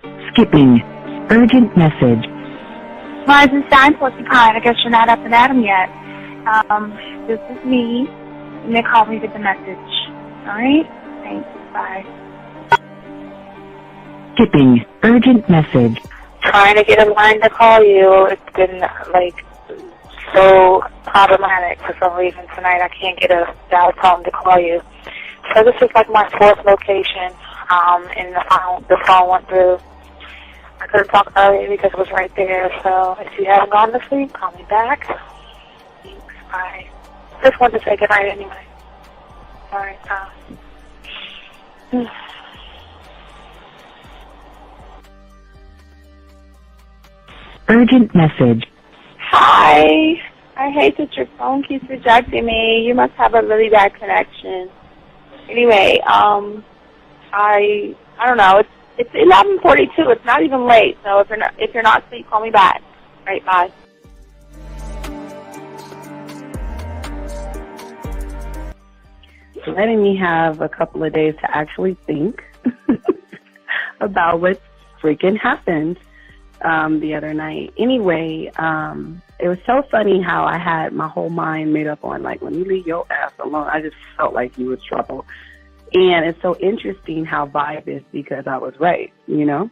Skipping. Urgent message. Rising Stein Porcupine, I guess you're not up and at 'em yet. This is me. You may call me with the message. Alright? Thanks. Bye. Skipping. Urgent message. Trying to get a line to call you. It's been, so problematic for some reason tonight. I can't get a dial tone to call you. So this is like my fourth location, and the phone went through. I couldn't talk earlier because it was right there, so if you haven't gone to sleep, call me back. Thanks, bye. Just wanted to say goodnight anyway. Alright, Urgent message. Hi. I hate that your phone keeps rejecting me. You must have a really bad connection. Anyway, I don't know. It's 11:42. It's not even late. So if you're not asleep, call me back. All right, bye. Letting me have a couple of days to actually think about what freaking happened the other night. Anyway, it was so funny how I had my whole mind made up on, like, when you leave your ass alone, I just felt like you was trouble. And it's so interesting how vibe is because I was right, you know?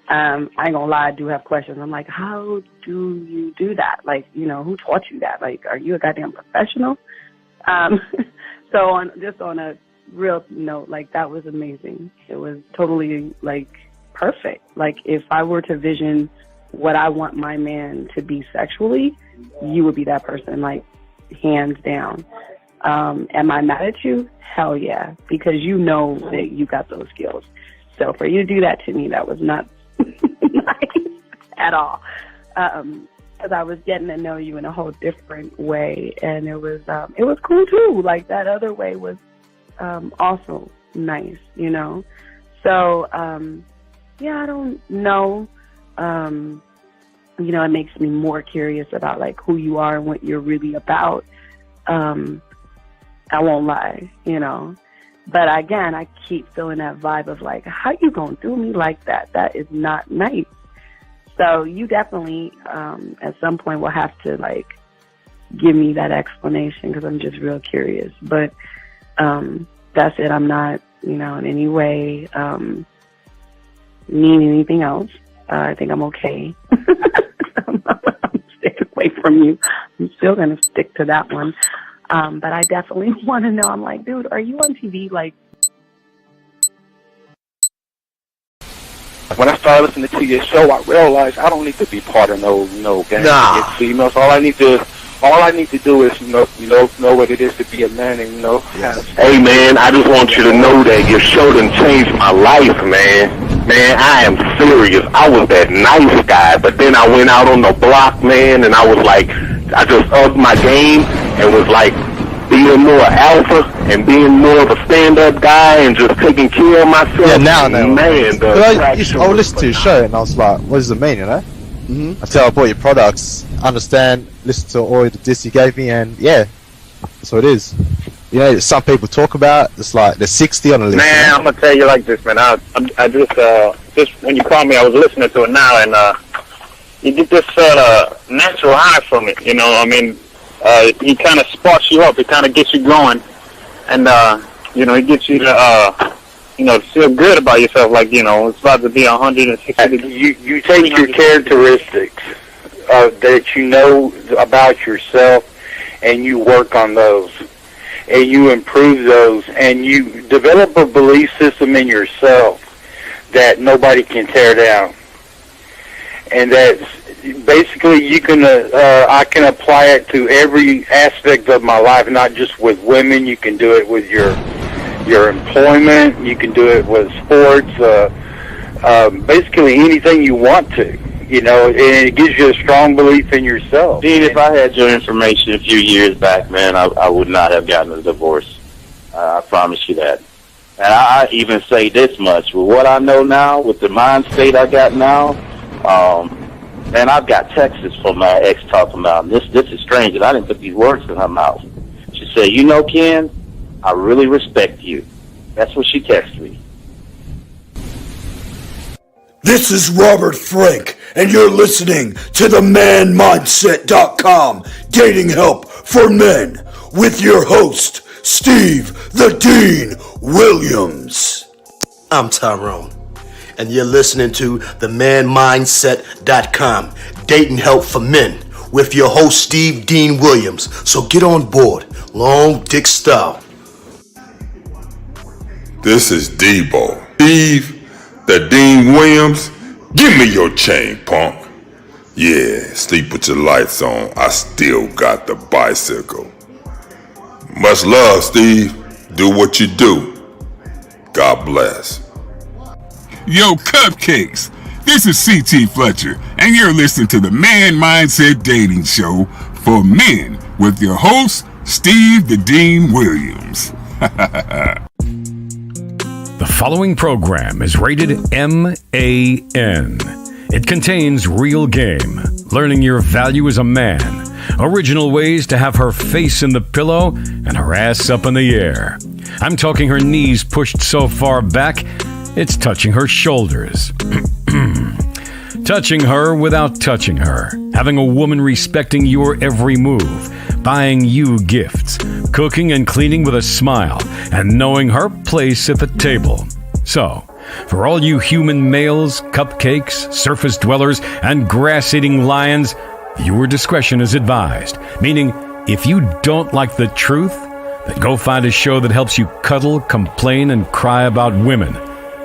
I ain't gonna lie, I do have questions. I'm like, how do you do that? Like, you know, who taught you that? Like, are you a goddamn professional? So on a real note, like, that was amazing. It was totally, like, perfect. Like, if I were to vision what I want my man to be sexually, you would be that person, like, hands down. Am I mad at you? Hell yeah, because you know that you got those skills. So for you to do that to me, that was not nice at all. Because I was getting to know you in a whole different way, and it was cool too. Like, that other way was also nice, you know. So yeah, I don't know. You know, it makes me more curious about, like, who you are and what you're really about. I won't lie, you know. But again, I keep feeling that vibe of, like, how you gonna do me like that? That is not nice. So you definitely, at some point, will have to, like, give me that explanation because I'm just real curious. But that's it. I'm not, you know, in any way mean anything else. I think I'm okay. I'm staying away from you. I'm still going to stick to that one. But I definitely want to know. I'm like, dude, are you on TV? Like, when I started listening to your show, I realized I don't need to be part of no gang to get females. All I need to do is know what it is to be a man, and Hey man, I just want you to know that your show done changed my life, man. Man, I am serious. I was that nice guy, but then I went out on the block, man, and I was like, I just upped my game and was like being more alpha and being more of a stand-up guy and just taking care of myself. Yeah, now. Man, I would listen to your show and I was like, what does it mean, you know? Until I bought your products, understand, listen to all the diss you gave me, and yeah, that's what it is. You know, some people talk about, it's like they're 60 on the list. Man, you know? I'm gonna tell you like this, man. I just when you called me, I was listening to it now, and you get this natural high from it. You know, I mean, he kind of sparks you up. It kind of gets you going, and you know, it gets you to to feel good about yourself. Like, you know, it's about to be 160. You take your characteristics that you know about yourself, and you work on those, and you improve those, and you develop a belief system in yourself that nobody can tear down. And that's basically you can. I can apply it to every aspect of my life, not just with women. You can do it with your employment. You can do it with sports. Basically anything you want to. You know, and it gives you a strong belief in yourself. Dean, if I had your information a few years back, man, I would not have gotten a divorce. I promise you that. And I even say this much. With what I know now, with the mind state I got now, and I've got texts from my ex talking about, this is strange, and I didn't put these words in her mouth. She said, you know, Ken, I really respect you. That's what she texted me. This is Robert Frank, and you're listening to the manmindset.com dating help for men with your host, Steve the Dean Williams. I'm Tyrone, and you're listening to the manmindset.com dating help for men with your host, Steve Dean Williams. So get on board, long dick style. This is Debo. Steve the Dean Williams, give me your chain, punk. Yeah, sleep with your lights on. I still got the bicycle. Much love, Steve. Do what you do. God bless. Yo, cupcakes. This is C.T. Fletcher, and you're listening to the Man Mindset Dating Show for men with your host, Steve the Dean Williams. The following program is rated MAN. It contains real game, learning your value as a man, original ways to have her face in the pillow and her ass up in the air. I'm talking her knees pushed so far back, it's touching her shoulders. Touching her without touching her. Having a woman respecting your every move. Buying you gifts. Cooking and cleaning with a smile. And knowing her place at the table. So, for all you human males, cupcakes, surface dwellers, and grass-eating lions, viewer discretion is advised. Meaning, if you don't like the truth, then go find a show that helps you cuddle, complain, and cry about women.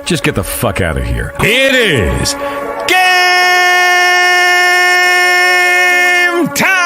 Just get the fuck out of here. It is game time!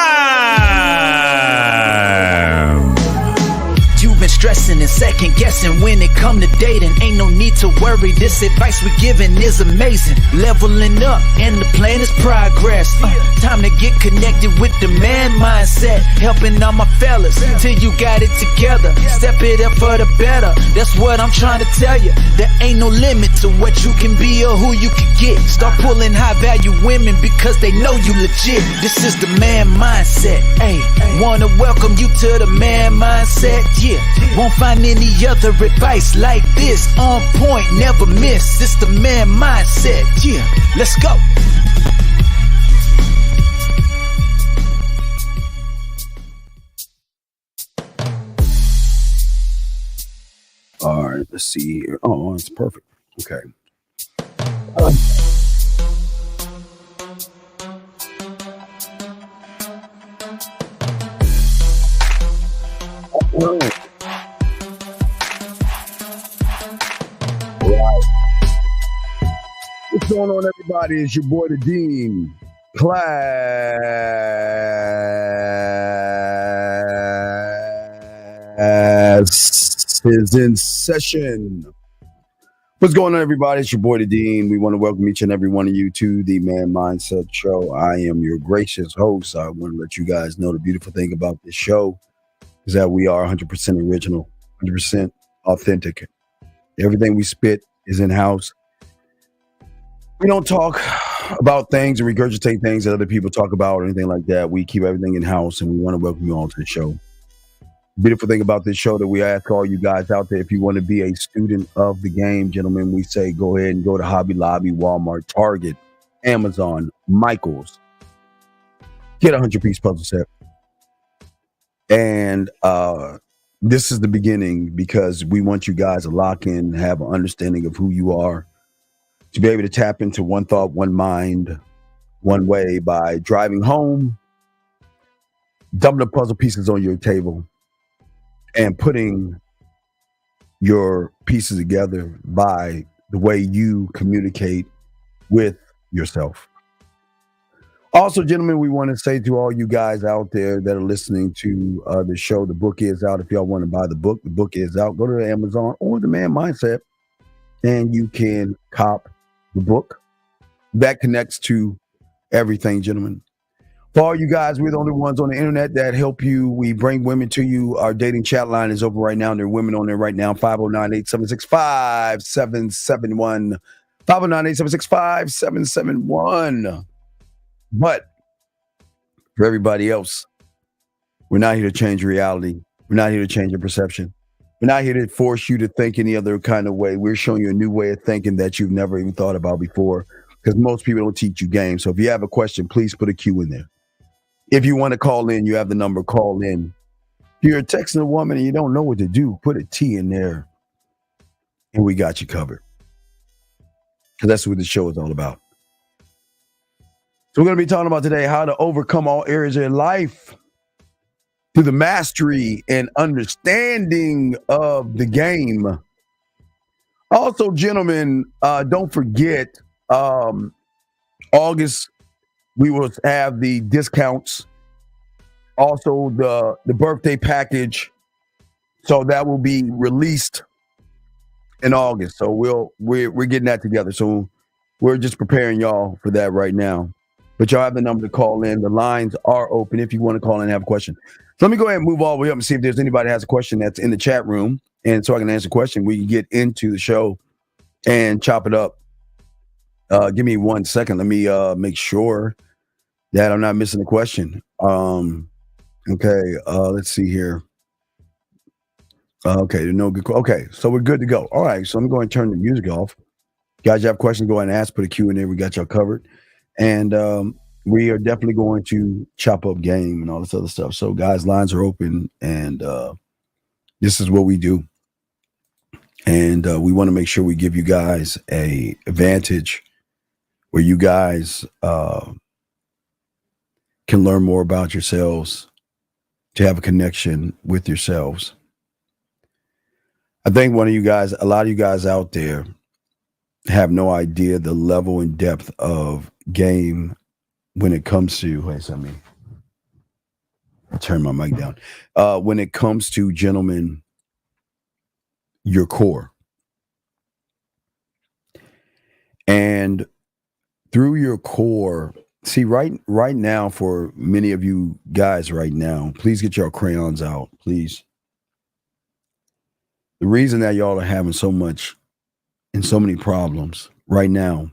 You've been stressing and second guessing when it come to dating. Ain't no need to worry, this advice we're giving is amazing. Leveling up and the plan is progress. Time to get connected with the man mindset. Helping all my fellas till you got it together. Step it up for the better, that's what I'm trying to tell you. There ain't no limit to what you can be or who you can get. Start pulling high value women because they know you legit. This is the man mindset, ayy. Wanna welcome you to the man mindset, yeah. Won't find any other advice like this. On point, never miss. It's the man mindset, yeah. Let's go. All right, let's see here. Oh, it's perfect. Okay. All right. What's going on, everybody? It's your boy, the Dean. Class is in session. What's going on, everybody? It's your boy, the Dean. We want to welcome each and every one of you to the Man Mindset Show. I am your gracious host. I want to let you guys know the beautiful thing about this show is that we are 100% original, 100% authentic. Everything we spit is in-house. We don't talk about things or regurgitate things that other people talk about or anything like that. We keep everything in-house, and we want to welcome you all to the show. The beautiful thing about this show that we ask all you guys out there, if you want to be a student of the game, gentlemen, we say go ahead and go to Hobby Lobby, Walmart, Target, Amazon, Michael's. Get a 100-piece puzzle set. And this is the beginning because we want you guys to lock in, have an understanding of who you are, to be able to tap into one thought, one mind, one way by driving home, dumping the puzzle pieces on your table, and putting your pieces together by the way you communicate with yourself. Also, gentlemen, we want to say to all you guys out there that are listening to the show, the book is out. If y'all want to buy the book is out. Go to Amazon or the Man Mindset, and you can cop the book. That connects to everything, gentlemen. For all you guys, we're the only ones on the internet that help you. We bring women to you. Our dating chat line is open right now. There are women on there right now. 509-876-5771. 509-876-5771. But for everybody else, we're not here to change reality. We're not here to change your perception. We're not here to force you to think any other kind of way. We're showing you a new way of thinking that you've never even thought about before. because most people don't teach you game. So if you have a question, please put a Q in there. If you want to call in, you have the number, call in. If you're texting a woman and you don't know what to do, put a T in there and we got you covered. Because that's what the show is all about. So we're going to be talking about today how to overcome all areas of your life through the mastery and understanding of the game. Also, gentlemen, don't forget, August, we will have the discounts. Also, the birthday package. So that will be released in August. So we're getting that together. So we're just preparing y'all for that right now. But y'all have the number to call in. The lines are open if you want to call in and have a question. So let me go ahead and move all the way up and see if there's anybody that has a question that's in the chat room. And so I can answer a question. We can get into the show and chop it up. Give me 1 second. Let me make sure that I'm not missing a question. Okay, let's see here. Okay, no good. Okay, so we're good to go. All right, so I'm going to turn the music off. Guys, you have questions, go ahead and ask. Put a Q in there. We got y'all covered. And we are definitely going to chop up game and all this other stuff. So, guys, lines are open, and this is what we do. And we want to make sure we give you guys a advantage where you guys can learn more about yourselves, to have a connection with yourselves. I think a lot of you guys out there have no idea the level and depth of game when it comes to, turn my mic down. When it comes to, gentlemen, your core. And through your core, see, right now, for many of you guys right now, please get your crayons out, please. The reason that y'all are having so much and so many problems right now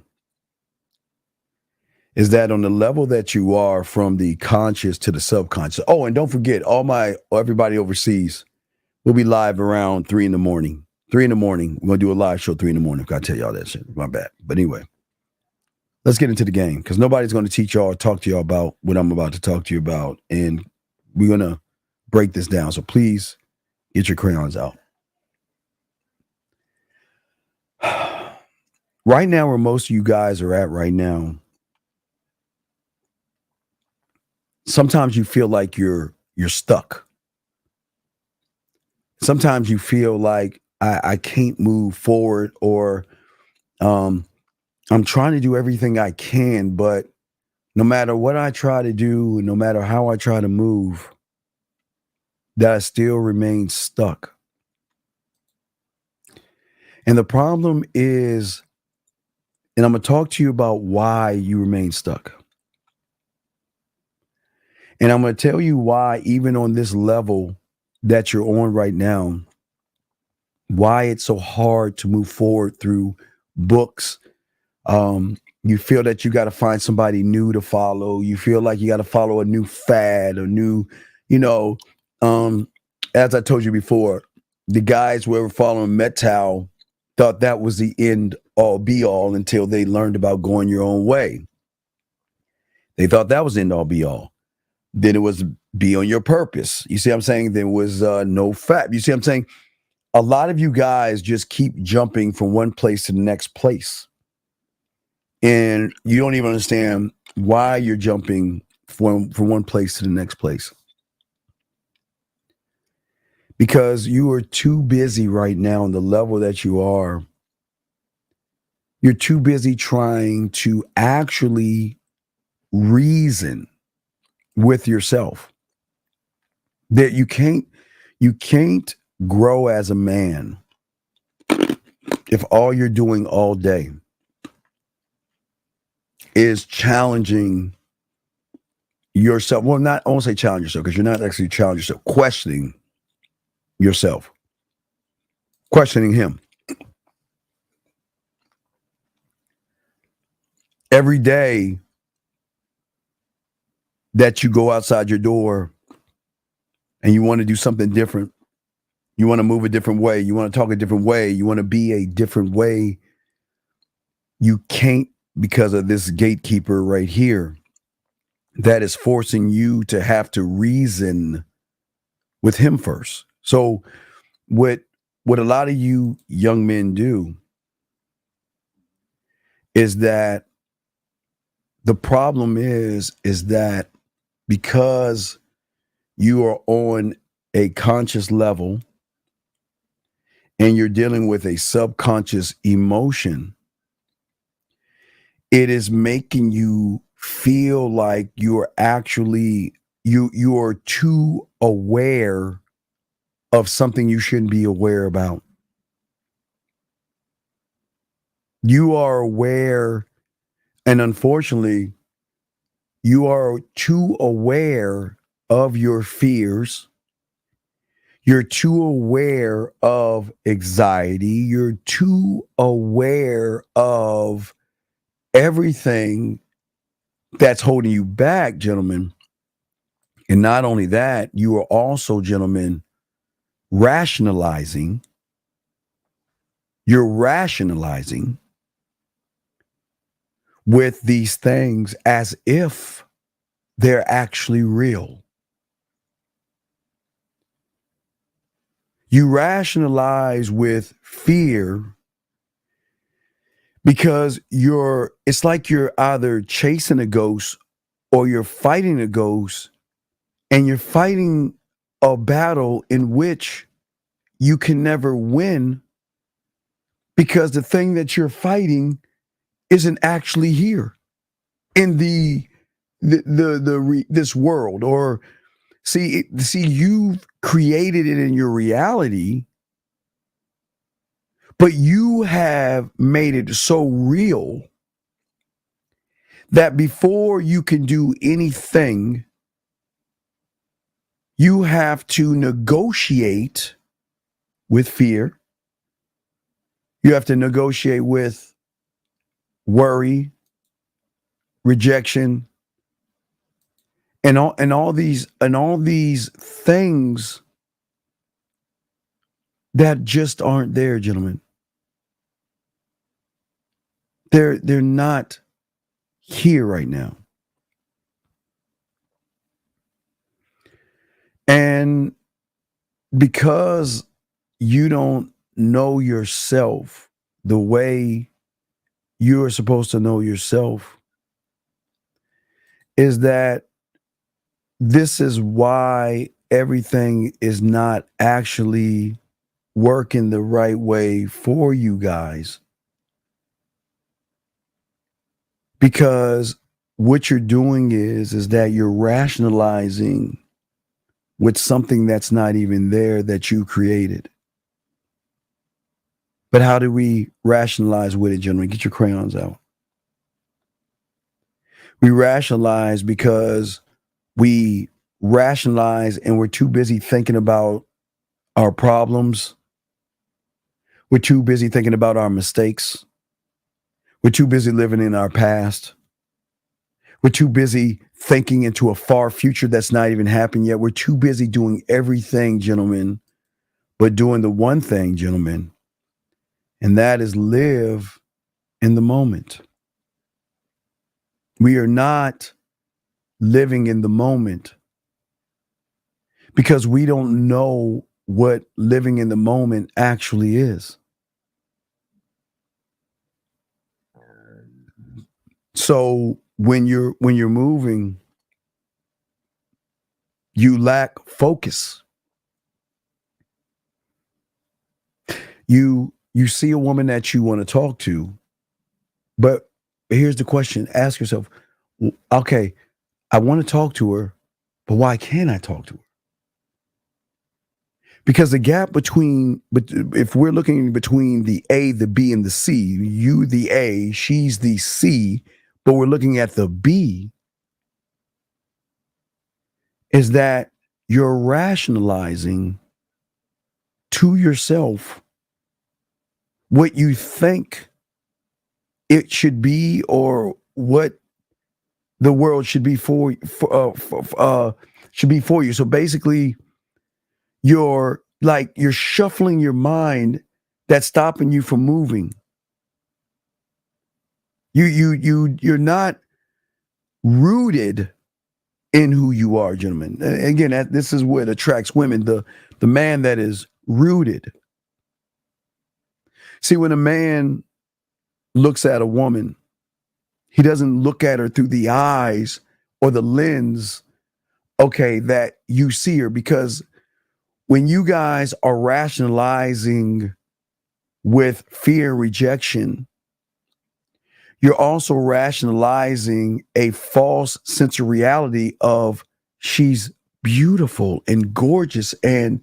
is that on the level that you are, from the conscious to the subconscious. Oh, and don't forget, everybody overseas, we'll be live around 3 in the morning. 3 in the morning. We're going to do a live show 3 in the morning. I've got to tell y'all that shit. My bad. But anyway, let's get into the game, because nobody's going to teach y'all or talk to y'all about what I'm about to talk to you about. And we're going to break this down. So please get your crayons out. Right now, where most of you guys are at right now, sometimes you feel like you're stuck. Sometimes you feel like I can't move forward, or I'm trying to do everything I can, but no matter what I try to do, no matter how I try to move, that I still remain stuck. And the problem is, and I'm going to talk to you about why you remain stuck. And I'm going to tell you why, even on this level that you're on right now, why it's so hard to move forward through books. You feel that you got to find somebody new to follow. You feel like you got to follow a new fad, a new, as I told you before, the guys who were following Metal thought that was the end all be all until they learned about going your own way. They thought that was end all be all. Then it was be on your purpose. You see what I'm saying? There was no fat. You see what I'm saying? A lot of you guys just keep jumping from one place to the next place. And you don't even understand why you're jumping from one place to the next place. Because you are too busy right now on the level that you are. You're too busy trying to actually reason with yourself. That you can't grow as a man if all you're doing all day is challenging yourself. Well, I won't say challenge yourself, because you're not actually challenging yourself. Questioning yourself. Questioning him. Every day that you go outside your door and you want to do something different, you want to move a different way, you want to talk a different way, you want to be a different way, you can't because of this gatekeeper right here that is forcing you to have to reason with him first. So what a lot of you young men do is that the problem is that because you are on a conscious level and you're dealing with a subconscious emotion, it is making you feel like you're actually you are too aware of something you shouldn't be aware about. You are aware, and unfortunately, you are too aware of your fears. You're too aware of anxiety. You're too aware of everything that's holding you back, gentlemen. And not only that, you are also, gentlemen, rationalizing. You're rationalizing with these things as if they're actually real. You rationalize with fear because it's like you're either chasing a ghost or you're fighting a ghost, and you're fighting a battle in which you can never win because the thing that you're fighting isn't actually here in this world. Or see you've created it in your reality, but you have made it so real that before you can do anything, you have to negotiate with fear. You have to negotiate with worry, rejection, and all these things that just aren't there, gentlemen. They're not here right now. And because you don't know yourself the way you're supposed to know yourself, is that this is why everything is not actually working the right way for you guys. Because what you're doing is that you're rationalizing with something that's not even there, that you created. But how do we rationalize with it, gentlemen? Get your crayons out. We rationalize because we rationalize and we're too busy thinking about our problems. We're too busy thinking about our mistakes. We're too busy living in our past. We're too busy thinking into a far future that's not even happened yet. We're too busy doing everything, gentlemen, but doing the one thing, gentlemen, and that is live in the moment. We are not living in the moment because we don't know what living in the moment actually is. So when you're moving, you lack focus. You see a woman that you want to talk to, but here's the question. Ask yourself, okay, I want to talk to her, but why can't I talk to her? Because the gap between, but if we're looking between the A, the B, and the C, you the A, she's the C, but we're looking at the B, is that you're rationalizing to yourself what you think it should be or what the world should be for you. So basically, you're shuffling your mind that's stopping you from moving. You're not rooted in who you are, gentlemen. Again, this is what attracts women, the man that is rooted. See, when a man looks at a woman, he doesn't look at her through the eyes or the lens, okay, that you see her. Because when you guys are rationalizing with fear and rejection, you're also rationalizing a false sense of reality of she's beautiful and gorgeous and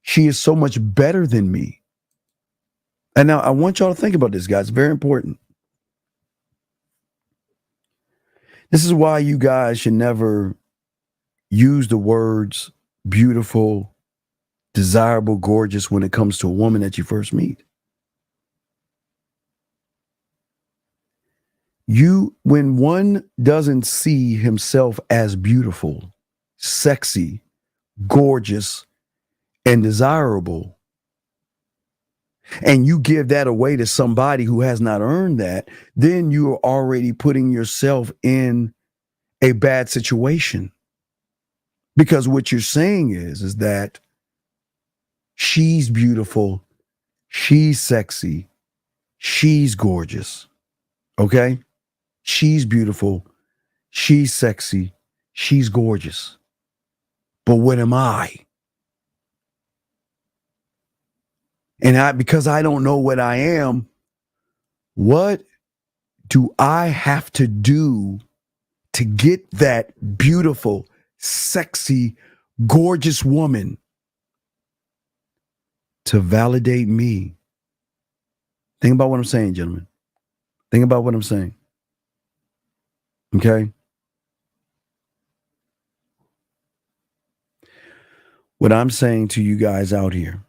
she is so much better than me. And now I want y'all to think about this, guys. Very important. This is why you guys should never use the words beautiful, desirable, gorgeous when it comes to a woman that you first meet. When one doesn't see himself as beautiful, sexy, gorgeous, and desirable, and you give that away to somebody who has not earned that, then you are already putting yourself in a bad situation. Because what you're saying is that she's beautiful, she's sexy, she's gorgeous. Okay? She's beautiful, she's sexy, she's gorgeous. But what am I? And because I don't know what I am, what do I have to do to get that beautiful, sexy, gorgeous woman to validate me? Think about what I'm saying, gentlemen. Think about what I'm saying. Okay? What I'm saying to you guys out here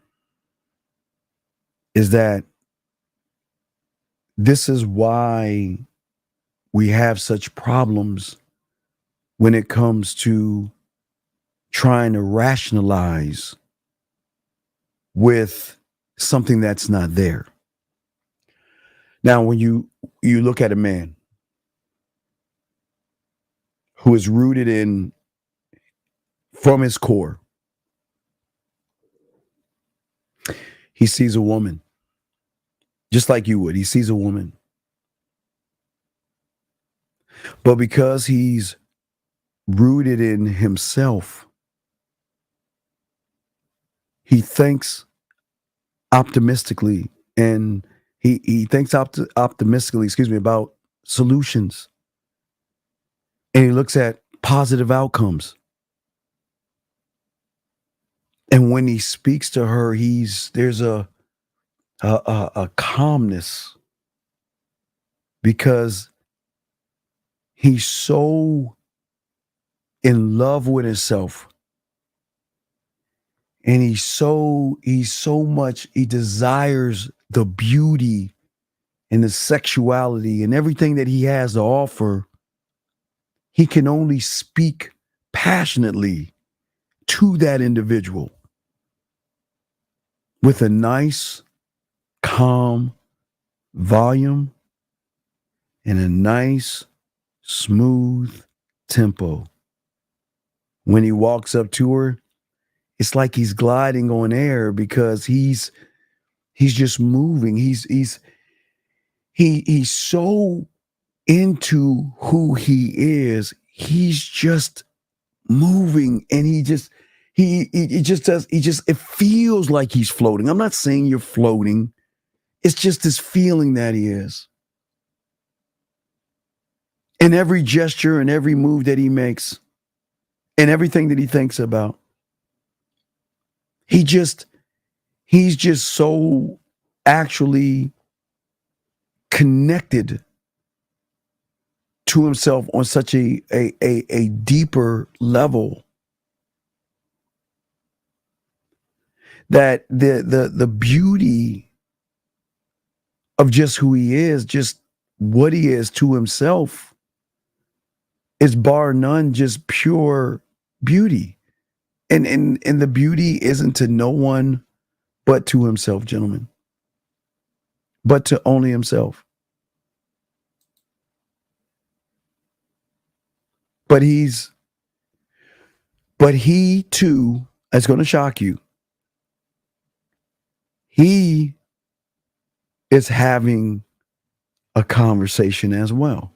is that this is why we have such problems when it comes to trying to rationalize with something that's not there. Now, when you look at a man who is rooted in from his core, he sees a woman just like you would. He sees a woman. But because he's rooted in himself, he thinks optimistically and he thinks optimistically, about solutions. And he looks at positive outcomes. And when he speaks to her, there's a calmness because he's so in love with himself. And he desires the beauty and the sexuality and everything that he has to offer. He can only speak passionately to that individual with a nice, calm volume and a nice, smooth tempo. When he walks up to her, it's like he's gliding on air because he's just moving. He's so into who he is. He's just moving, and it feels like he's floating. I'm not saying you're floating. It's just this feeling that he is. And every gesture and every move that he makes and everything that he thinks about, he's just so actually connected to himself on such a deeper level that the beauty of just who he is, just what he is to himself, is bar none just pure beauty. And the beauty isn't to no one but to himself, gentlemen. But to only himself. But he too, it's going to shock you. He is having a conversation as well.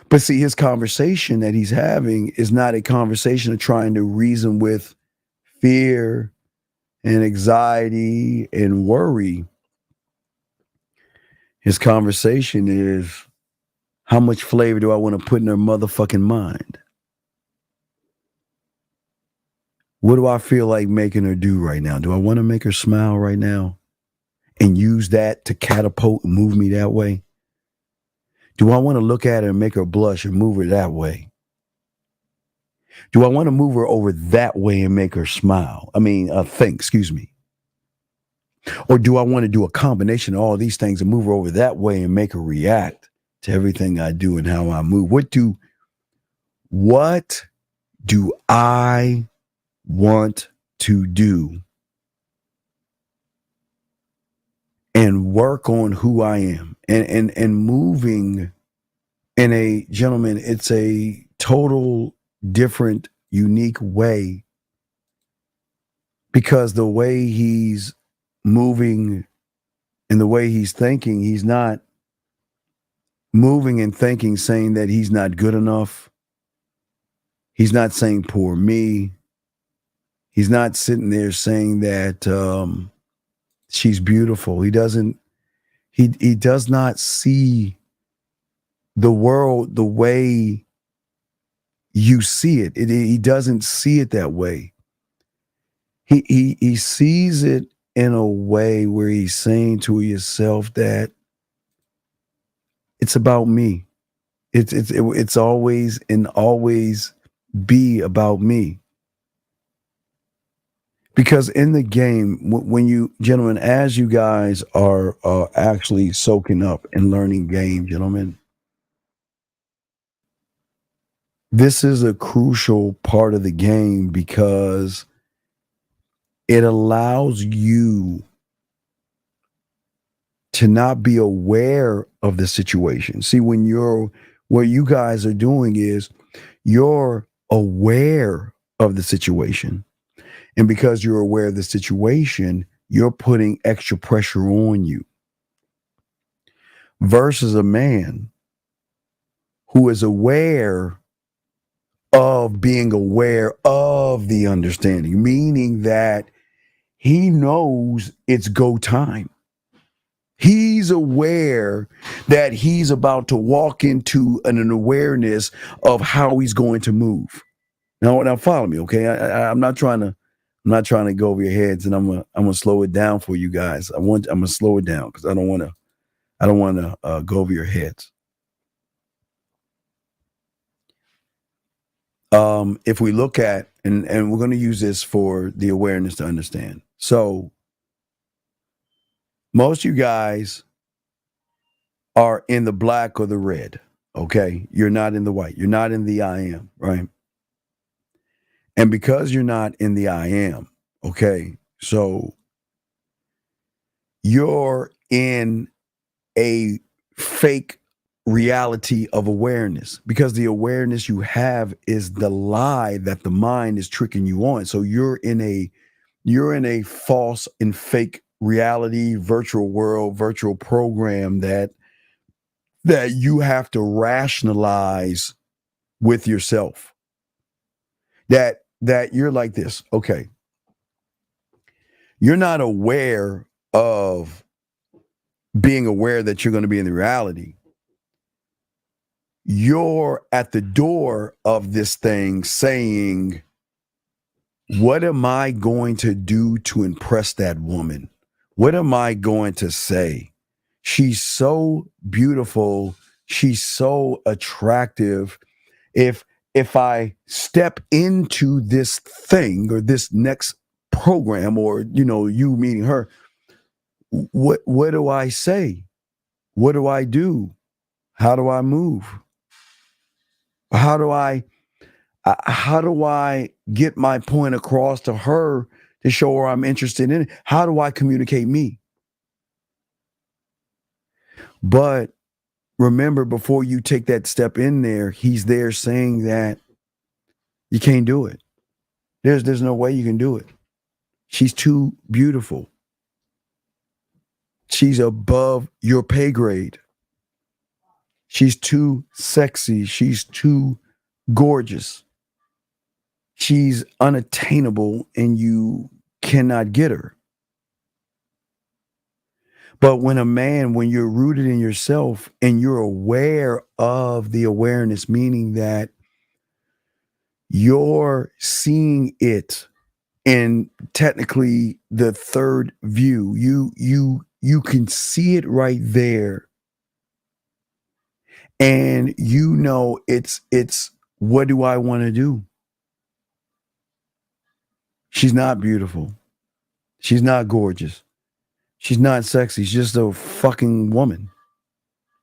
But see, his conversation that he's having is not a conversation of trying to reason with fear and anxiety and worry. His conversation is, how much flavor do I want to put in her motherfucking mind? What do I feel like making her do right now? Do I want to make her smile right now and use that to catapult and move me that way? Do I want to look at her and make her blush and move her that way? Do I want to move her over that way and make her smile? Think, excuse me. Or do I want to do a combination of all these things and move her over that way and make her react to everything I do and how I move? What do I want to do and work on who I am and moving in a, gentleman, it's a total different, unique way, because the way he's moving and the way he's thinking, he's not moving and thinking saying that he's not good enough. He's not saying poor me. He's not sitting there saying that she's beautiful. He does not see the world the way you see it. He doesn't see it that way. He sees it in a way where he's saying to himself that it's about me. It's always and always be about me. Because in the game, when you, gentlemen, as you guys are actually soaking up and learning game, gentlemen, this is a crucial part of the game because it allows you to not be aware of the situation. See, what you guys are doing is you're aware of the situation. And because you're aware of the situation, you're putting extra pressure on you. Versus a man who is aware of being aware of the understanding, meaning that he knows it's go time. He's aware that he's about to walk into an awareness of how he's going to move. Now follow me, okay? I'm not trying to go over your heads, and I'm gonna slow it down for you guys. I'm gonna slow it down because I don't want to go over your heads. If we look at and we're going to use this for the awareness to understand. So most of you guys are in the black or the red. Okay, you're not in the white. You're not in the I am, right? And because you're not in the I am, okay, so you're in a fake reality of awareness, because the awareness you have is the lie that the mind is tricking you on. So you're in a false and fake reality, virtual world, virtual program that you have to rationalize with yourself. That you're like this, okay. You're not aware of being aware that you're going to be in the reality. You're at the door of this thing saying, what am I going to do to impress that woman? What am I going to say? She's so beautiful. She's so attractive. If I step into this thing or this next program, or you meeting her, what do I say? What do I do? How do I move? How do I get my point across to her to show her I'm interested in it? How do I communicate me? But remember, before you take that step in there, he's there saying that you can't do it. There's no way you can do it. She's too beautiful. She's above your pay grade. She's too sexy. She's too gorgeous. She's unattainable and you cannot get her. But when you're rooted in yourself and you're aware of the awareness, meaning that you're seeing it in technically the third view, you can see it right there. And you know it's what do I want to do? She's not beautiful. She's not gorgeous. She's not sexy. She's just a fucking woman.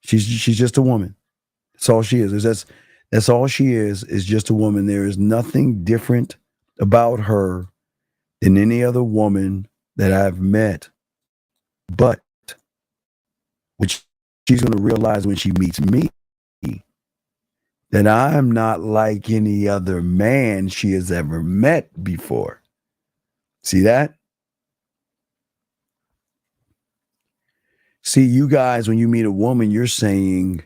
She's just a woman. That's all she is. That's all she is just a woman. There is nothing different about her than any other woman that I've met. But which she's going to realize when she meets me, that I'm not like any other man she has ever met before. See that? See, you guys, when you meet a woman, you're saying,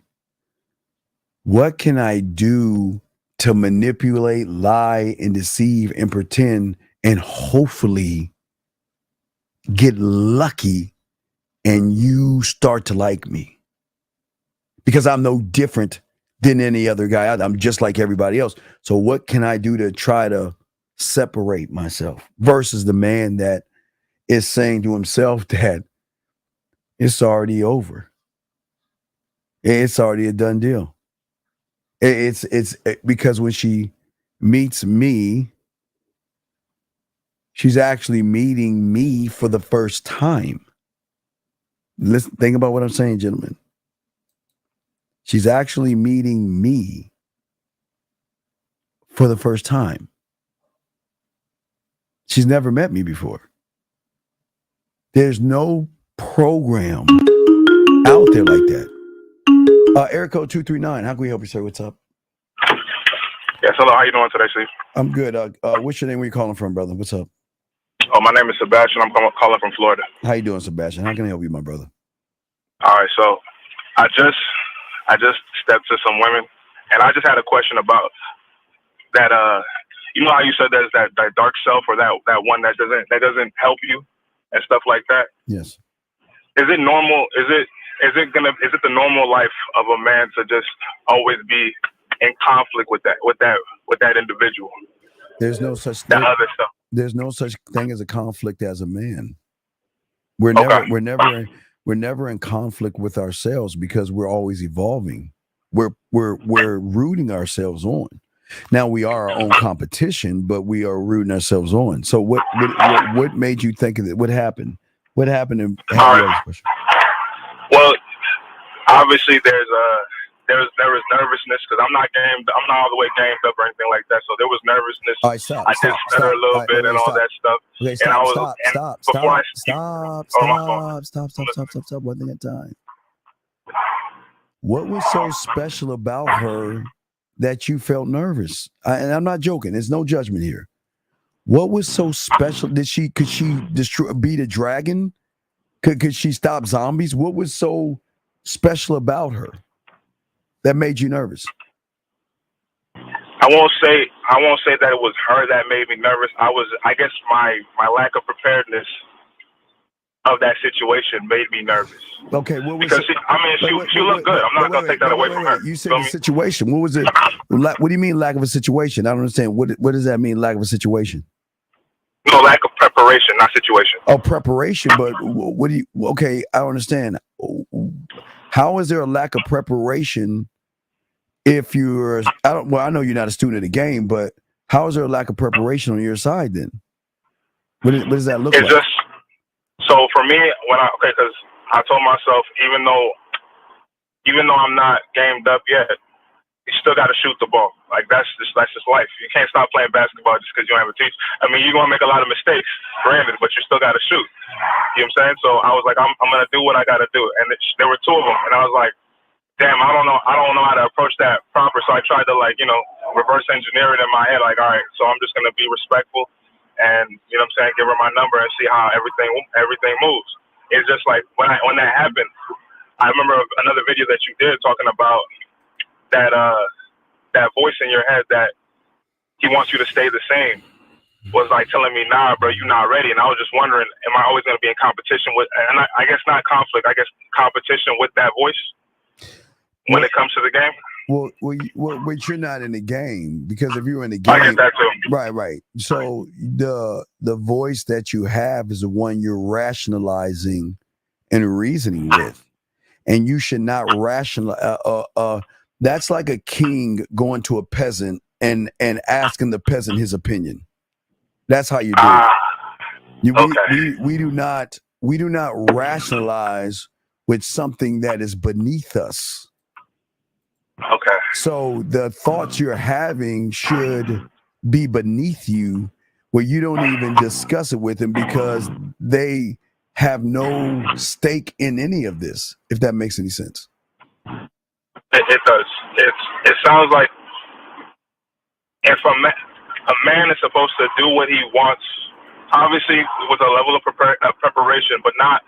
what can I do to manipulate, lie, and deceive and pretend and hopefully get lucky and you start to like me? Because I'm no different than any other guy. I'm just like everybody else. So what can I do to try to separate myself versus the man that is saying to himself that it's already over. It's already a done deal. It's because when she meets me, she's actually meeting me for the first time. Listen, think about what I'm saying, gentlemen. She's actually meeting me for the first time. She's never met me before. There's no program out there like that. Area code 239. How can we help you, sir? What's up? Yes, hello. How you doing today, Steve? I'm good. What's your name? Where you calling from, brother? What's up? Oh, my name is Sebastian. I'm calling from Florida. How you doing, Sebastian? How can I help you, my brother? All right, so I just stepped to some women, and I just had a question about that. You know how you said there's that dark self or that one that doesn't help you and stuff like that. Yes. Is it normal? Is it the normal life of a man to just always be in conflict with that individual? There's no such that thing. other stuff. There's no such thing as a conflict as a man. We're never in conflict with ourselves because we're always evolving. We're rooting ourselves on. Now we are our own competition, but we are rooting ourselves on. So what made you think of it? What happened? What happened in Well, obviously there was nervousness because I'm not all the way gamed up or anything like that. So there was nervousness. All right, stop. I did stutter a little bit and all that stuff. Okay, stop. One thing at a time. What was so special about her that you felt nervous? And I'm not joking. There's no judgment here. What was so special? Could she beat a dragon? Could she stop zombies? What was so special about her that made you nervous? I won't say that it was her that made me nervous. I guess my lack of preparedness of that situation made me nervous. Okay, what was because she looked good. I'm not gonna take that away from her. You said the situation. What was it? What do you mean lack of a situation? I don't understand. What does that mean? Lack of a situation? No, lack of preparation, not situation. Oh, preparation. But what do you? Okay, I don't understand. How is there a lack of preparation if you're? I know you're not a student of the game, but how is there a lack of preparation on your side then? What does that look like? So for me, because I told myself, even though I'm not gamed up yet, you still got to shoot the ball. Like that's just life. You can't stop playing basketball just because you don't have a teacher. I mean, you're gonna make a lot of mistakes, granted, but you still got to shoot. You know what I'm saying? So I was like, I'm gonna do what I got to do. And there were two of them, and I was like, damn, I don't know how to approach that proper. So I tried to reverse engineer it in my head. Like, all right, so I'm just gonna be respectful, and you know what I'm saying, give her my number and see how everything moves. It's just like when that happened, I remember another video that you did talking about that voice in your head that he wants you to stay the same was like telling me, nah, bro, you're not ready. And I was just wondering, am I always going to be in competition with, and I guess not conflict, I guess competition with that voice when it comes to the game? Well, you're not in the game, because if you're in the game, I get that too. Right. So the voice that you have is the one you're rationalizing and reasoning with, and you should not rationalize. That's like a king going to a peasant and asking the peasant his opinion. That's how you do it. We do not rationalize with something that is beneath us. Okay. So the thoughts you're having should be beneath you, where you don't even discuss it with them, because they have no stake in any of this, if that makes any sense. It does. It sounds like if a man is supposed to do what he wants, obviously with a level of preparation, but not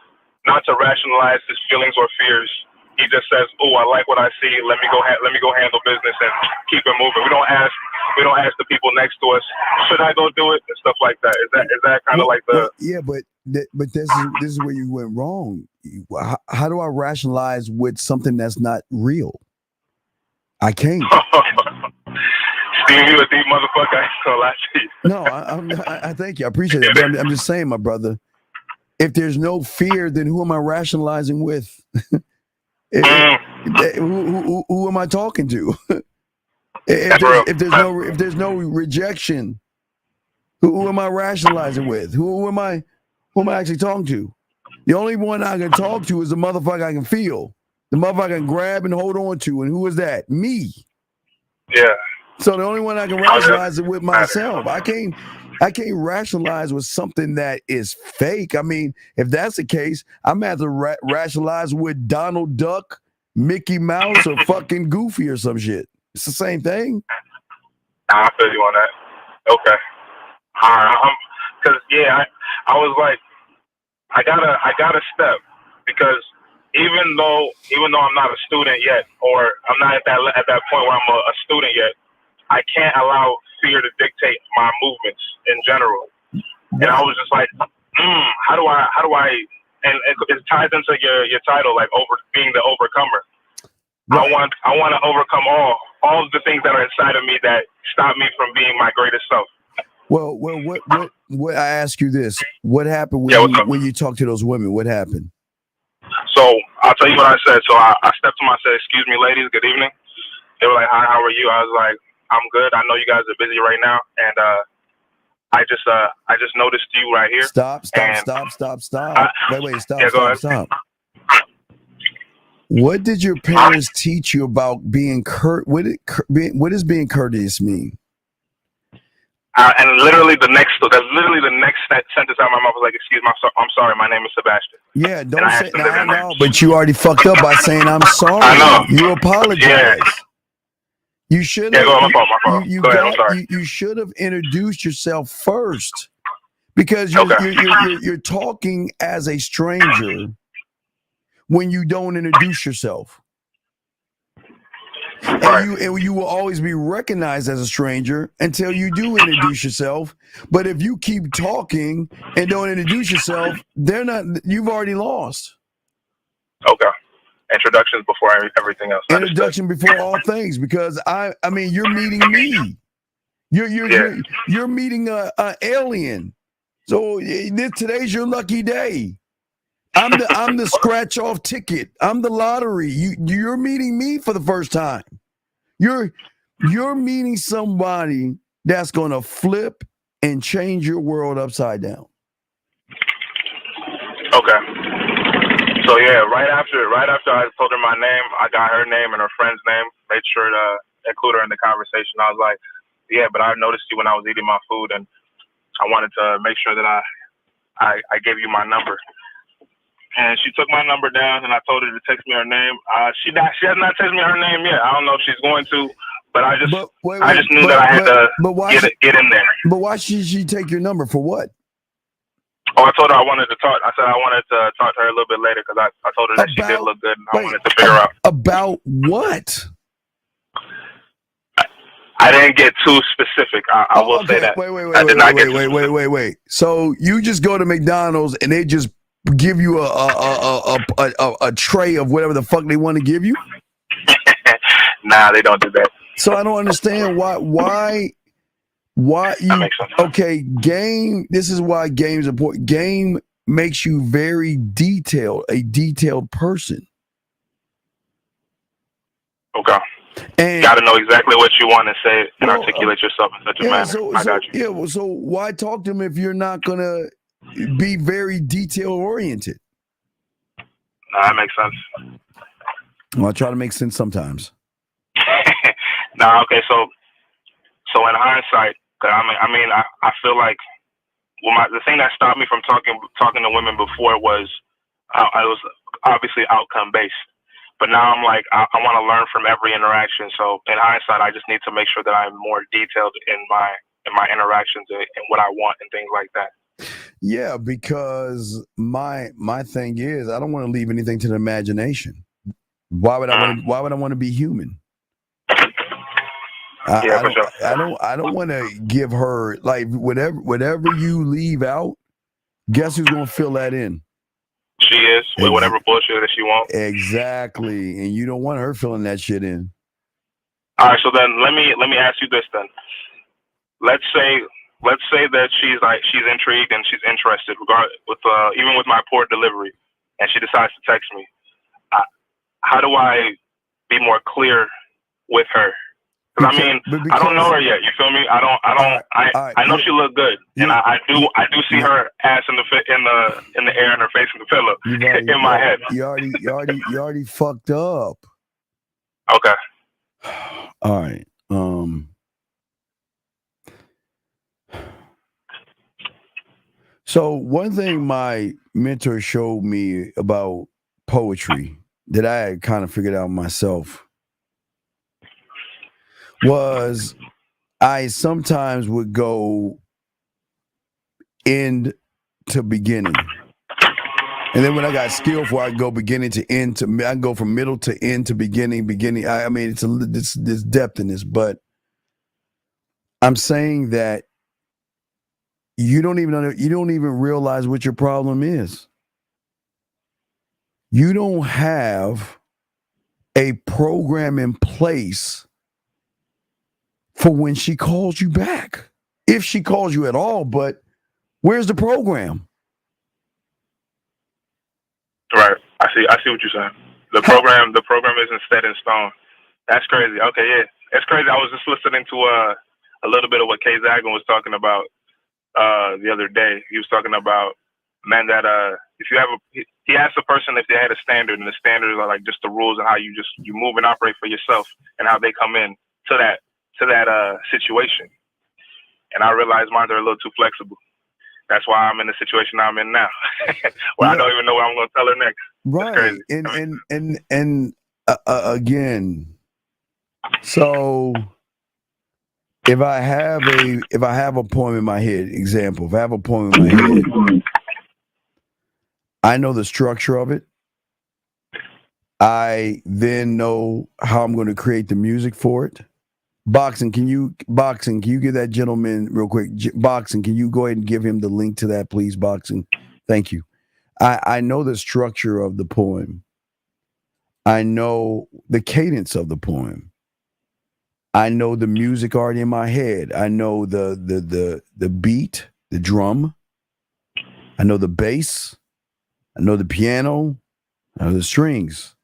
to rationalize his feelings or fears. He just says, "Oh, I like what I see. Let me go handle business and keep it moving." We don't ask the people next to us, "Should I go do it?" and stuff like that. Is that kind of like the? Yeah, but this is where you went wrong. How do I rationalize with something that's not real? I can't. Steve, you a deep motherfucker. I ain't gonna lie to you. No, I thank you. I appreciate it. But I'm just saying, my brother, if there's no fear, then who am I rationalizing with? Who am I talking to? if there's no rejection, who am I rationalizing with? Who am I actually talking to? The only one I can talk to is the motherfucker I can feel, the motherfucker I can grab and hold on to. And who is that? Me. Yeah. So the only one I can rationalize it with myself. I can't rationalize with something that is fake. I mean, if that's the case, I'm gonna have to rationalize with Donald Duck, Mickey Mouse, or fucking Goofy or some shit. It's the same thing. I feel you on that. Okay. All right. Because I was like, I gotta step, because even though I'm not a student yet, or I'm not at that point where I'm a student yet, I can't allow fear to dictate my movements in general. And I was just like, how do I? And it ties into your title, like being the overcomer. Right. I want to overcome all of the things that are inside of me that stop me from being my greatest self. Well, what I ask you this: what happened when you talked to those women? What happened? So I'll tell you what I said. So I stepped to them. I said, "Excuse me, ladies. Good evening." They were like, "Hi, how are you?" I was like, "I'm good. I know you guys are busy right now, and I just noticed you right here." Stop. Wait, stop. What did your parents teach you about being what does being courteous mean? And literally the next sentence out of my mouth was like, "Excuse me, I'm sorry. My name is Sebastian." Yeah, don't say no. But you already fucked up by saying I'm sorry. I know. You apologize. Yeah. You should. Yeah, go ahead, my fault. Go ahead. I'm sorry. You should have introduced yourself first, because you're talking as a stranger when you don't introduce yourself. And you will always be recognized as a stranger until you do introduce yourself. But if you keep talking and don't introduce yourself, you've already lost. Okay. Introductions before everything else. Introduction before all things, because I mean, you're meeting me. You're meeting a alien. So today's your lucky day. I'm the scratch off ticket. I'm the lottery. You're meeting me for the first time. You're meeting somebody that's gonna flip and change your world upside down. Okay. So right after I told her my name, I got her name and her friend's name, made sure to include her in the conversation. I was like, "Yeah, but I noticed you when I was eating my food, and I wanted to make sure that I gave you my number." and she took my number down, and I told her to text me her name. She has not texted me her name yet. I don't know if she's going to, but I just knew that I had to get in there. But why should she take your number for what? Oh, I told her I wanted to talk. I said I wanted to talk to her a little bit later because I told her that she did look good, and I wanted to figure out about what. I didn't get too specific. I will say that. Wait. So you just go to McDonald's and they just give you a tray of whatever the fuck they want to give you? Nah, they don't do that. So I don't understand why you okay, game, this is why game's important. Game makes you very detailed, a detailed person. Okay. And got to know exactly what you want to say and articulate yourself in such a manner. I got you. Yeah, well, so why talk to him if you're not gonna be very detail oriented? Nah, that makes sense. Well, I try to make sense sometimes. Nah, okay, so in hindsight, I feel like the thing that stopped me from talking to women before was I was obviously outcome based. But now I'm like, I want to learn from every interaction. So in hindsight, I just need to make sure that I'm more detailed in my interactions and what I want and things like that. Yeah, because my thing is, I don't want to leave anything to the imagination. Why would I want to be human? I don't want to give her like whatever you leave out. Guess who's gonna fill that in? She is with whatever bullshit that she wants. Exactly, and you don't want her filling that shit in. All right, so then let me ask you this then. Let's say that she's intrigued and she's interested, even with my poor delivery, and she decides to text me. How do I be more clear with her? Because I don't know her yet. You feel me? I know she look good, and I do see her ass in the air and her face in the pillow in my head. You already fucked up. Okay. All right. So one thing my mentor showed me about poetry that I had kind of figured out myself was I sometimes would go end to beginning. And then when I got skillful, I go beginning to end I go from middle to end to beginning. I mean, it's this depth in this, but I'm saying that you don't even realize what your problem is. You don't have a program in place for when she calls you back. If she calls you at all, but where's the program? Right. I see what you're saying. The program isn't set in stone. That's crazy. Okay, yeah. It's crazy. I was just listening to a little bit of what Kay Zagan was talking about the other day. He was talking about men that he asked a person if they had a standard, and the standards are like just the rules and how you move and operate for yourself and how they come in to that situation. And I realized mine are a little too flexible. That's why I'm in the situation I'm in now, where I don't even know what I'm going to tell her next. Right. And again, so if I have a poem in my head, example, if I have a poem in my head, I know the structure of it. I then know how I'm going to create the music for it. Boxing, can you give that gentleman real quick? Boxing, can you go ahead and give him the link to that, please? Boxing, thank you. I know the structure of the poem. I know the cadence of the poem. I know the music already in my head. I know the beat, the drum. I know the bass. I know the piano. I know the strings.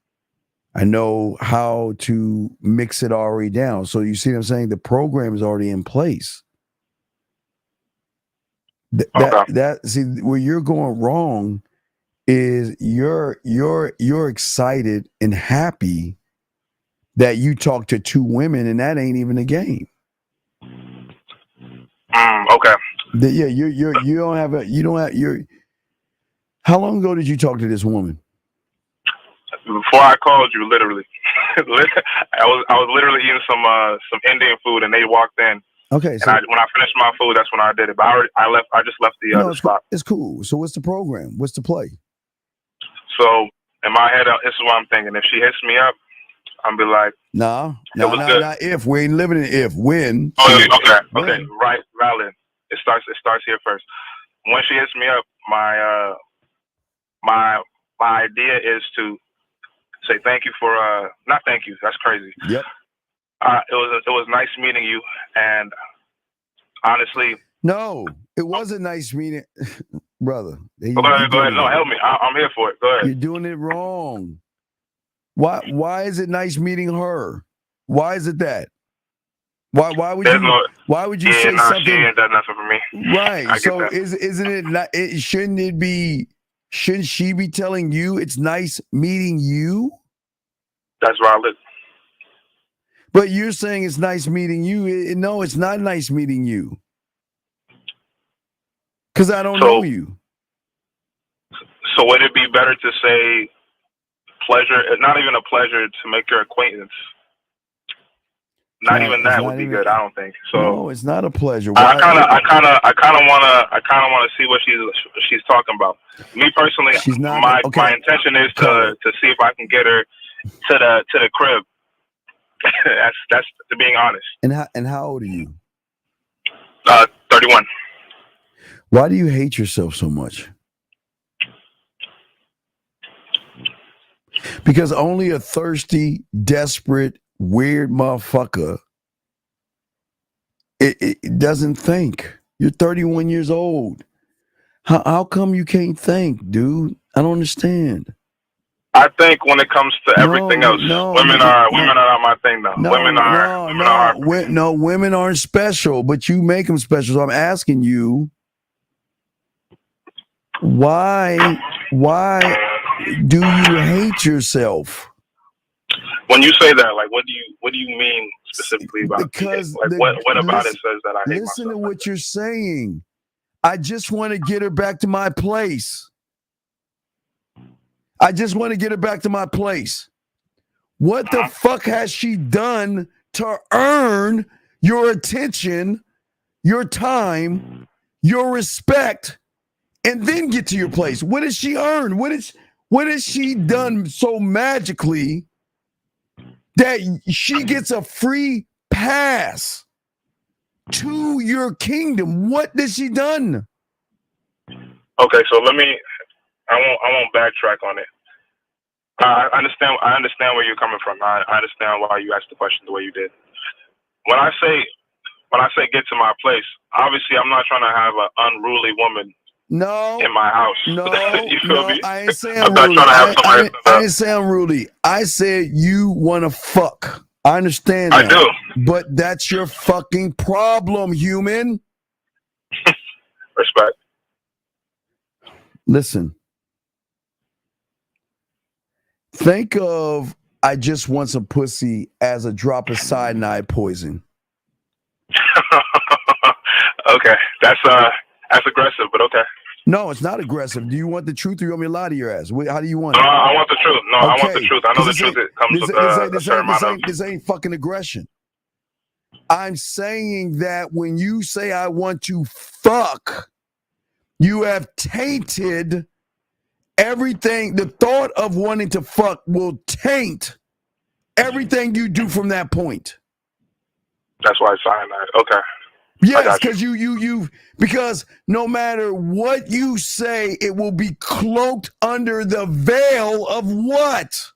I know how to mix it already down. So you see what I'm saying? The program is already in place. See where you're going wrong is you're excited and happy that you talk to two women, and that ain't even a game. Okay. You don't have How long ago did you talk to this woman? Before I called you, literally, I was literally eating some Indian food, and they walked in. Okay, so and when I finished my food, that's when I did it. But I just left the spot. It's cool. So what's the program? What's the play? So in my head, this is what I'm thinking. If she hits me up, I'm be like, nah. If we ain't living in if when. Oh, okay, right, valid. It starts here first. When she hits me up, my idea is to say thank you for not thank you. That's crazy. Yep. It was nice meeting you, and honestly, no, it wasn't nice meeting, brother. Go ahead. No, help me. I'm here for it. Go ahead. You're doing it wrong. Why is it nice meeting her? Why is it that? Why would you say something? She ain't done nothing for me. Right. So isn't it not? Shouldn't she be telling you it's nice meeting you? That's valid. But you're saying it's nice meeting you. No, it's not nice meeting you. Because I don't know you. So would it be better to say pleasure? Not even a pleasure to make your acquaintance. Not even that would be good. I don't think. So no, it's not a pleasure. I kind of wanna see what she's talking about. Me personally, my intention is to see if I can get her to the crib. that's to being honest. And how old are you? 31. Why do you hate yourself so much? Because only a thirsty, desperate, weird motherfucker it doesn't think. You're 31 years old. How come you can't think, dude? I don't understand. I think when it comes to everything else, women are not my thing though. Women aren't special, but you make them special. So I'm asking you, why do you hate yourself? When you say that, like, what do you mean specifically about because what about it says that I hate myself? Listen to what you're saying. I just want to get her back to my place. What the fuck has she done to earn your attention, your time, your respect, and then get to your place? What has she earned? What has she done so magically that she gets a free pass to your kingdom? What has she done? Okay, so I won't backtrack on it. I understand where you're coming from. I understand why you asked the question the way you did. When I say get to my place, obviously I'm not trying to have an unruly woman in my house. You feel me? I ain't saying unruly. I ain't saying unruly. I said you want to fuck. I understand that. I do. But that's your fucking problem, human. Respect. Listen. Think of I just want some pussy as a drop of cyanide poison. Okay. That's aggressive, but okay. No, it's not aggressive. Do you want the truth or you want me to lie to your ass? How do you want it? I want the truth. No, okay. I want the truth. I know the truth comes with a certain amount of... This ain't fucking aggression. I'm saying that when you say I want to fuck, you have tainted everything. The thought of wanting to fuck will taint everything you do from that point. That's why it's cyanide. Okay. Yes, because because no matter what you say, it will be cloaked under the veil of what?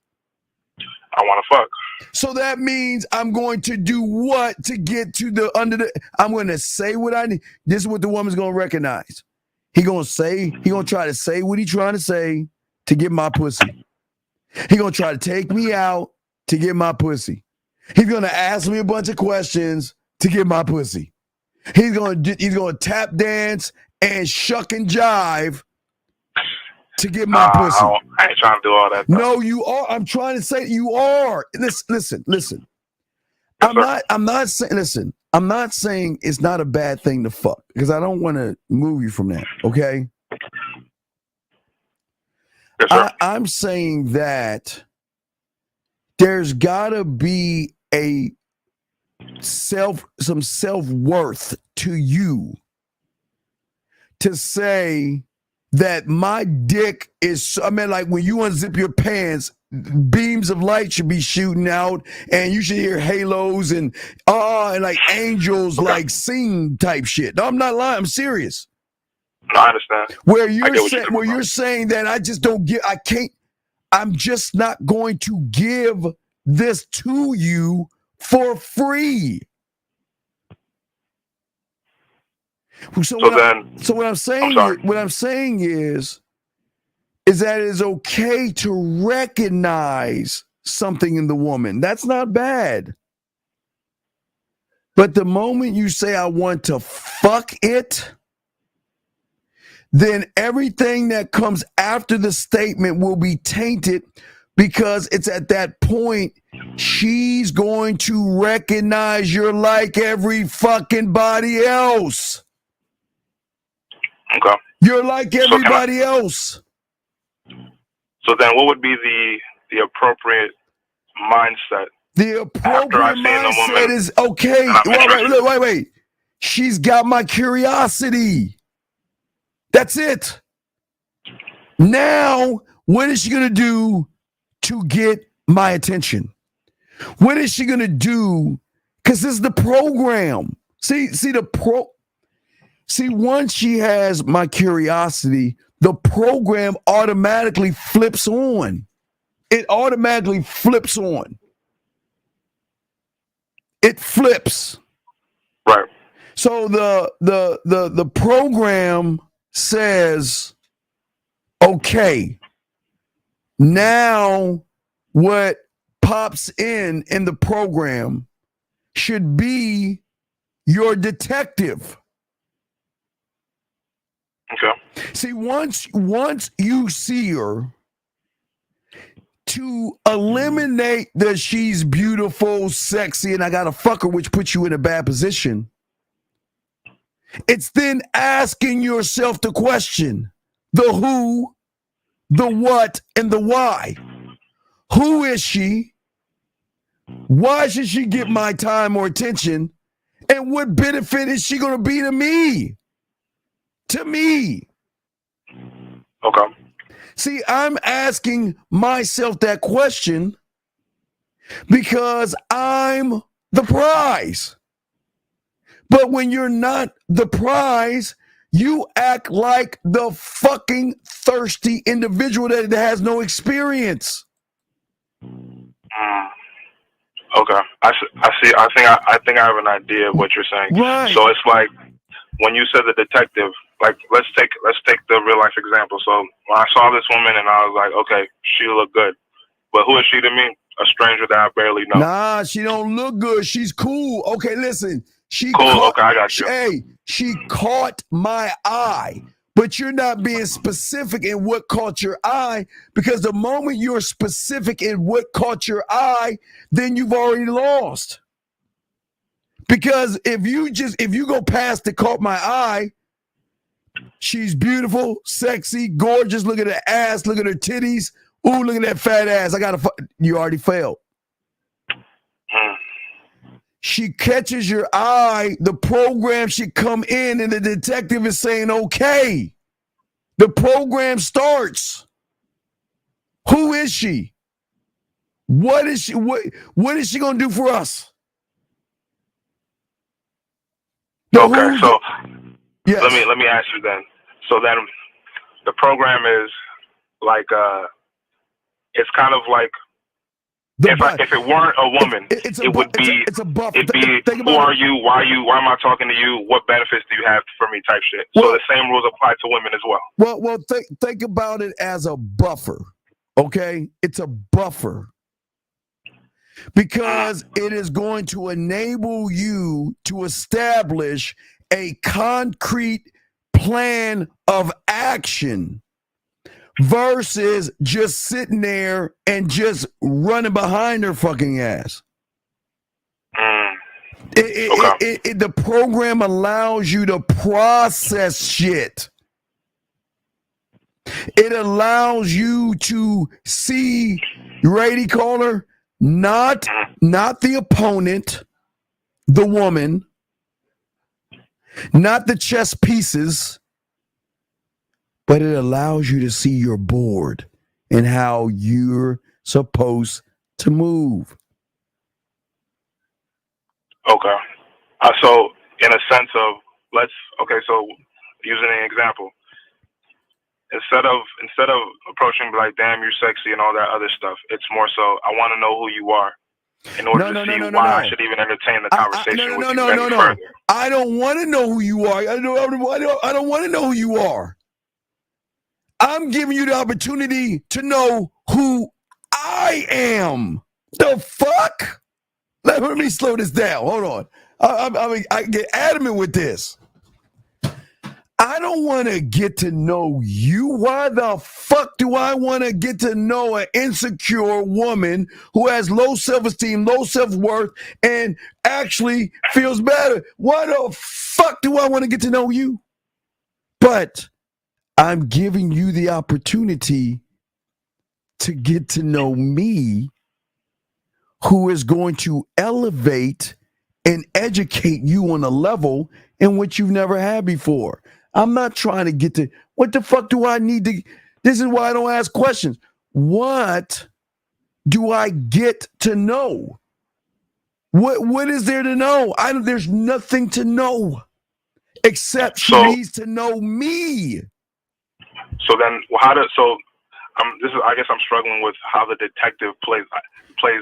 I want to fuck. So that means I'm going to do what to get to I'm going to say what I need. This is what the woman's going to recognize. He going to try to say what he's trying to say to get my pussy. He going to try to take me out to get my pussy. He's going to ask me a bunch of questions to get my pussy. He's going to tap dance and shuck and jive to get my pussy. I ain't trying to do all that. No, you are. I'm trying to say you are. Listen. I'm not saying it's not a bad thing to fuck because I don't want to move you from that. Okay. Yes, sir. I'm saying that there's gotta be some self-worth to you to say that my dick is, I mean, like when you unzip your pants, beams of light should be shooting out and you should hear halos and like angels like sing type shit. No, I'm not lying, I'm serious. No, I understand. Where you're saying that I just don't get, I'm just not going to give this to you for free. So what I'm saying is that it's okay to recognize something in the woman. That's not bad. But the moment you say I want to fuck it, then everything that comes after the statement will be tainted, because it's at that point she's going to recognize you're like every fucking body else. Okay. You're like everybody else. So then what would be the appropriate mindset? The appropriate mindset is, okay, wait. She's got my curiosity. That's it. Now, what is she going to do to get my attention? What is she going to do? Because this is the program. See, once she has my curiosity, the program automatically flips on. It automatically flips on. It flips. Right. So the program says, okay, now what pops in the program should be your detective. Okay. See, once you see her, to eliminate that she's beautiful, sexy, and I gotta fuck her, which puts you in a bad position, it's then asking yourself the question, the who, the what, and the why. Who is she? Why should she get my time or attention? And what benefit is she going to be to me? To me. Okay. See, I'm asking myself that question because I'm the prize. But when you're not the prize, you act like the fucking thirsty individual that has no experience. Okay, I see. I think I have an idea of what you're saying. Right. So it's like when you said the detective. Like let's take the real life example. So when I saw this woman and I was like, okay, she looked good, but who is she to me? A stranger that I barely know. Nah, she don't look good. She's cool. Okay, listen. Okay, I got you. She caught my eye. But you're not being specific in what caught your eye, because the moment you're specific in what caught your eye, then you've already lost. Because if you go past the caught my eye, she's beautiful, sexy, gorgeous. Look at her ass. Look at her titties. Ooh, look at that fat ass. You already failed. She catches your eye, the program should come in and the detective is saying, okay, the program starts. Who is she? What is she going to do for us? Okay, so yes. Let me ask you then. So then the program is like, it's kind of like, if it weren't a woman, it would be who are you? Why am I talking to you? What benefits do you have for me? Type shit. So the same rules apply to women as well. Well, think about it as a buffer. Okay, it's a buffer because it is going to enable you to establish a concrete plan of action versus just sitting there and just running behind her fucking ass. The program allows you to process shit. It allows you to see, ready, caller, not the opponent, the woman, not the chess pieces, but it allows you to see your board and how you're supposed to move. Okay. So in a sense of so using an example, instead of approaching like, damn, you're sexy and all that other stuff, it's more so I want to know who you are in order to see why I should even entertain the conversation with you any further. I don't want to know who you are. I don't want to know who you are. I'm giving you the opportunity to know who I am. The fuck? Let me slow this down. Hold on. I get adamant with this. I don't want to get to know you. Why the fuck do I want to get to know an insecure woman who has low self-esteem, low self-worth, and actually feels better? Why the fuck do I want to get to know you? But I'm giving you the opportunity to get to know me, who is going to elevate and educate you on a level in which you've never had before. I'm not trying to get to, what the fuck do I need to, this is why I don't ask questions. What do I get to know? What is there to know? There's nothing to know except she needs to know me. So then, I guess I'm struggling with how the detective plays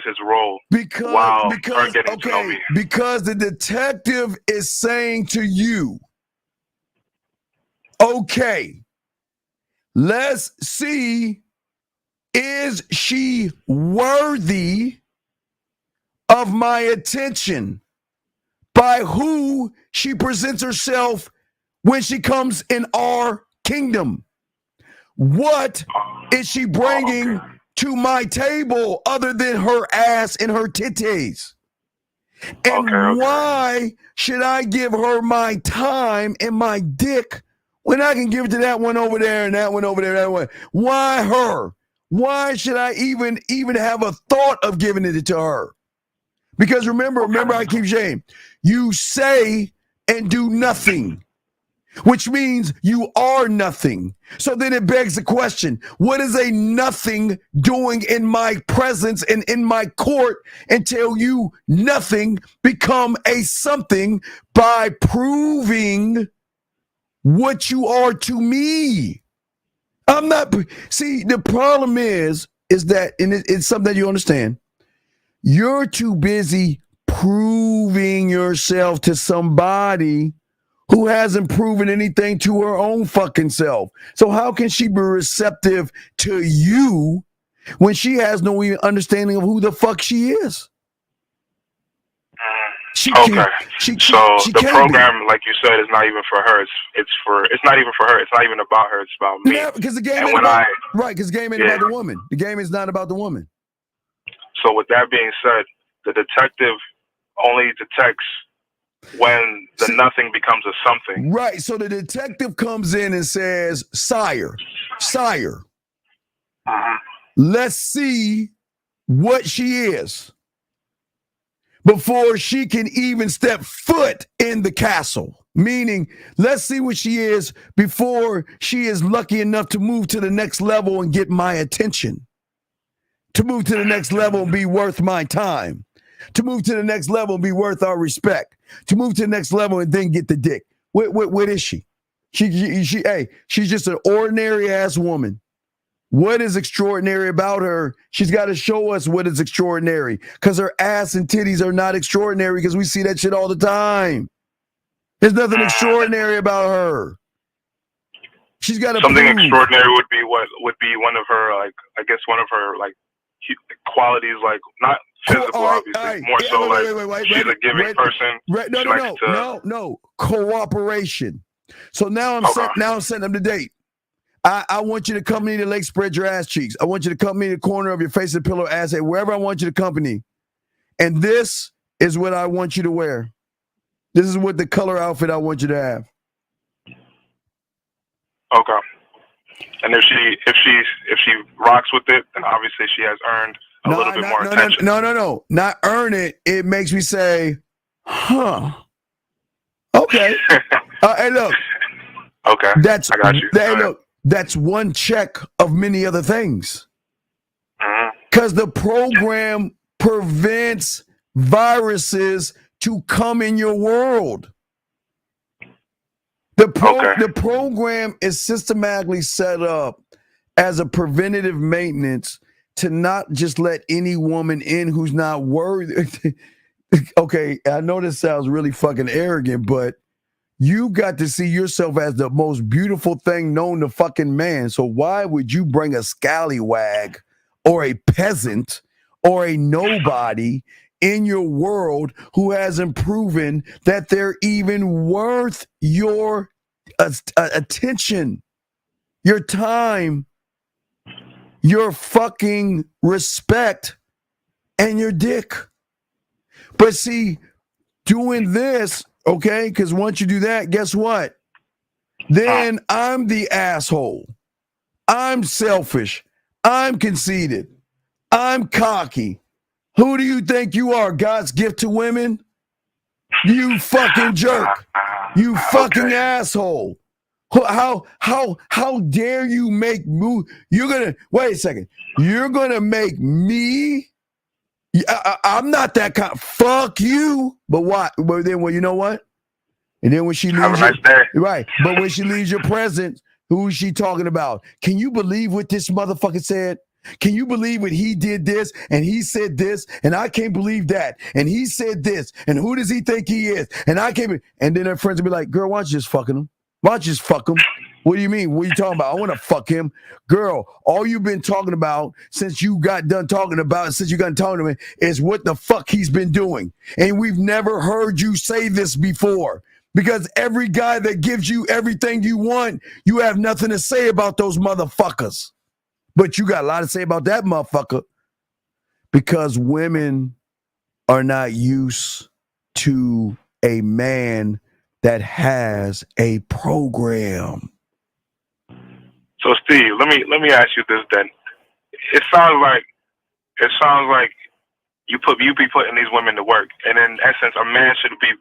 his role while her getting to know me. Because the detective is saying to you, okay, let's see, is she worthy of my attention by who she presents herself when she comes in our kingdom? What is she bringing to my table other than her ass and her titties? And why should I give her my time and my dick when I can give it to that one over there and that one over there, that one? Why her? Why should I even have a thought of giving it to her? Because remember, I keep saying, you say and do nothing, which means you are nothing. So then it begs the question, what is a nothing doing in my presence and in my court until you nothing become a something by proving what you are to me? I'm not, see, the problem is that, and it's something that you understand, you're too busy proving yourself to somebody who hasn't proven anything to her own fucking self. So how can she be receptive to you when she has no even understanding of who the fuck she is? The program, like you said, is not even for her. It's not even for her. It's not even about her. It's about me. Yeah, because the game ain't about, because the game ain't about the woman. The game is not about the woman. So with that being said, the detective only detects when the nothing becomes a something. Right. So the detective comes in and says, Sire, let's see what she is before she can even step foot in the castle. Meaning, let's see what she is before she is lucky enough to move to the next level and get my attention. To move to the next level and be worth my time. To move to the next level and be worth our respect. To move to the next level and then get the dick. What is she? She's just an ordinary ass woman. What is extraordinary about her? She's got to show us what is extraordinary. Because her ass and titties are not extraordinary because we see that shit all the time. There's nothing extraordinary about her. She's got to something extraordinary would be one of her, like, I guess one of her, like, qualities, like, not physical, obviously, more so like she's a giving person. No. Cooperation. So now I'm setting up the date. I want you to accompany the leg, spread your ass cheeks. I want you to accompany the corner of your face and pillow, ass head, wherever I want you to accompany. And this is what I want you to wear. This is what the color outfit I want you to have. Okay. And if she rocks with it, then obviously she has earned a little bit more attention. No. Not earn it. It makes me say, huh. Okay. Hey, look. Okay. I got you. Hey, look. That's one check of many other things. Because the program prevents viruses to come in your world. The program is systematically set up as a preventative maintenance to not just let any woman in who's not worthy. Okay, I know this sounds really fucking arrogant, but you got to see yourself as the most beautiful thing known to fucking man. So why would you bring a scallywag or a peasant or a nobody in your world who hasn't proven that they're even worth your attention, your time, your fucking respect, and your dick? But see, doing this, okay, because once you do that, guess what? Then I'm the asshole. I'm selfish. I'm conceited. I'm cocky. Who do you think you are, God's gift to women? You fucking jerk. You fucking asshole. How dare you make move? You're gonna wait a second. You're gonna make me. I'm not that kind. Fuck you. But what? But then, well, you know what? And then when she leaves, have a nice day. Right? But when she leaves your presence, who is she talking about? Can you believe what this motherfucker said? Can you believe what he did this and he said this and I can't believe that and he said this and who does he think he is and I can't. And then her friends will be like, "Girl, why don't you just fucking him? Why don't you just fuck him? What do you mean? What are you talking about? I want to fuck him, girl. All you've been talking about since you got done talking to me is what the fuck he's been doing, and we've never heard you say this before." Because every guy that gives you everything you want, you have nothing to say about those motherfuckers. But you got a lot to say about that motherfucker. Because women are not used to a man that has a program. So Steve, let me ask you this then. It sounds like you be putting these women to work, and in essence, a man should be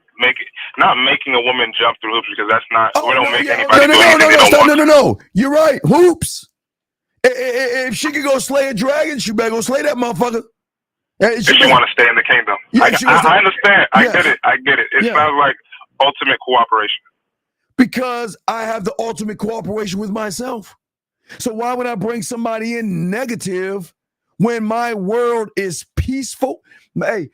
not making a woman jump through hoops, because that's not. We don't make anybody do anything they don't want. No. You're right. Hoops. If she could go slay a dragon, she better go slay that motherfucker. If she want to stay in the kingdom, yeah, I understand. I get it. It sounds like ultimate cooperation. Because I have the ultimate cooperation with myself. So why would I bring somebody in negative when my world is peaceful? My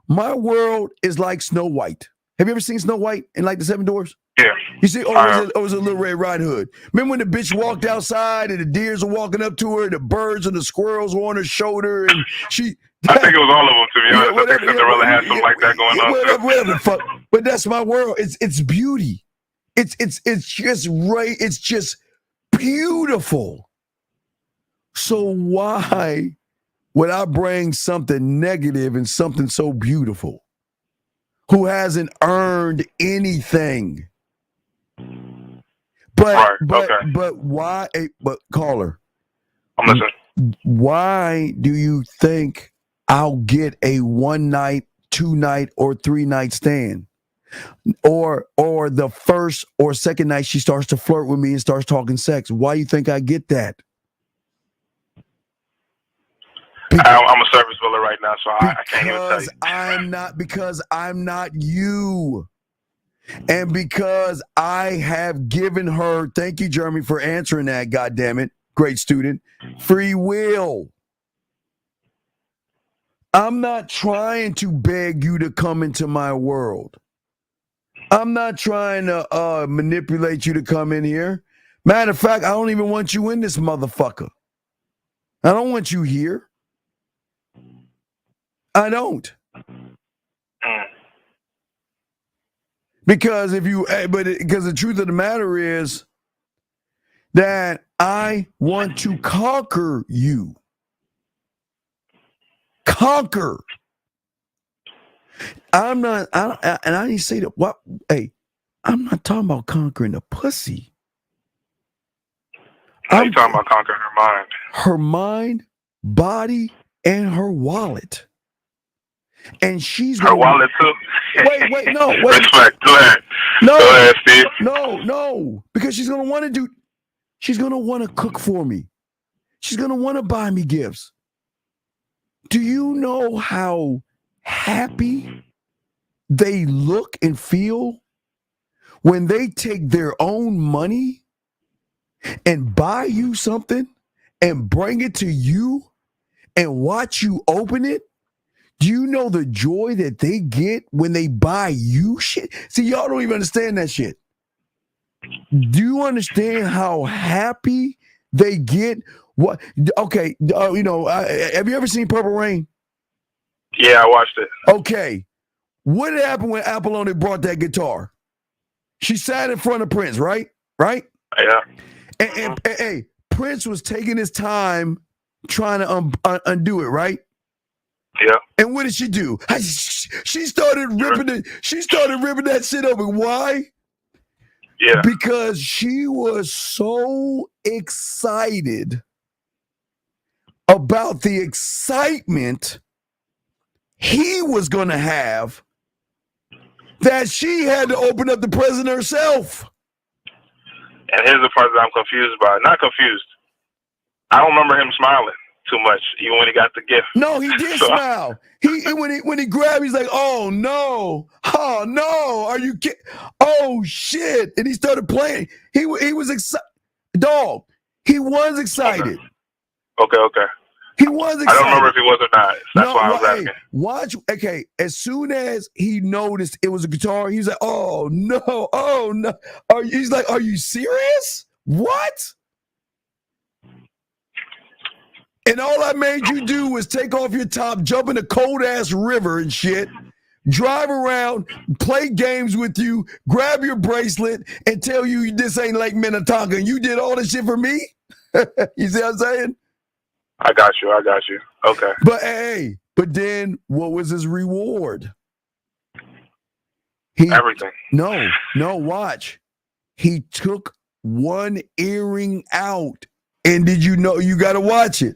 world is like Snow White. Have you ever seen Snow White in like the Seven Dwarfs? Yeah. You see, it was a Little Red Riding Hood. Remember when the bitch walked outside and the deers were walking up to her, the birds and the squirrels were on her shoulder, and she. I think it was all of them, to be honest. I think Cinderella had something like that going on. Whatever the fuck. But that's my world. It's beauty. It's just right. It's just beautiful. So why would I bring something negative and something so beautiful who hasn't earned anything? But why? But caller, I'm listening. Why do you think I'll get a 1 night, 2 night, or 3 night stand? Or the first or second night she starts to flirt with me and starts talking sex. Why do you think I get that? I'm a service biller right now, so I can't even tell you. Because I'm not you. And because I have given her, thank you, Jeremy, for answering that, goddammit, great student, free will. I'm not trying to beg you to come into my world. I'm not trying to manipulate you to come in here. Matter of fact, I don't even want you in this motherfucker. I don't want you here. I don't. Because because the truth of the matter is that I want to conquer you. Conquer. And I didn't say that. What? Hey, I'm not talking about conquering the pussy. How you talking about conquering her mind? Her mind, body, and her wallet. And she's her wallet too. Wait, no, wait. Respect. Go ahead. No, go ahead, Steve. No, because she's gonna want to She's gonna want to cook for me. She's gonna want to buy me gifts. Do you know how happy they look and feel when they take their own money and buy you something and bring it to you and watch you open it? Do you know the joy that they get when they buy you shit? See, y'all don't even understand that shit. Do you understand how happy they get? What? Okay, have you ever seen Purple Rain? Yeah, I watched it. Okay, what happened when Apolloni brought that guitar? She sat in front of Prince, right? Right? Yeah. And hey, Prince was taking his time trying to undo it, right? Yeah. And what did she do? She started ripping it. She started ripping that shit open. Why? Yeah. Because she was so excited about the excitement he was going to have that she had to open up the present herself. And here's the part that I'm confused by. Not confused. I don't remember him smiling too much, even when he got the gift. No, he did smile. When he grabbed, he's like, "Oh no, are you kidding? Oh shit!" And he started playing. He was excited. Dog, he was excited. Okay. He was excited. I don't remember if he was or not. That's why I was asking. Watch. Okay, as soon as he noticed it was a guitar, he was like, "Oh no." He's like, "Are you serious? What?" And all I made you do was take off your top, jump in a cold ass river and shit, drive around, play games with you, grab your bracelet, and tell you this ain't Lake Minnetonka. And you did all this shit for me? You see what I'm saying? I got you. Okay. But then what was his reward? Everything. No, watch. He took one earring out. And did you know, you got to watch it.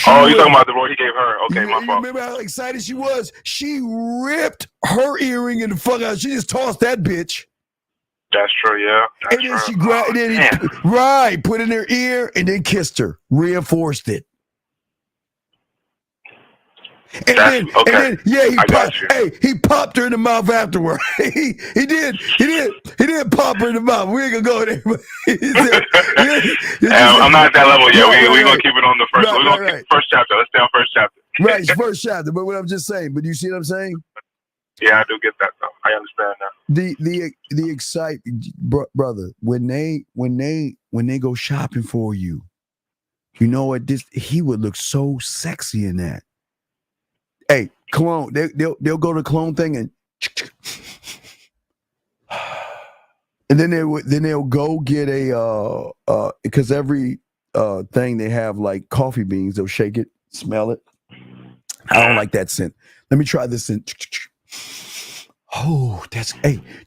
You're talking about the reward he gave her. Okay, my fault. Remember how excited she was? She ripped her earring in the fuck out. She just tossed that bitch. That's true, yeah. And then she grabbed it, put it in her ear, and then kissed her, reinforced it. He popped her in the mouth afterward. he did pop her in the mouth. We ain't gonna go there. I'm not at that level yet. We're gonna keep it on the first. We're gonna keep first chapter. Let's stay on first chapter. Right, first chapter. But what I'm just saying. But you see what I'm saying? Yeah, I do get that though. I understand now. The excitement, brother. When they go shopping for you, you know what? He would look so sexy in that. Hey, cologne. They'll go to the cologne thing and then they'll go get a because every thing they have like coffee beans. They'll shake it, smell it. I don't like that scent. Let me try this scent. Oh,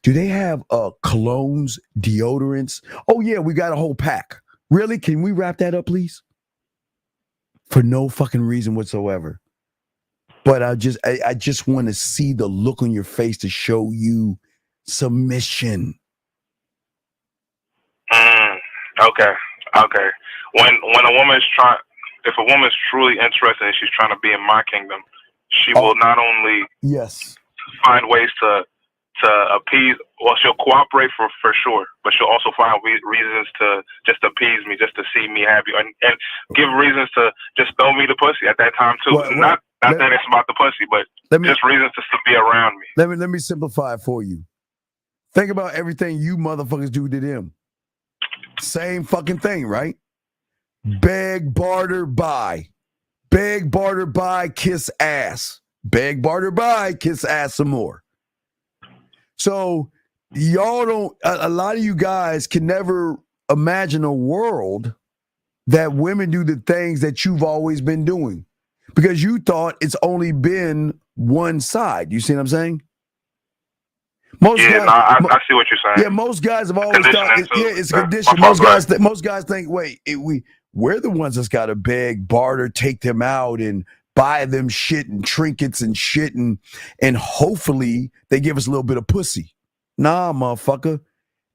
do they have colognes, deodorants? Oh yeah, we got a whole pack. Really? Can we wrap that up, please? For no fucking reason whatsoever. But I just want to see the look on your face to show you submission. Okay. When a woman's if a woman's truly interested and she's trying to be in my kingdom, she will not only find ways to appease. Well, she'll cooperate for sure, but she'll also find reasons to just appease me, just to see me happy, and give reasons to just throw me the pussy at that time too. Not that it's about the pussy, but just reasons to be around me. Let me simplify it for you. Think about everything you motherfuckers do to them. Same fucking thing, right? Beg, barter, buy. Beg, barter, buy, kiss ass. Beg, barter, buy, kiss ass some more. So y'all don't, a lot of you guys can never imagine a world that women do the things that you've always been doing because you thought it's only been one side. You see what I'm saying? Most guys, I see what you're saying. Yeah, most guys have always thought. It's my conditioned. fault, Most guys think, wait, we're the ones that's got to beg, barter, take them out, and buy them shit and trinkets and shit, and hopefully they give us a little bit of pussy. Nah, motherfucker.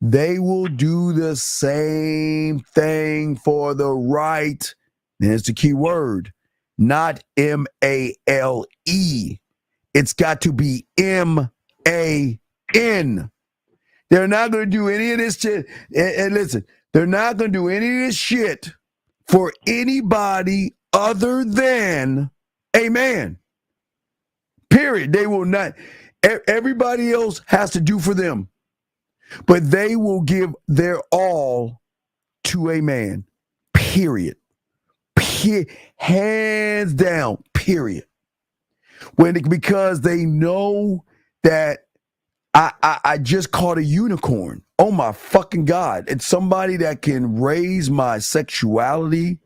They will do the same thing for the right. There's the key word. Not MALE. It's got to be MAN. They're not going to do any of this shit. And listen, they're not going to do any of this shit for anybody other than a man. Period. They will not. Everybody else has to do for them. But they will give their all to a man. Period. Hands down. Period. Because they know that I just caught a unicorn. Oh my fucking God. It's somebody that can raise my sexuality,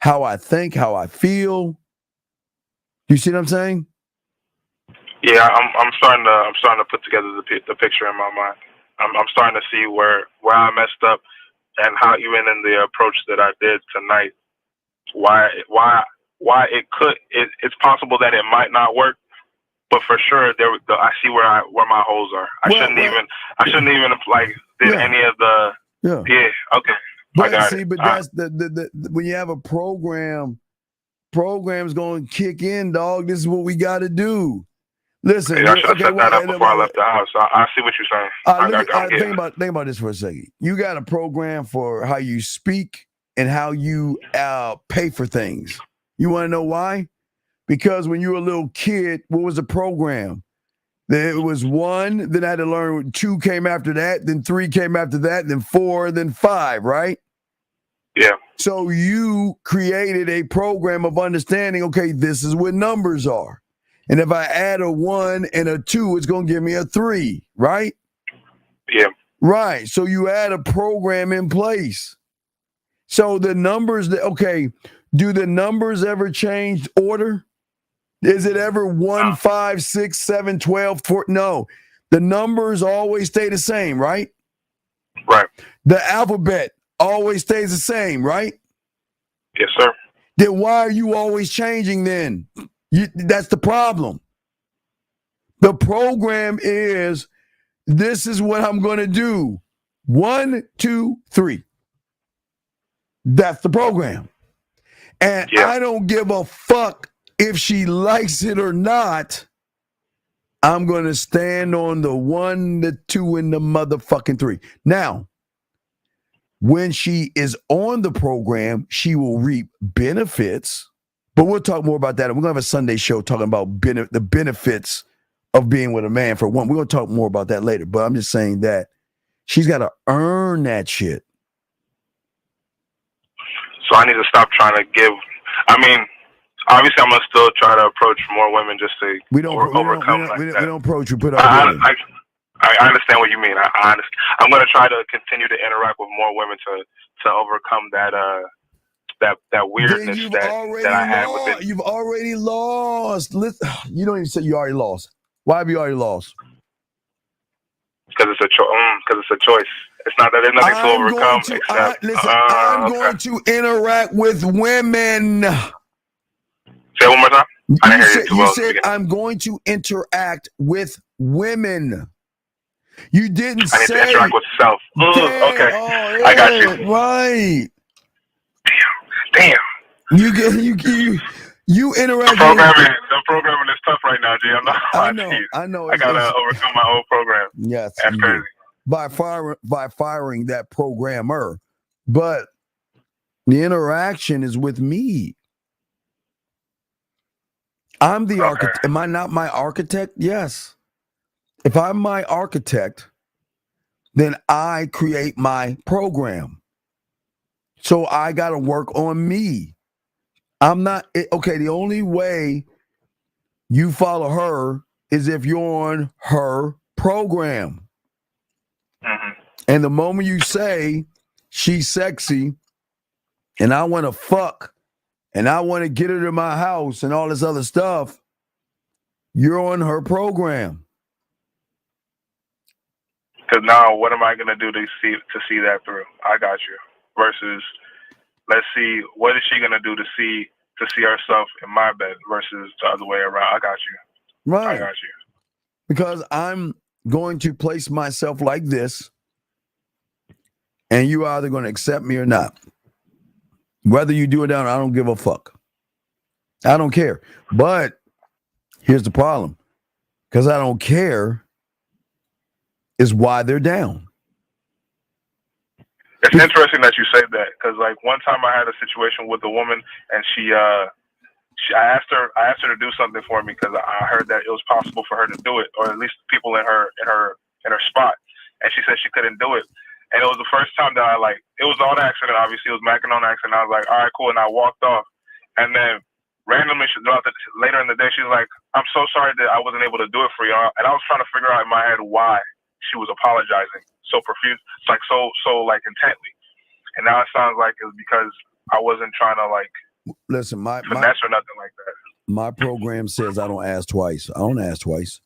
how I think, how I feel. You see what I'm saying? Yeah, I'm starting to put together the picture in my mind. I'm starting to see where I messed up, and how even in the approach that I did tonight, why it's possible that it might not work, but for sure I see where my holes are. I shouldn't even like did any of the okay. But that's the when you have a program's going to kick in, dog. This is what we got to do. Listen, I should have set that up before I left the house. I see what you're saying. Think about this for a second. You got a program for how you speak and how you pay for things. You want to know why? Because when you were a little kid, what was the program? There was 1, then I had to learn 2 came after that, then 3 came after that, then 4, then 5, right? Yeah. So you created a program of understanding, okay, this is what numbers are. And if I add a 1 and a 2, it's going to give me a 3, right? Yeah. Right. So you add a program in place. So the numbers, do the numbers ever change order? Is it ever 1, 5, 6, 7, 12, 4? No. The numbers always stay the same, right? Right. The alphabet always stays the same, right? Yes, sir. Then why are you always changing then? That's the problem. The program is, this is what I'm going to do. 1, 2, 3. That's the program. And I don't give a fuck if she likes it or not. I'm going to stand on the 1, the 2, and the motherfucking 3. Now, when she is on the program, she will reap benefits. But we'll talk more about that. We're going to have a Sunday show talking about the benefits of being with a man for one. We're going to talk more about that later. But I'm just saying that she's got to earn that shit. So I need to stop trying to give. I mean, obviously, I'm going to still try to approach more women just to overcome that. We don't approach. We put our women. I understand what you mean. I understand. I'm going to try to continue to interact with more women to overcome that weirdness that I had with it. You've already lost. Listen, you don't even say you already lost. Why have you already lost? Because it's a choice. It's not that there's nothing to overcome. I'm going to interact with women. Say it one more time. I didn't hear you too well. You said I'm going to interact with women. You didn't say. I need to interact with self. Okay. Oh, yeah, I got you. Right. Damn. You interact. The programming is tough right now, G. I know. I gotta overcome my old program. Yes. That's crazy. By firing that programmer, but the interaction is with me. I'm the architect. Am I not my architect? Yes. If I'm my architect, then I create my program. So I got to work on me. I'm not, okay, the only way you follow her is if you're on her program. Mm-hmm. And the moment you say she's sexy and I want to fuck and I want to get her to my house and all this other stuff, you're on her program. Because now, what am I gonna do to see that through? I got you. Versus, let's see, what is she gonna do to see herself in my bed? Versus the other way around. I got you. Right. I got you. Because I'm going to place myself like this, and you either going to accept me or not. Whether you do it down, I don't give a fuck. I don't care. But here's the problem. Because I don't care is why they're down. It's interesting that you say that, because like one time I had a situation with a woman, and I asked her to do something for me because I heard that it was possible for her to do it, or at least people in her spot, and she said she couldn't do it. And it was the first time that it was on accident. Obviously, it was macking on accident. I was like, all right, cool, and I walked off. And then randomly, later in the day, she's like, I'm so sorry that I wasn't able to do it for you. And I was trying to figure out in my head why she was apologizing so profuse, so intently. And now it sounds like it's because I wasn't trying to listen, finesse or nothing like that. My program says I don't ask twice. I don't ask twice.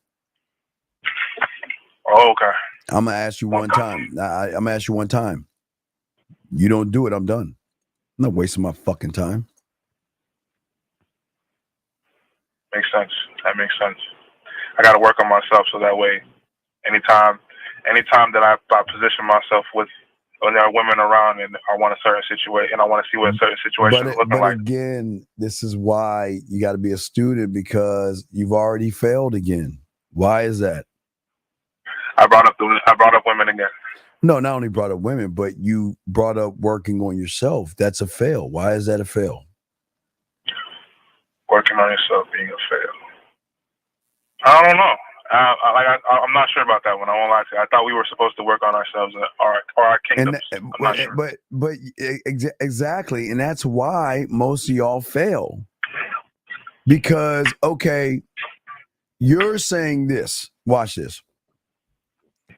Oh, okay. I'm gonna ask you one time. I'm gonna ask you one time. You don't do it, I'm done. I'm not wasting my fucking time. Makes sense. That makes sense. I got to work on myself so that way, anytime that I position myself with when there are women around and I want a certain situation and I want to see what a certain situation is looking like. Again, this is why you got to be a student, because you've already failed again. Why is that? I brought up women again. No, not only brought up women, but you brought up working on yourself. That's a fail. Why is that a fail? Working on yourself being a fail. I don't know. I'm not sure about that one. I won't lie to you. I thought we were supposed to work on ourselves or our kingdoms. I'm not sure. But exactly, and that's why most of y'all fail. Because okay, you're saying this. Watch this.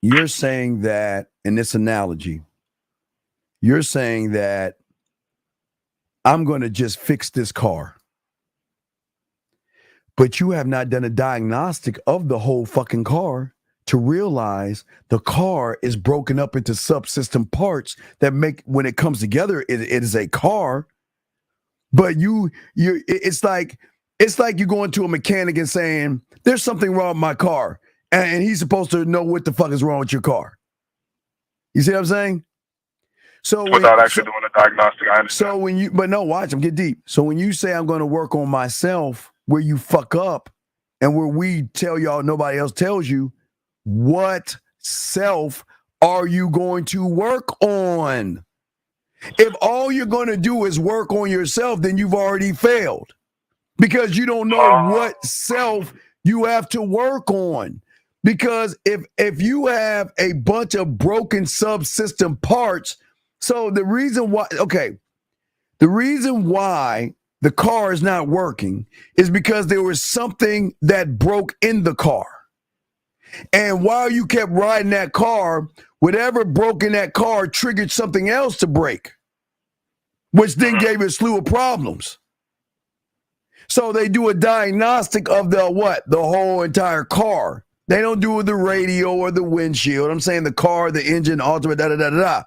You're saying that in this analogy, you're saying that I'm going to just fix this car. But you have not done a diagnostic of the whole fucking car to realize the car is broken up into subsystem parts that make, when it comes together, it is a car. But it's like you going to a mechanic and saying, there's something wrong with my car. And he's supposed to know what the fuck is wrong with your car. You see what I'm saying? So without actually doing a diagnostic, I understand. Watch, I'm getting deep. So when you say I'm going to work on myself, where you fuck up and where we tell y'all nobody else tells you, what self are you going to work on? If all you're going to do is work on yourself, then you've already failed, because you don't know what self you have to work on. Because if you have a bunch of broken subsystem parts, so the reason why the car is not working is because there was something that broke in the car. And while you kept riding that car, whatever broke in that car triggered something else to break, which then gave you a slew of problems. So they do a diagnostic of the whole entire car. They don't do the radio or the windshield. I'm saying the car, the engine, ultimate, da-da-da-da-da.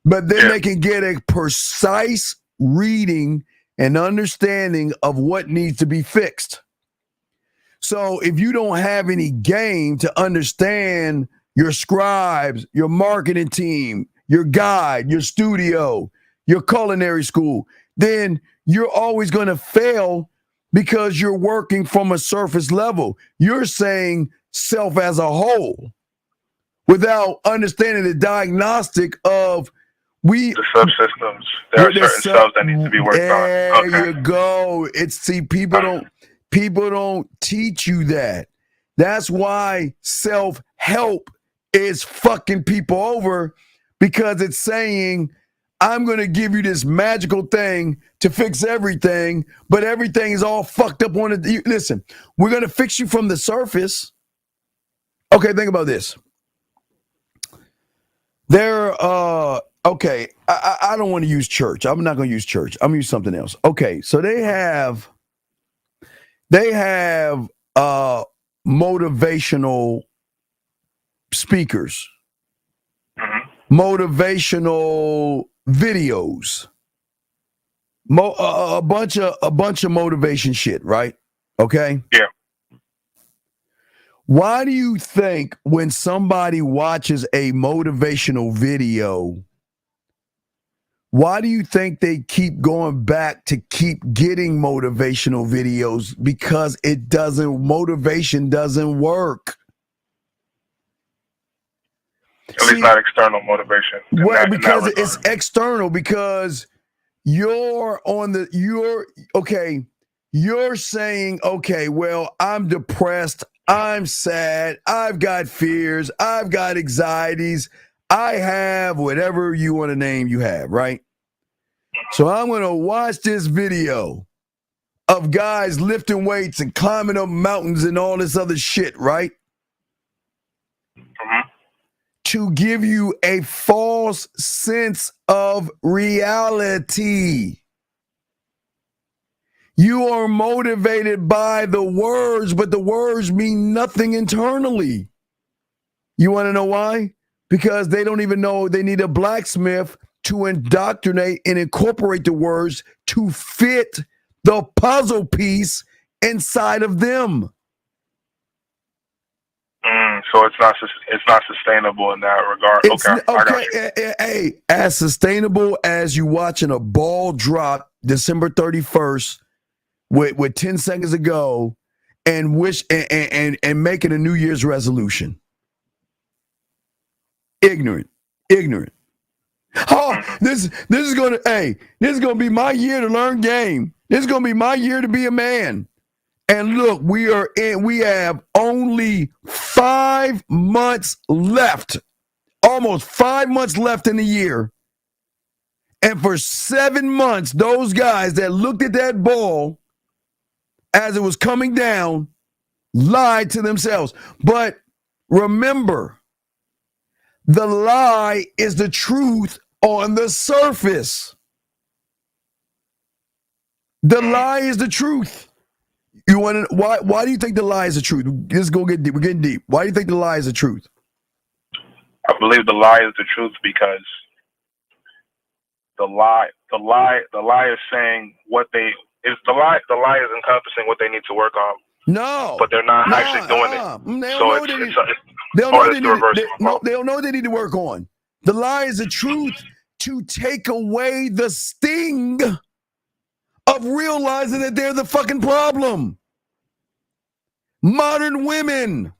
But then they can get a precise reading and understanding of what needs to be fixed. So if you don't have any game to understand your scribes, your marketing team, your guide, your studio, your culinary school, then you're always going to fail, because you're working from a surface level. You're saying self as a whole without understanding the diagnostic of the subsystems. There are certain cells that need to be worked on. There you go. People don't teach you that. That's why self-help is fucking people over, because it's saying, I'm going to give you this magical thing to fix everything, but everything is all fucked up on it. Listen, we're going to fix you from the surface. Okay, think about this. Okay, I don't want to use church. I'm not going to use church. I'm going to use something else. Okay, so they have motivational speakers motivational videos. A bunch of motivation shit, right? Okay? Yeah. Why do you think when somebody watches a motivational video, why do you think they keep going back to keep getting motivational videos? Because motivation doesn't work. At least not external motivation. Well, because it's external, because you're saying, okay, well, I'm depressed, I'm sad, I've got fears, I've got anxieties, I have whatever you want to name you have, right? So I'm going to watch this video of guys lifting weights and climbing up mountains and all this other shit, right? Mm-hmm. To give you a false sense of reality. You are motivated by the words, but the words mean nothing internally. You want to know why? Because they don't even know they need a blacksmith to indoctrinate and incorporate the words to fit the puzzle piece inside of them. So it's not sustainable in that regard. Hey, as sustainable as you watching a ball drop December 31st with 10 seconds ago and making a New Year's resolution. Ignorant. Oh, this is gonna be my year to learn game. This is gonna be my year to be a man. And look, we have only 5 months left, almost 5 months left in the year. And for 7 months, those guys that looked at that ball as it was coming down lied to themselves. But remember, the lie is the truth on the surface. The lie is the truth. You want to? Why do you think the lie is the truth? Let's go get deep. We're getting deep. Why do you think the lie is the truth? I believe the lie is the truth because the lie is saying what they is the lie is encompassing what they need to work on. No, but they're not actually doing it. So they don't know what they need to work on. The lie is the truth to take away the sting of realizing that they're the fucking problem. Modern women,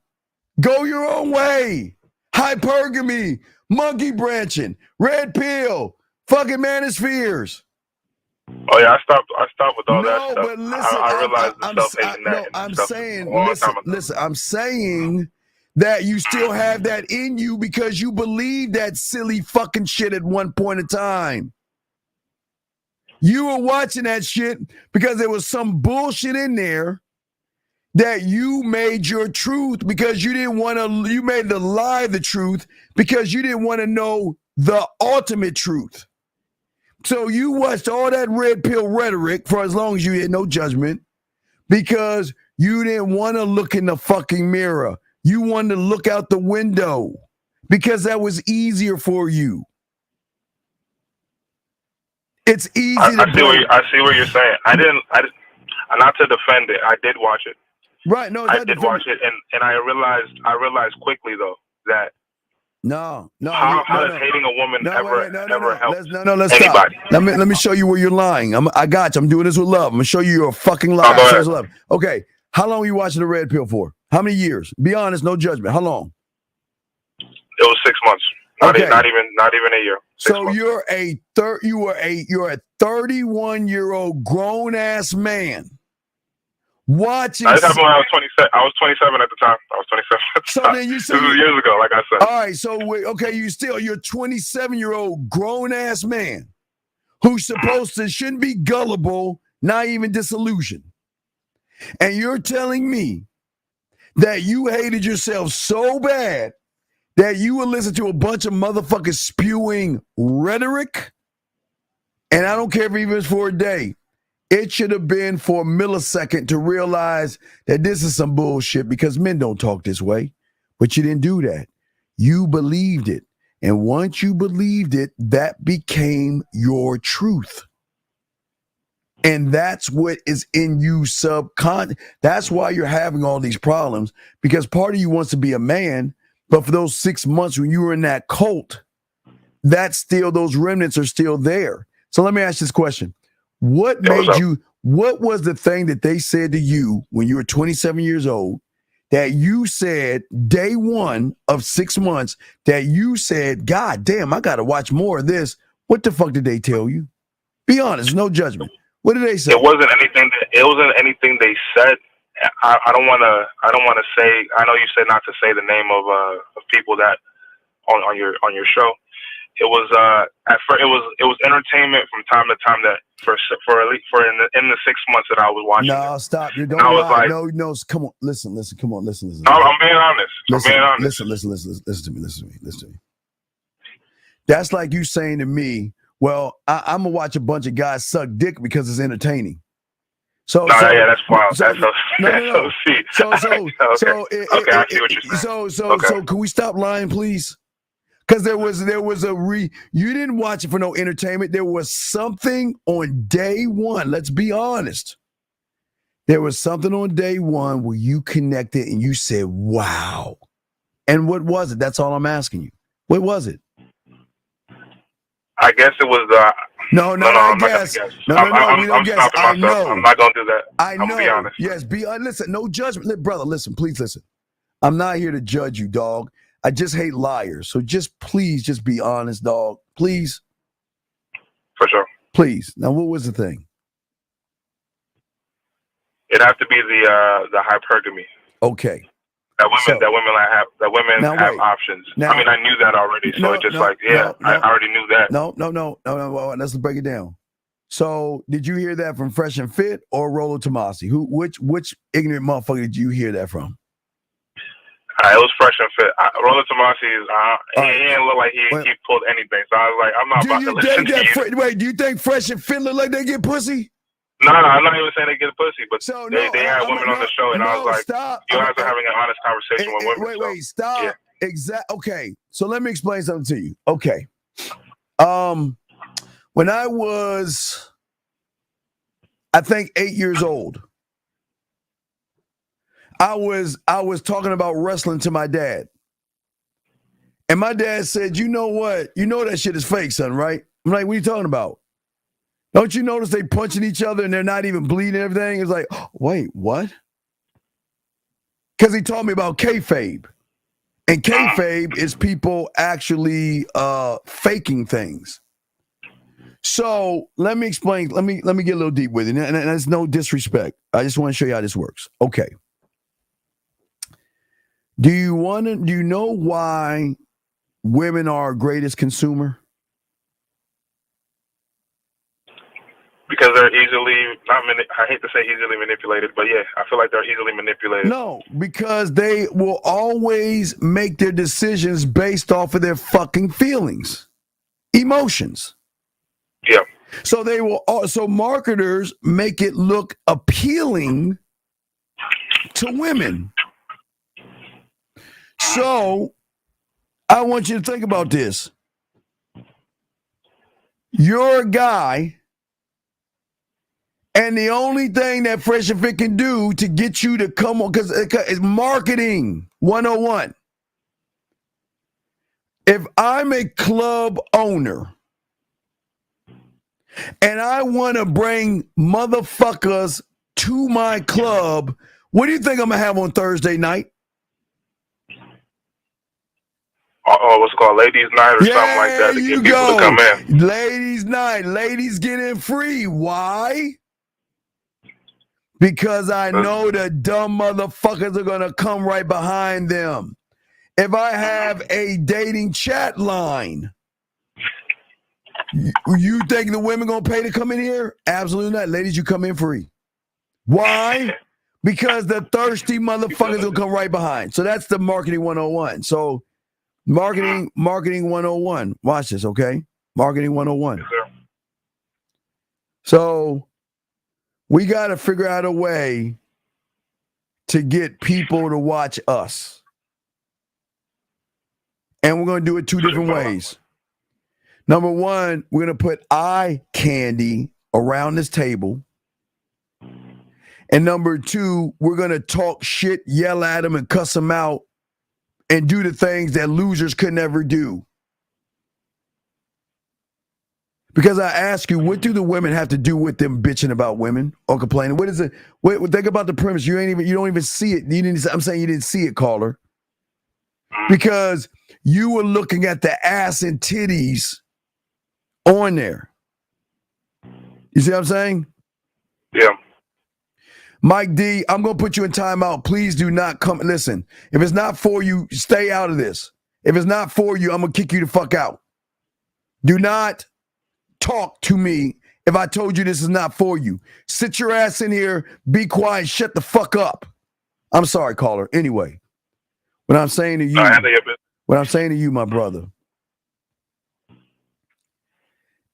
go your own way. Hypergamy, monkey branching, red pill, fucking manospheres. Oh yeah, I stopped with all that stuff. No, but listen, I realized the self-hating listen, I'm saying that you still have that in you because you believe that silly fucking shit at one point in time. You were watching that shit because there was some bullshit in there that you made your truth because you didn't want to, you made the lie the truth because you didn't want to know the ultimate truth. So you watched all that red pill rhetoric for as long as you had no judgment because you didn't want to look in the fucking mirror. You wanted to look out the window because that was easier for you. It's easy I see what you're saying. I didn't not to defend it. I did watch it. Right, no, I did watch it and I realized quickly though that how does hating a woman ever help let's anybody? Stop. Let me show you where you're lying. I got you. I'm doing this with love. I'm gonna show you you're a fucking liar. Go ahead. Love. Okay, how long were you watching the red pill for? How many years? Be honest, no judgment. How long? It was 6 months. Not even a year. So you're a 31-year-old grown ass man watching. This happened when I was 27. I was 27 at the time. I was 27. So then you said this was years ago, like I said. All right. So you're a 27-year-old grown ass man who's supposed to shouldn't be gullible, not even disillusioned, and you're telling me that you hated yourself so bad that you would listen to a bunch of motherfuckers spewing rhetoric, and I don't care if even it's for a day. It should have been for a millisecond to realize that this is some bullshit because men don't talk this way. But you didn't do that. You believed it. And once you believed it, that became your truth. And that's what is in you That's why you're having all these problems, because part of you wants to be a man, but for those 6 months when you were in that cult, those remnants are still there. So let me ask this question. What was the thing that they said to you when you were 27 years old that you said day one of 6 months that you said, God damn, I got to watch more of this? What the fuck did they tell you? Be honest, no judgment. What did they say? It wasn't anything they said. I don't want to say. I know you said not to say the name of people that on your show. It was at first it was entertainment from time to time that in the 6 months that I was watching. No, stop. You don't lie. Like, no. Come on, listen. Come on, listen. No, I'm being honest. Listen to me. That's like you saying to me, well, I'm gonna watch a bunch of guys suck dick because it's entertaining. Yeah, that's wild. That's so okay, I see what you're saying. So can we stop lying, please? Because there was you didn't watch it for no entertainment. There was something on day one. Let's be honest. There was something on day one where you connected and you said, wow. And what was it? That's all I'm asking you. What was it? I guess it was No, we don't guess. I know. I'm not gonna do that. I know. I'm gonna be honest. Yes, listen, no judgment. Brother, listen, please listen. I'm not here to judge you, dog. I just hate liars. So please be honest, dog. Please. For sure. Please. Now, what was the thing? It'd have to be the hypergamy. Okay. That women have options. I mean, I knew that already. So I already knew that. No. Let's break it down. So, did you hear that from Fresh and Fit or Rolo Tomasi? Which ignorant motherfucker did you hear that from? It was Fresh and Fit. Rolo Tomasi he didn't look like he pulled anything. So I was like, I'm not about to listen to you. Wait, do you think Fresh and Fit look like they get pussy? No, I'm not even saying they get pussy, but they had women on the show, and I was like, stop. You guys are having an honest conversation with women. Wait, stop. Yeah. Okay, so let me explain something to you. Okay. When I was, I think 8 years old, I was talking about wrestling to my dad. And my dad said, you know what? You know that shit is fake, son, right? I'm like, what are you talking about? Don't you notice they punching each other and they're not even bleeding and everything? It's like, oh, wait, what? Because he taught me about kayfabe. And kayfabe is people actually faking things. So let me explain. Let me get a little deep with it. And there's no disrespect. I just want to show you how this works. Okay. Do you know why women are our greatest consumer? Because they're I hate to say easily manipulated, but yeah, I feel like they're easily manipulated. No, because they will always make their decisions based off of their fucking feelings, emotions. Yeah. So they will also, marketers make it look appealing to women. So I want you to think about this. You're a guy, and the only thing that Fresh and Fit can do to get you to come on, because it's marketing 101. If I'm a club owner and I want to bring motherfuckers to my club, what do you think I'm going to have on Thursday night? What's it called? Ladies' night or something like that to get people to come in. Ladies' night. Ladies get in free. Why? Because I know the dumb motherfuckers are going to come right behind them. If I have a dating chat line, you think the women going to pay to come in here? Absolutely not. Ladies, you come in free. Why? Because the thirsty motherfuckers will come right behind. So that's the marketing 101. So marketing 101. Watch this, okay? Marketing 101. Yes, sir. So we got to figure out a way to get people to watch us. And we're going to do it two different ways. Number one, we're going to put eye candy around this table. And number two, we're going to talk shit, yell at them, and cuss them out, and do the things that losers could never do. Because I ask you, what do the women have to do with them bitching about women or complaining? What is it? Think about the premise. You don't even see it. I'm saying you didn't see it, caller. Because you were looking at the ass and titties on there. You see what I'm saying? Yeah. Mike D, I'm going to put you in timeout. Please do not come. Listen, if it's not for you, stay out of this. If it's not for you, I'm going to kick you the fuck out. Do not talk to me if I told you this is not for you. Sit your ass in here, be quiet, shut the fuck up. I'm sorry, caller. Anyway, what I'm saying to you, my brother,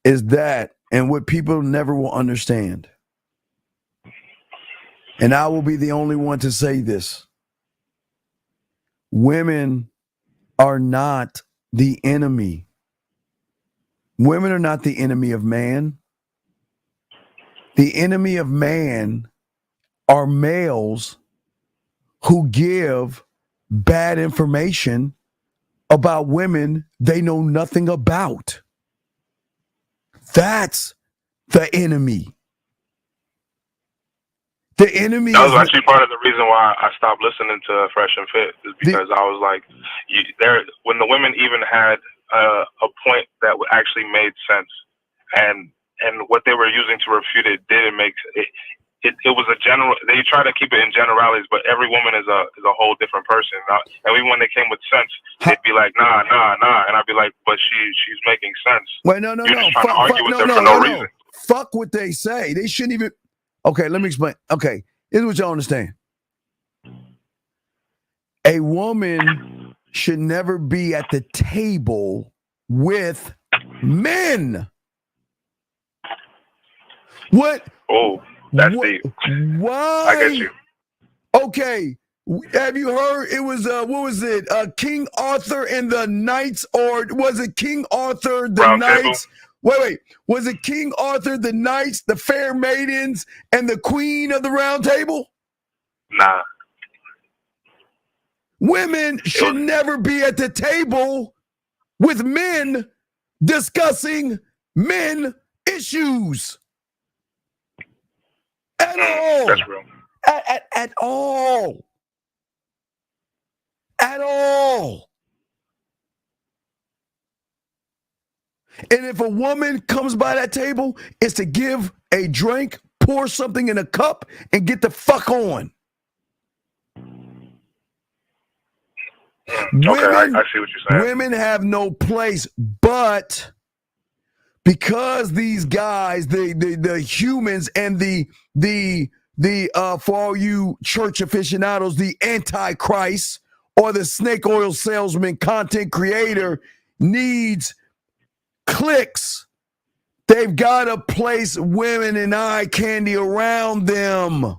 is that, and what people never will understand, and I will be the only one to say this, women are not the enemy. Women are not the enemy of man. The enemy of man are males who give bad information about women they know nothing about. That's the enemy. The enemy that was actually part of the reason why I stopped listening to Fresh and Fit, is because I was like, when the women even had a point that actually made sense, and what they were using to refute it didn't make it. It was a general. They try to keep it in generalities, but every woman is a whole different person. And even when they came with sense, they'd be like, nah, and I'd be like, but she's making sense. Wait, no. You're just trying to argue with them for no reason. Fuck what they say. They shouldn't even. Okay, let me explain. Okay, here's what y'all understand. A woman should never be at the table with men. What? Oh, that's deep. Why? I get you. Okay. Have you heard? It was what was it? King Arthur and the Knights, or was it King Arthur the Round Knights? Table. Wait. Was it King Arthur the Knights, the Fair Maidens, and the Queen of the Round Table? Nah. Women should never be at the table with men discussing men issues. At all. That's real. At all. At all. And if a woman comes by that table, it's to give a drink, pour something in a cup, and get the fuck on. Okay, I see what you're saying. Women have no place, but because these guys, the humans, and the for all you church aficionados, the Antichrist or the snake oil salesman content creator needs clicks, they've got to place women and eye candy around them.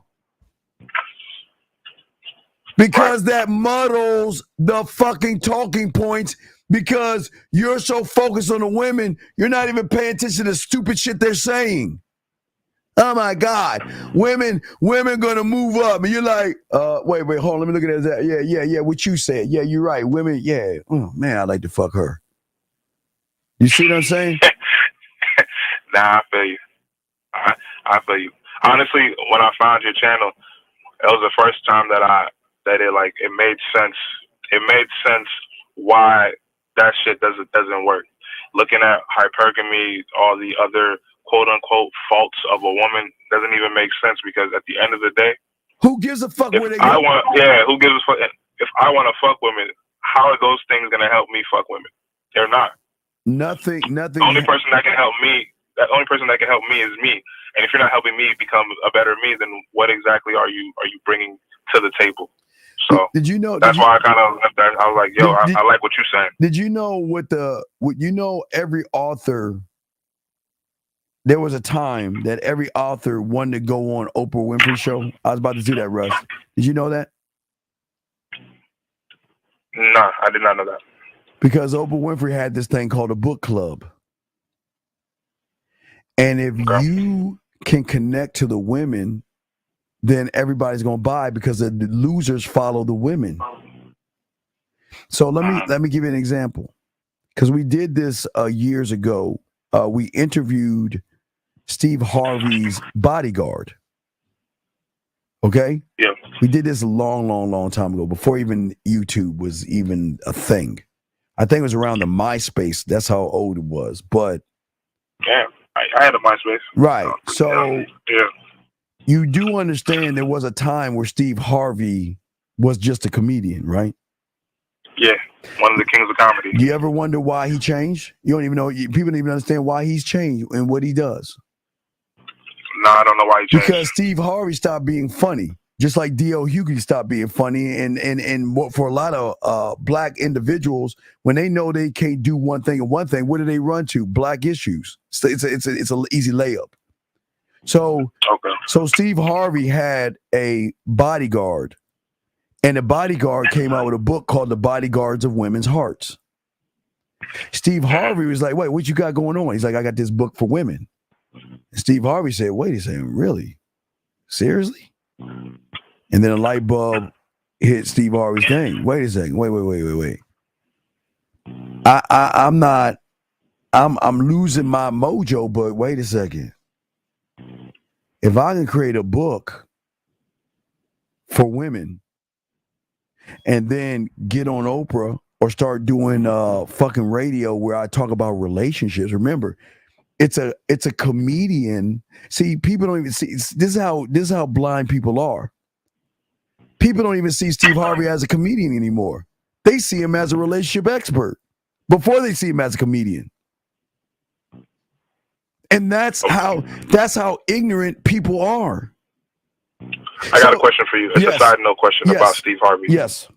Because that muddles the fucking talking points, because you're so focused on the women, you're not even paying attention to the stupid shit they're saying. Oh my God, women gonna move up, and you're like, wait, hold on, let me look at that. Yeah, what you said. Yeah, you're right. Women, yeah. Oh man, I'd like to fuck her. You see what I'm saying? Nah, I feel you. I feel you. Honestly, when I found your channel, it was the first time that it made sense. It made sense why that shit doesn't work. Looking at hypergamy, all the other quote unquote faults of a woman doesn't even make sense, because at the end of the day, who gives a fuck where they go? Who gives a fuck? If I want to fuck women, how are those things gonna help me fuck women? They're not. Nothing. The only person that can help me is me. And if you're not helping me become a better me, then what exactly are you bringing to the table? So did you know? That's why I kind of left that. I was like, yo, I like what you're saying. Did you know every author? There was a time that every author wanted to go on Oprah Winfrey show. I was about to do that, Russ. Did you know that? No, I did not know that. Because Oprah Winfrey had this thing called a book club. And if you can connect to the women, then everybody's going to buy because the losers follow the women. So let me give you an example. Because we did this years ago. We interviewed Steve Harvey's bodyguard. Okay? Yeah. We did this a long time ago, before even YouTube was even a thing. I think it was around the MySpace. That's how old it was. But yeah, I had a MySpace. Right. So yeah. You do understand there was a time where Steve Harvey was just a comedian, right? Yeah, one of the kings of comedy. Do you ever wonder why he changed? You don't even know. People don't even understand why he's changed and what he does. No, I don't know why he changed. Because Steve Harvey stopped being funny, just like D.L. Hughley stopped being funny. And what for a lot of black individuals, when they know they can't do one thing, what do they run to? Black issues. It's an easy layup. So Steve Harvey had a bodyguard, and the bodyguard came out with a book called The Bodyguards of Women's Hearts. Steve Harvey was like, wait, what you got going on? He's like, I got this book for women. And Steve Harvey said, wait a second, really? Seriously? And then a light bulb hit Steve Harvey's thing. Wait a second. Wait. I'm losing my mojo, but wait a second. If I can create a book for women and then get on Oprah or start doing fucking radio where I talk about relationships, remember, it's a comedian. See, people don't even see this is how blind people are. People don't even see Steve Harvey as a comedian anymore. They see him as a relationship expert before they see him as a comedian. And that's how ignorant people are. I got a question for you. It's a side note question about Steve Harvey. Yes.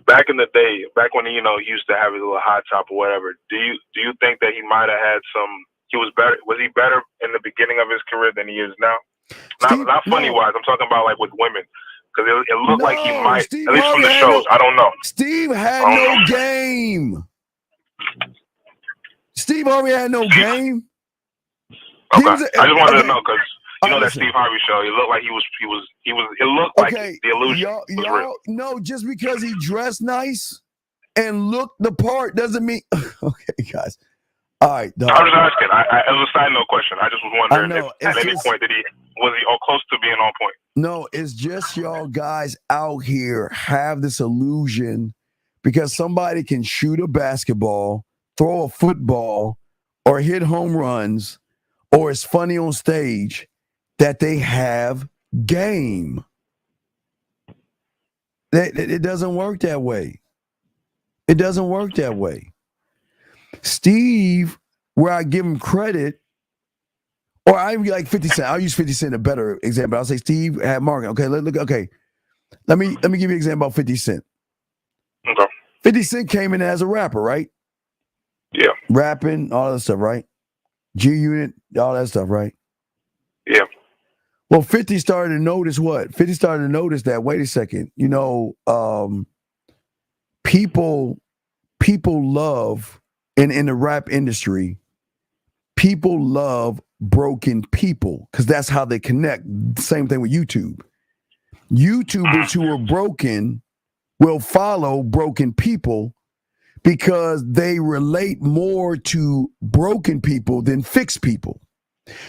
Back in the day, back when he used to have his little hot top or whatever, do you think that he might have had some? He was better. Was he better in the beginning of his career than he is now? Not funny wise. I'm talking about like with women, because it looked like he might, Steve at least from the shows. I don't know. Steve had no game. Steve Harvey had no game. Okay. I just wanted to know because that Steve Harvey show. It looked like he was. It looked like the illusion was real. No, just because he dressed nice and looked the part doesn't mean. Okay, guys. All right. Dog. I was asking. It was a side note question. I just was wondering if at any point was he all close to being on point. No, it's just y'all guys out here have this illusion because somebody can shoot a basketball, throw a football, or hit home runs, or is funny on stage, that they have game. It doesn't work that way. It doesn't work that way. Steve, where I give him credit, or I be like 50 Cent. I'll use 50 Cent a better example. I'll say Steve had marketing. Okay, look. Okay, let me give you an example about 50 Cent. Okay. 50 Cent came in as a rapper, right? Yeah. Rapping, all that stuff, right? G-Unit, all that stuff, right? Yeah. Well, 50 started to notice what? 50 started to notice that, wait a second, people love, in the rap industry, people love broken people because that's how they connect. Same thing with YouTube. YouTubers who are broken will follow broken people because they relate more to broken people than fixed people.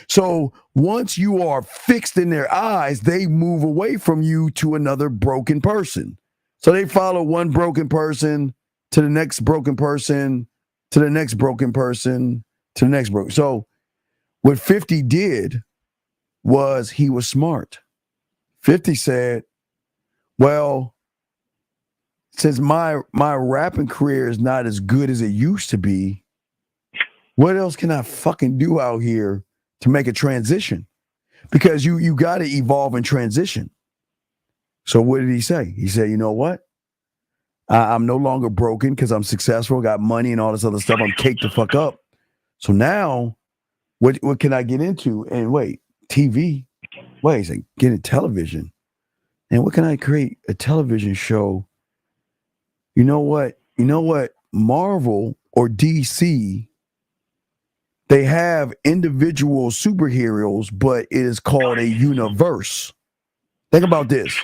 So once you are fixed in their eyes, they move away from you to another broken person. So they follow one broken person to the next broken person, to the next broken person, to the next broken. So what 50 did was he was smart. 50 said, well, since my rapping career is not as good as it used to be, what else can I fucking do out here to make a transition? Because you got to evolve and transition. So what did he say? He said, you know what? I'm no longer broken because I'm successful, got money and all this other stuff. I'm caked the fuck up. So now, what can I get into? And wait, TV? Wait, he's like, get into television. And what can I create? A television show. You know what? Marvel or DC, they have individual superheroes, but it is called a universe. Think about this.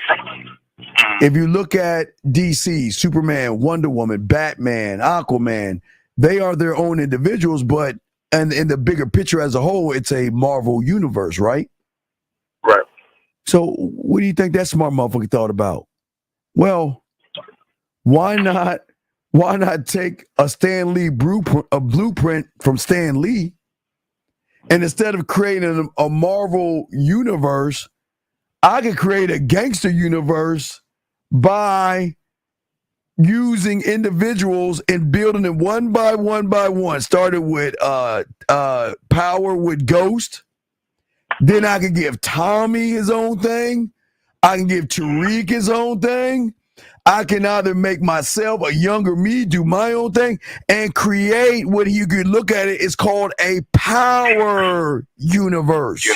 If you look at DC, Superman, Wonder Woman, Batman, Aquaman, they are their own individuals, but and in the bigger picture as a whole, it's a Marvel universe, right? Right. So what do you think that smart motherfucker thought about? Well, why not take a Stan Lee blueprint from Stan Lee, and instead of creating a Marvel universe, I could create a gangster universe by using individuals and building it one by one. Started with Power with Ghost. Then I could give Tommy his own thing. I can give Tariq his own thing. I can either make myself, a younger me, do my own thing and create what you could look at it. It's called a power universe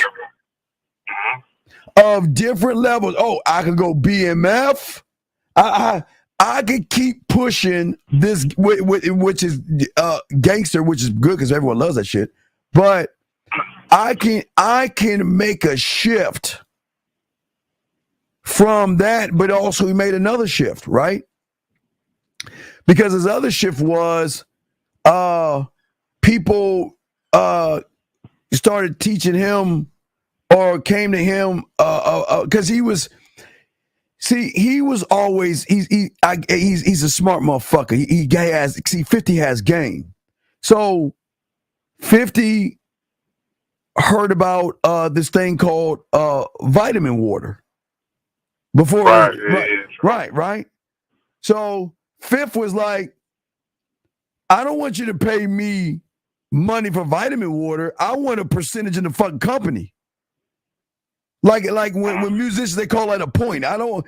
of different levels. Oh, I could go BMF. I could keep pushing this, which is gangster, which is good because everyone loves that shit. But I can make a shift from that, but also he made another shift, right? Because his other shift was people started teaching him or came to him because he was always he's a smart motherfucker. He has 50 has game. So 50 heard about this thing called vitamin water before. Right. So Fifth was like, I don't want you to pay me money for vitamin water. I want a percentage in the fucking company. Like when musicians, they call that a point. I don't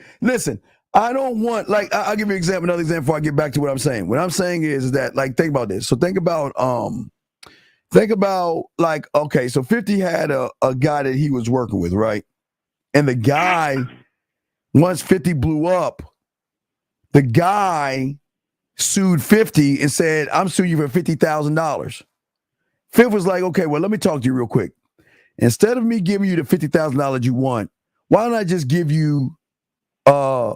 want, like, I'll give you another example before I get back to what I'm saying. What I'm saying is that, like, think about this. So think about like, okay, so 50 had a guy that he was working with, right? And the guy, once 50 blew up, the guy sued 50 and said, I'm suing you for $50,000. Fifth was like, okay, well, let me talk to you real quick. Instead of me giving you the $50,000 you want, why don't I just give you a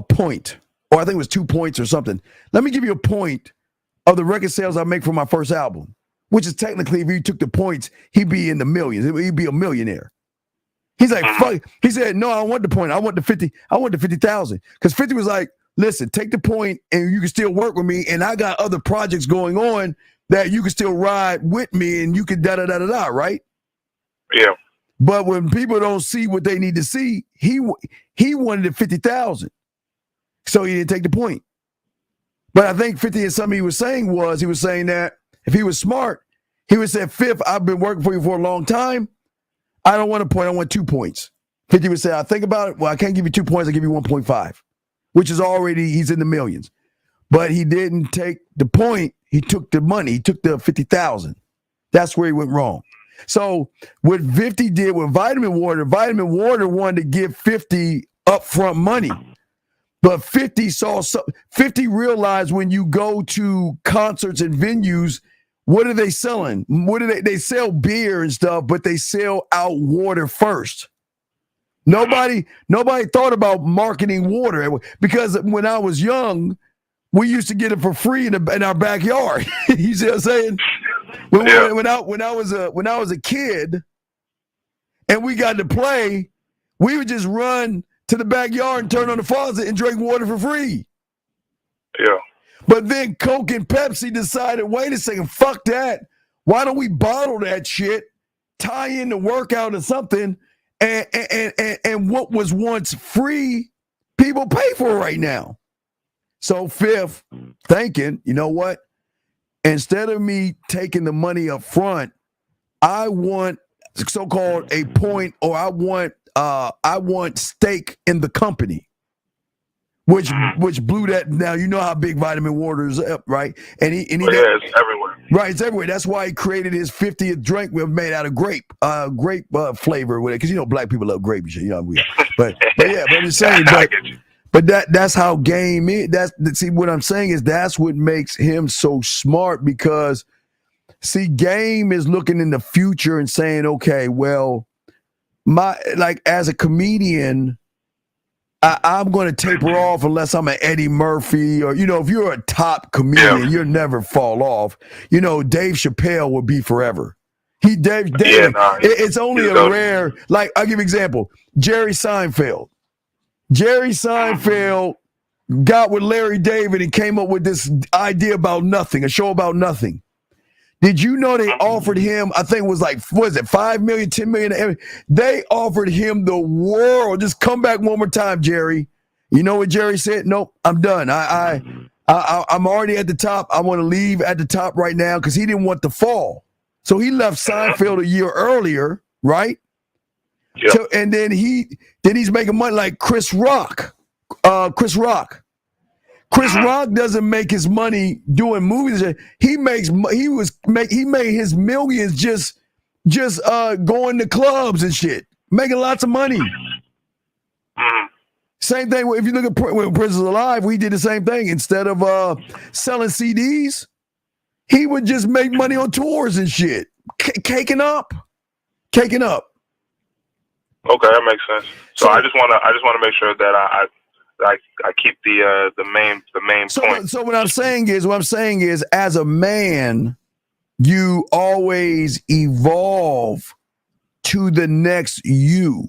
point? Or I think it was 2 points or something. Let me give you a point of the record sales I make for my first album, which is technically, if you took the points, he'd be in the millions. He'd be a millionaire. He's like, fuck. He said, no, I want the point. I want the 50. I want the 50,000. Because 50 was like, listen, take the point and you can still work with me. And I got other projects going on that you can still ride with me and you can da-da-da-da-da, right? Yeah. But when people don't see what they need to see, he wanted the 50,000. So he didn't take the point. But I think 50 and something he was saying that if he was smart, he would say, Fifth, I've been working for you for a long time. I don't want a point. I want 2 points. 50 would say, I think about it. Well, I can't give you 2 points. I'll give you 1.5, which is already, he's in the millions. But he didn't take the point. He took the money. He took the 50,000. That's where he went wrong. So what 50 did with Vitamin Water wanted to give 50 upfront money. But 50 realized when you go to concerts and venues, what are they selling? They sell beer and stuff, but they sell out water first. Nobody thought about marketing water because when I was young, we used to get it for free in our backyard. You see what I'm saying? When I was a kid and we got to play, we would just run to the backyard and turn on the faucet and drink water for free. Yeah. But then Coke and Pepsi decided, wait a second, fuck that. Why don't we bottle that shit, tie in the workout or something, and what was once free, people pay for right now. So Fifth, thinking, you know what? Instead of me taking the money up front, I want so-called a point, or I want stake in the company, which blew that. Now you know how big Vitamin Water is up, right? It's everywhere. Right, it's everywhere. That's why he created his 50th drink made out of grape flavor with it, because black people love grape and shit. But I'm just saying. But that's how game is. See, what I'm saying is that's what makes him so smart, because see, Game is looking in the future and saying, okay, well, as a comedian, I'm going to taper off unless I'm an Eddie Murphy, or, if you're a top comedian, you'll never fall off. Dave Chappelle will be forever. It's only a rare, I'll give you an example. Jerry Seinfeld. Jerry Seinfeld got with Larry David and came up with this idea about nothing, a show about nothing. Did you know they offered him, I think it was $5 million, $10 million? They offered him the world. Just come back one more time, Jerry. You know what Jerry said? Nope, I'm done. I'm already at the top. I want to leave at the top right now, because he didn't want to fall. So he left Seinfeld a year earlier, right? Yeah. So, and then he's making money like Chris Rock. Chris Rock doesn't make his money doing movies. He made his millions just going to clubs and shit, making lots of money. Same thing if you look at when Prince was alive, we did the same thing. Instead of selling CDs, he would just make money on tours and shit, caking up. Okay, that makes sense. So I just want to make sure that I keep the main point. So what I'm saying is, as a man, you always evolve to the next you.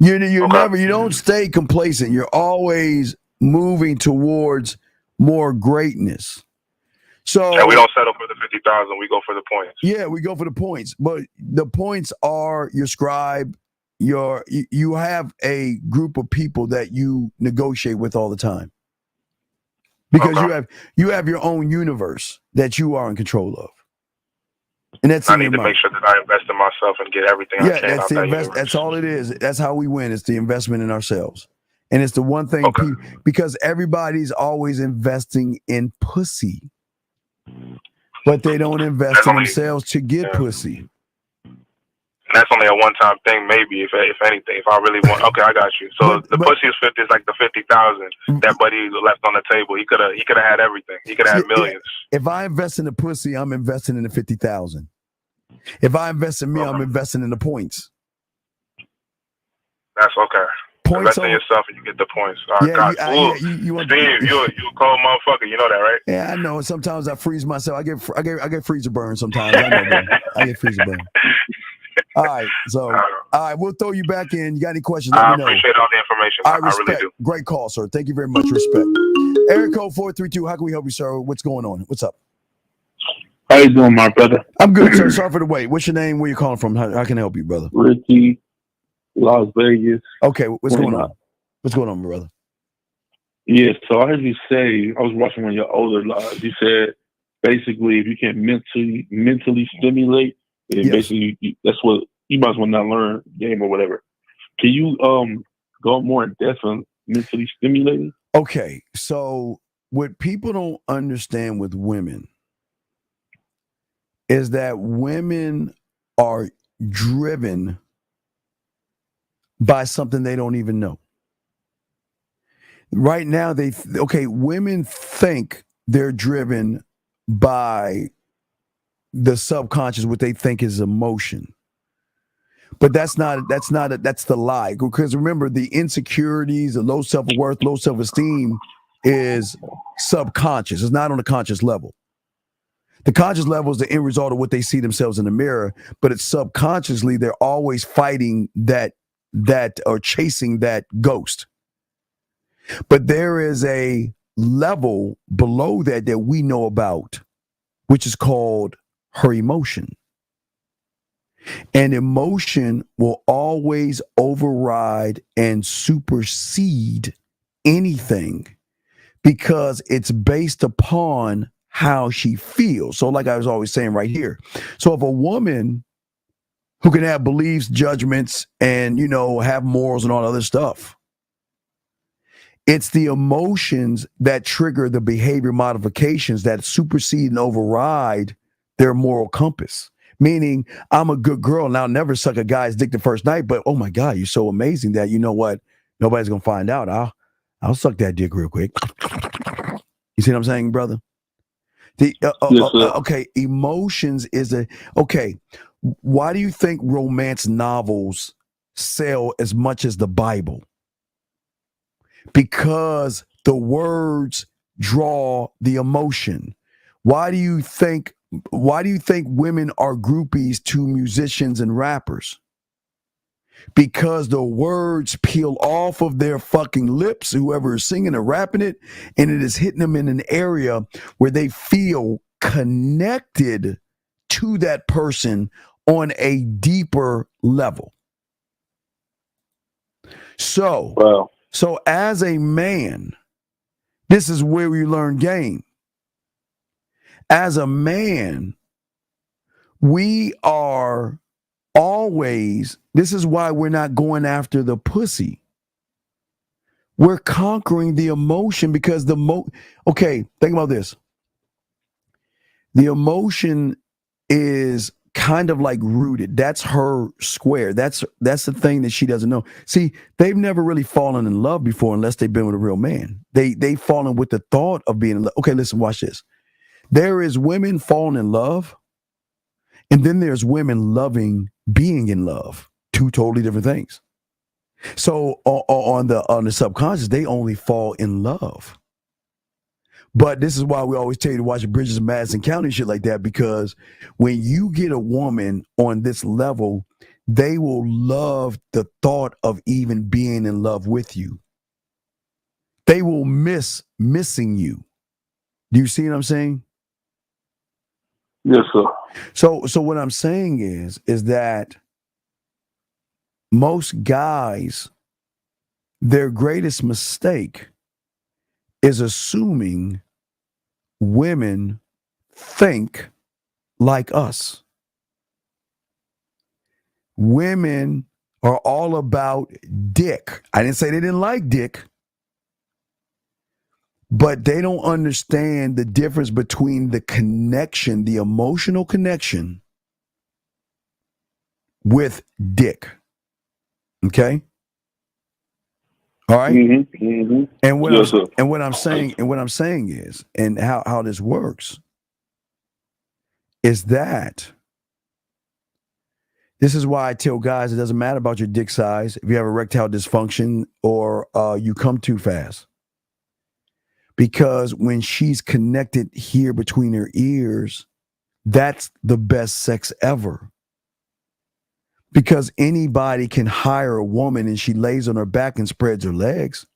You don't stay complacent. You're always moving towards more greatness. So, and we don't settle for the 50,000. We go for the points. Yeah, we go for the points. But the points are your scribe. You have a group of people that you negotiate with all the time, because you have your own universe that you are in control of. And I need to make sure that I invest in myself and get everything I can out that universe. That's all it is. That's how we win. It's the investment in ourselves. And it's the one thing, because everybody's always investing in pussy, but they don't invest in themselves to get pussy. And that's only a one-time thing, maybe, if anything. If I really want, okay, I got you. So the pussy is 50. Is like the 50,000 that buddy left on the table. He could have had everything. He could have had millions. If I invest in the pussy, I'm investing in the 50,000. If I invest in me, I'm investing in the points. That's okay. Invest in yourself and you get the points. You Steve, you a cold motherfucker. You know that, right? Yeah, I know. Sometimes I freeze myself. I get freezer burn sometimes. I know that. I get freezer burn. All right, we'll throw you back in. You got any questions? Let me know. I appreciate all the information. I really do. Great call, sir. Thank you very much. Respect. Eric code 432. How can we help you, sir? What's going on? What's up? How you doing, my brother? I'm good, sir. Sorry for the wait. What's your name? Where you calling from? How can I help you, brother? Ricky, Las Vegas. Okay, what's going on? What's going on, my brother? Yeah, so I heard you say, I was watching one of your older lives. You said basically if you can mentally stimulate, basically that's what you might as well not learn game or whatever. Can you go more in depth on mentally stimulating? Okay, so what people don't understand with women is that women are driven by something they don't even know. Right now, women think they're driven by the subconscious, what they think is emotion. But that's the lie. Because remember, the insecurities, the low self-worth, low self-esteem is subconscious. It's not on a conscious level. The conscious level is the end result of what they see themselves in the mirror, but it's subconsciously, they're always fighting that or chasing that ghost. But there is a level below that we know about, which is called her emotion. And emotion will always override and supersede anything because it's based upon how she feels. So like I was always saying right here. So if a woman who can have beliefs, judgments, and, have morals and all other stuff, it's the emotions that trigger the behavior modifications that supersede and override their moral compass. Meaning, I'm a good girl and I'll never suck a guy's dick the first night, but oh my God, you're so amazing that, you know what? Nobody's gonna find out. I'll suck that dick real quick. You see what I'm saying, brother? Okay, emotions is okay. Why do you think romance novels sell as much as the Bible? Because the words draw the emotion. Why do you think women are groupies to musicians and rappers? Because the words peel off of their fucking lips, whoever is singing or rapping it, and it is hitting them in an area where they feel connected to that person on a deeper level. So as a man, this is where we learn game. As a man, we are always, this is why we're not going after the pussy. We're conquering the emotion because okay, think about this. The emotion is kind of like rooted. That's her square. That's the thing that she doesn't know. See, they've never really fallen in love before unless they've been with a real man. They've fallen with the thought of being in love. Okay, listen, watch this. There is women falling in love, and then there's women loving being in love. Two totally different things. So on the subconscious, they only fall in love. But this is why we always tell you to watch Bridges of Madison County, shit like that, because when you get a woman on this level, they will love the thought of even being in love with you. They will miss missing you. Do you see what I'm saying? Yes, sir. So what I'm saying is that most guys, their greatest mistake is assuming women think like us. Women are all about dick. I didn't say they didn't like dick, but they don't understand the difference between the connection, the emotional connection with dick. Okay? All right? Mm-hmm, mm-hmm. And what I'm saying is, and how this works is that this is why I tell guys it doesn't matter about your dick size if you have erectile dysfunction or you come too fast. Because when she's connected here between her ears, that's the best sex ever. Because anybody can hire a woman and she lays on her back and spreads her legs.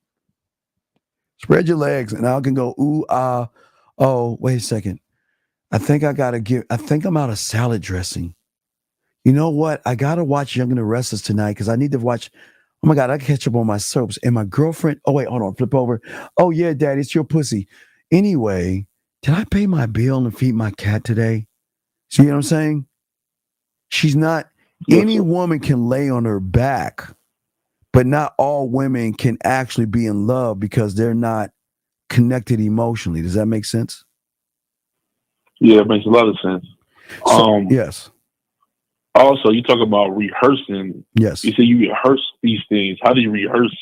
Spread your legs, and I can go, ooh, oh, wait a second. I think I'm out of salad dressing. You know what? I got to watch Young and the Restless tonight because I need to watch. Oh my God, I catch up on my soaps. And my girlfriend, oh wait, hold on, flip over. Oh yeah, Daddy, it's your pussy. Anyway, did I pay my bill and feed my cat today? See what I'm saying? She's not, any woman can lay on her back, but not all women can actually be in love because they're not connected emotionally. Does that make sense? Yeah, it makes a lot of sense. Yes. Also, you talk about rehearsing. Yes. You say you rehearse these things. How do you rehearse?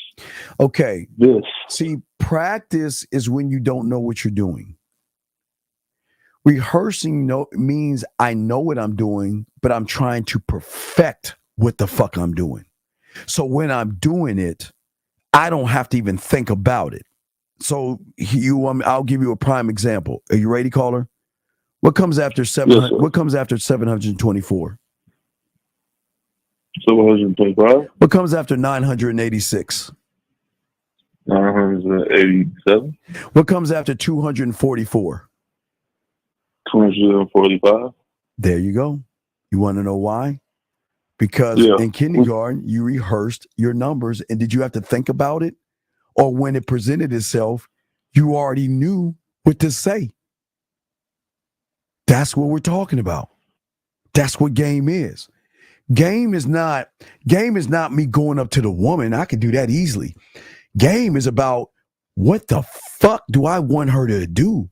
Okay. This. See, practice is when you don't know what you're doing. Rehearsing means I know what I'm doing, but I'm trying to perfect what the fuck I'm doing. So when I'm doing it, I don't have to even think about it. So I'll give you a prime example. Are you ready, caller? What comes after 700? Yes, what comes after 724? 725. What comes after 986? 987. What comes after 244? 245. There you go. You want to know why? Because in kindergarten, you rehearsed your numbers, and did you have to think about it? Or when it presented itself, you already knew what to say. That's what we're talking about. That's what game is. Game is not me going up to the woman. I can do that easily. Game is about what the fuck do I want her to do?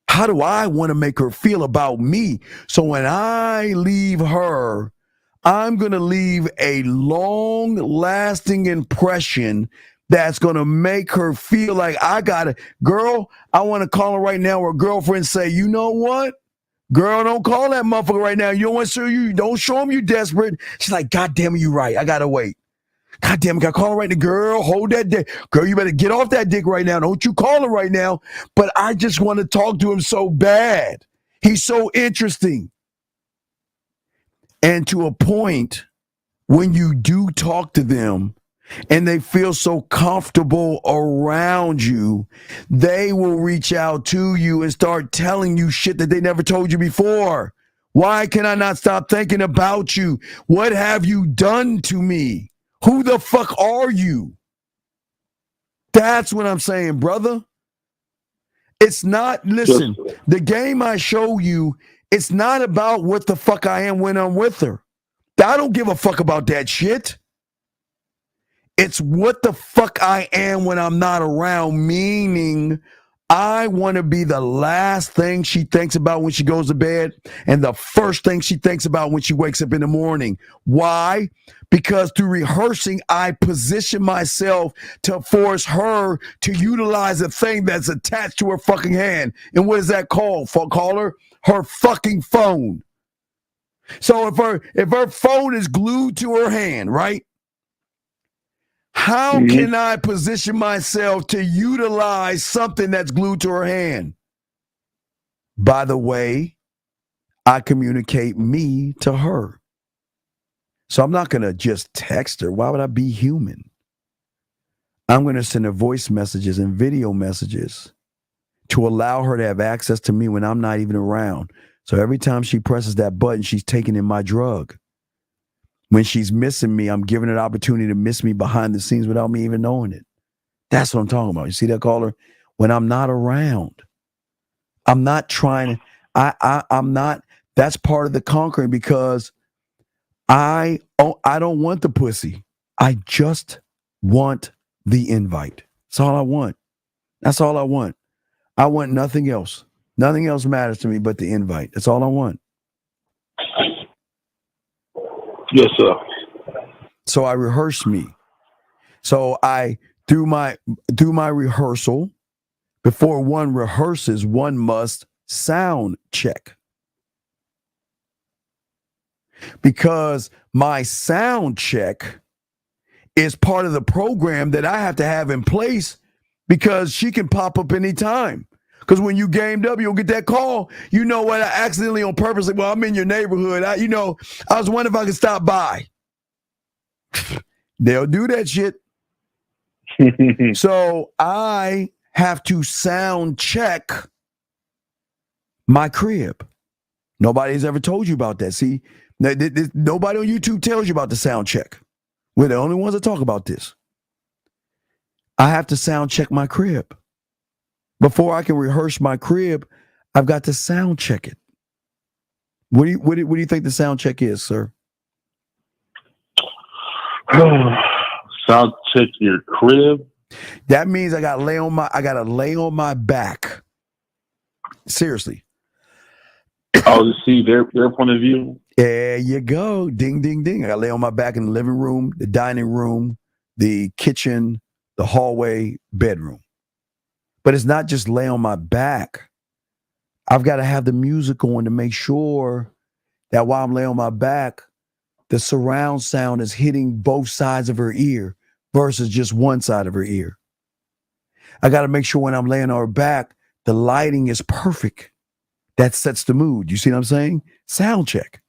How do I want to make her feel about me? So when I leave her, I'm going to leave a long-lasting impression that's going to make her feel like I got it. Girl, I want to call her right now, or girlfriend say, you know what? Girl, don't call that motherfucker right now. You don't want to show you. Don't show him you desperate. She's like, God damn it, you right. I got to wait. God damn it, got to call her right now. Girl, hold that dick. Girl, you better get off that dick right now. Don't you call her right now. But I just want to talk to him so bad. He's so interesting. And to a point, when you do talk to them and they feel so comfortable around you, they will reach out to you and start telling you shit that they never told you before. Why can I not stop thinking about you? What have you done to me? Who the fuck are you? That's what I'm saying, brother. It's not, listen, the game I show you, it's not about what the fuck I am when I'm with her. I don't give a fuck about that shit. It's what the fuck I am when I'm not around, meaning I want to be the last thing she thinks about when she goes to bed and the first thing she thinks about when she wakes up in the morning. Why? Because through rehearsing, I position myself to force her to utilize a thing that's attached to her fucking hand. And what is that called? Call her fucking phone. So if her phone is glued to her hand, right? How can I position myself to utilize something that's glued to her hand? By the way, I communicate me to her. So I'm not going to just text her. Why would I be human? I'm going to send her voice messages and video messages to allow her to have access to me when I'm not even around. So every time she presses that button, she's taking in my drug. When she's missing me, I'm giving her the opportunity to miss me behind the scenes without me even knowing it. That's what I'm talking about. You see that, caller? When I'm not around, I'm not trying to, I'm not, that's part of the conquering, because I don't want the pussy. I just want the invite. That's all I want. That's all I want. I want nothing else. Nothing else matters to me but the invite. That's all I want. Yes, sir. So I rehearse me. So I through my rehearsal, before one rehearses, one must sound check. Because my sound check is part of the program that I have to have in place, because she can pop up anytime. Because when you gamed up, you'll get that call. You know what? I accidentally, on purpose, like, well, I'm in your neighborhood. I was wondering if I could stop by. They'll do that shit. So I have to sound check my crib. Nobody's ever told you about that. See, nobody on YouTube tells you about the sound check. We're the only ones that talk about this. I have to sound check my crib. Before I can rehearse my crib, I've got to sound check it. What do you think the sound check is, sir? Sound check your crib. That means I gotta lay on my back. Seriously. Oh, to see their point of view. There you go. Ding, ding, ding. I gotta lay on my back in the living room, the dining room, the kitchen, the hallway, bedroom. But it's not just lay on my back. I've got to have the music on to make sure that while I'm laying on my back, the surround sound is hitting both sides of her ear versus just one side of her ear. I got to make sure when I'm laying on her back, the lighting is perfect. That sets the mood. You see what I'm saying? Sound check.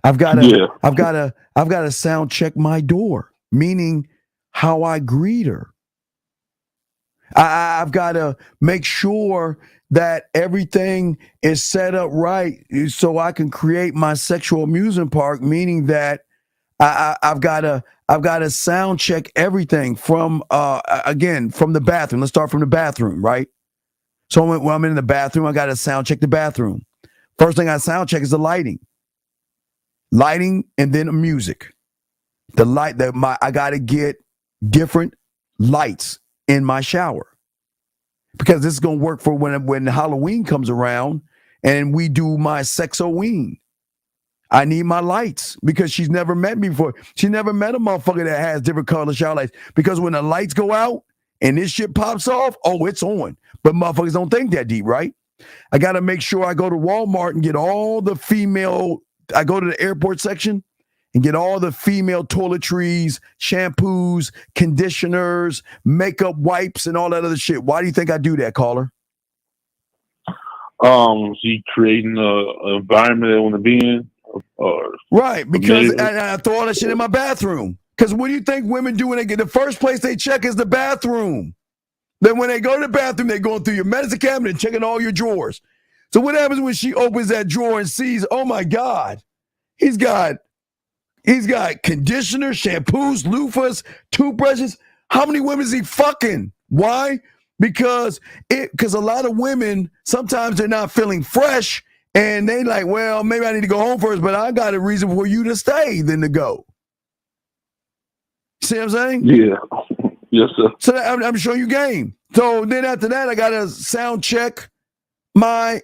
I've got to sound check my door, meaning how I greet her. I've got to make sure that everything is set up right so I can create my sexual amusement park, meaning that I've got to sound check everything from the bathroom. Let's start from the bathroom, right? So when I'm in the bathroom, I got to sound check the bathroom. First thing I sound check is the lighting. Lighting and then the music. I got to get different lights in my shower, because this is going to work for when Halloween comes around and we do my sexoween. I need my lights because she's never met me before. She never met a motherfucker that has different color shower lights. Because when the lights go out and this shit pops off, oh, it's on. But motherfuckers don't think that deep, right? I got to make sure I go to Walmart and get all the female. I go to the airport section and get all the female toiletries, shampoos, conditioners, makeup wipes, and all that other shit. Why do you think I do that, caller? She creating an environment they want to be in, or right? Because I throw all that shit in my bathroom. Because what do you think women do when they get the first place they check is the bathroom? Then when they go to the bathroom, they're going through your medicine cabinet and checking all your drawers. So what happens when she opens that drawer and sees, oh my God, he's got conditioner, shampoos, loofahs, toothbrushes. How many women is he fucking? Why? Because a lot of women, sometimes they're not feeling fresh and they like, well, maybe I need to go home first, but I got a reason for you to stay than to go. See what I'm saying? Yeah. Yes, sir. So I'm showing you game. So then after that, I got to sound check my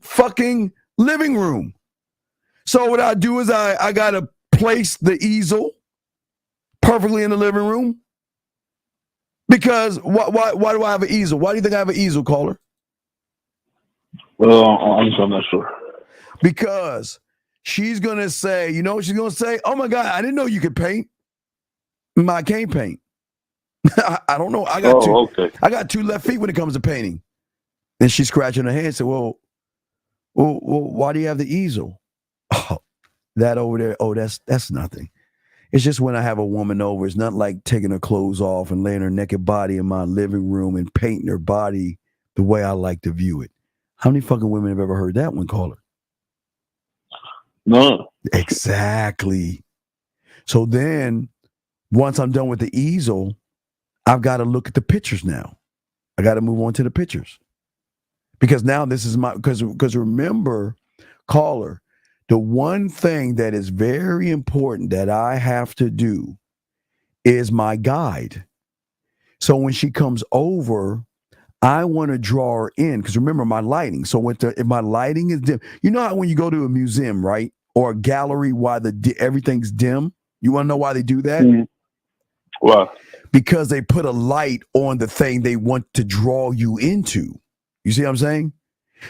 fucking living room. So what I do is I got to place the easel perfectly in the living room. Because why do I have an easel? Why do you think I have an easel, caller? Well, I'm not sure. Because she's going to say, you know what she's going to say? Oh my God, I didn't know you could paint. I can't paint. I don't know. I got two left feet when it comes to painting. And she's scratching her head and said, well, why do you have the easel? Oh, that over there. Oh, that's nothing. It's just when I have a woman over, it's not like taking her clothes off and laying her naked body in my living room and painting her body the way I like to view it. How many fucking women have ever heard that one, caller? No. Exactly. So then, once I'm done with the easel, I've got to look at the pictures now. I got to move on to the pictures. Because now this is because remember, caller, the one thing that is very important that I have to do is my guide. So when she comes over, I want to draw her in because remember my lighting. So if my lighting is dim, you know how when you go to a museum, right, or a gallery, why everything's dim? You want to know why they do that? Mm-hmm. Why? Because they put a light on the thing they want to draw you into. You see what I'm saying?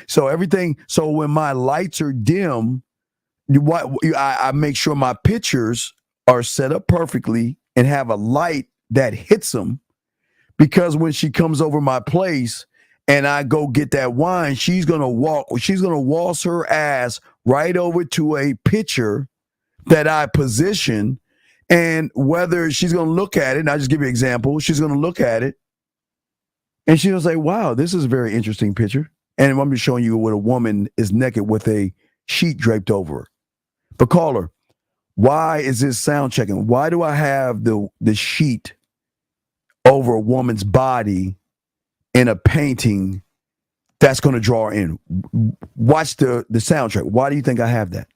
So when my lights are dim, I make sure my pictures are set up perfectly and have a light that hits them. Because when she comes over my place and I go get that wine, she's going to waltz her ass right over to a picture that I position. And whether she's going to look at it, and I'll just give you an example, she's going to look at it and she'll say, wow, this is a very interesting picture. And I'm just showing you what a woman is naked with a sheet draped over her. But caller, why is this sound checking? Why do I have the sheet over a woman's body in a painting that's going to draw her in? Watch the soundtrack. Why do you think I have that?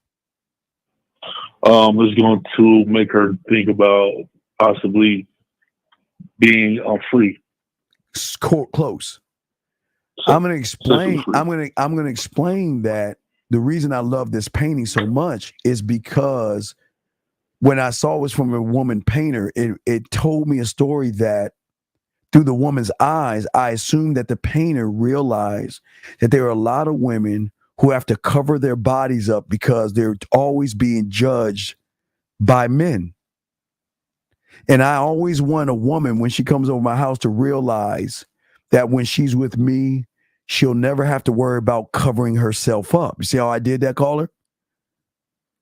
It's going to make her think about possibly being free. Close. I'm going to explain. I'm going to explain that the reason I love this painting so much is because when I saw it was from a woman painter, it told me a story that through the woman's eyes, I assumed that the painter realized that there are a lot of women who have to cover their bodies up because they're always being judged by men. And I always want a woman, when she comes over my house, to realize that when she's with me, she'll never have to worry about covering herself up. You see how I did that, caller?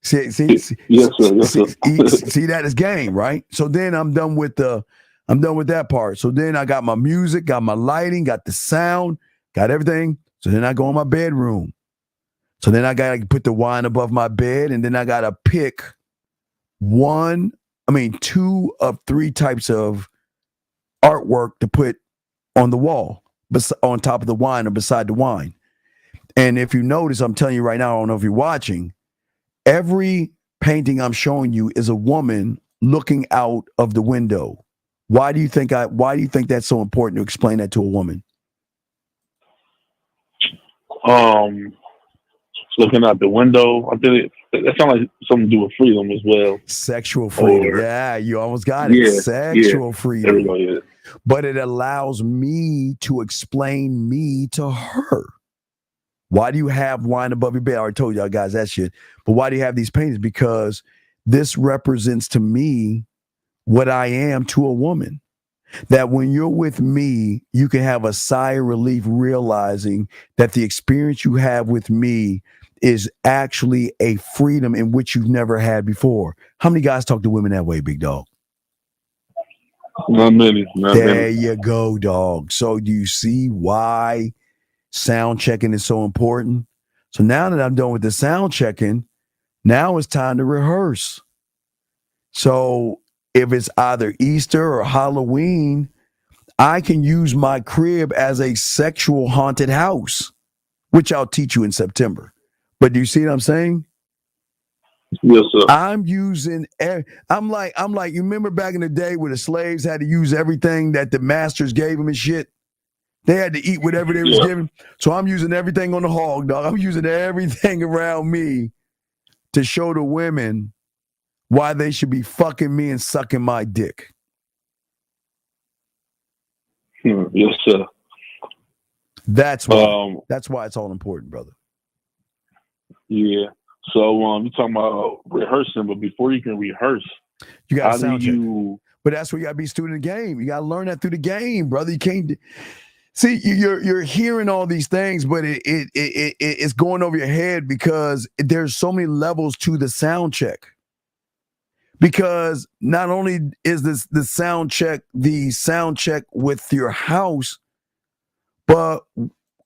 See, yes, sir. Yes, sir. see that is game, right? So then I'm done with that part. So then I got my music, got my lighting, got the sound, got everything. So then I go in my bedroom. So then I got to put the wine above my bed, and then I got to pick 2 of 3 types of artwork to put on the wall, on top of the wine or beside the wine. And if you notice, I'm telling you right now, I don't know if you're watching, every painting I'm showing you is a woman looking out of the window. Why do you think that's so important to explain that to a woman? looking out the window. I think that sounds like something to do with freedom as well. Sexual freedom. Yeah, you almost got it. Yeah, Sexual freedom. There we go, yeah. But it allows me to explain me to her. Why do you have wine above your bed? I already told y'all guys that shit. But why do you have these paintings? Because this represents to me what I am to a woman. That when you're with me, you can have a sigh of relief realizing that the experience you have with me is actually a freedom in which you've never had before. How many guys talk to women that way, big dog? Not many. There you go, dog. So do you see why sound checking is so important? So now that I'm done with the sound checking, now it's time to rehearse. So if it's either Easter or Halloween, I can use my crib as a sexual haunted house, which I'll teach you in September. But do you see what I'm saying? Yes, sir. I'm using. I'm like. You remember back in the day where the slaves had to use everything that the masters gave them and shit. They had to eat whatever they was given. So I'm using everything on the hog, dog. I'm using everything around me to show the women why they should be fucking me and sucking my dick. Yes, sir. That's why. That's why it's all important, brother. Yeah. So you're talking about rehearsing, but before you can rehearse, you got to sound check. But that's where you got to be a student of the game. You got to learn that through the game, brother. You can't see. You're hearing all these things, but it's going over your head because there's so many levels to the sound check. Because not only is this the sound check with your house, but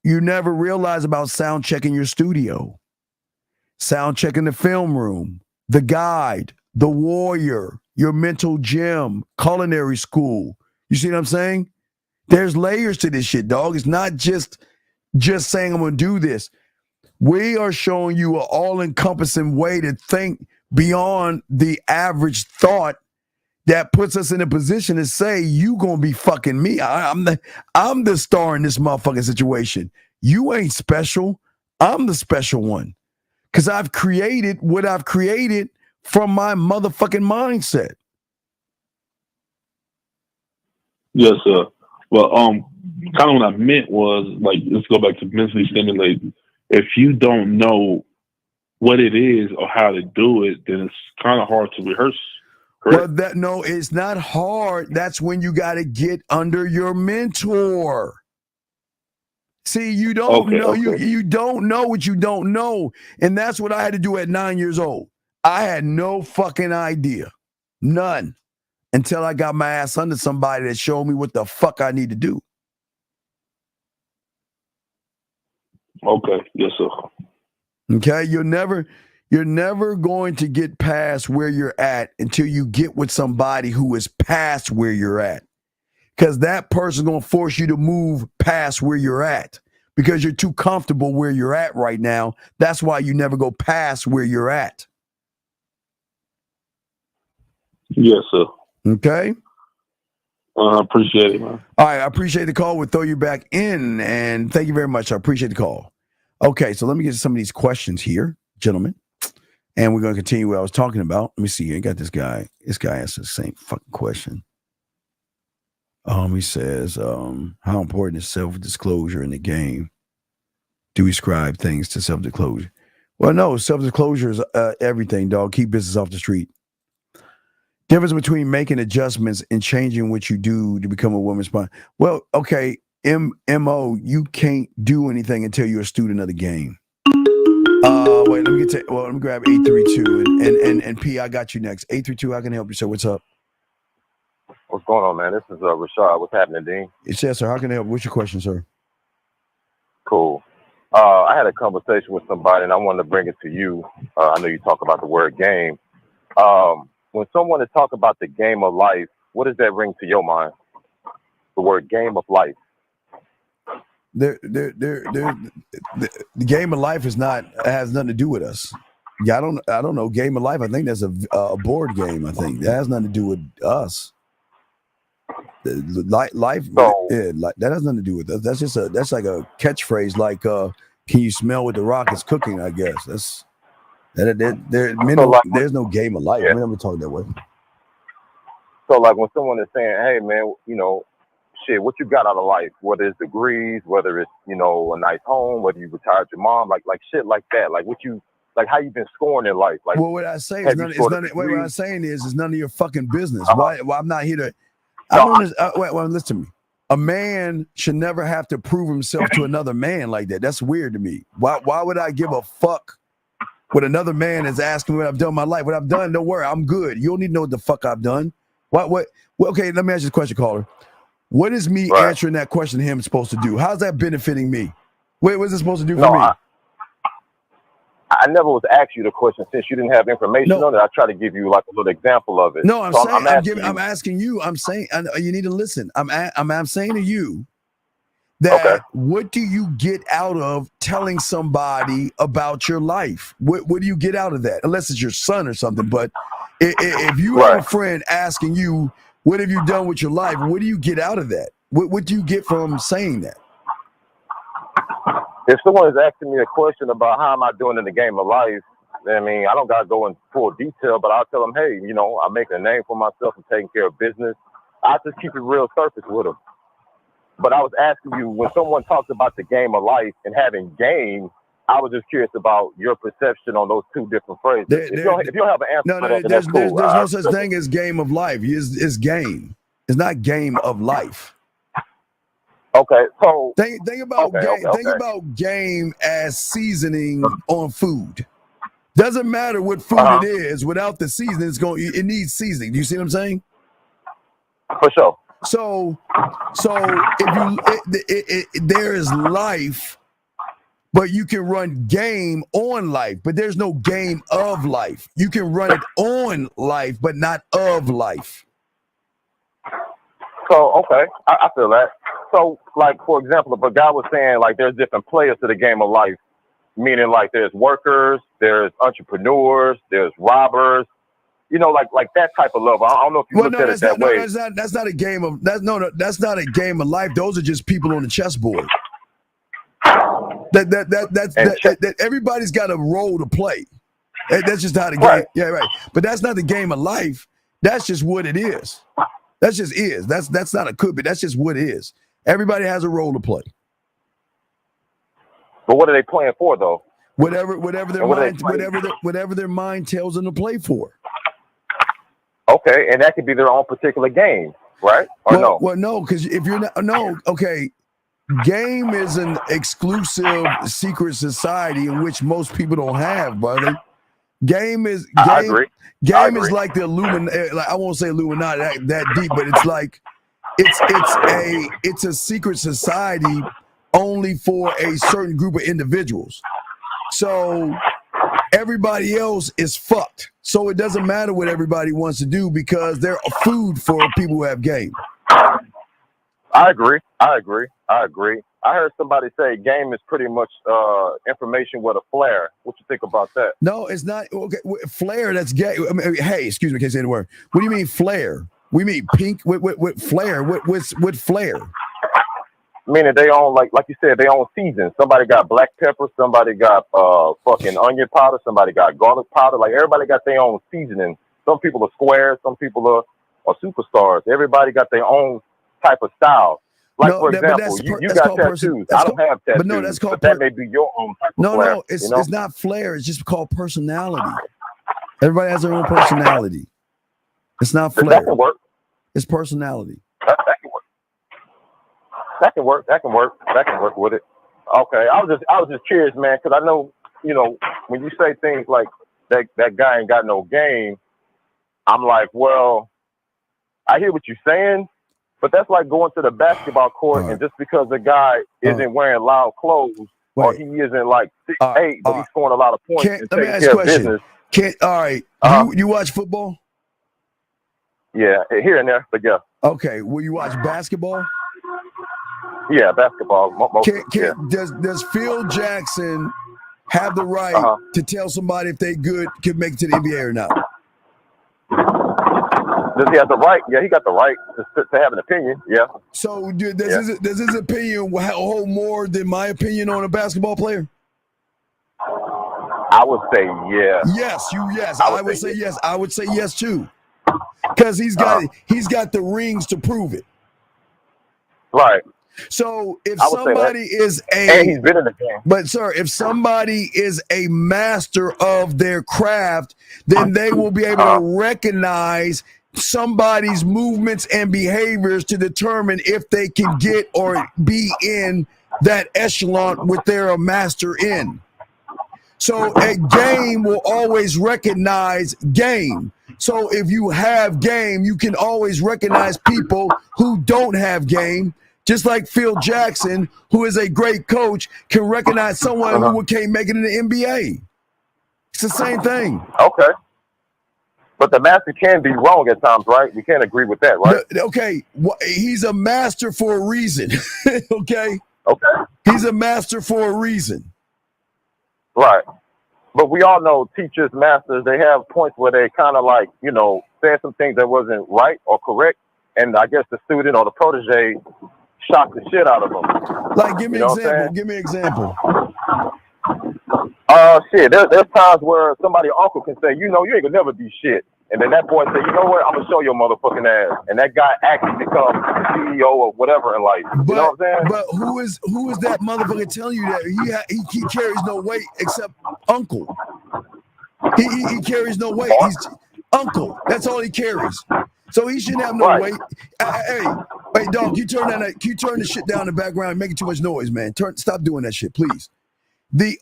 you never realize about sound checking your studio, sound checking the film room, the guide, the warrior, your mental gym, culinary school. You see what I'm saying? There's layers to this shit, dog. It's not just saying I'm going to do this. We are showing you an all-encompassing way to think beyond the average thought that puts us in a position to say, you gonna be fucking me. I'm the star in this motherfucking situation. You ain't special. I'm the special one. Because I've created what I've created from my motherfucking mindset. Yes, sir. Well, kind of what I meant was, like, let's go back to mentally stimulating. If you don't know what it is or how to do it, then it's kind of hard to rehearse. Correct? Well, it's not hard. That's when you got to get under your mentor. See, you don't know. You don't know what you don't know, and that's what I had to do at 9 years old. I had no fucking idea, none, until I got my ass under somebody that showed me what the fuck I need to do. Okay, yes, sir. Okay, you're never going to get past where you're at until you get with somebody who is past where you're at. Because that person's going to force you to move past where you're at because you're too comfortable where you're at right now. That's why you never go past where you're at. Yes, sir. Okay? I appreciate it, man. All right, I appreciate the call. We'll throw you back in, and thank you very much. I appreciate the call. Okay, so let me get to some of these questions here, gentlemen. And we're going to continue what I was talking about. Let me see. I got this guy. This guy asks the same fucking question. He says, how important is self-disclosure in the game? Do we ascribe things to self-disclosure? Well, no, self-disclosure is everything, dog. Keep business off the street. Difference between making adjustments and changing what you do to become a woman's spine. Well, okay, MO, you can't do anything until you're a student of the game. Wait, let me grab 832 and P, I got you next. 832, how can I help you, sir? What's up? What's going on, man? This is Rashad. What's happening, Dean? Yes, sir. How can I help? What's your question, sir? Cool. I had a conversation with somebody, and I wanted to bring it to you. I know you talk about the word game. When someone is talking about the game of life, what does that ring to your mind? The word game of life. The game of life has nothing to do with us. Yeah, I don't know. Game of life. I think that's a board game. I think that has nothing to do with us. Life, that has nothing to do with us. That's like a catchphrase, like can you smell what the Rock is cooking? I guess that's that. There's no game of life. Yeah. We never talk that way. So like when someone is saying, hey man, shit, what you got out of life? Whether it's degrees, whether it's, a nice home, whether you retired your mom, like shit like that. Like how you been scoring in life? Like, well, what I say is what I'm saying is it's none of your fucking business. Why I'm not here to. Listen to me. A man should never have to prove himself to another man like that. That's weird to me. Why would I give a fuck what another man is asking me what I've done in my life? What I've done, don't worry, I'm good. You don't need to know what the fuck I've done. What? Okay, let me ask you this question, caller. What is me answering that question to him supposed to do? How's that benefiting me? Wait, what's it supposed to do for me? I never was asked you the question since you didn't have information on it. I try to give you like a little example of it. No, I'm asking you. I'm saying you need to listen. I'm saying to you that what do you get out of telling somebody about your life? What do you get out of that? Unless it's your son or something. But if you have a friend asking you, what have you done with your life? What do you get out of that? What do you get from saying that? If someone is asking me a question about how am I doing in the game of life, I mean, I don't got to go in full detail, but I'll tell them, hey, I'm making a name for myself and taking care of business. I just keep it real surface with them. But I was asking you, when someone talks about the game of life and having game, I was just curious about your perception on those two different phrases. If you don't have an answer for that, then that's cool. There's no such thing as game of life. It's game. It's not game of life. Okay, so think about game as seasoning on food. Doesn't matter what food it is. Without the seasoning, it needs seasoning. Do you see what I'm saying? For sure. So if there is life, but you can run game on life, but there's no game of life. You can run it on life, but not of life. So, okay, I feel that. So, like, for example, if a guy was saying, like, there's different players to the game of life, meaning, like, there's workers, there's entrepreneurs, there's robbers, like that type of level. I don't know if you look at it that way. That's not a game of that's not a game of life. Those are just people on the chessboard. That everybody's got a role to play. That's just how the game. Yeah, right. But that's not the game of life. That's just what it is. That just is. That's not a could be. That's just what it is. Everybody has a role to play. But what are they playing for, though? Whatever their mind tells them to play for. Okay, and that could be their own particular game, right? Or no? Well, no, because if you're not okay. Game is an exclusive secret society in which most people don't have, brother. Game is like the Illuminati. Like, I won't say Illuminati that deep, but it's like it's a secret society only for a certain group of individuals. So everybody else is fucked. So it doesn't matter what everybody wants to do because they're food for people who have game. I agree. I heard somebody say game is pretty much information with a flair. What you think about that? No, it's not. Okay, flair, that's gay. I mean, hey, excuse me, I can't say the word. What do you mean flair? We mean pink with flair. What flair? Meaning they own, like you said, they own seasons. Somebody got black pepper, somebody got fucking onion powder, somebody got garlic powder. Like, everybody got their own seasoning. Some people are squares, some people are superstars. Everybody got their own type of style. Like, for example, you got tattoos. I don't have tattoos, but that may be your own type of flair. No, it's not flair. It's just called personality. Everybody has their own personality. It's not flair. That can work. It's personality. That can work. That can work with it. Okay, I was just curious, man, because I know, when you say things like that guy ain't got no game, I'm like, well, I hear what you're saying. But that's like going to the basketball court and just because the guy isn't wearing loud clothes or he isn't like 6'8", but he's scoring a lot of points and taking care of business. All right. You watch football? Yeah, here and there, but yeah. Okay. Will you watch basketball? Yeah, basketball. Does Phil Jackson have the right to tell somebody if they could make it to the NBA or not? Does he have the right? Yeah, he got the right to have an opinion. Yeah. So does his opinion hold more than my opinion on a basketball player? I would say yes. Yes. I would say yes. I would say yes too. Because he's got the rings to prove it. Right. So if somebody is and he's been in the game. But sir, if somebody is a master of their craft, then they will be able to recognize somebody's movements and behaviors to determine if they can get or be in that echelon with their master in. So a game will always recognize game. So if you have game, you can always recognize people who don't have game. Just like Phil Jackson, who is a great coach, can recognize someone who can't make it in the NBA. It's the same thing. Okay. But the master can be wrong at times, right? We can't agree with that, right? Okay. He's a master for a reason. Okay? Okay. He's a master for a reason. Right. But we all know teachers, masters, they have points where they kind of like, said some things that wasn't right or correct. And I guess the student or the protege shocked the shit out of them. Like, give me an example. Give me an example. There's times where somebody uncle can say, you ain't gonna never be shit. And then that boy say, you know what, I'm gonna show your motherfucking ass. And that guy actually becomes CEO or whatever in life. You know what I'm saying? But who is that motherfucker telling you that he carries no weight except uncle? He carries no weight. He's uncle. That's all he carries. So he shouldn't have no weight. Hey, dog, can you turn the shit down in the background and making too much noise, man. Stop doing that shit, please. The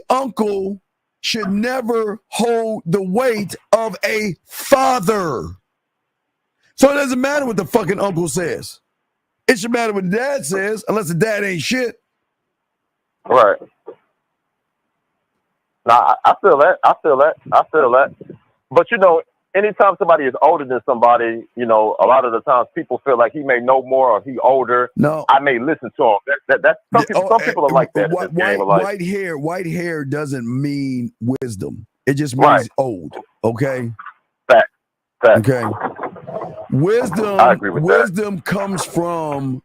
uncle should never hold the weight of a father. So it doesn't matter what the fucking uncle says. It should matter what the dad says, unless the dad ain't shit. Right. Nah, I feel that. But anytime somebody is older than somebody, a lot of the times people feel like he may know more or he older. No, I may listen to him. Some people are like that in this game of life. White hair doesn't mean wisdom. It just means old. Okay. Fact. Okay. Wisdom. I agree with wisdom comes from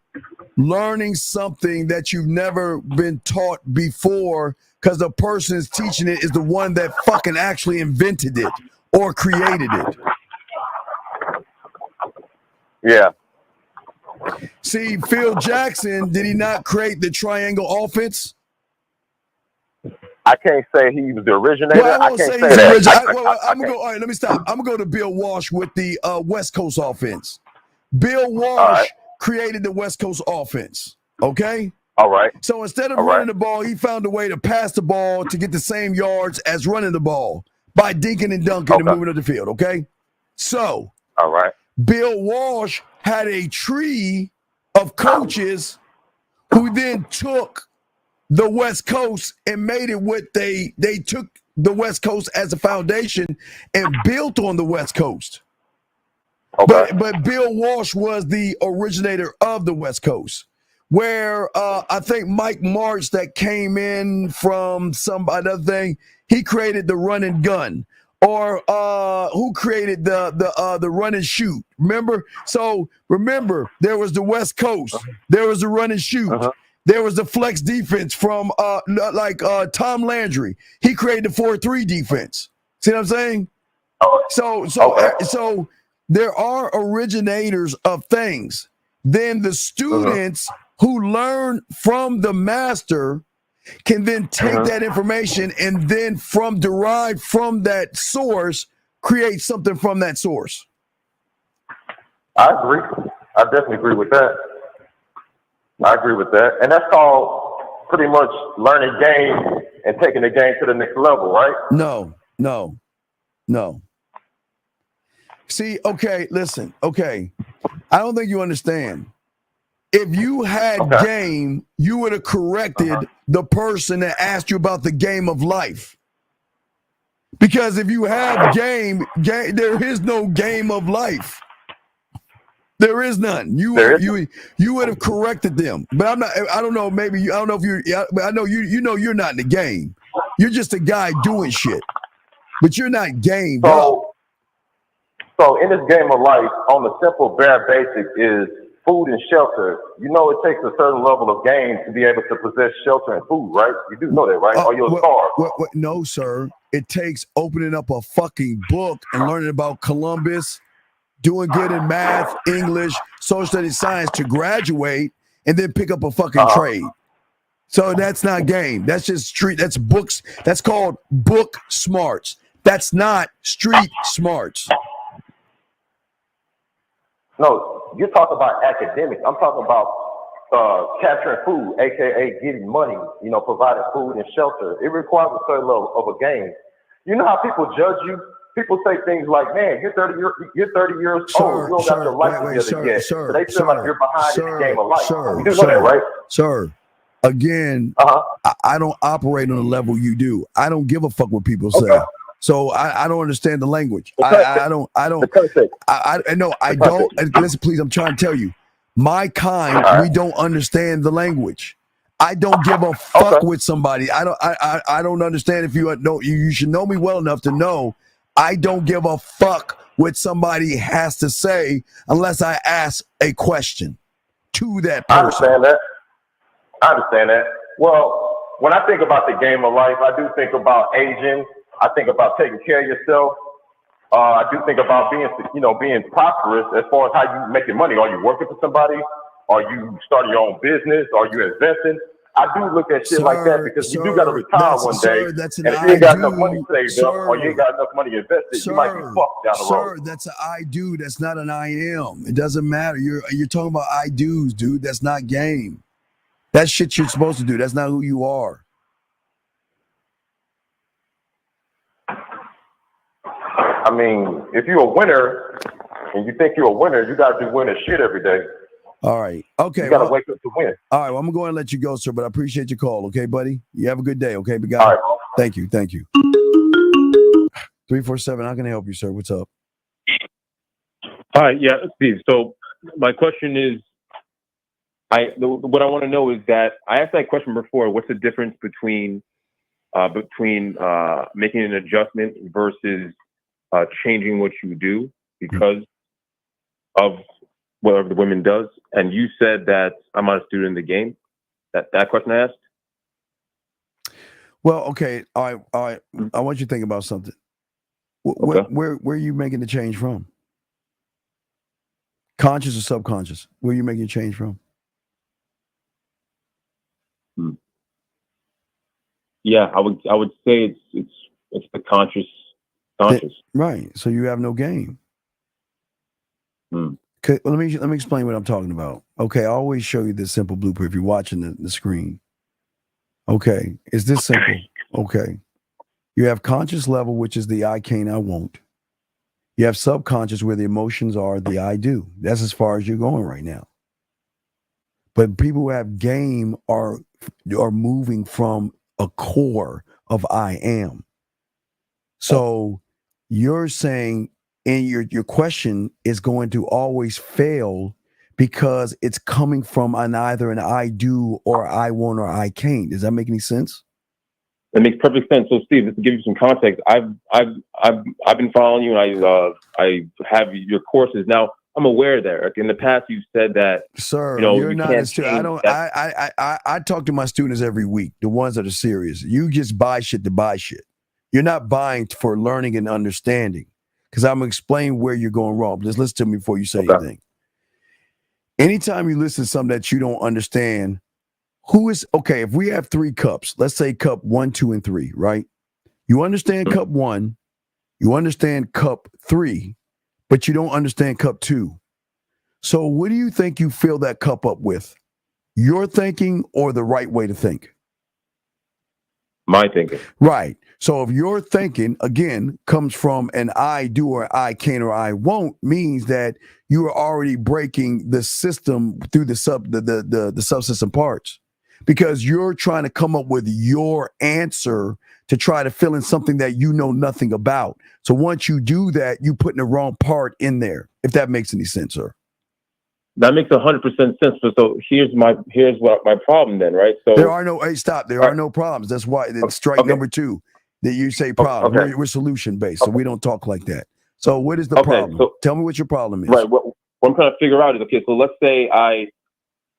learning something that you've never been taught before, because the person is teaching it is the one that fucking actually invented it or created it. Yeah. See, Phil Jackson, did he not create the triangle offense? I can't say he was the originator. Well, I can't say that. I'm gonna go. All right, let me stop. I'm gonna go to Bill Walsh with the West Coast offense. Bill Walsh created the West Coast offense. Okay. All right. So instead of running the ball, he found a way to pass the ball to get the same yards as running the ball by dinking and dunking and moving up the field. Okay. So. All right. Bill Walsh had a tree of coaches who then took the West Coast and made it what they took the West Coast as a foundation and built on the West Coast. Okay. But Bill Walsh was the originator of the West Coast, where I think Mike March, that came in from another thing, he created the run and gun. Or who created the run and shoot? Remember? So remember, there was the West Coast. There was the run and shoot. There was the flex defense from Tom Landry. He created the 4-3 defense. See what I'm saying? So there are originators of things. Then the students who learn from the master can then take that information and then derived from that source, create something from that source. I agree. I definitely agree with that. And that's called pretty much learning game and taking the game to the next level, right? No. See, okay, listen. Okay. I don't think you understand. If you had game, you would have corrected the person that asked you about the game of life. Because if you have game, there is no game of life. There is none. You would have corrected them. But I don't know, maybe I don't know if but I know you're not in the game. You're just a guy doing shit. But you're not game, bro. So in this game of life, on the simple bare basic is food and shelter. You know it takes a certain level of game to be able to possess shelter and food, right? You do know that, right? Or you'll starve. No, sir. It takes opening up a fucking book and learning about Columbus, doing good in math, English, social studies, science to graduate and then pick up a fucking trade. So that's not game. That's just street. That's books. That's called book smarts. That's not street smarts. No, you're talking about academics. I'm talking about capturing food, aka getting money. You know, providing food and shelter. It requires a certain level of a game. You know how people judge you? People say things like, "Man, you're 30 years old. You don't got your life together yet." So they feel like you're behind in the game of life. You do know that, right? Sir. Again, I don't operate on the level you do. I don't give a fuck what people say. So I don't understand the language. I don't. Listen, please, I'm trying to tell you. My kind, we don't understand the language. I don't give a fuck with somebody. I don't understand if you know. You should know me well enough to know I don't give a fuck what somebody has to say unless I ask a question to that person. I understand that. Well, when I think about the game of life, I do think about aging. I think about taking care of yourself. I do think about being prosperous as far as how you making money. Are you working for somebody? Are you starting your own business? Are you investing? I do look at shit like that because you do got to retire one day. And if you ain't got enough money saved up or you ain't got enough money invested, you might be fucked down the road. That's an I do. That's not an I am. It doesn't matter. You're talking about I do's, dude. That's not game. That's shit you're supposed to do. That's not who you are. I mean, if you're a winner and you think you're a winner, you got to do winning shit every day. All right. Okay. You got to wake up to win. All right. Well, I'm going to go ahead and let you go, sir, but I appreciate your call. Okay, buddy? You have a good day. Okay, big guy? All right. Thank you. 347, how can I help you, sir? What's up? Hi. Yeah, Steve. So my question is, what I want to know is that I asked that question before. What's the difference between making an adjustment versus changing what you do because of whatever the women does? And you said that I'm not a student in the game. That question I asked. Well, okay. All right. I want you to think about something. Where are you making the change from? Conscious or subconscious? Where are you making a change from? Yeah, I would say it's the conscious. Right. So you have no game. Okay, well, let me explain what I'm talking about. Okay, I always show you this simple blueprint if you're watching the screen. Okay, it's this simple. Okay. You have conscious level, which is the I can't, I won't. You have subconscious where the emotions are the I do. That's as far as you're going right now. But people who have game are moving from a core of I am. So you're saying, and your question is going to always fail because it's coming from either an I do or I won't or I can't. Does that make any sense? It makes perfect sense. So, Steve, just to give you some context, I've been following you, and I have your courses now. I'm aware there. Like in the past, you said that, sir, you're not a student. I talk to my students every week, the ones that are serious. You just buy shit to buy shit. You're not buying for learning and understanding, because I'm going to explain where you're going wrong. Just listen to me before you say anything. Anytime you listen to something that you don't understand, if we have 3 cups, let's say cup 1, 2, and 3, right? You understand cup 1, you understand cup 3, but you don't understand cup 2. So what do you think you fill that cup up with? Your thinking or the right way to think? My thinking. Right. So if your thinking, again, comes from an I do or I can or I won't, means that you are already breaking the system through the subsystem parts, because you're trying to come up with your answer to try to fill in something that you know nothing about. So once you do that, you put in the wrong part in there, if that makes any sense, sir. That makes 100% sense. So here's what my problem then, right? So there are no stop. There are no problems. That's why it's strike number 2 that you say problem. We're solution based, so we don't talk like that. So what is the problem? So, tell me what your problem is. Right. Well, what I'm trying to figure out is, okay, so let's say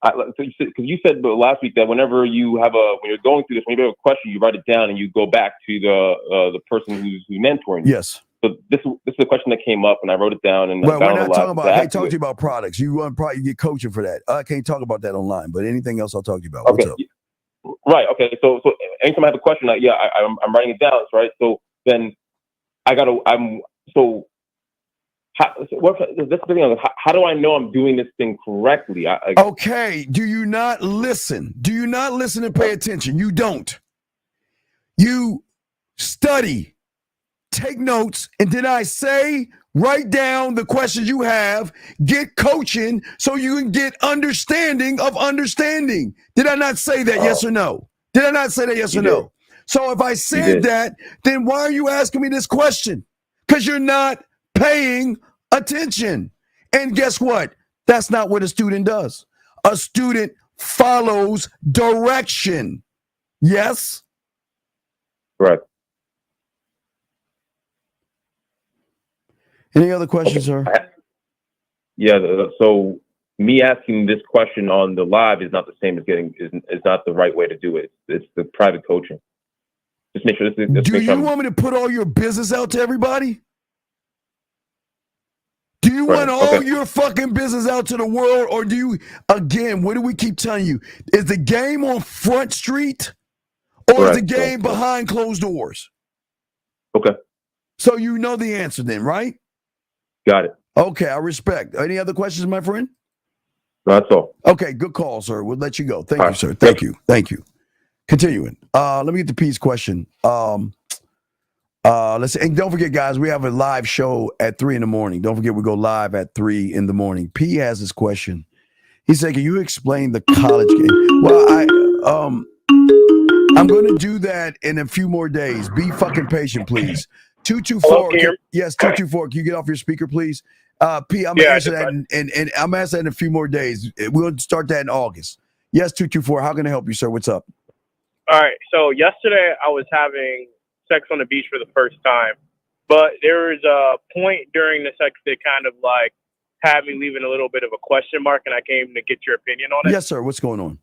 because you said last week that whenever when you're going through this, when you have a question, you write it down and you go back to the person who's mentoring you. Yes. So this is a question that came up, and I wrote it down. And Well, I got we're not talking about. I can't talk to it. you about products. You want probably get coaching for that. I can't talk about that online. But anything else, I'll talk to you about. Okay. What's up? Right. Okay. So anytime I have a question, I'm writing it down. Right. So then how do I know I'm doing this thing correctly? Okay. Do you not listen? Do you not listen and pay attention? You don't. You study, take notes, and did I say write down the questions you have, get coaching so you can get understanding of understanding. Did I not say that, yes or no? Did I not say that, yes or no? So if I said that, then why are you asking me this question? Because you're not paying attention. And guess what? That's not what a student does. A student follows direction. Yes? Right. Any other questions, sir? Yeah. So me asking this question on the live is not the same as is not the right way to do it. It's the private coaching. Just make sure Do you want me to put all your business out to everybody? Do you want all your fucking business out to the world? Or do you, again, what do we keep telling you? Is the game on Front Street or is the game behind closed doors? Okay. So you know the answer then, right? Got it. Okay, I respect. Any other questions, my friend? That's all. Okay, good call, sir. We'll let you go. Thank you, sir. Thank you. Thank you. Continuing. Let me get to Pete's question. Let's see. And don't forget, guys, we have a live show at 3 a.m. Don't forget, we go live at 3 a.m. P has this question. He said, "Can you explain the college game?" Well, I'm going to do that in a few more days. Be fucking patient, please. 224. Yes, 224. Can you get off your speaker, please? P, I'm going to answer that, and I'm going to answer that in a few more days. We'll start that in August. Yes, 224. How can I help you, sir? What's up? All right. So yesterday I was having sex on the beach for the first time, but there was a point during the sex that kind of like had me leaving a little bit of a question mark, and I came to get your opinion on it. Yes, sir. What's going on?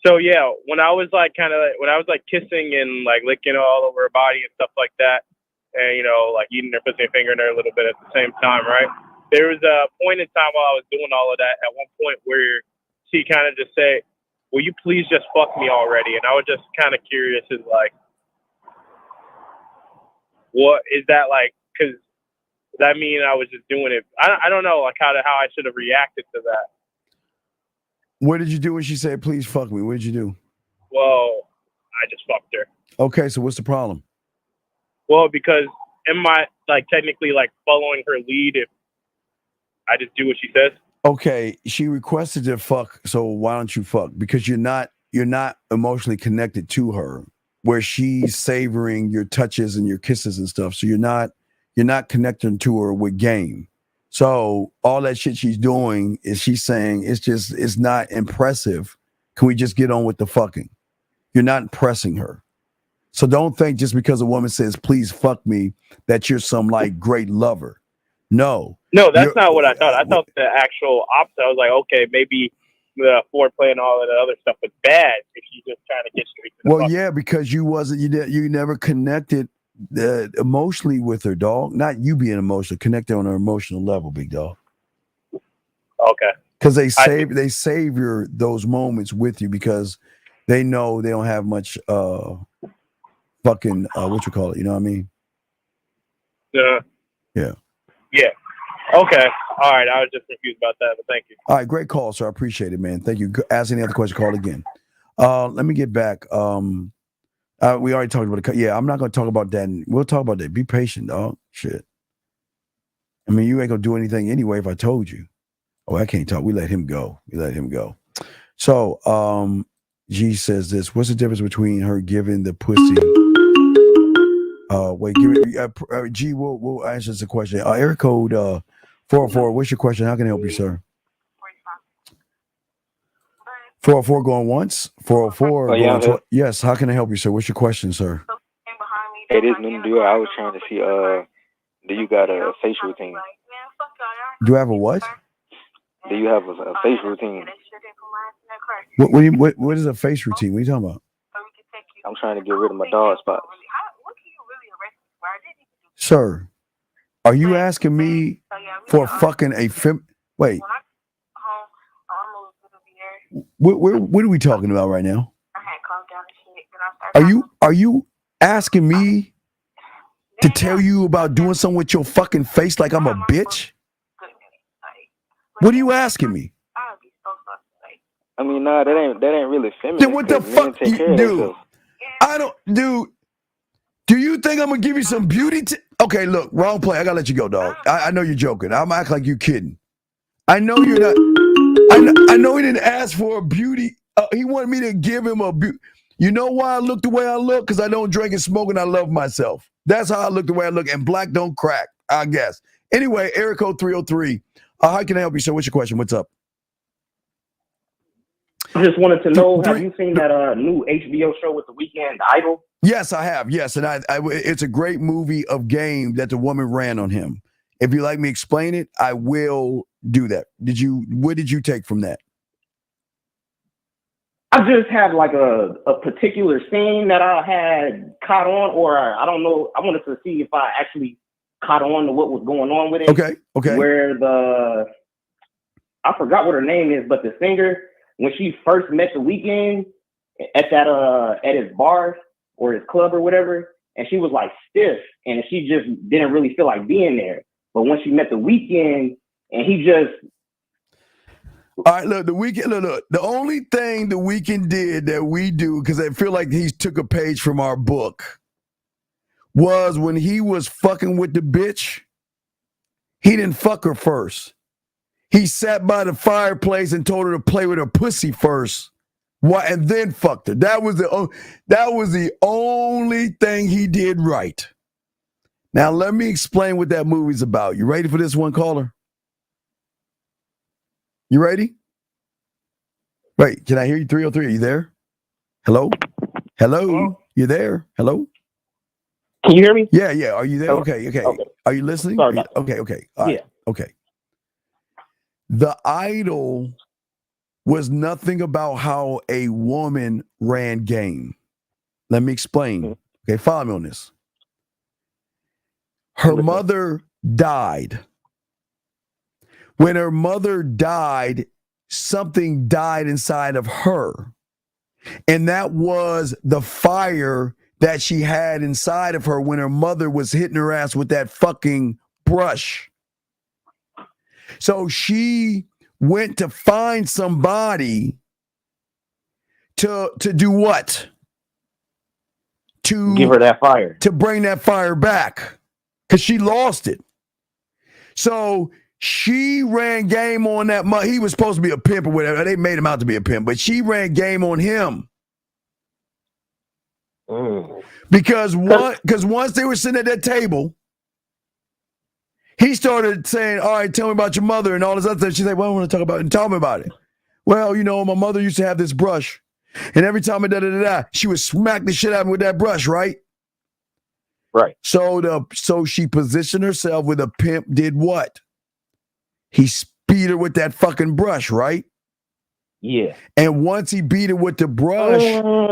So yeah, when I was like kissing and like licking all over her body and stuff like that, and like eating her pussy and fingering her a little bit at the same time, right? There was a point in time while I was doing all of that at one point where she kind of just said, "Will you please just fuck me already?" And I was just kind of curious, is like, what is that like? Because that mean I was just doing it. I don't know, like how I should have reacted to that. What did you do when she said, "Please fuck me"? What did you do? Well, I just fucked her. Okay, so what's the problem? Well, because am I like technically like following her lead if I just do what she says? Okay, she requested to fuck, so why don't you fuck? Because you're not emotionally connected to her, where she's savoring your touches and your kisses and stuff. So you're not connecting to her with game. So all that shit she's doing is she's saying it's not impressive. Can we just get on with the fucking? You're not impressing her. So don't think just because a woman says, "Please fuck me," that you're some like great lover. No, that's not what I thought. I thought the actual opposite. I was like, okay, maybe the foreplay and all of the other stuff was bad if you just trying to get straight to the fuck. Yeah, because you never connected emotionally with her, dog. Not you being emotional, connected on her emotional level, big dog. Okay. Because they savor those moments with you because they know they don't have much fucking what you call it, you know what I mean? Yeah. Yeah. Okay. All right. I was just confused about that, but thank you. All right, great call, sir. I appreciate it, man. Thank you. Ask any other question, call again. Let me get back. We already talked about it. Yeah, I'm not going to talk about that. We'll talk about that. Be patient, dog. Shit. I mean, you ain't going to do anything anyway if I told you. Oh, I can't talk. We let him go. So, G says this. What's the difference between her giving the pussy? Wait, give it. G, we'll answer the question. Area code 404. What's your question? How can I help you, sir? 404 going once. 404 going twice. Yes. How can I help you, sir? What's your question, sir? Hey, this new dude. I was trying to see. Do you got a facial routine? Do I have a what? Do you have a face routine? What is a face routine? What are you talking about? I'm trying to get rid of my dog spots. Sir, are you asking me for fucking a wait. What are we talking about right now? Are you asking me to tell you about doing something with your fucking face like I'm a bitch? What are you asking me? I mean, nah, that ain't really feminine. Then what the fuck, dude? I don't, dude. Do you think I'm gonna give you some beauty? Okay, look, wrong play. I gotta let you go, dog. I know you're joking. I'm acting like you kidding. I know you're not. I know he didn't ask for a beauty. He wanted me to give him a beauty. You know why I look the way I look? Because I don't drink and smoke and I love myself. That's how I look the way I look. And black don't crack, I guess. Anyway, Eric Code 303. How can I help you, sir? What's your question? What's up? I just wanted to know, have you seen that new HBO show with The Weeknd, Idol? Yes, I have. Yes, and it's a great movie of game that the woman ran on him. If you like me explain it, I will do that. What did you take from that? I just had like a particular scene that I had caught on, or I don't know. I wanted to see if I actually caught on to what was going on with it. Okay. Where I forgot what her name is, but the singer, when she first met The Weeknd at his bar or his club or whatever, and she was like stiff and she just didn't really feel like being there. But when she met The Weeknd and he just... All right, look, The Weeknd, look. The only thing The Weeknd did that we do, because I feel like he took a page from our book, was when he was fucking with the bitch, he didn't fuck her first. He sat by the fireplace and told her to play with her pussy first. And then fucked her. That was the only thing he did right. Now let me explain what that movie's about. You ready for this one, caller? You ready? Wait, can I hear you? 303, are you there? Hello? Hello? You there? Hello? Can you hear me? Yeah. Are you there? Okay. Are you listening? Sorry about that. Okay. All right. Okay. The Idol was nothing about how a woman ran game. Let me explain. Okay, follow me on this. Her mother died. When her mother died, something died inside of her. And that was the fire that she had inside of her when her mother was hitting her ass with that fucking brush. So she went to find somebody to do what? To give her that fire. To bring that fire back. Because she lost it. So she ran game on that. He was supposed to be a pimp or whatever. They made him out to be a pimp. But she ran game on him. Because once they were sitting at that table, he started saying, all right, tell me about your mother and all this other stuff. She said, well, I want to talk about it. And tell me about it. Well, my mother used to have this brush. And every time she would smack the shit out of me with that brush, right? Right. So she positioned herself with a pimp did what? He beat her with that fucking brush, right? Yeah. And once he beat her with the brush,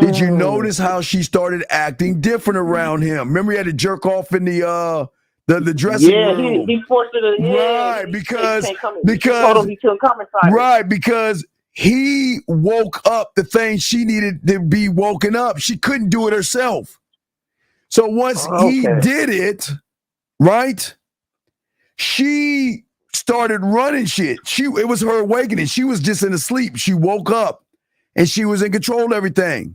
did you notice how she started acting different around him? Remember he had to jerk off in the dressing room. Yeah, he forced her to. Right, because he told him he couldn't come inside. Right, because he woke up the thing she needed to be woken up. She couldn't do it herself. So once he did it, right, she started running shit. It was her awakening. She was just in a sleep. She woke up and she was in control of everything.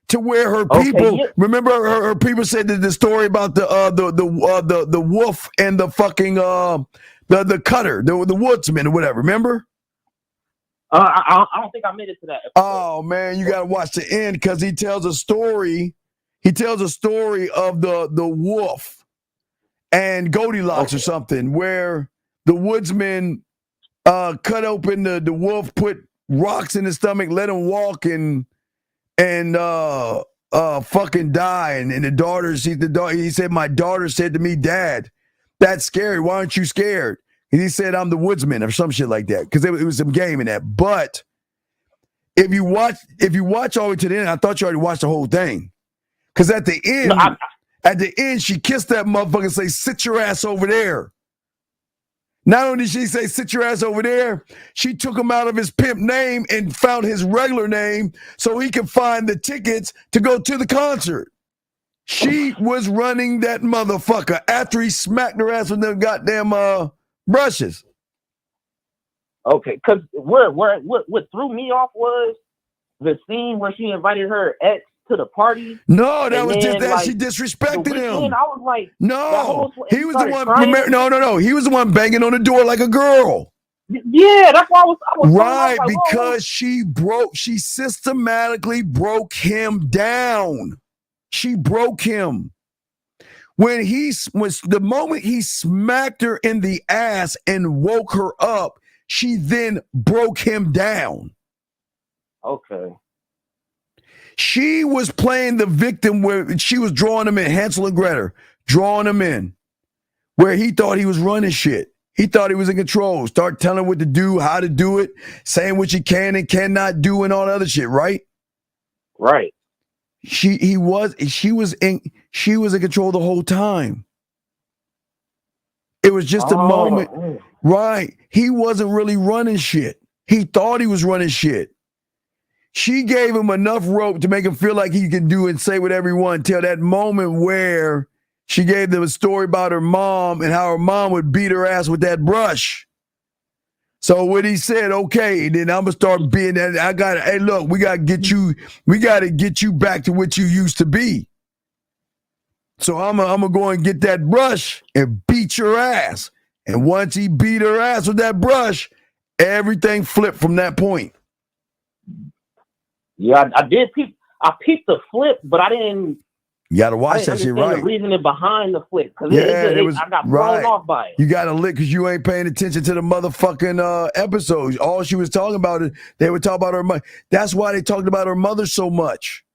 To where her people, remember her people said that the story about the wolf and the fucking the cutter, the woodsman or whatever. Remember? I don't think I made it to that episode. Oh man, you gotta watch the end because he tells a story. He tells a story of the wolf and Goldilocks or something, where the woodsman cut open the wolf, put rocks in his stomach, let him walk and fucking die. And the daughter, he said, my daughter said to me, Dad, that's scary. Why aren't you scared? He said, I'm the woodsman or some shit like that. Because it was some game in that. But if you watch all the way to the end, I thought you already watched the whole thing. Because at the end, she kissed that motherfucker and say, sit your ass over there. Not only did she say, sit your ass over there, she took him out of his pimp name and found his regular name so he could find the tickets to go to the concert. She was running that motherfucker after he smacked her ass with them goddamn brushes. Okay, because what threw me off was the scene where she invited her ex to the party. No, that was just that like, she disrespected him. I was like, no, he was the one. No, he was the one banging on the door like a girl. Yeah, that's why I was right like, because she systematically broke him down. She broke him. When the moment he smacked her in the ass and woke her up, she then broke him down. Okay. She was playing the victim where she was drawing him in, Hansel and Gretel, drawing him in, where he thought he was running shit. He thought he was in control. Start telling him what to do, how to do it, saying what you can and cannot do and all that other shit, right? Right. She was in control the whole time. It was just a moment. Right. He wasn't really running shit. He thought he was running shit. She gave him enough rope to make him feel like he could do and say whatever he wanted until that moment where she gave them a story about her mom and how her mom would beat her ass with that brush. So when he said, okay, then I'm gonna start being that. Hey, look, we gotta get you back to what you used to be. So I'm gonna go and get that brush and beat your ass. And once he beat her ass with that brush, everything flipped from that point. Yeah, I did peep. I peeped the flip, but I didn't. You got to watch that shit right. The reasoning behind the flip, because I got thrown off by it. You got to lick because you ain't paying attention to the motherfucking episodes. All she was talking about is they would talk about her mother. That's why they talked about her mother so much.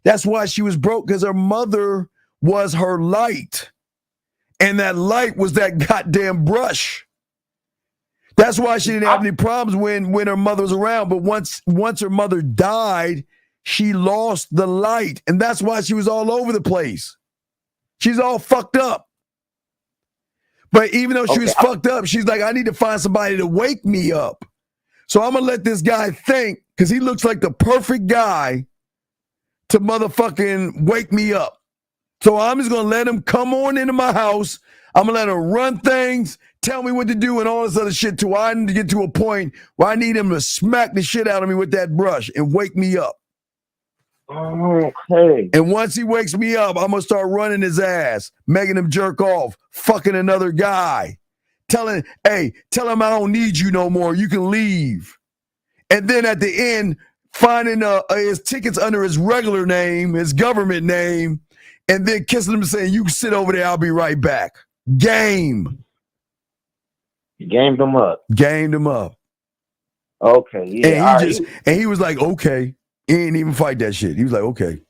That's why she was broke, because her mother was her light, and that light was that goddamn brush. That's why she didn't have any problems when her mother was around. But once her mother died, she lost the light. And that's why she was all over the place. She's all fucked up. But even though she was fucked up, she's like, I need to find somebody to wake me up. So I'm going to let this guy think, because he looks like the perfect guy to motherfucking wake me up. So I'm just going to let him come on into my house. I'm going to let him run things, tell me what to do and all this other shit till I need to get to a point where I need him to smack the shit out of me with that brush and wake me up. Okay. And once he wakes me up, I'm going to start running his ass, making him jerk off, fucking another guy, tell him I don't need you no more. You can leave. And then at the end, finding his tickets under his regular name, his government name, and then kissing him and saying, you can sit over there. I'll be right back. Game. You gamed him up. Gamed him up. Okay. Yeah. And he was like, okay. He didn't even fight that shit. He was like, okay.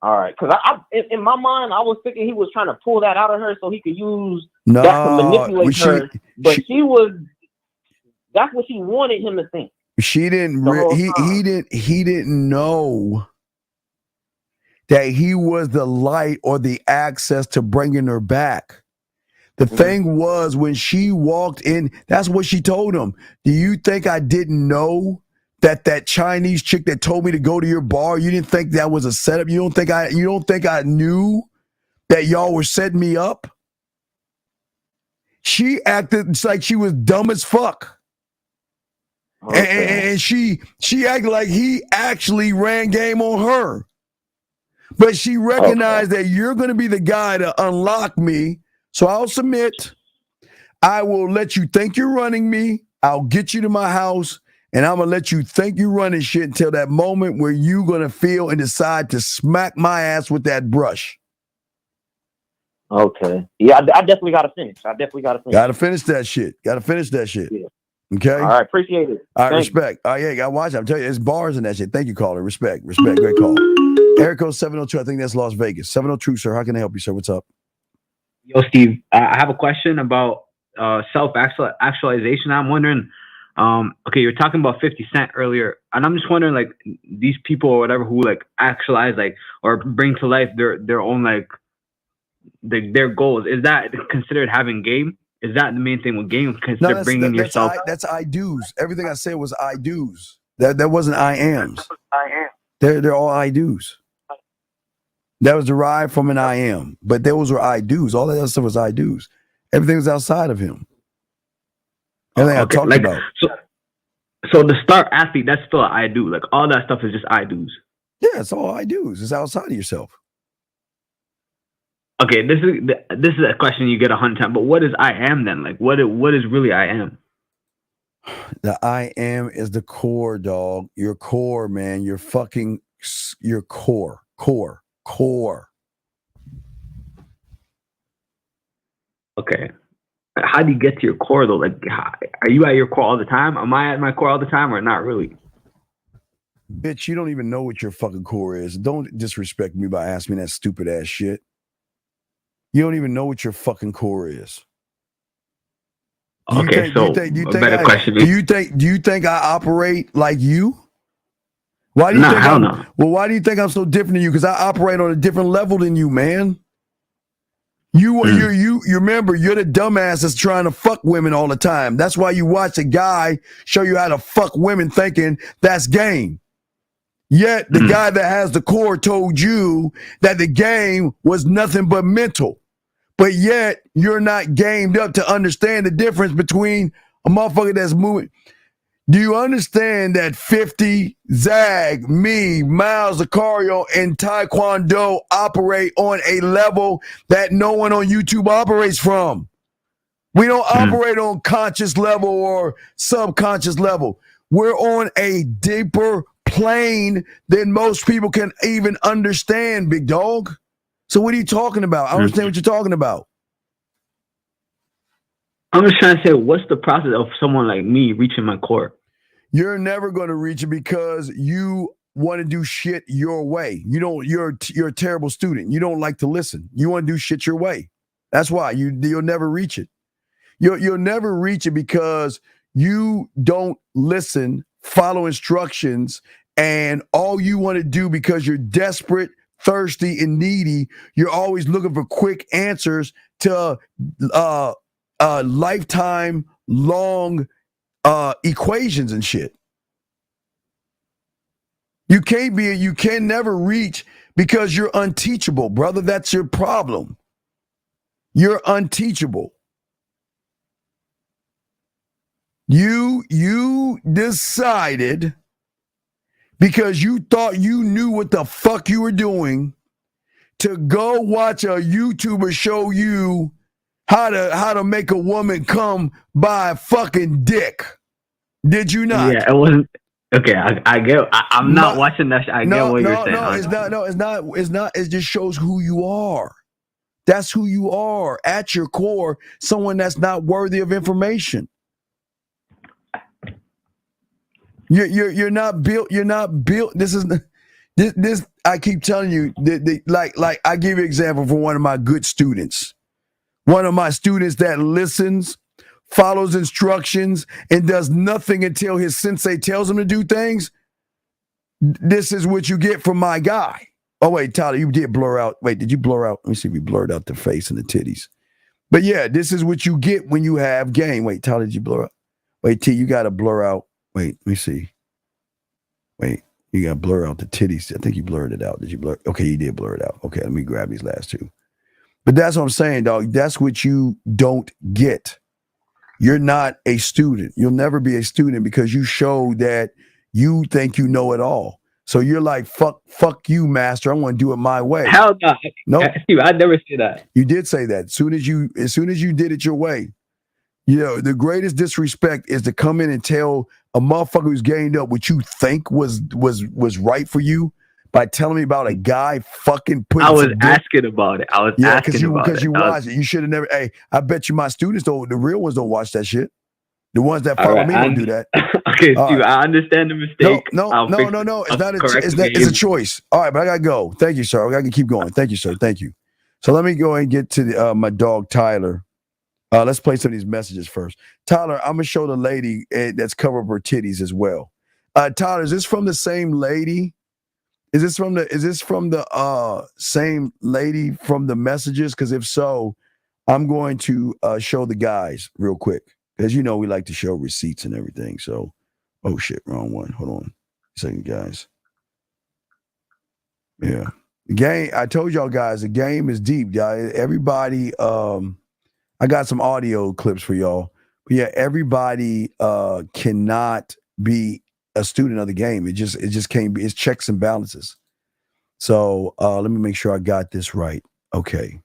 All right. Because in my mind, I was thinking he was trying to pull that out of her so he could use that to manipulate her. But that's what she wanted him to think. She didn't, he didn't know that he was the light or the access to bringing her back. The thing was, when she walked in, that's what she told him. Do you think I didn't know that Chinese chick that told me to go to your bar, you didn't think that was a setup? You don't think I knew that y'all were setting me up? She acted like she was dumb as fuck. Okay. And she acted like he actually ran game on her. But she recognized that you're going to be the guy to unlock me. So I'll submit. I will let you think you're running me. I'll get you to my house. And I'm going to let you think you're running shit until that moment where you're going to feel and decide to smack my ass with that brush. Okay. Yeah, I definitely got to finish. Got to finish that shit. Yeah. Okay? All right. Appreciate it. All right. Respect. Oh, yeah. Got to watch it. I'm telling you, there's bars in that shit. Thank you, caller. Respect. Great call. Area code 702. I think that's Las Vegas. 702, sir. How can I help you, sir? What's up? Yo, Steve. I have a question about self-actualization. I'm wondering, okay, you're talking about 50 Cent earlier, and I'm just wondering, like, these people or whatever who like actualize, like, or bring to life their own, like, their goals. Is that considered having game? Is that the main thing with game? Consider bringing yourself. That's I do's. Everything I said was I do's. That wasn't I am's. They're all I do's. That was derived from an I am, but those were I do's. All that other stuff was I do's. Everything was outside of him. Everything I talked about. So the star athlete, that's still an I do. Like, all that stuff is just I do's. Yeah, it's all I do's. It's outside of yourself. Okay, this is a question you get 100 times. But what is I am then? Like, what is really I am? The I am is the core, dog. Your core, man. Your core. Okay. How do you get to your core though? Like, are you at your core all the time? Am I at my core all the time, or not really? Bitch, you don't even know what your fucking core is. Don't disrespect me by asking me that stupid ass shit. You don't even know what your fucking core is. Do you think I operate like you? Why do you think why do you think I'm so different than you? Because I operate on a different level than you, man. You remember, you're the dumbass that's trying to fuck women all the time. That's why you watch a guy show you how to fuck women thinking that's game. Yet the guy that has the core told you that the game was nothing but mental. But yet you're not gamed up to understand the difference between a motherfucker that's moving. Do you understand that 50, Zag, me, Miles Lucario, and Taekwondo operate on a level that no one on YouTube operates from? We don't operate on conscious level or subconscious level. We're on a deeper plane than most people can even understand, big dog. So what are you talking about? I don't understand what you're talking about. I'm just trying to say, what's the process of someone like me reaching my core? You're never going to reach it because you want to do shit your way. You're a terrible student. You don't like to listen. You want to do shit your way. That's why you'll never reach it. You'll never reach it because you don't listen, follow instructions, and all you want to do because you're desperate, thirsty, and needy, you're always looking for quick answers to lifetime long equations and shit. You can never reach because you're unteachable, brother. That's your problem. You're unteachable. You decided because you thought you knew what the fuck you were doing to go watch a YouTuber show you how to make a woman come by a fucking dick. Did you not? Yeah, it wasn't. Okay, I get. I'm not watching that. I get what you're saying. No, it's not. No, it's not. It's not. It just shows who you are. That's who you are at your core. Someone that's not worthy of information. You're not built. You're not built. This. I keep telling you. Like I give you an example from one of my good students. One of my students that listens, follows instructions, and does nothing until his sensei tells him to do things. This is what you get from my guy. Oh, wait, Tyler, you did blur out. Wait, did you blur out? Let me see if you blurred out the face and the titties. But yeah, this is what you get when you have game. Wait, Tyler, did you blur out? Wait, T, you got to blur out. Wait, let me see. Wait, you got to blur out the titties. I think you blurred it out. Did you blur? Okay, you did blur it out. Okay, let me grab these last two. But that's what I'm saying, dog. That's what you don't get. You're not a student. You'll never be a student because you show that you think you know it all. So you're like, fuck you, master. I want to do it my way. Hell no. No, Steve, I never say that. You did say that. As soon as you did it your way, you know, the greatest disrespect is to come in and tell a motherfucker who's gained up what you think was right for you by telling me about a guy fucking putting. I was asking about it. Because you watched it. You should have never. Hey, I bet you my students don't. The real ones don't watch that shit. The ones that follow me don't do that. Okay, Steve, I understand the mistake. No. It's not. It's a choice. All right, but I gotta go. Thank you, sir. I gotta keep going. Thank you, sir. Thank you. So let me go and get to my dog Tyler. Let's play some of these messages first. Tyler, I'm gonna show the lady that's covered her titties as well. Tyler, is this from the same lady? Is this from the same lady from the messages? Because if so, I'm going to show the guys real quick. As you know, we like to show receipts and everything. So, oh shit, wrong one. Hold on a second, guys. Yeah. The game, I told y'all guys, the game is deep, y'all. Everybody, I got some audio clips for y'all. But yeah, everybody cannot be a student of the game. It just can't be. It's checks and balances. So let me make sure I got this right. Okay,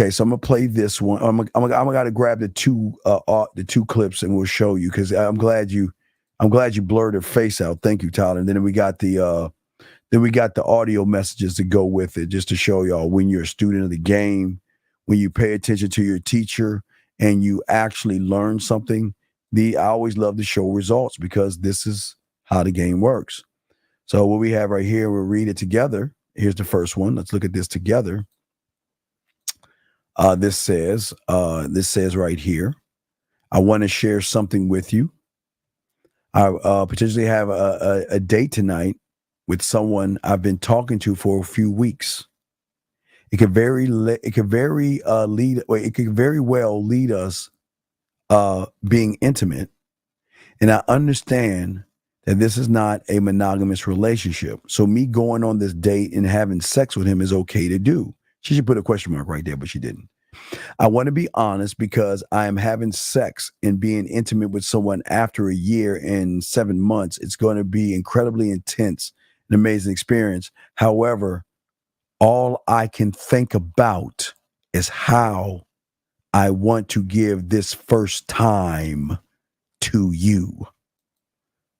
so I'm gonna play this one. I'm gonna grab the two clips and we'll show you because I'm glad you blurred her face out. Thank you, Tyler. And then we got the audio messages to go with it, just to show y'all when you're a student of the game, when you pay attention to your teacher and you actually learn something. I always love to show results because this is how the game works. So what we have right here, we'll read it together. Here's the first one. Let's look at this together. This says right here, I want to share something with you. I potentially have a date tonight with someone I've been talking to for a few weeks. It could very well lead us being intimate. And I understand that this is not a monogamous relationship. So me going on this date and having sex with him is okay to do. She should put a question mark right there, but she didn't. I want to be honest because I am having sex and being intimate with someone after a year and 7 months. It's going to be incredibly intense, an amazing experience. However, all I can think about is how I want to give this first time to you.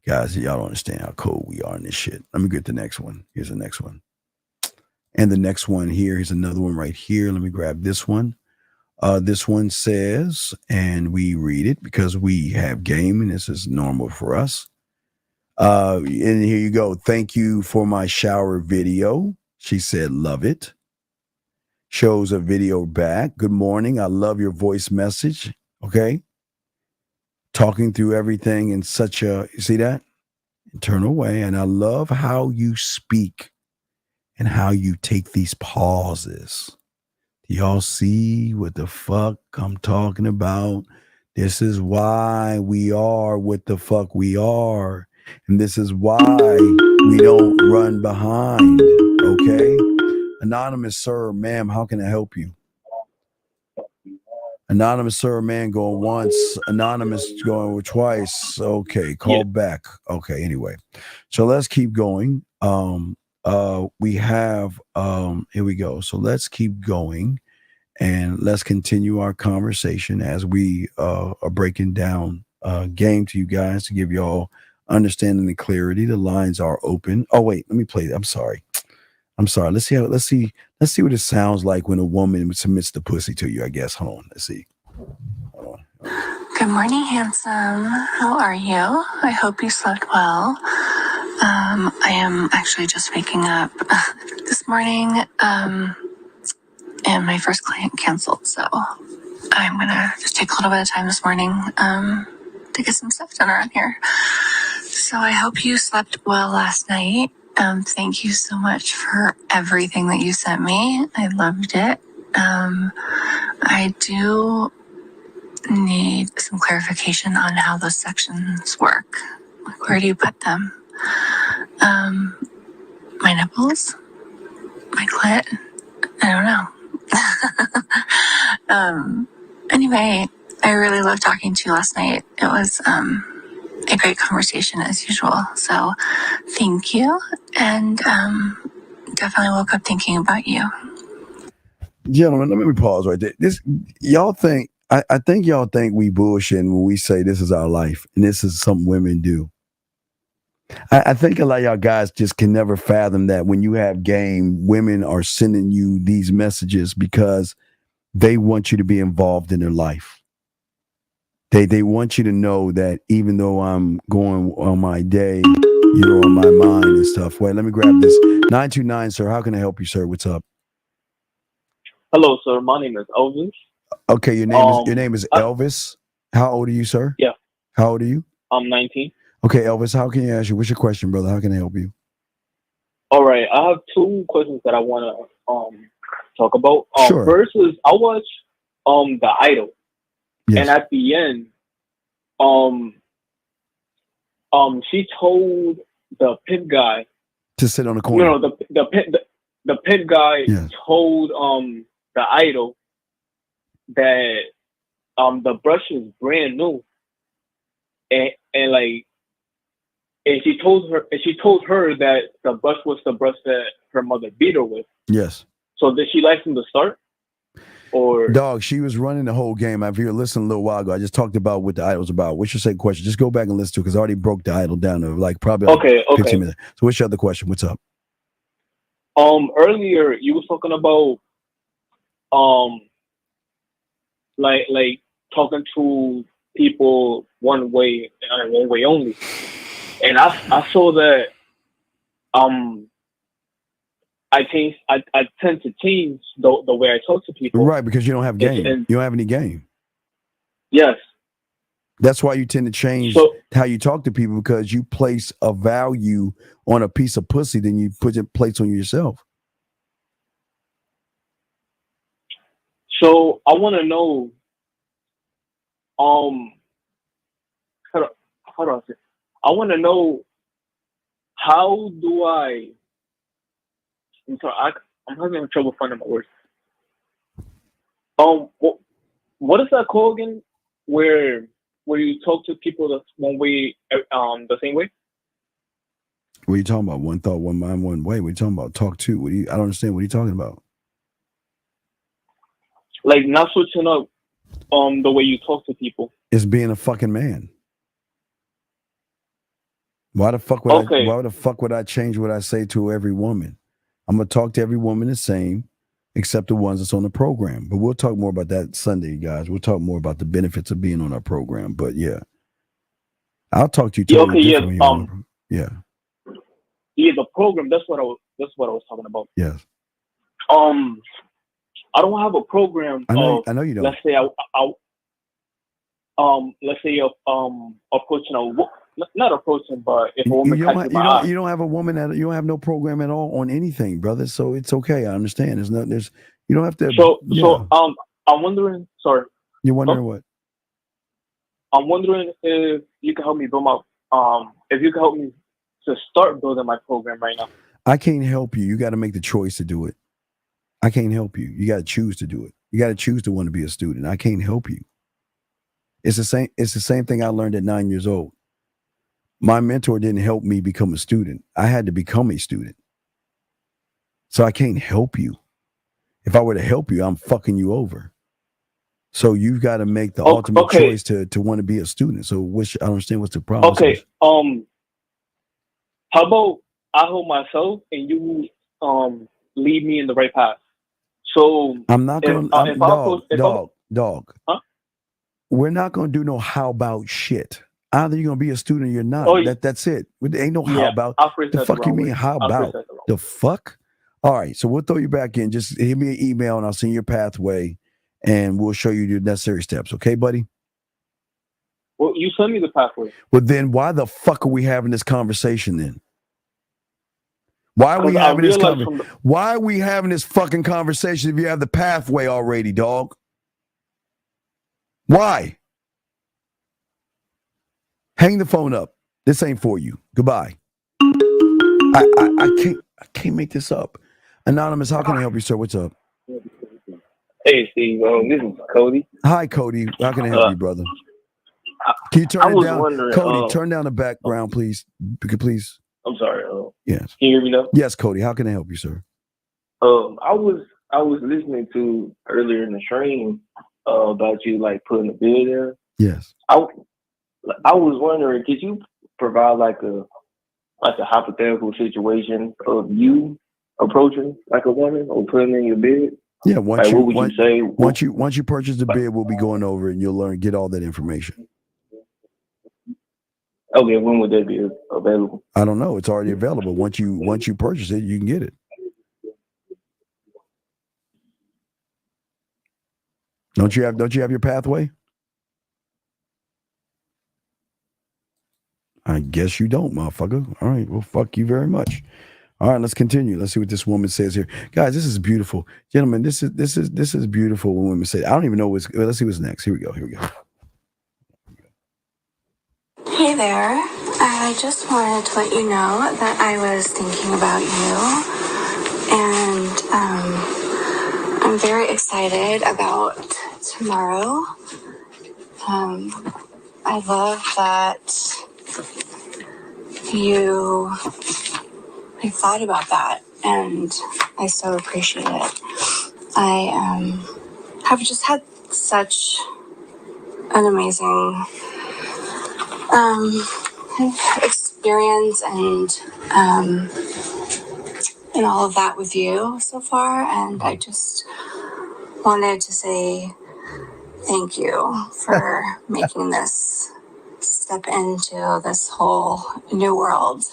Guys, y'all don't understand how cold we are in this shit. Let me get the next one. Here's the next one. And the next one here's another one right here. Let me grab this one. This one says, and we read it because we have game and this is normal for us. And here you go. Thank you for my shower video. She said, love it. Shows a video back. Good morning. I love your voice message. Okay. Talking through everything in such a, you see that? Internal way. And I love how you speak and how you take these pauses. Do y'all see what the fuck I'm talking about? This is why we are what the fuck we are. And this is why we don't run behind. Okay? Anonymous sir, ma'am, how can I help you? Anonymous sir, man, going once. Anonymous going twice. Okay, call back. Okay, anyway. So let's keep going. We have here we go. So let's keep going and let's continue our conversation as we are breaking down game to you guys to give y'all understanding and clarity. The lines are open. Oh wait, let me play. I'm sorry. Let's see what it sounds like when a woman submits the pussy to you, I guess. Hold on. Let's see. Hold on. Good morning, handsome. How are you? I hope you slept well. I am actually just waking up this morning, and my first client canceled, so I'm gonna just take a little bit of time this morning to get some stuff done around here. So I hope you slept well last night. Thank you so much for everything that you sent me. I loved it. I do need some clarification on how those sections work. Like, where do you put them? My nipples? My clit? I don't know. Anyway, I really loved talking to you last night. It was a great conversation as usual. So thank you. And definitely woke up thinking about you. Gentlemen, let me pause right there. I think y'all think we bullshitting when we say this is our life and this is something women do. I think a lot of y'all guys just can never fathom that when you have game, women are sending you these messages because they want you to be involved in their life. They want you to know that even though I'm going on my day, you're on my mind and stuff. Wait, let me grab this. 929, sir. How can I help you, sir? What's up? Hello, sir. My name is Elvis. Okay, your name is Elvis. How old are you, sir? Yeah. How old are you? I'm 19. Okay, Elvis, how can you ask you? What's your question, brother? How can I help you? All right, I have two questions that I want to talk about. Sure. First was I watched The Idol, and at the end, she told the pit guy to sit on the corner. No, the pit guy told the Idol that the brush is brand new, and she told her that the brush was the brush that her mother beat her with. Yes. So did she like from the start? Or dog, she was running the whole game. If you were listening a little while ago, I just talked about what the idol's about. What's your second question? Just go back and listen to it because I already broke the idol down to like probably Okay. 15 minutes. So what's your other question? What's up? Earlier you was talking about like talking to people one way and one way only, and I saw that I tend to change the way I talk to people. Right, because you don't have game. You don't have any game. Yes. That's why you tend to change how you talk to people because you place a value on a piece of pussy than you place on yourself. So I want to know, how do I say? I want to know how do I? I'm sorry, I'm having trouble finding my words. What is that called again? Where you talk to people that's one way, the same way? What are you talking about? One thought, one mind, one way. What are you talking about? Talk to. I don't understand. What are you talking about? Like not switching up the way you talk to people. It's being a fucking man. Why the fuck would I change what I say to every woman? I'm gonna talk to every woman the same, except the ones that's on the program. But we'll talk more about that Sunday, guys. We'll talk more about the benefits of being on our program. But yeah, I'll talk to you totally differently. Yeah, the program. That's what I was talking about. Yes. I don't have a program. I know you don't. Let's say approaching not approaching, but if a woman catches my eye. You don't have a woman you don't have no program at all on anything, brother. So it's okay. I understand. You don't have to. So I'm wondering. Sorry. You're wondering what? I'm wondering if you can help me build my if you can help me to start building my program right now. I can't help you. You got to make the choice to do it. I can't help you. You got to choose to do it. You got to choose to want to be a student. I can't help you. It's the same thing I learned at 9 years old. My mentor didn't help me become a student. I had to become a student. So I can't help you. If I were to help you, I'm fucking you over. So you've got to make the ultimate choice to want to be a student. So I don't understand what's the problem. Okay. How about I help myself and you lead me in the right path? So I'm not going dog. Huh? We're not going to do no how about shit. Either you're going to be a student or you're not. That's it. There ain't no how about. The fuck you mean how about? The fuck? All right. So we'll throw you back in. Just hit me an email and I'll send you your pathway and we'll show you the necessary steps. Okay, buddy? Well, you send me the pathway. Well, then why the fuck are we having this conversation then? Why are we having this conversation? Why are we having this fucking conversation if you have the pathway already, dog? Why? Hang the phone up. This ain't for you. Goodbye. I can't make this up. Anonymous, how can I help you, sir? What's up? Hey, Steve. This is Cody. Hi, Cody. How can I help you, brother? Can you turn it down? Cody, turn down the background, please. Please. I'm sorry. Yes. Can you hear me now? Yes, Cody. How can I help you, sir? I was listening to earlier in the stream about you like putting a bid in. Yes. I was wondering, could you provide like a hypothetical situation of you approaching like a woman or putting in your bid? Yeah. What would you say? Once you purchase the bid, we'll be going over it and you'll get all that information. Okay, when would that be available? I don't know. It's already available. Once you purchase it, you can get it. Don't you have your pathway? I guess you don't, motherfucker. All right, well, fuck you very much. All right, let's continue. Let's see what this woman says here, guys. This is beautiful, gentlemen. This is beautiful when women say. I don't even know what's. Let's see what's next. Here we go. Hey there. I just wanted to let you know that I was thinking about you, and I'm very excited about tomorrow. I love that you thought about that, and I so appreciate it. I have just had such an amazing experience and all of that with you so far, and I just wanted to say thank you for making this step into this whole new world.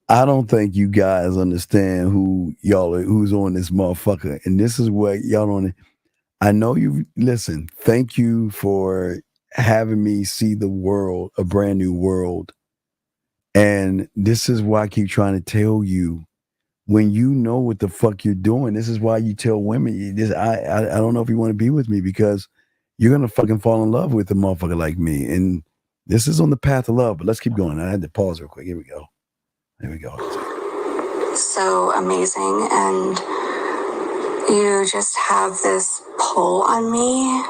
I don't think you guys understand who's on this motherfucker, and this is what y'all don't. I know you listen. Thank you for having me see the world, a brand new world, and this is why I keep trying to tell you. When you know what the fuck you're doing, this is why you tell women. I don't know if you want to be with me because you're gonna fucking fall in love with a motherfucker like me, and this is on the path of love. But let's keep going. I had to pause real quick. Here we go. So amazing, and you just have this pull on me.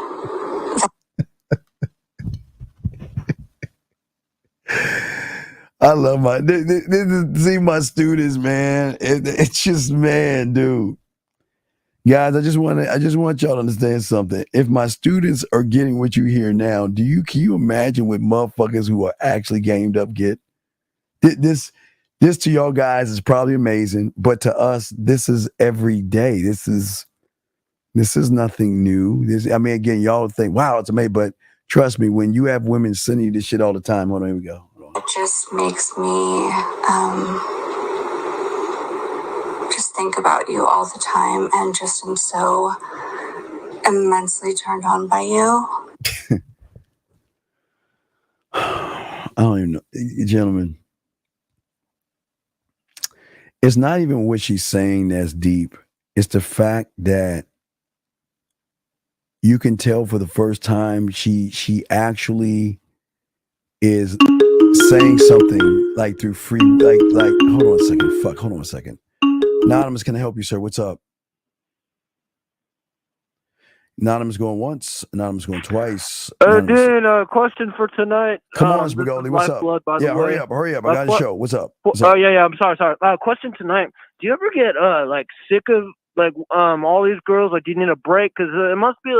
I love see my students, man. It's just, man, dude. Guys, I just want y'all to understand something. If my students are getting what you hear now, can you imagine what motherfuckers who are actually gamed up get? This to y'all guys is probably amazing, but to us, this is every day. This is nothing new. Again, y'all think, wow, it's amazing, but trust me, when you have women sending you this shit all the time, hold on, here we go. It just makes me just think about you all the time, and just am so immensely turned on by you. I don't even know, gentlemen. It's not even what she's saying that's deep. It's the fact that you can tell for the first time she actually is saying something like through free, like hold on a second. Anonymous, can I help you, sir? What's up? Anonymous going once, Anonymous going twice. Dean, question for tonight. Come on, Spagoli, what's up? Yeah, hurry up. I got a show. What's up? Oh, yeah, I'm sorry. Question tonight. Do you ever get, sick of, all these girls? Like, do you need a break? Because it must be,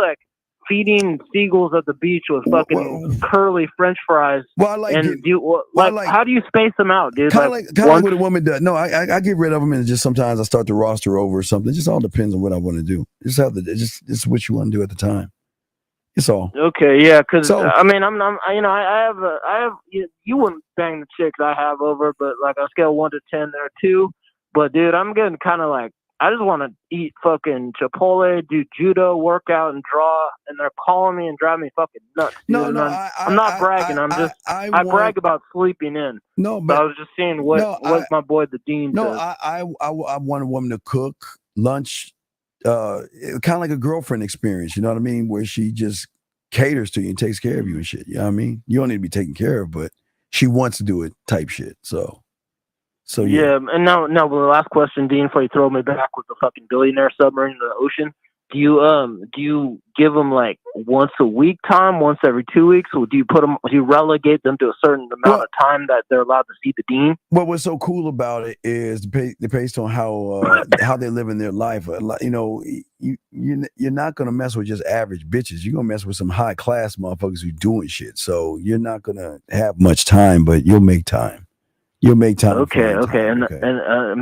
feeding seagulls at the beach with fucking curly French fries. Well, I like and it. How do you space them out, dude? Kind of like what a woman does. No, I get rid of them, and just sometimes I start to roster over or something. It just all depends on what I want to do. It's what you want to do at the time. It's all. Okay, yeah, because I have you wouldn't bang the chicks I have over, but like on a scale of 1 to 10, there are 2. But dude, I'm getting kind of I just want to eat fucking Chipotle, do judo, work out, and draw, and they're calling me and driving me fucking nuts. Dude. I'm not bragging. I brag about sleeping in. No, but so I was just seeing what my boy the Dean says. I want a woman to cook lunch, kind of like a girlfriend experience. You know what I mean? Where she just caters to you and takes care of you and shit. You know what I mean? You don't need to be taken care of, but she wants to do it type shit. So yeah. And now, the last question, Dean, before you throw me back with the fucking billionaire submarine in the ocean, do you give them once a week time, once every 2 weeks, or do you relegate them to a certain amount of time that they're allowed to see the Dean? Well, what's so cool about it is based on how they live in their life. You're not gonna mess with just average bitches. You're gonna mess with some high class motherfuckers who doing shit. So you're not gonna have much time, but you'll make time. You'll make time. Okay, and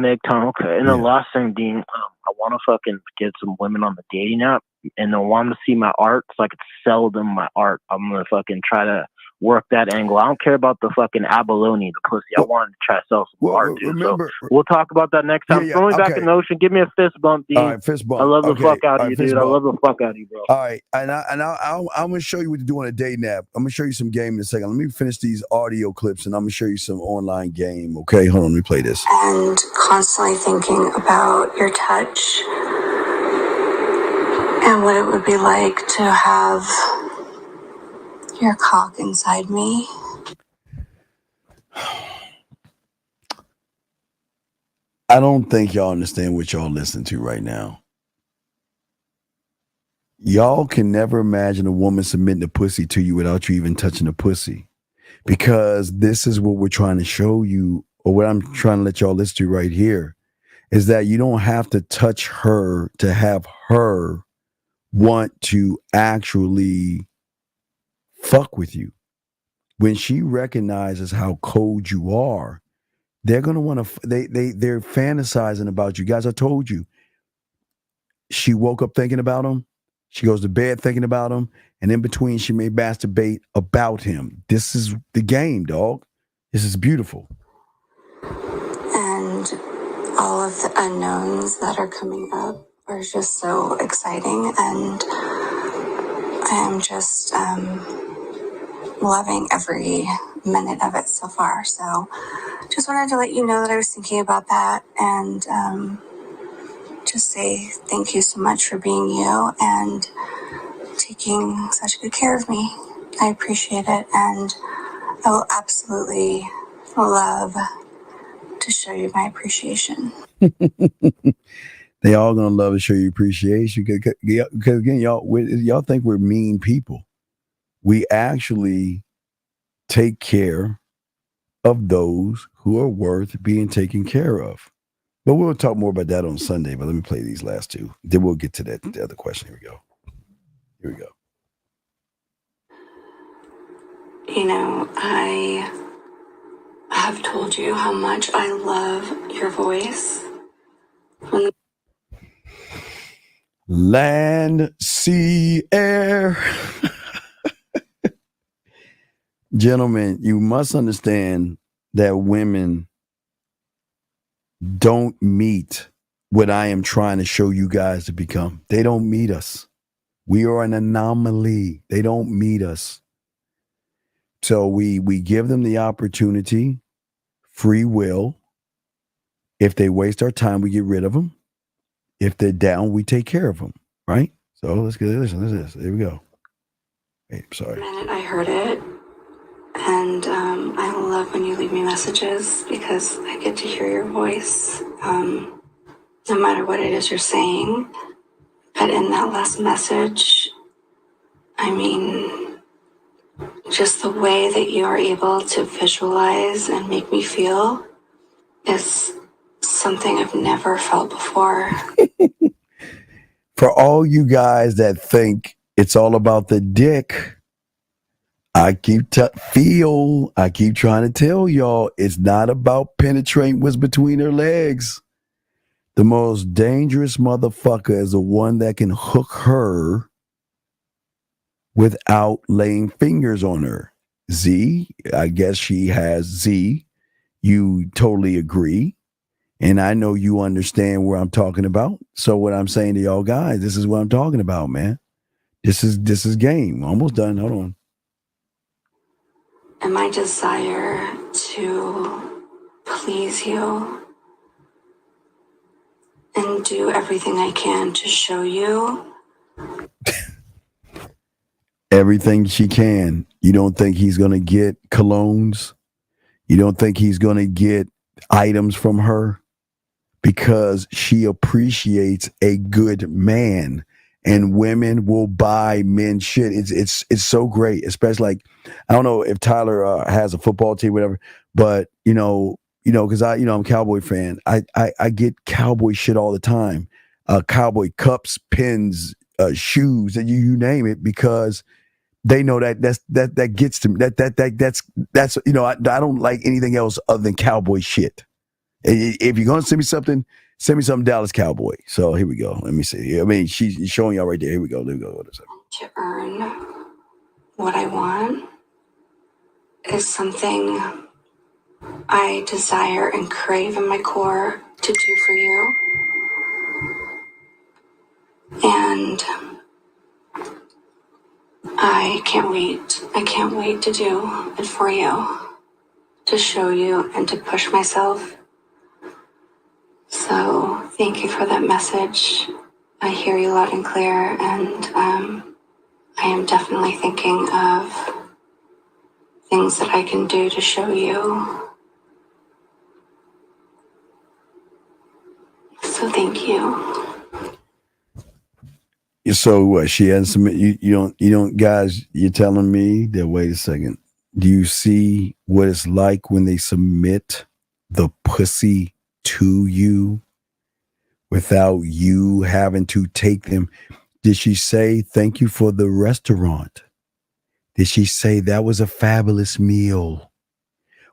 make time. Okay, and the last thing, Dean, I want to fucking get some women on the dating app, and I want them to see my art so I could sell them my art. I'm gonna fucking try to work that angle. I don't care about the fucking abalone, the pussy. I wanted to try to sell some art too. Remember, so we'll talk about that next time. Throw me back in the ocean. Give me a fist bump, Dean. All right, fist bump. I love the Okay. fuck out All of you, right, fist dude. I bump. love the fuck out of you, bro. All right, and I'm gonna show you what to do on a day nap. I'm gonna show you some game in a second. Let me finish these audio clips, and I'm gonna show you some online game. Okay, hold on, let me play this. And constantly thinking about your touch and what it would be like to have your cock inside me. I don't think y'all understand what y'all listen to right now. Y'all can never imagine a woman submitting a pussy to you without you even touching the pussy. Because this is what we're trying to show you, or what I'm trying to let y'all listen to right here, is that you don't have to touch her to have her want to actually fuck with you. When she recognizes how cold you are, they're gonna want to. They're fantasizing about you guys. I told you. She woke up thinking about him. She goes to bed thinking about him, and in between, she may masturbate about him. This is the game, dog. This is beautiful. And all of the unknowns that are coming up are just so exciting, and I am just loving every minute of it so far. So just wanted to let you know that I was thinking about that, and just say thank you so much for being you and taking such good care of me. I appreciate it, and I will absolutely love to show you my appreciation. They all gonna love to show you appreciation because again, y'all think we're mean people. We actually take care of those who are worth being taken care of. But we'll talk more about that on Sunday. But let me play these last two. Then we'll get to the other question. Here we go. Here we go. You know, I have told you how much I love your voice. Land, sea, air. Gentlemen, you must understand that women don't meet what I am trying to show you guys to become. They don't meet us. We are an anomaly. They don't meet us. So we give them the opportunity, free will. If they waste our time, we get rid of them. If they're down, we take care of them, right? So let's get listen to this. Here we go. Hey, sorry. The minute I heard it, and I love when you leave me messages because I get to hear your voice, no matter what it is you're saying. But in that last message, I mean, just the way that you are able to visualize and make me feel is something I've never felt before. For all you guys that think it's all about the dick, I keep trying to tell y'all it's not about penetrating what's between her legs. The most dangerous motherfucker is the one that can hook her without laying fingers on her. Z, I guess she has Z. You totally agree. And I know you understand where I'm talking about. So what I'm saying to y'all guys, this is what I'm talking about, man. This is game. Almost done. Hold on. And my desire to please you and do everything I can to show you. Everything she can. You don't think he's going to get colognes? You don't think he's going to get items from her? Because she appreciates a good man, and women will buy men shit. It's so great, especially like, I don't know if Tyler has a football team, whatever, but because I'm a Cowboy fan. I get Cowboy shit all the time. Cowboy cups, pins, shoes, and you name it, because they know that gets to me. That's I don't like anything else other than Cowboy shit. If you're gonna send me something Dallas Cowboy. So here we go. Let me see. I mean, she's showing y'all right there. Here we go. Let me go. To earn what I want, is something I desire and crave in my core to do for you. And I can't wait. I can't wait to do it for you, to show you and to push myself. So thank you for that message. I hear you loud and clear, and I am definitely thinking of things that I can do to show you. So thank you. So what? She hasn't submitted. You don't, guys. You're telling me that. Wait a second. Do you see what it's like when they submit the pussy to you without you having to take them? Did she say thank you for the restaurant? Did she say that was a fabulous meal?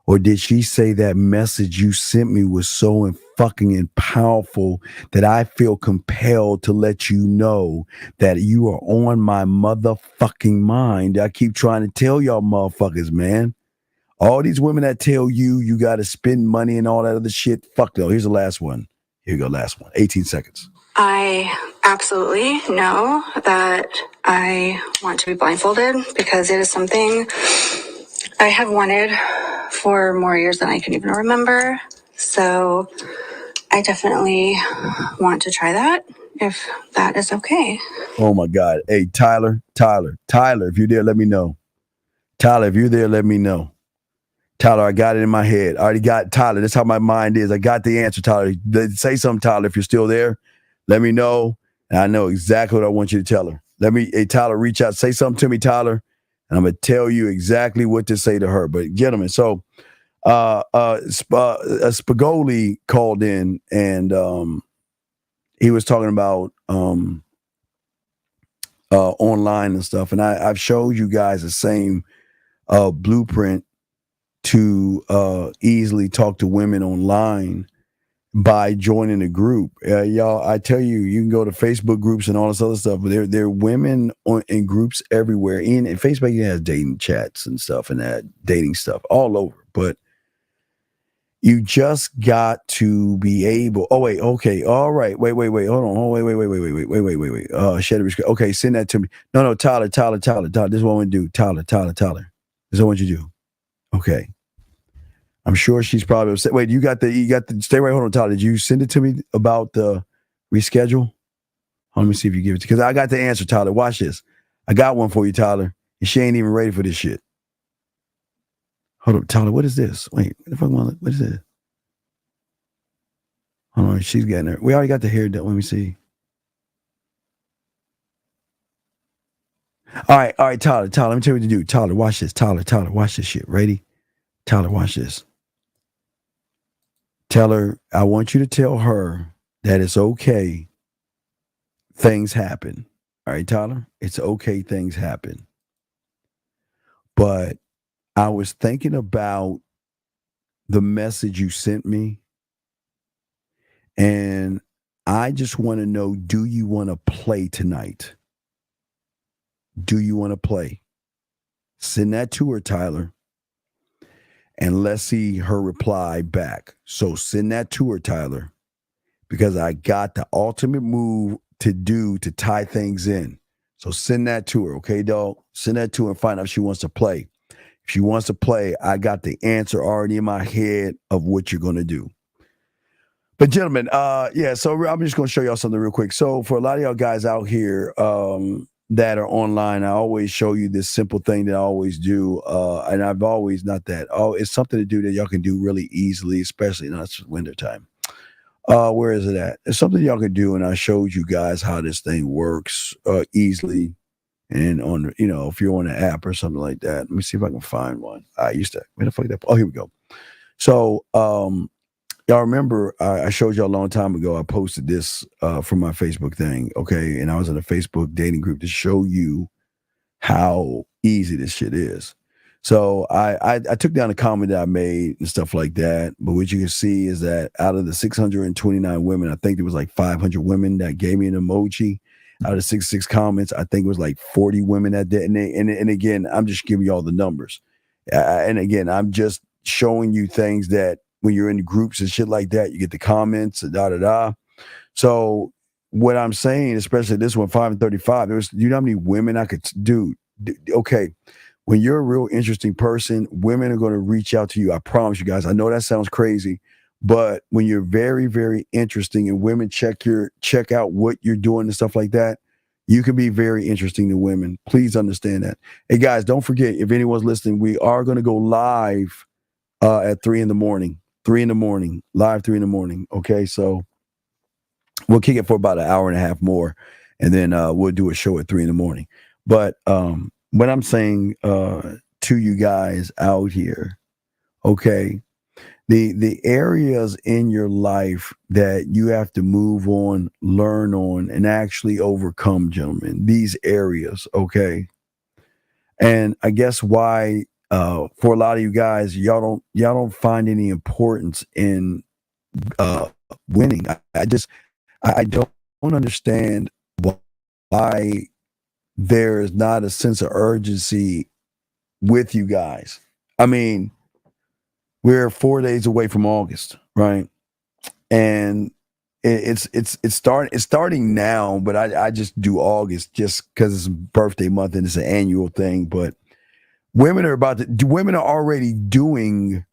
Or did she say that message you sent me was so fucking and powerful that I feel compelled to let you know that you are on my motherfucking mind? I keep trying to tell y'all motherfuckers, man. All these women that tell you got to spend money and all that other shit. Fuck no. Here's the last one. Here you go. Last one. 18 seconds. I absolutely know that I want to be blindfolded because it is something I have wanted for more years than I can even remember. So I definitely want to try that if that is okay. Oh my God. Hey, Tyler, if you're there, let me know. Tyler, if you're there, let me know. Tyler, I got it in my head. I already got Tyler. That's how my mind is. I got the answer, Tyler. Say something, Tyler, if you're still there. Let me know. And I know exactly what I want you to tell her. Hey, Tyler, reach out. Say something to me, Tyler. And I'm going to tell you exactly what to say to her. But gentlemen, so Spagoli called in and he was talking about online and stuff. And I've showed you guys the same blueprint to easily talk to women online by joining a group. Y'all, I tell you, you can go to Facebook groups and all this other stuff, but there are women in groups everywhere. And Facebook has dating chats and stuff and that dating stuff all over. But you just got to be able. Oh wait, okay, all right. Wait. Hold on. Oh wait. Wait. Okay, send that to me. No, Tyler. This is what I want to do. Tyler. This is what I want you to do. Okay. I'm sure she's probably upset. Wait, you got the stay right. Hold on, Tyler. Did you send it to me about the reschedule? Let me see if you give it to, because I got the answer, Tyler. Watch this. I got one for you, Tyler. And she ain't even ready for this shit. Hold up, Tyler. What is this? Wait, what is this? Hold on, she's getting her. We already got the hair done. Let me see. All right, Tyler. Let me tell you what to do. Tyler, watch this. Tyler, watch this shit. Ready? Tyler, watch this. Tell her, I want you to tell her that it's okay. Things happen. All right, Tyler? It's okay. Things happen. But I was thinking about the message you sent me. And I just want to know, do you want to play tonight? Do you want to play? Send that to her, Tyler. And let's see her reply back. So send that to her, Tyler, because I got the ultimate move to do to tie things in. So send that to her, okay, dog? Send that to her and find out if she wants to play. If she wants to play, I got the answer already in my head of what you're going to do. But gentlemen, so I'm just going to show y'all something real quick. So for a lot of y'all guys out here that are online, I always show you this simple thing that I always do. And I've always it's something to do that y'all can do really easily, especially now it's winter time. Where is it at? It's something y'all can do, and I showed you guys how this thing works easily. And on, if you're on an app or something like that, let me see if I can find one. Where the fuck that? Oh, here we go. So, y'all remember I showed y'all a long time ago. I posted this from my Facebook thing, okay? And I was in a Facebook dating group to show you how easy this shit is. So I took down a comment that I made and stuff like that. But what you can see is that out of the 629 women, I think there was like 500 women that gave me an emoji. Out of the 66 comments, I think it was like 40 women that did. And again, I'm just giving you all the numbers. And again, I'm just showing you things that when you're in groups and shit like that, you get the comments and da da da. So what I'm saying, especially this one, 5 and 35, you know how many women I could do? Okay, when you're a real interesting person, women are going to reach out to you. I promise you guys. I know that sounds crazy, but when you're very, very interesting and women check out what you're doing and stuff like that, you can be very interesting to women. Please understand that. Hey guys, don't forget, if anyone's listening, we are going to go live at 3 in the morning. 3 in the morning, live 3 in the morning. Okay, so we'll kick it for about an hour and a half more, and then we'll do a show at 3 in the morning. But what I'm saying to you guys out here, okay, the areas in your life that you have to move on, learn on, and actually overcome, gentlemen, these areas, okay. And I guess why for a lot of you guys, y'all don't find any importance in winning. I don't understand why there is not a sense of urgency with you guys. I mean, we're 4 days away from August, right? And it's starting now, but I just do August just because it's birthday month and it's an annual thing. But women are already doing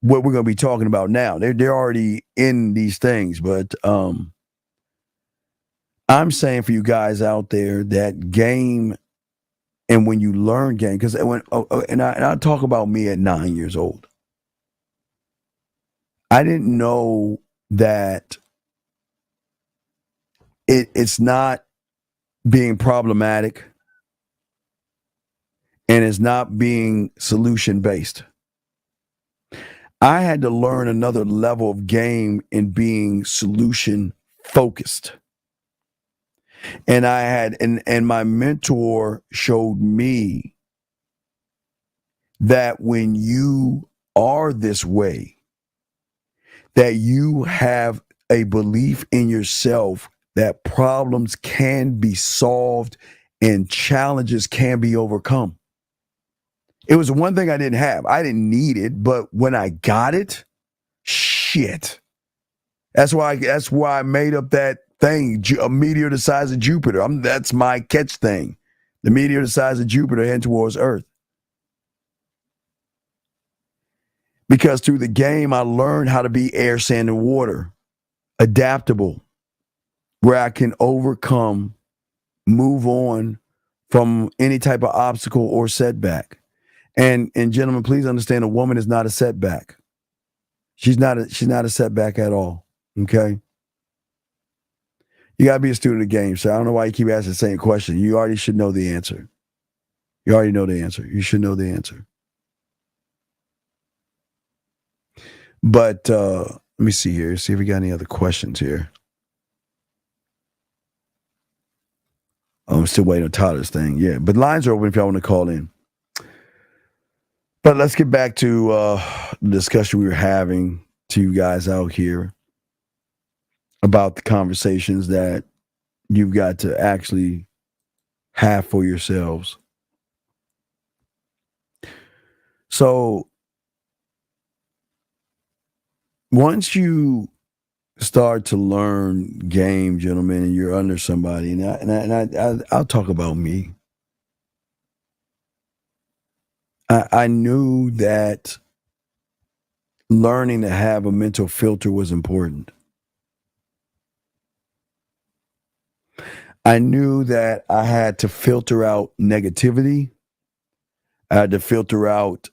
what we're going to be talking about now. They're already in these things, but I'm saying for you guys out there that game, and when you learn game, because I talk about me at 9 years old. I didn't know that it's not being problematic and it's not being solution based. I had to learn another level of game in being solution focused. And and my mentor showed me that when you are this way, that you have a belief in yourself that problems can be solved and challenges can be overcome. It was one thing I didn't have. I didn't need it, but when I got it, shit. That's why I made up that thing, a meteor the size of Jupiter. That's my catch thing. The meteor the size of Jupiter heading towards Earth. Because through the game, I learned how to be air, sand, and water, adaptable, where I can overcome, move on from any type of obstacle or setback. And gentlemen, please understand, a woman is not a setback. She's not a setback at all. Okay. You gotta be a student of the game. So I don't know why you keep asking the same question. You already should know the answer. You already know the answer. You should know the answer. But let me see here. See if we got any other questions here. Oh, I'm still waiting on Tyler's thing. Yeah, but lines are open if y'all want to call in. But let's get back to the discussion we were having to you guys out here about the conversations that you've got to actually have for yourselves. So once you start to learn game, gentlemen, and you're under somebody, and I'll talk about me. I knew that learning to have a mental filter was important. I knew that I had to filter out negativity. I had to filter out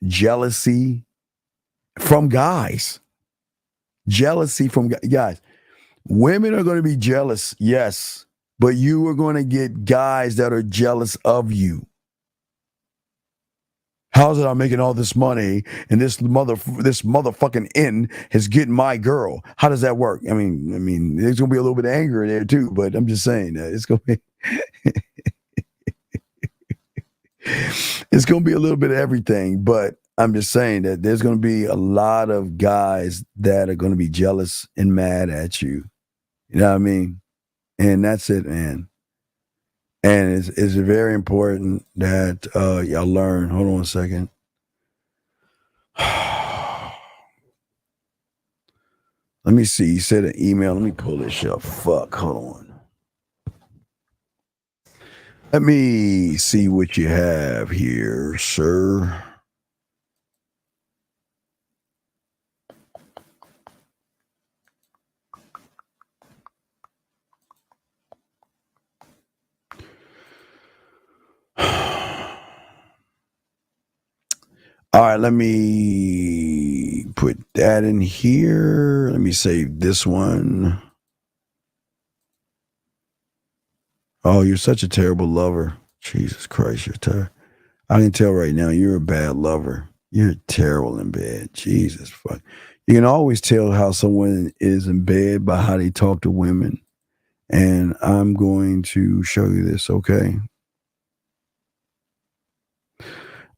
jealousy from guys. Jealousy from guys. Women are going to be jealous, yes, but you are going to get guys that are jealous of you. How's it I'm making all this money and this motherfucking N is getting my girl? How does that work? I mean, there's gonna be a little bit of anger in there too, but I'm just saying that it's gonna be it's gonna be a little bit of everything. But I'm just saying that there's gonna be a lot of guys that are gonna be jealous and mad at you. You know what I mean? And that's it, man. And it's very important that y'all learn. Hold on a second. Let me see. You said an email. Let me pull this up. Fuck. Hold on. Let me see what you have here, sir. All right, let me put that in here. Let me save this one. Oh, you're such a terrible lover. Jesus Christ, you're terrible. I can tell right now you're a bad lover. You're terrible in bed. Jesus fuck. You can always tell how someone is in bed by how they talk to women. And I'm going to show you this, okay?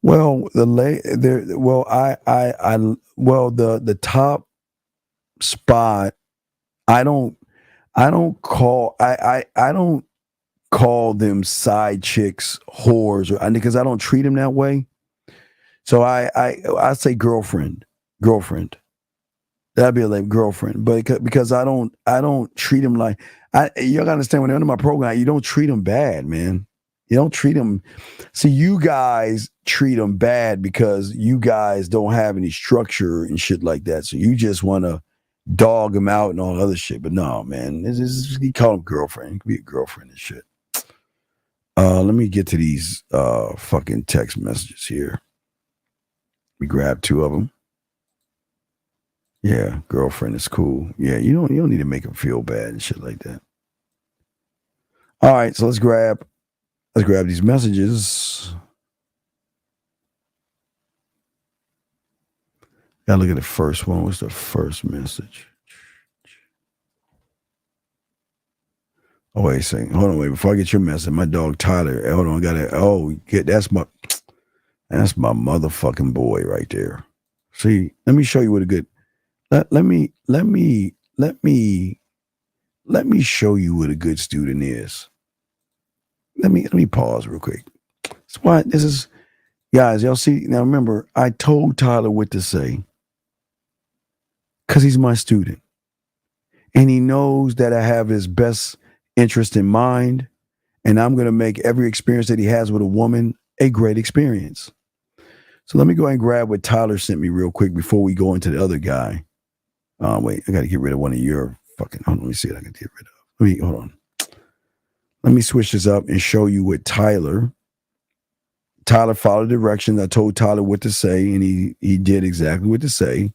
Well, the top spot, I don't call them side chicks whores, or because I don't treat them that way. So I say girlfriend. That'd be like girlfriend, but because I don't treat them like you gotta understand, when they're under my program, you don't treat them bad, man. You don't treat them. See, you guys treat them bad because you guys don't have any structure and shit like that. So you just want to dog them out and all other shit. But no, man, you call them girlfriend. It could be a girlfriend and shit. Let me get to these fucking text messages here. We grab two of them. Yeah, girlfriend is cool. Yeah, you don't need to make them feel bad and shit like that. All right, so let's grab these messages. Gotta look at the first one. What's the first message? Oh, wait a second. Hold on, wait. Before I get your message, my dog Tyler. Hold on, that's my motherfucking boy right there. See, let me show you what a good let me show you what a good student is. Let me pause real quick. That's why this is, guys, y'all see, now remember, I told Tyler what to say because he's my student. And he knows that I have his best interest in mind, and I'm going to make every experience that he has with a woman a great experience. So let me go ahead and grab what Tyler sent me real quick before we go into the other guy. Wait, I got to get rid of one of your fucking, hold on, let me see what I can get rid of. Hold on. Let me switch this up and show you what Tyler followed directions. I told Tyler what to say, and he did exactly what to say.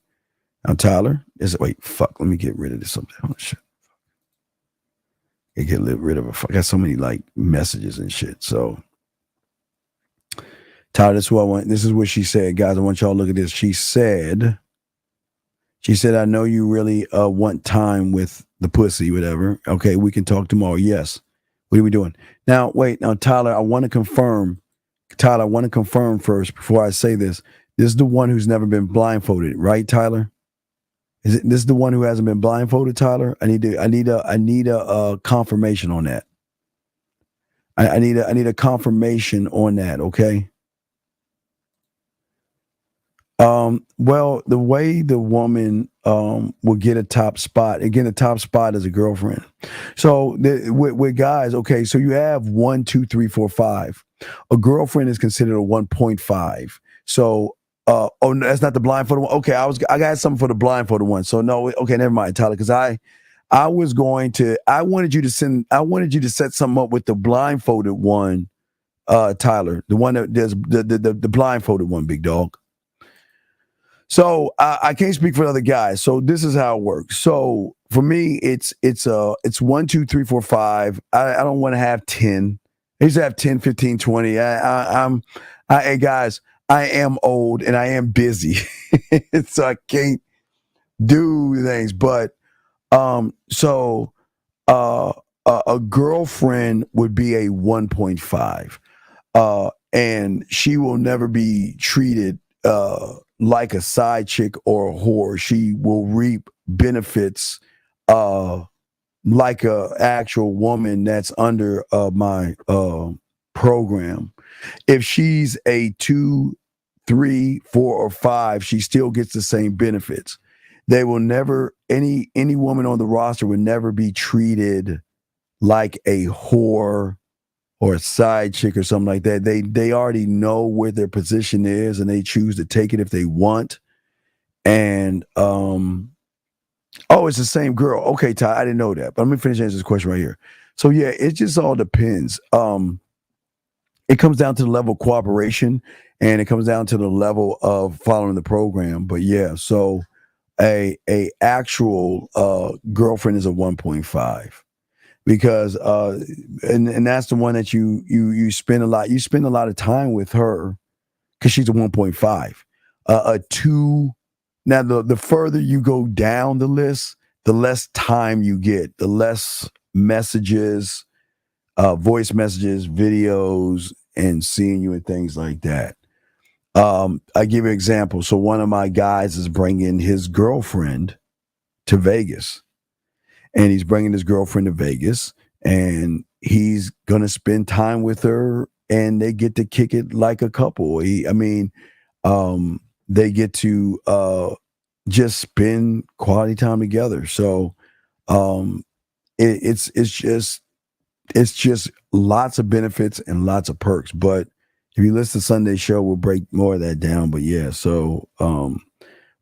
Now, Tyler, let me get rid of this something. Oh, shit. I get rid of it. I got so many like messages and shit. So, Tyler, this is what I want. This is what she said, guys. I want y'all to look at this. She said, I know you really want time with the pussy, whatever. Okay, we can talk tomorrow. Yes. What are we doing? Now, wait. Now, Tyler, I want to confirm. Tyler, I want to confirm first before I say this. This is the one who's never been blindfolded, right, Tyler? This is the one who hasn't been blindfolded, Tyler? I need a confirmation on that. I need a confirmation on that, okay? Well, the way the woman will get a top spot, again, the top spot is a girlfriend. So with guys, okay, so you have 1, 2, 3, 4, 5. A girlfriend is considered a 1.5. So oh no, that's not the blindfolded one. Okay, I got something for the blindfolded one. So no, okay, never mind, Tyler, because I wanted you to set something up with the blindfolded one, Tyler, the one that does the blindfolded one, big dog. So I can't speak for other guys. So this is how it works. So for me, it's 1, 2, 3, 4, 5. I don't want to have 10. I used to have 10, 15, 20. Hey guys, I am old and I am busy, so I can't do things. But a girlfriend would be a 1.5, and she will never be treated like a side chick or a whore. She will reap benefits like a actual woman that's under my program. If she's a 2, 3, 4, or 5, she still gets the same benefits. They will never, any woman on the roster would never be treated like a whore or a side chick or something like that. They already know where their position is and they choose to take it if they want. And it's the same girl. Okay, Ty, I didn't know that. But let me finish answering this question right here. So yeah, it just all depends. It comes down to the level of cooperation and it comes down to the level of following the program. But yeah, so a actual girlfriend is a 1.5 because and that's the one that you spend a lot of time with her because she's a 1.5. A 2. Now the further you go down the list, the less time you get, the less messages, voice messages, videos, and seeing you and things like that. I give you an example. So one of my guys is bringing his girlfriend to Vegas, and he's bringing his girlfriend to Vegas, and he's gonna spend time with her, and they get to kick it like a couple. They get to just spend quality time together. So it's just lots of benefits and lots of perks. But if you listen to Sunday show, we'll break more of that down. But yeah, so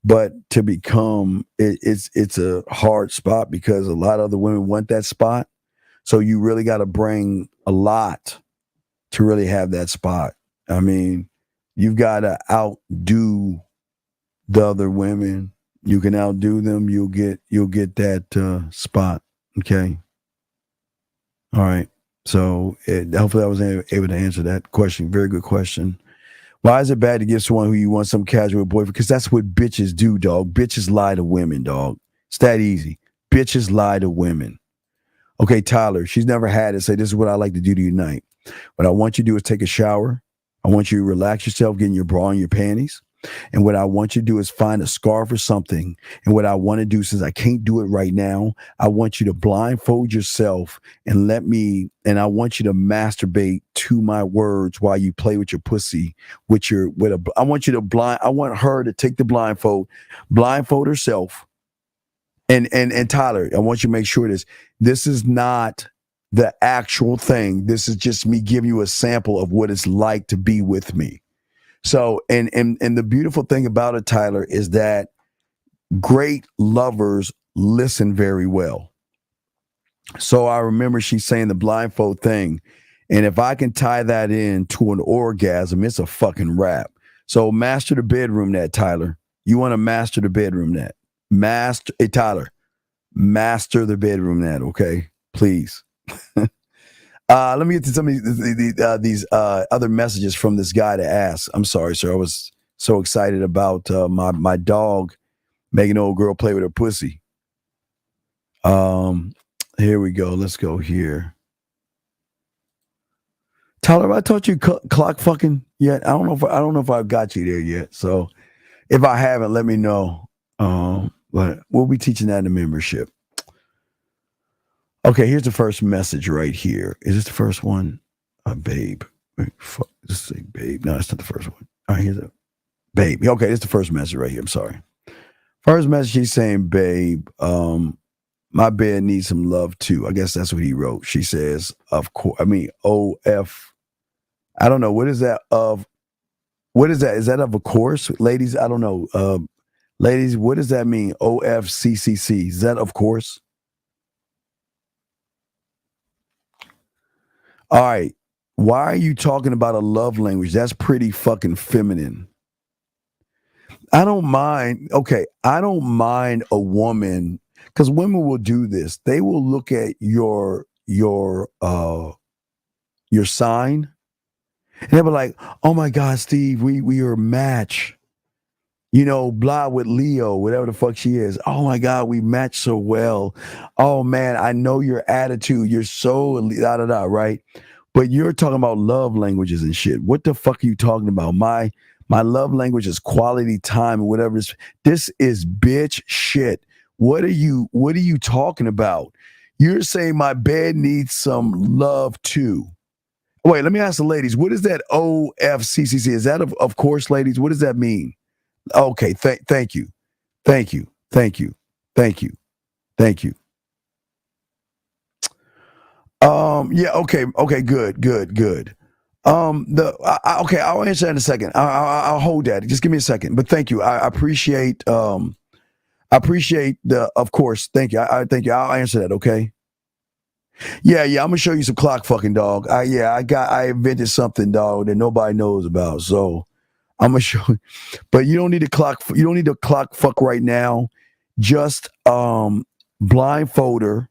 but to become it's a hard spot because a lot of other women want that spot. So you really got to bring a lot to really have that spot. I mean, you've got to outdo the other women. You can outdo them. You'll get that spot. Okay. All right. So hopefully I was able to answer that question. Very good question. Why is it bad to give someone who you want some casual boyfriend? Because that's what bitches do, dog. Bitches lie to women, dog. It's that easy. Bitches lie to women. Okay, Tyler, she's never had it. Say, this is what I like to do to you tonight. What I want you to do is take a shower. I want you to relax yourself, get in your bra and your panties. And what I want you to do is find a scarf or something. And what I want to do, since I can't do it right now, I want you to blindfold yourself and I want you to masturbate to my words while you play with your pussy. I want her to take the blindfold herself. And Tyler, I want you to make sure this is not the actual thing. This is just me giving you a sample of what it's like to be with me. So, and the beautiful thing about it, Tyler, is that great lovers listen very well. So I remember she's saying the blindfold thing. And if I can tie that in to an orgasm, it's a fucking wrap. So master the bedroom net, Tyler. You want to master the bedroom net. Hey, Tyler, master the bedroom net, okay? Please. Let me get to some of these other messages from this guy to ask. I'm sorry, sir. I was so excited about my dog making an old girl play with her pussy. Here we go. Let's go here. Tyler, have I taught you clock fucking yet? I don't know if I've got you there yet. So if I haven't, let me know. But we'll be teaching that in the membership. Okay, here's the first message right here. Is this the first one? Babe. Fuck, just say babe. No, that's not the first one. All right, here's a babe. Okay, this is the first message right here. I'm sorry. First message, he's saying, babe, my bed needs some love too. I guess that's what he wrote. She says, of course. I mean, OF. I don't know. What is that of? What is that? Is that of a course? Ladies, I don't know. Ladies, what does that mean? OFCCC. Is that of course? All right. Why are you talking about a love language? That's pretty fucking feminine. I don't mind. Okay. I don't mind a woman, because women will do this. They will look at your sign and they'll be like, oh my God, Steve, we are a match. You know, blah with Leo, whatever the fuck she is. Oh my God, we match so well. Oh man, I know your attitude. You're so da-da-da, right? But you're talking about love languages and shit. What the fuck are you talking about? My love language is quality time and whatever. This is bitch shit. What are you talking about? You're saying my bed needs some love too. Wait, let me ask the ladies. What is that OFCCC? Is that of course, ladies? What does that mean? Okay, thank you. Thank you. Thank you. Thank you. Thank you. Yeah, okay, good. Okay, I'll answer that in a second. I'll hold that. Just give me a second. But thank you. I appreciate the of course. Thank you. I thank you. I'll answer that, okay? Yeah, I'm gonna show you some clock fucking, dog. I invented something, dog, that nobody knows about. So I'm gonna show you. But you don't need to clock fuck right now. Just blindfold her,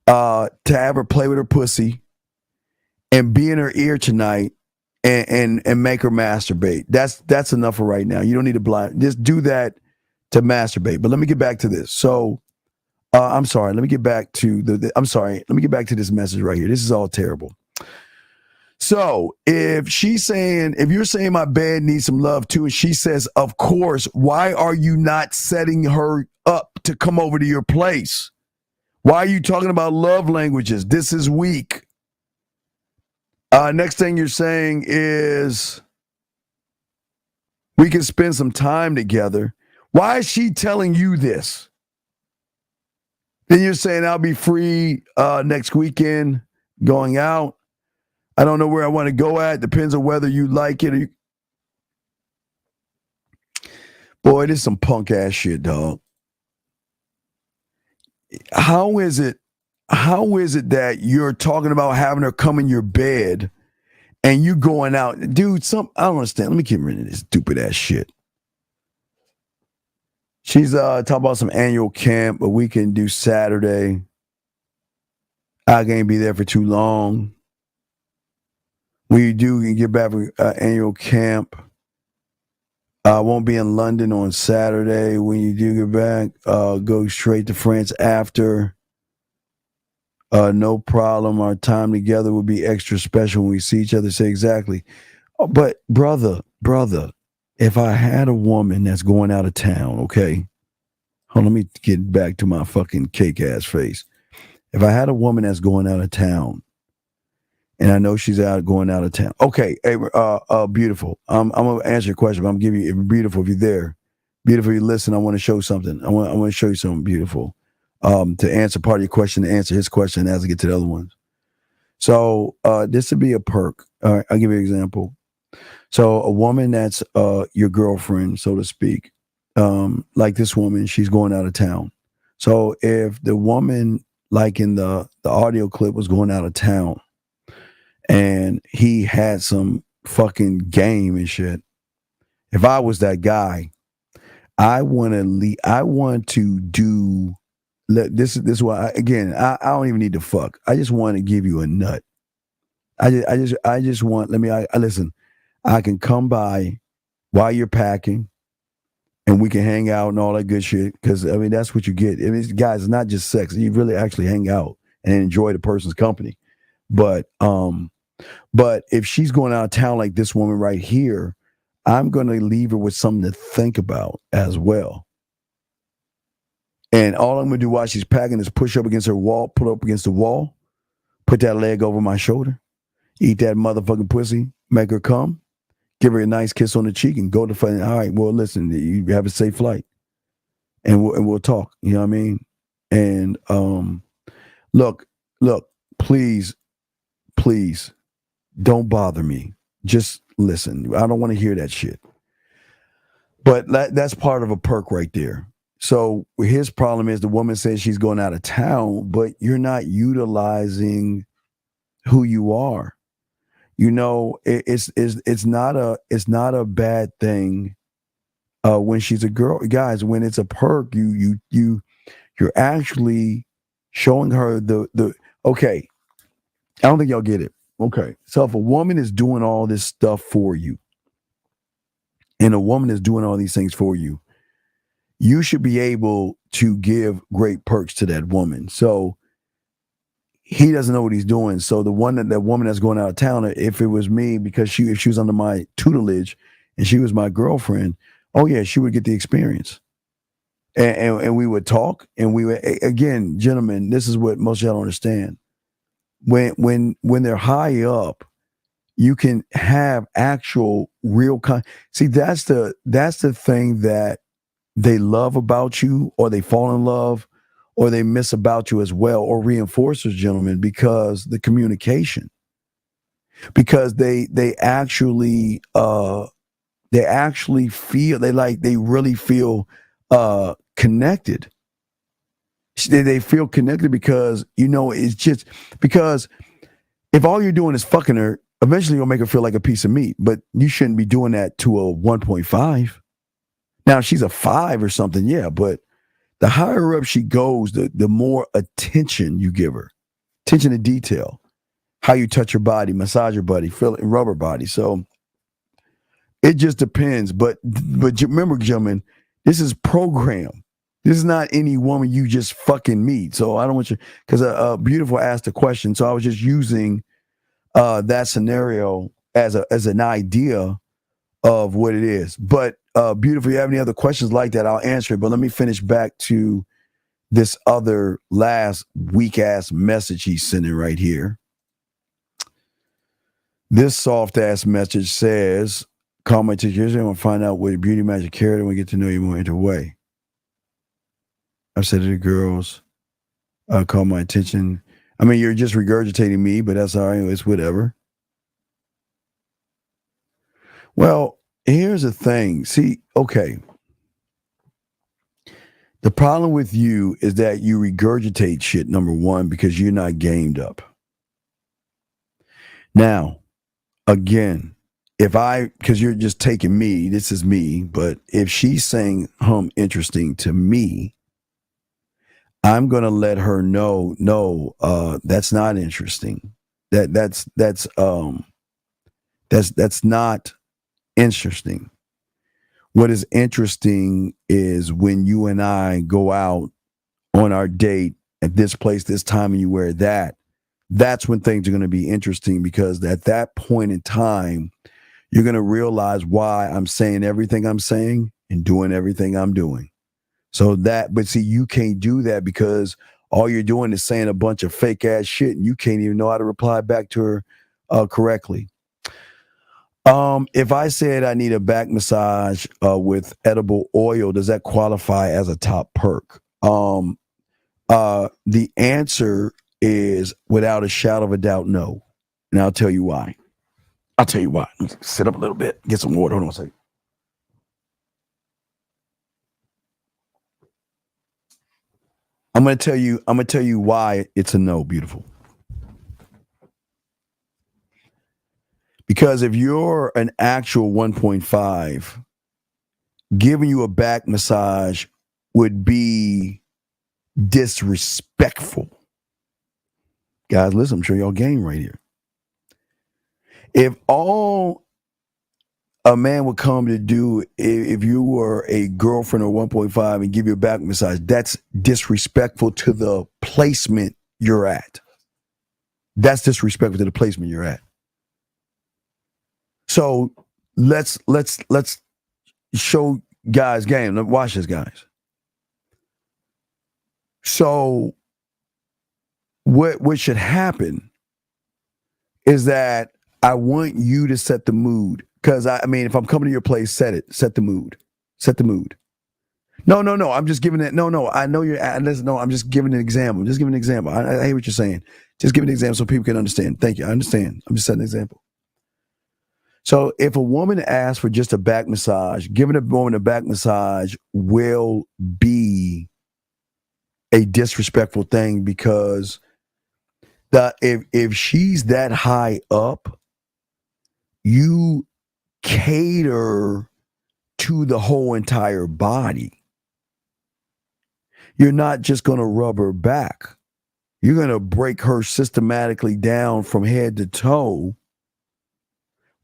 to have her play with her pussy and be in her ear tonight and make her masturbate. That's enough for right now. You don't need to just do that to masturbate. But let me get back to this. So I'm sorry. Let me get back to I'm sorry. Let me get back to this message right here. This is all terrible. So if you're saying my bed needs some love too, and she says, of course, why are you not setting her up to come over to your place? Why are you talking about love languages? This is weak. Next thing you're saying is we can spend some time together. Why is she telling you this? Then you're saying I'll be free next weekend going out. I don't know where I want to go at. Depends on whether you like it. Boy, this is some punk ass shit, dog. How is it that you're talking about having her come in your bed and you going out? Dude, I don't understand. Let me get rid of this stupid ass shit. She's talking about some annual camp, but we can do Saturday. I can't be there for too long. We do can get back for annual camp. I won't be in London on Saturday. When you do get back, go straight to France after. No problem. Our time together will be extra special when we see each other. Say exactly. Oh, but brother, if I had a woman that's going out of town, okay? Hold on, let me get back to my fucking cake ass face. If I had a woman that's going out of town, and I know she's going out of town. Okay, hey, beautiful. I'm gonna answer your question, but I'm giving you beautiful if you're there. Beautiful, you listen. I want to show something. I want to show you something beautiful. To answer part of your question, to answer his question as I get to the other ones. So this would be a perk. All right, I'll give you an example. So a woman that's your girlfriend, so to speak, like this woman, she's going out of town. So if the woman, like in the audio clip, was going out of town, and he had some fucking game and shit, if I was that guy, I want to do. This is why I don't even need to fuck. I just want to give you a nut. I just want. Listen. I can come by while you're packing, and we can hang out and all that good shit. Because I mean, that's what you get. I mean, guys, it's not just sex. You really actually hang out and enjoy the person's company. But if she's going out of town like this woman right here, I'm going to leave her with something to think about as well. And all I'm going to do while she's packing is push up against her wall, put up against the wall, put that leg over my shoulder, eat that motherfucking pussy, make her come, give her a nice kiss on the cheek, and go to find. All right, well, listen, you have a safe flight, and we'll talk. You know what I mean? And look, please, don't bother me. Just listen. I don't want to hear that shit. But that's part of a perk right there. So his problem is the woman says she's going out of town, but you're not utilizing who you are. You know, it's not a bad thing when she's a girl. Guys, when it's a perk, you're actually showing her the okay. I don't think y'all get it. Okay. So if a woman is doing all this stuff for you, and a woman is doing all these things for you, you should be able to give great perks to that woman. So he doesn't know what he's doing. So that woman that's going out of town, if it was me, because if she was under my tutelage and she was my girlfriend, oh yeah, she would get the experience. And we would talk, and we would, again, gentlemen, this is what most of y'all don't understand. when they're high up, you can have actual real see, that's the thing that they love about you, or they fall in love, or they miss about you as well, or reinforcers, gentlemen, because the communication, because they actually feel, they really feel connected. They feel connected because, it's just because if all you're doing is fucking her, eventually you'll make her feel like a piece of meat, but you shouldn't be doing that to a 1.5. Now, if she's a 5 or something, yeah, but the higher up she goes, the more attention you give her, attention to detail, how you touch her body, massage her body, feel it in rubber body. So it just depends. But remember, gentlemen, this is program. This is not any woman you just fucking meet. So I don't want you, because Beautiful asked a question. So I was just using that scenario as an idea of what it is. But Beautiful, if you have any other questions like that, I'll answer it. But let me finish back to this other last weak ass message he's sending right here. This soft ass message says, call my teacher and we'll find out what beauty magic carrot and we get to know you more into way. I said to the girls, call my attention. I mean, you're just regurgitating me, but that's all right. It's whatever. Well, here's the thing. See, okay. The problem with you is that you regurgitate shit, number one, because you're not gamed up. Now, again, because you're just taking me, this is me, but if she's saying interesting to me, I'm going to let her know, no, that's not interesting. That's not interesting. What is interesting is when you and I go out on our date at this place, this time, and you wear that. That's when things are going to be interesting, because at that point in time, you're going to realize why I'm saying everything I'm saying and doing everything I'm doing. So but see, you can't do that because all you're doing is saying a bunch of fake ass shit and you can't even know how to reply back to her correctly. If I said I need a back massage with edible oil, does that qualify as a top perk? The answer is without a shadow of a doubt, no. And I'll tell you why. Let me sit up a little bit, get some water. Hold on a second. I'm gonna tell you why it's a no, beautiful. Because if you're an actual 1.5, giving you a back massage would be disrespectful. Guys, listen, I'm sure y'all game right here. If all a man would come to do, if you were a girlfriend or 1.5 and give you a back massage, that's disrespectful to the placement you're at. That's disrespectful to the placement you're at. So let's show guys game. Let's watch this, guys. So what should happen is that I want you to set the mood. Because I mean, if I'm coming to your place, set the mood. No. I'm just giving it. No. I know you're. Listen, no, I'm just giving an example. I hate what you're saying. Just give an example so people can understand. Thank you. I understand. I'm just setting an example. So if a woman asks for just a back massage, giving a woman a back massage will be a disrespectful thing, because if she's that high up, you cater to the whole entire body. You're not just going to rub her back. You're going to break her systematically down from head to toe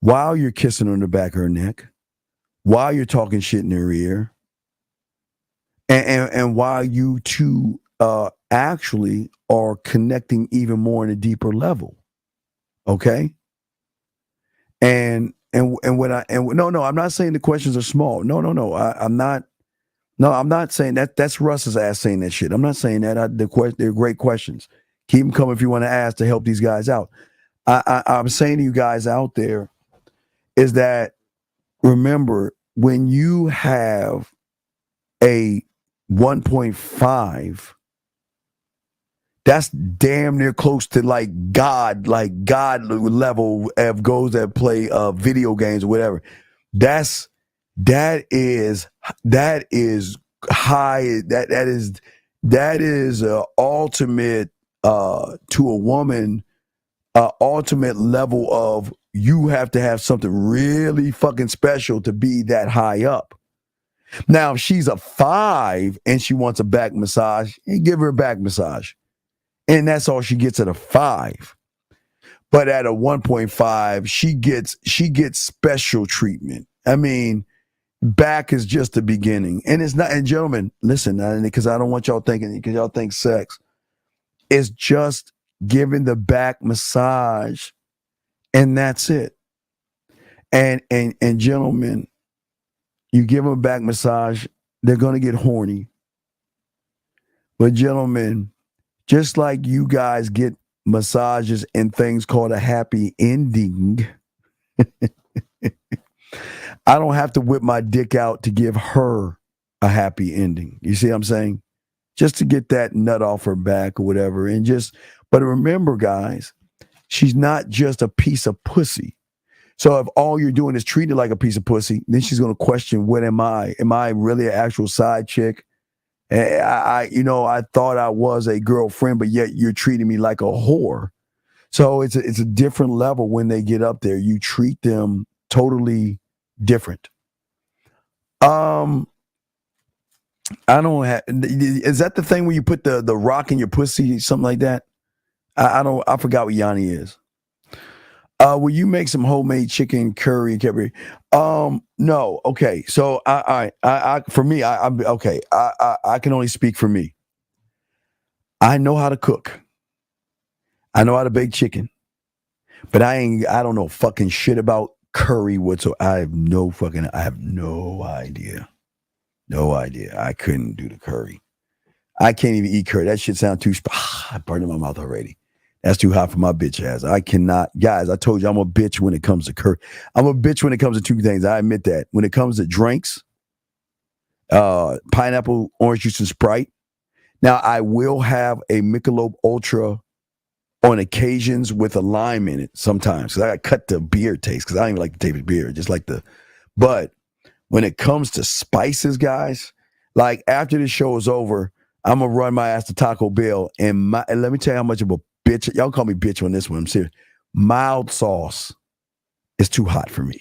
while you're kissing her on the back of her neck, while you're talking shit in her ear, and while you two actually are connecting even more on a deeper level. Okay? And I'm not saying the questions are small. No. I'm not saying that. That's Russ's ass saying that shit. I'm not saying that. They're great questions. Keep them coming if you want to ask to help these guys out. I'm saying to you guys out there is that remember when you have a 1.5, that's damn near close to like God level of goes that play video games or whatever. That is high. That is ultimate to a woman. Ultimate level of you have to have something really fucking special to be that high up. Now, if she's a 5 and she wants a back massage, you give her a back massage. And that's all she gets at a 5. But at a 1.5, she gets special treatment. I mean, back is just the beginning. And it's not, and gentlemen, listen, because I don't want y'all thinking, because y'all think sex is just giving the back massage, and that's it. And gentlemen, you give them a back massage, they're gonna get horny. But gentlemen, just like you guys get massages and things called a happy ending, I don't have to whip my dick out to give her a happy ending. You see what I'm saying? Just to get that nut off her back or whatever. But remember, guys, she's not just a piece of pussy. So if all you're doing is treating her like a piece of pussy, then she's going to question, what am I? Am I really an actual side chick? I thought I was a girlfriend, but yet you're treating me like a whore. So it's a different level when they get up there. You treat them totally different. I don't have. Is that the thing where you put the rock in your pussy, something like that? I forgot what Yanni is. Will you make some homemade chicken curry? No. Okay. So for me, I'm okay. I can only speak for me. I know how to cook. I know how to bake chicken, but I don't know fucking shit about curry whatsoever. I have no idea. No idea. I couldn't do the curry. I can't even eat curry. That shit sounds too I burned in my mouth already. That's too hot for my bitch ass. I cannot. Guys, I told you I'm a bitch when it comes to curry. I'm a bitch when it comes to two things. I admit that. When it comes to drinks, pineapple, orange juice, and Sprite. Now, I will have a Michelob Ultra on occasions with a lime in it sometimes. Because I cut the beer taste because I don't even like the taste of beer. Just like but when it comes to spices, guys, like after this show is over, I'm going to run my ass to Taco Bell. And let me tell you how much of a bitch, y'all call me bitch on this one, I'm serious. Mild sauce is too hot for me.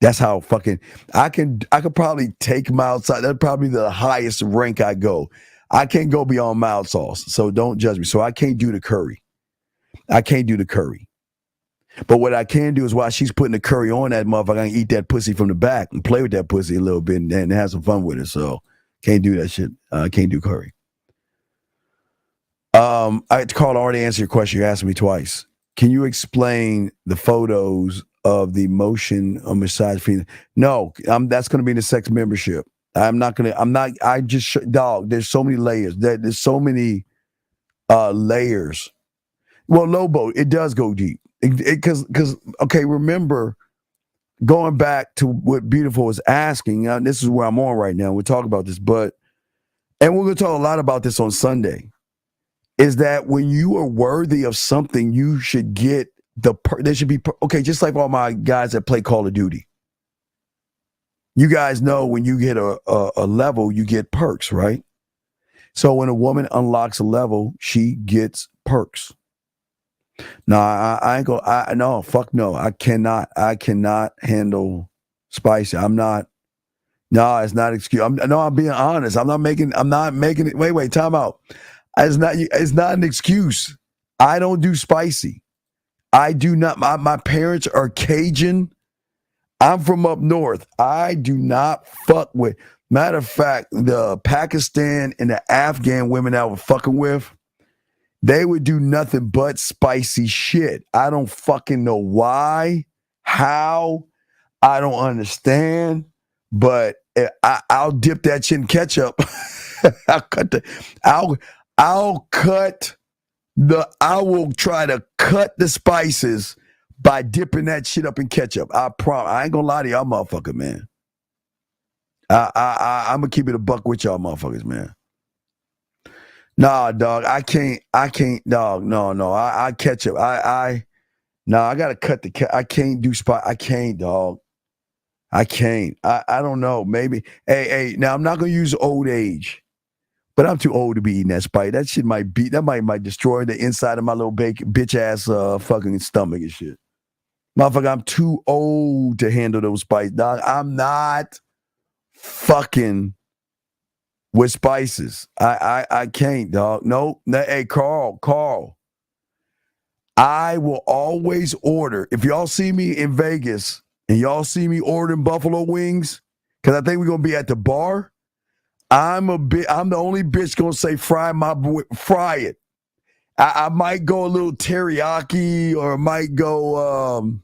That's how fucking, I could probably take mild sauce. That's probably the highest rank I go. I can't go beyond mild sauce. So don't judge me. So I can't do the curry. But what I can do is while she's putting the curry on that motherfucker, I can eat that pussy from the back and play with that pussy a little bit and have some fun with it. So can't do that shit. Can't do curry. Carl, I already answered your question. You asked me twice. Can you explain the photos of the motion on massage feed? No, that's going to be in the sex membership. Dog, there's so many layers. There's so many layers. Well, Lobo, it does go deep. Because okay, remember, going back to what Beautiful was asking, this is where I'm on right now. We'll talk about this, and we're going to talk a lot about this on Sunday, is that when you are worthy of something, you should get there should be, okay, just like all my guys that play Call of Duty. You guys know when you get a level, you get perks, right? So when a woman unlocks a level, she gets perks. No, I ain't gonna. No, fuck no. I cannot handle spicy. I'm not. No, it's not excuse. I'm being honest. I'm not making it. Wait, time out. It's not an excuse. I don't do spicy. I do not. My parents are Cajun. I'm from up north. I do not fuck with. Matter of fact, the Pakistan and the Afghan women I was fucking with, they would do nothing but spicy shit. I don't fucking know why, how, I don't understand, but I'll dip that shit in ketchup. I'll cut I will try to cut the spices by dipping that shit up in ketchup. I ain't gonna lie to y'all motherfucker, man. I'm gonna keep it a buck with y'all motherfuckers, man. Nah, dog, I can't, dog. No, I ketchup. I gotta cut I can't do I can't, dog. I can't. I don't know. Maybe. Hey. Now I'm not gonna use old age, but I'm too old to be eating that spice. That shit might destroy the inside of my little bitch ass fucking stomach and shit. Motherfucker, I'm too old to handle those spices, dog. I'm not fucking with spices. I can't, dog. No. Hey, Carl. I will always order. If y'all see me in Vegas and y'all see me ordering buffalo wings, because I think we're gonna be at the bar, I'm the only bitch gonna say fry it. I might go a little teriyaki, or I might go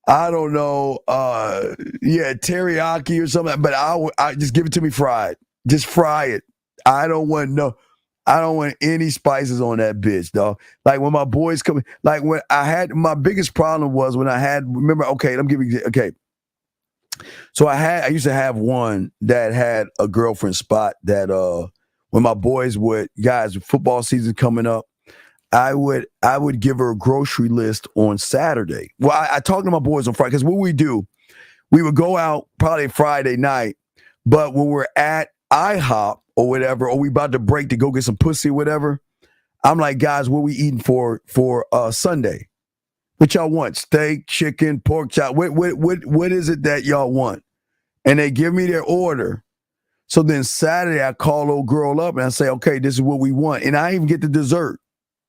I don't know, teriyaki or something, but I just give it to me fried. Just fry it. I don't want any spices on that bitch, dog. Like when my boys come, like when I had my biggest problem was when I had, remember, okay, let me give you, okay. So I used to have one that had a girlfriend spot that when my boys guys, football season coming up, I would give her a grocery list on Saturday. Well, I talked to my boys on Friday, because what we do, we would go out probably Friday night, but when we're at IHOP or whatever, or we about to break to go get some pussy or whatever, I'm like, guys, what we eating for Sunday? What y'all want? Steak, chicken, pork chop? What is it that y'all want? And they give me their order. So then Saturday, I call old girl up and I say, okay, this is what we want. And I even get the dessert.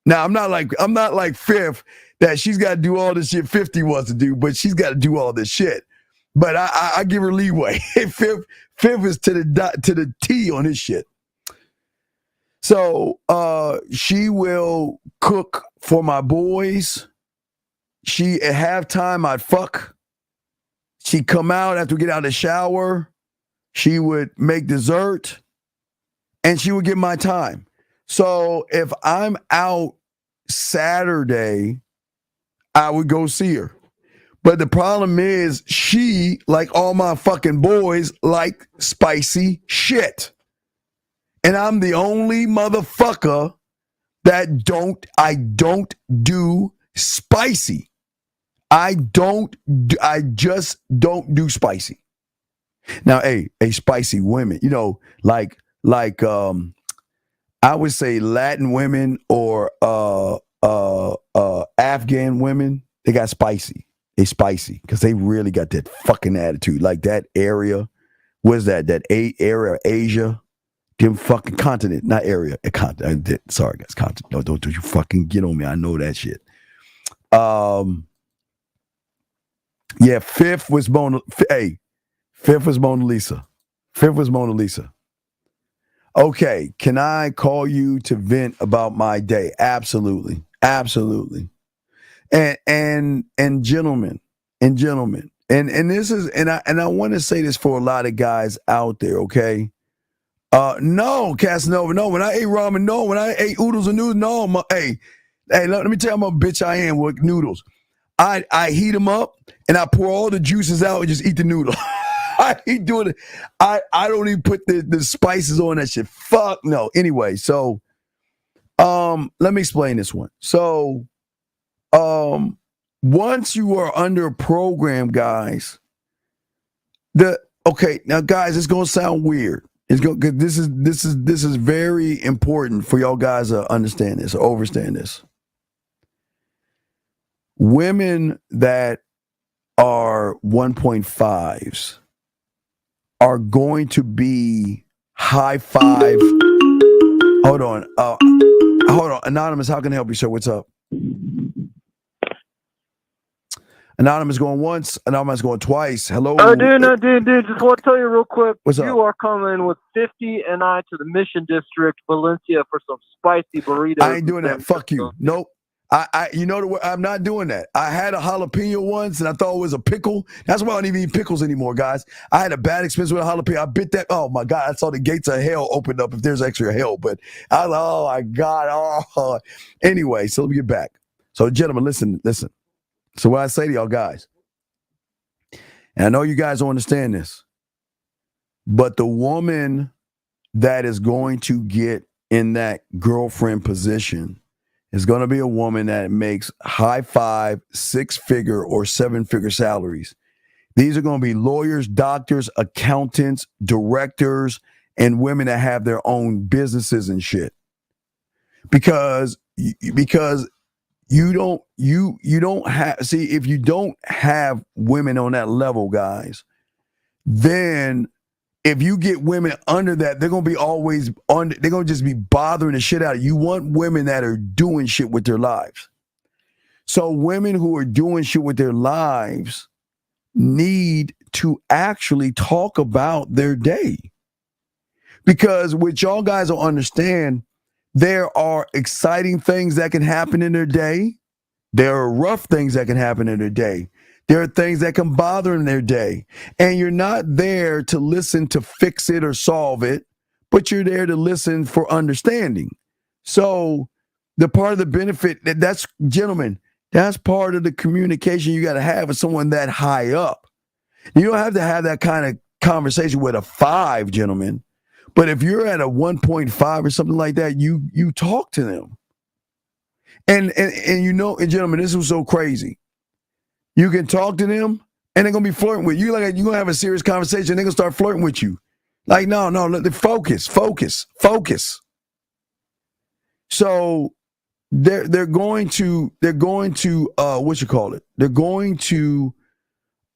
Now, I'm not like Fifth, that she's got to do all this shit 50 wants to do, but she's got to do all this shit. But I give her leeway. Fifth is to the T on this shit. So she will cook for my boys. At halftime, I'd fuck. She'd come out after we get out of the shower. She would make dessert. And she would get my time. So if I'm out Saturday, I would go see her. But the problem is she, like all my fucking boys, like spicy shit. And I'm the only motherfucker that I don't do spicy. I just don't do spicy. Now, spicy women, like I would say Latin women or Afghan women, they got spicy. They spicy because they really got that fucking attitude. Like that area, what's that? That area of Asia, them fucking continent, not area, a continent. Sorry, guys, continent. Don't you fucking get on me. I know that shit. Yeah, Fifth was Mona Lisa. Fifth was Mona Lisa. Okay, can I call you to vent about my day? Absolutely. And gentlemen, and this is, and I want to say this for a lot of guys out there, okay? No, Casanova, no. When I ate ramen, no. When I ate oodles and noodles, no. Hey, let me tell you how much bitch I am with noodles. I heat them up and I pour all the juices out and just eat the noodle. I ain't doing it. I don't even put the spices on that shit. Fuck no. Anyway, so let me explain this one. So once you are under a program, guys, now guys, it's gonna sound weird. This is very important for y'all guys to understand this or understand this. Women that are 1.5s are going to be high five. Hold on. Anonymous, how can I help you, sir? What's up? Anonymous going once. Anonymous going twice. Hello. Dude. Just want to tell you real quick. What's up? You are coming with 50 and I to the Mission District, Valencia, for some spicy burritos. I ain't doing that. Fuck you. Nope. You know what? I'm not doing that. I had a jalapeno once, and I thought it was a pickle. That's why I don't even eat pickles anymore, guys. I had a bad experience with a jalapeno. I bit that. Oh my God! I saw the gates of hell opened up. If there's extra hell, but I was like, oh my God. Oh. Anyway, so let me get back. So, gentlemen, listen. So, what I say to y'all guys, and I know you guys don't understand this, but the woman that is going to get in that girlfriend position is going to be a woman that makes high 5, 6-figure, or 7-figure salaries. These are going to be lawyers, doctors, accountants, directors, and women that have their own businesses and shit. Because you don't have, see, if you don't have women on that level, guys, then if you get women under that, they're going to be always on, they're going to just be bothering the shit out of you. You want women that are doing shit with their lives. So women who are doing shit with their lives need to actually talk about their day. Because what y'all guys will understand, there are exciting things that can happen in their day. There are rough things that can happen in their day. There are things that can bother in their day. And you're not there to listen to fix it or solve it, but you're there to listen for understanding. So the part of the benefit, that's, gentlemen, that's part of the communication you got to have with someone that high up. You don't have to have that kind of conversation with a 5, gentlemen. But if you're at a 1.5 or something like that, you talk to them. And you know, and gentlemen, this was so crazy. You can talk to them, and they're gonna be flirting with you. Like, you're gonna have a serious conversation. They're gonna start flirting with you. Like, no, focus. So they're going to what you call it? They're going to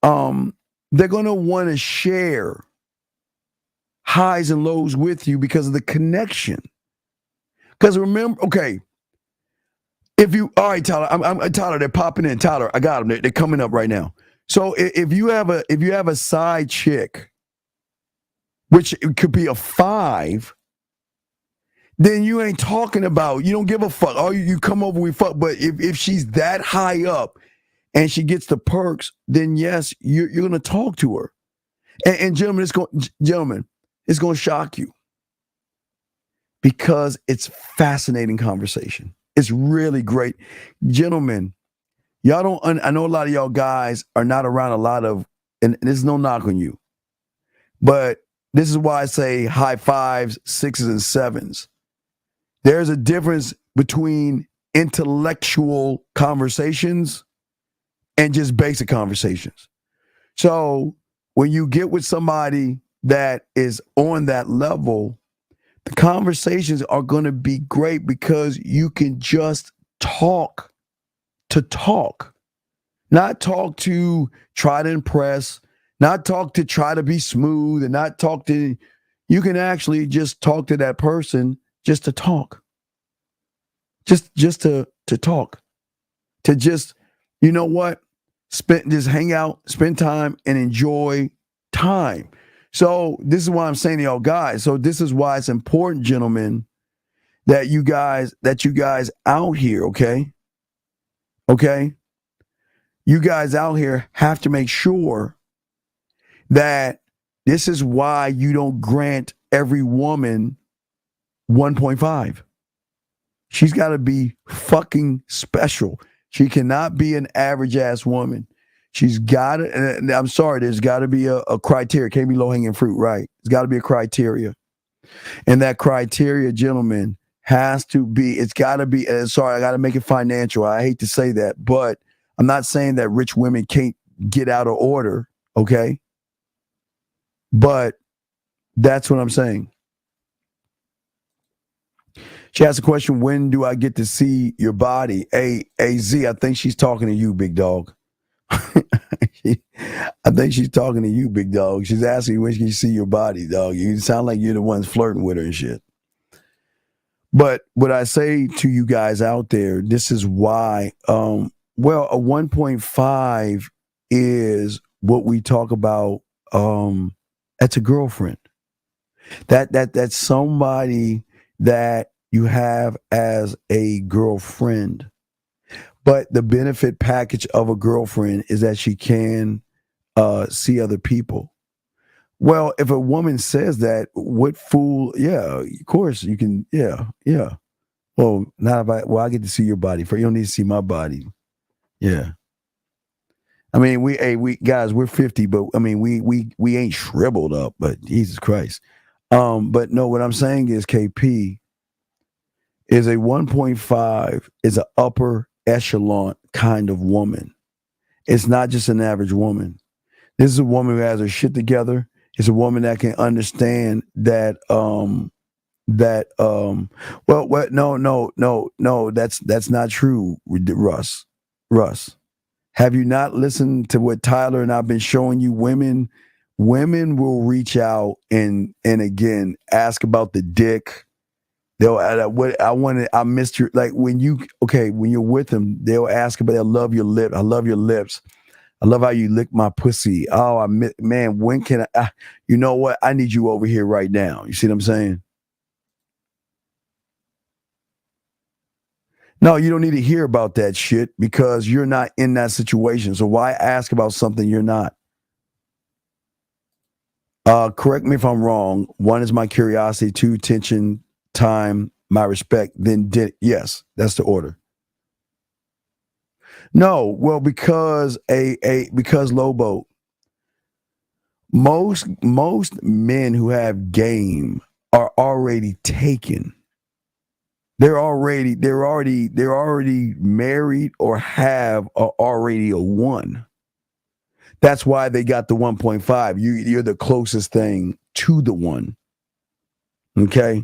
want to share highs and lows with you because of the connection. Because remember, okay. All right, Tyler, I'm Tyler, they're popping in. Tyler, I got them. They're coming up right now. So if you have a side chick, which it could be a 5, then you ain't talking about, you don't give a fuck. Oh, you come over, we fuck. But if she's that high up and she gets the perks, then yes, you're going to talk to her. And gentlemen, it's going to shock you because it's fascinating conversation. It's really great. Gentlemen, y'all don't, I know a lot of y'all guys are not around a lot of, and there's no knock on you, but this is why I say high 5s, 6s, and 7s. There's a difference between intellectual conversations and just basic conversations. So when you get with somebody that is on that level, the conversations are going to be great because you can just talk to talk, not talk to try to impress, not talk to try to be smooth, and not talk to, you can actually just talk to that person just to talk, just to talk, to just, you know what, just hang out, spend time, and enjoy time. So this is why I'm saying to y'all guys, so this is why it's important, gentlemen, that you guys out here, okay, you guys out here have to make sure that this is why you don't grant every woman 1.5. She's got to be fucking special. She cannot be an average ass woman. She's got to, and I'm sorry, there's got to be a criteria. Can't be low hanging fruit, right? It's got to be a criteria. And that criteria, gentlemen, has to be, it's got to be, sorry, I got to make it financial. I hate to say that, but I'm not saying that rich women can't get out of order, okay? But that's what I'm saying. She asked a question, when do I get to see your body? Z, I think she's talking to you, big dog. I think she's talking to you, big dog. She's asking when can you see your body, dog. You sound like you're the ones flirting with her and shit. But what I say to you guys out there, this is why, a 1.5 is what we talk about. That's a girlfriend. That's somebody that you have as a girlfriend. But the benefit package of a girlfriend is that she can see other people. Well, if a woman says that, what fool? Yeah, of course you can. Yeah. Well, not if I get to see your body. You don't need to see my body. Yeah. I mean, we guys, we're 50, but I mean, we ain't shriveled up. But Jesus Christ. But no, what I'm saying is, KP is a 1.5 is an upper echelon kind of woman. It's not just an average woman. This is a woman who has her shit together. It's a woman that can understand that no, that's not true, Russ. Have you not listened to what Tyler and I've been showing you? Women will reach out and again ask about the dick. They'll I missed your, like, when you're with them, they'll ask about, I love your lip. I love your lips. I love how you lick my pussy. Oh, man, when can I? You know what? I need you over here right now. You see what I'm saying? No, you don't need to hear about that shit because you're not in that situation. So why ask about something you're not? Correct me if I'm wrong. 1 is my curiosity. 2, tension, time, my respect. Then yes, that's the order. No, well, because because Lobo, most men who have game are already taken. They're already married or have already a 1. That's why they got the 1.5. You're the closest thing to the 1. Okay.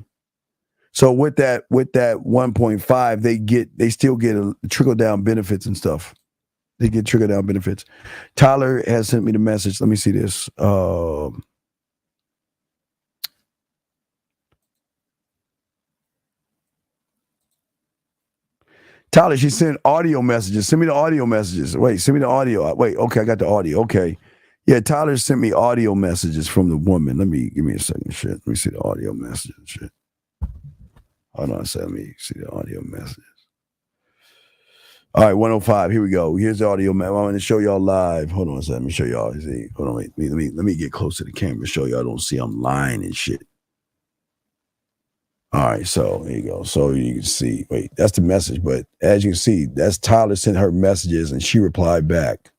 So with that 1.5, they still get a trickle down benefits and stuff. They get trickle down benefits. Tyler has sent me the message. Let me see this. Tyler, she sent audio messages. Send me the audio messages. Wait, send me the audio. Wait, okay, I got the audio. Okay. Yeah, Tyler sent me audio messages from the woman. Give me a second. Shit. Let me see the audio messages. Shit. Hold on a second. Let me see the audio messages. All right, 105. Here we go. Here's the audio. I'm going to show y'all live. Hold on a second. Let me show y'all. See. Hold on. Wait. Let me get close to the camera to show y'all. Don't see I'm lying and shit. All right, so here you go. So you can see. Wait, that's the message. But as you can see, that's Tyler sent her messages and she replied back.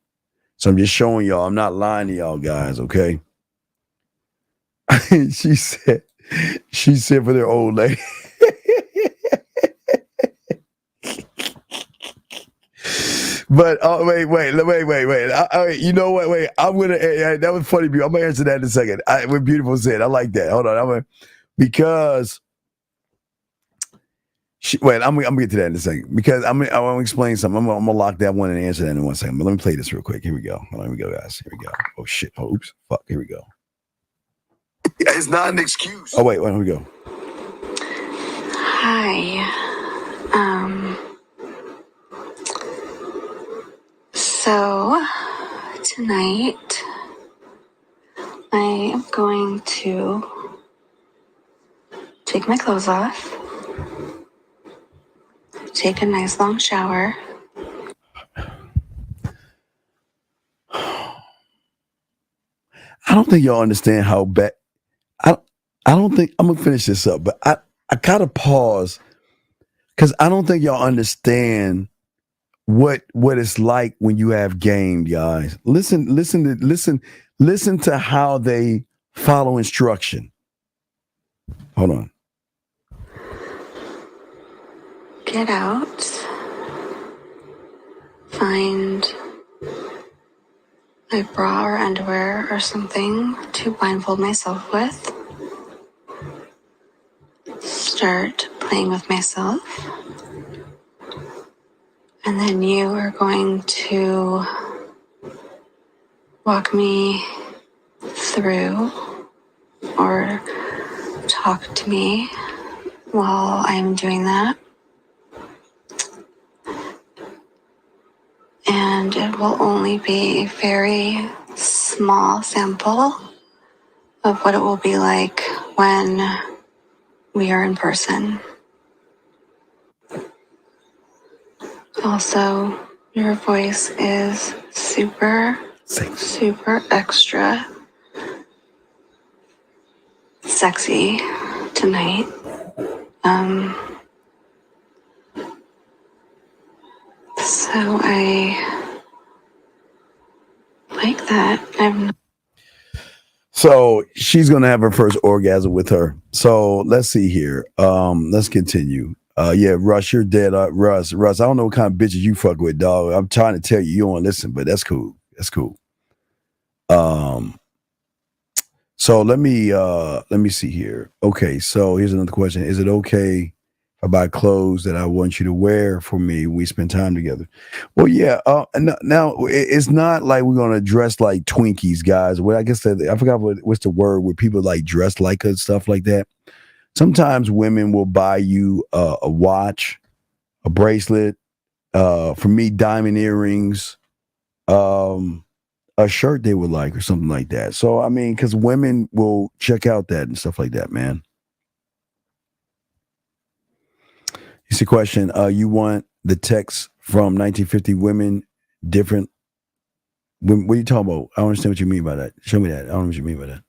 So I'm just showing y'all. I'm not lying to y'all guys, okay? she said for their old lady. But wait. You know what? Wait, I'm gonna. That was funny. I'm gonna answer that in a second. What Beautiful said, I like that. Hold on, because. I'm gonna get to that in a second because I'm gonna explain something. I'm gonna lock that one and answer that in 1 second. But let me play this real quick. Here we go. Here we go, guys. Here we go. Oh shit. Oh, oops. Fuck. Here we go. It's not an excuse. Oh wait. Here we go. Hi. So tonight I am going to take my clothes off, take a nice long shower. I don't think y'all understand how bad. I don't think I'm gonna finish this up, but I gotta pause because I don't think y'all understand what it's like when you have game, guys. Listen to how they follow instruction. Hold on. Get out. Find a bra or underwear or something to blindfold myself with. Start playing with myself. And then you are going to walk me through or talk to me while I'm doing that. And it will only be a very small sample of what it will be like when we are in person. Also, your voice is super extra sexy tonight. So I like that. So she's gonna have her first orgasm with her. So let's see here. Let's continue. Yeah, Russ, you're dead. Russ, I don't know what kind of bitches you fuck with, dog. I'm trying to tell you, you don't listen, but that's cool. That's cool. So let me see here. Okay, so here's another question. Is it okay if I buy clothes that I want you to wear for me when we spend time together? Well, yeah. Now it's not like we're gonna dress like Twinkies, guys. Well, I guess I forgot what's the word where people like dress like us, stuff like that. Sometimes women will buy you a watch, a bracelet, for me, diamond earrings, a shirt they would like or something like that. So, I mean, because women will check out that and stuff like that, man. You see, question, you want the text from 1950 women different? What are you talking about? I don't understand what you mean by that. Show me that. I don't know what you mean by that.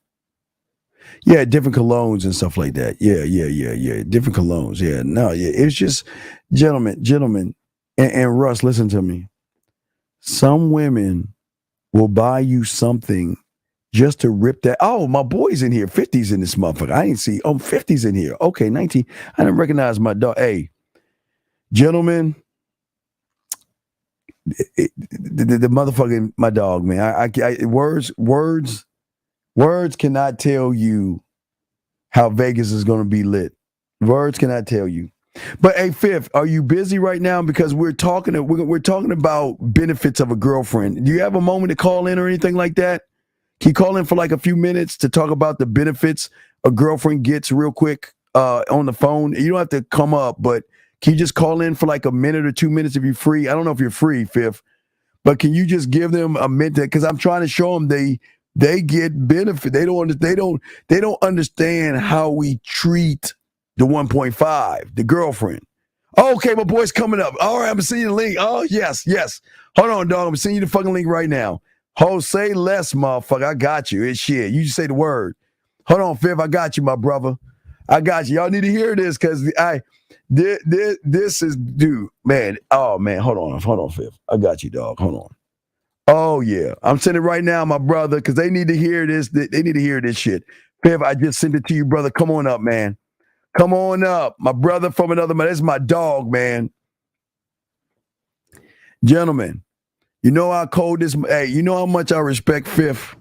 Yeah, different colognes and stuff like that. Yeah. Different colognes. Yeah, no, yeah. It's just, gentlemen, and Russ, listen to me. Some women will buy you something just to rip that. Oh, my boy's in here. 50's in this motherfucker. I ain't see. Oh, 50's in here. Okay, 19. I didn't recognize my dog. Hey, gentlemen, the motherfucking my dog, man. I words cannot tell you how Vegas is going to be lit. Words cannot tell you. But hey, Fifth, are you busy right now? Because we're talking about benefits of a girlfriend. Do you have a moment to call in or anything like that? Can you call in for like a few minutes to talk about the benefits a girlfriend gets real quick on the phone? You don't have to come up, but can you just call in for like a minute or 2 minutes if you're free? I don't know if you're free, Fifth, but can you just give them a minute? Because I'm trying to show them they get benefit. They don't understand how we treat the 1.5, the girlfriend. Oh, okay, my boy's coming up. All right, I'm sending you the link. Oh, yes. Hold on, dog. I'm sending you the fucking link right now. Say less, motherfucker. I got you. It's shit. You just say the word. Hold on, Fifth. I got you, my brother. I got you. Y'all need to hear this because this is, dude, man. Oh, man. Hold on, Fifth. I got you, dog. Hold on. Oh, yeah. I'm sending it right now, my brother, because they need to hear this. They need to hear this shit. Fifth, I just sent it to you, brother. Come on up, man. Come on up. My brother from another man. This is my dog, man. Gentlemen, you know how cold this. Hey, you know how much I respect Fifth?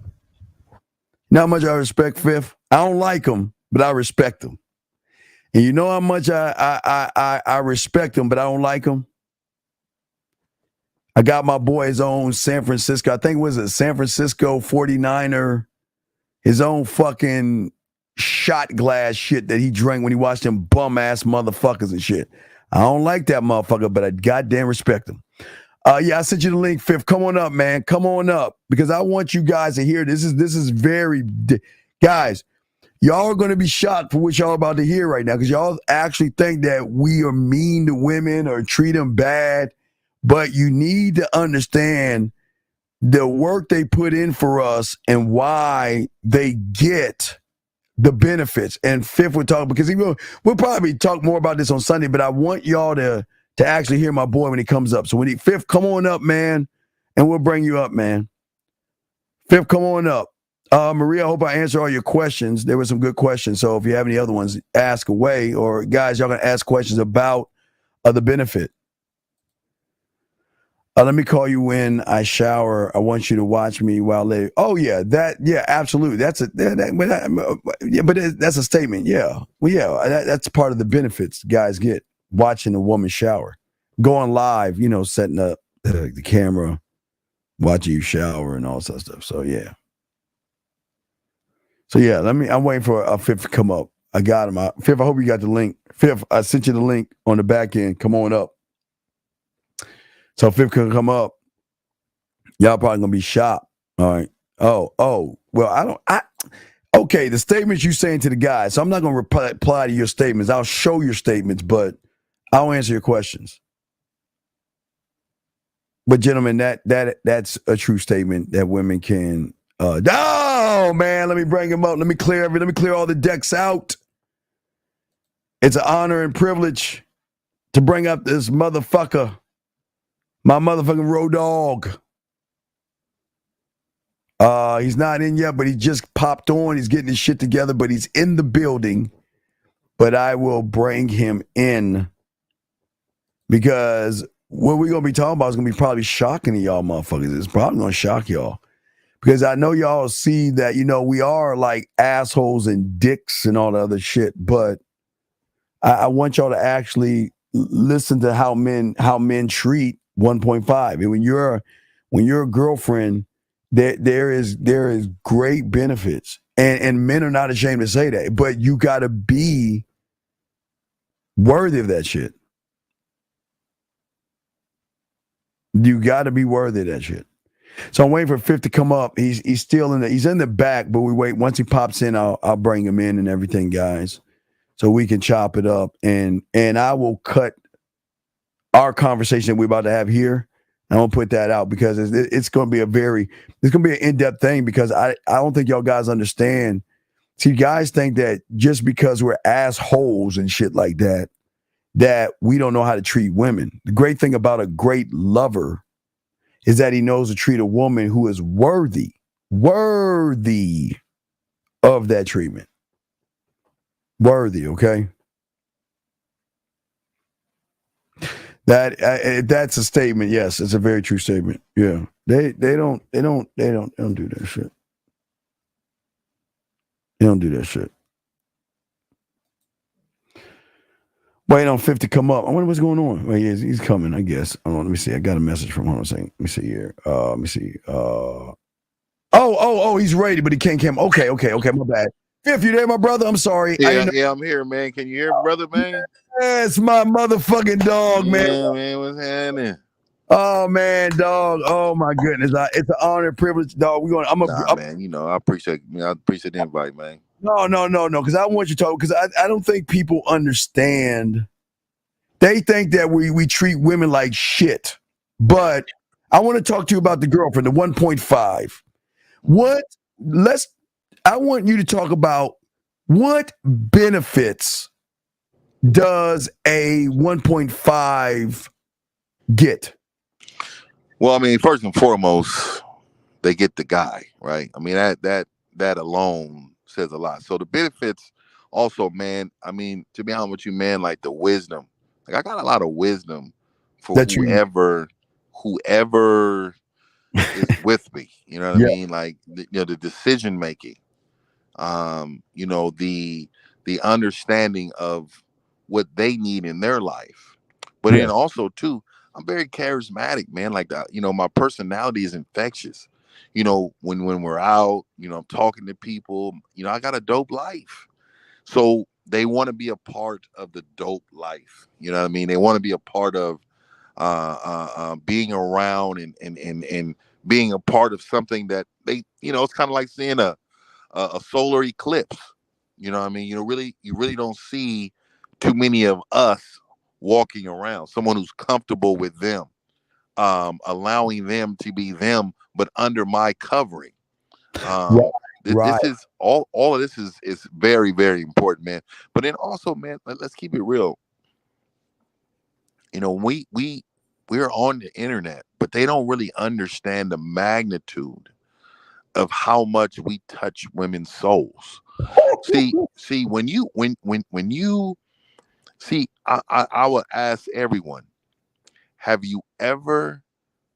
You know how much I respect Fifth? I don't like him, but I respect him. And you know how much I respect him, but I don't like him? I got my boy his own San Francisco. I think it was a San Francisco 49er. His own fucking shot glass shit that he drank when he watched them bum ass motherfuckers and shit. I don't like that motherfucker, but I goddamn respect him. Yeah, I sent you the link, Fifth. Come on up, man. Come on up because I want you guys to hear this. This is very, guys. Y'all are going to be shocked for what y'all are about to hear right now because y'all actually think that we are mean to women or treat them bad, but you need to understand the work they put in for us and why they get the benefits. And Fifth would talk because we'll probably talk more about this on Sunday, but I want y'all to actually hear my boy when he comes up. So when Fifth, come on up, man, and we'll bring you up, man. Fifth, come on up. Maria, I hope I answered all your questions. There were some good questions. So if you have any other ones, ask away. Or guys, y'all gonna ask questions about the benefit. Let me call you when I shower. I want you to watch me while they. Oh yeah, absolutely. That's a statement. Yeah, well, yeah, that's part of the benefits guys get watching a woman shower, going live. Setting up the camera, watching you shower and all that stuff. So yeah. I'm waiting for Fifth to come up. I got him. Fifth, I hope you got the link. Fifth, I sent you the link on the back end. Come on up. So Fifth can come up. Y'all probably gonna be shocked. All right. Oh. Well, okay, the statements you saying to the guys. So I'm not gonna reply to your statements. I'll show your statements, but I'll answer your questions. But gentlemen, that's a true statement that women can. Oh man, let me bring him up. Let me clear all the decks out. It's an honor and privilege to bring up this motherfucker, my motherfucking road dog. He's not in yet, but he just popped on. He's getting his shit together, but he's in the building. But I will bring him in because what we're gonna be talking about is gonna be probably shocking to y'all motherfuckers. It's probably gonna shock y'all. Because I know y'all see that, we are like assholes and dicks and all the other shit, but I want y'all to actually listen to how men treat 1.5. And when you're a girlfriend, there is great benefits. And men are not ashamed to say that, but you gotta be worthy of that shit. You gotta be worthy of that shit. So I'm waiting for Fifth to come up. He's still he's in the back, but we wait. Once he pops in, I'll bring him in and everything, guys, so we can chop it up. And I will cut our conversation that we're about to have here. I won't put that out because it's going to be an in-depth thing because I don't think y'all guys understand. See, guys think that just because we're assholes and shit like that we don't know how to treat women. The great thing about a great lover is that he knows to treat a woman who is worthy of that treatment. Worthy, okay? That's a statement. Yes, it's a very true statement. Yeah, they don't do that shit. They don't do that shit. Wait on Fifth to come up. I wonder what's going on. Well, he's coming, I guess. Let me see. I got a message from him saying. Let me see here. Let me see. Oh, he's ready, but he can't come. Okay, my bad. Fifth, you there, my brother? I'm sorry. Yeah, I'm here, man. Can you hear me, brother, man? It's my motherfucking dog, man. Yeah, man, what's happening? Oh man, dog. Oh my goodness. It's an honor and privilege, dog. Man, I appreciate the invite, man. No, because I want you to talk, because I don't think people understand. They think that we treat women like shit. But I want to talk to you about the girlfriend, the 1.5. I want you to talk about what benefits does a 1.5 get? Well, I mean, first and foremost, they get the guy, right? I mean, that alone says a lot. So the benefits also, man, I mean, to be honest with you, man, like the wisdom. Like I got a lot of wisdom for whoever is with me. You know what I mean? Like the decision making. The understanding of what they need in their life. But then also too, I'm very charismatic, man. Like my personality is infectious. When we're out, I'm talking to people, I got a dope life. So they want to be a part of the dope life. You know what I mean? They want to be a part of being around and being a part of something that they, it's kind of like seeing a solar eclipse. You know what I mean? You really don't see too many of us walking around. Someone who's comfortable with them, allowing them to be them, but under my covering. This is all of this is very, very important, man. But then also, man, let's keep it real. We're on the internet, but they don't really understand the magnitude of how much we touch women's souls. See, when you see, I will ask everyone, have you ever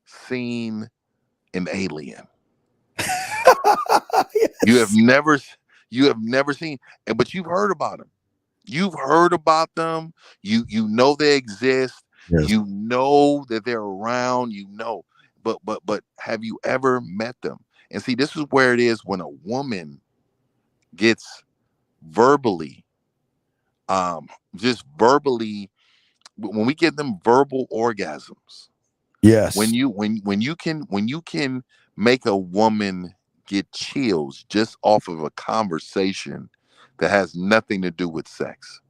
seen an alien? You have never seen, but you've heard about them. You've heard about them. You know they exist. Yes. You know that they're around. But have you ever met them? And see, this is where it is when a woman gets verbally, just verbally, when we give them verbal orgasms. Yes. When you can make a woman get chills just off of a conversation that has nothing to do with sex.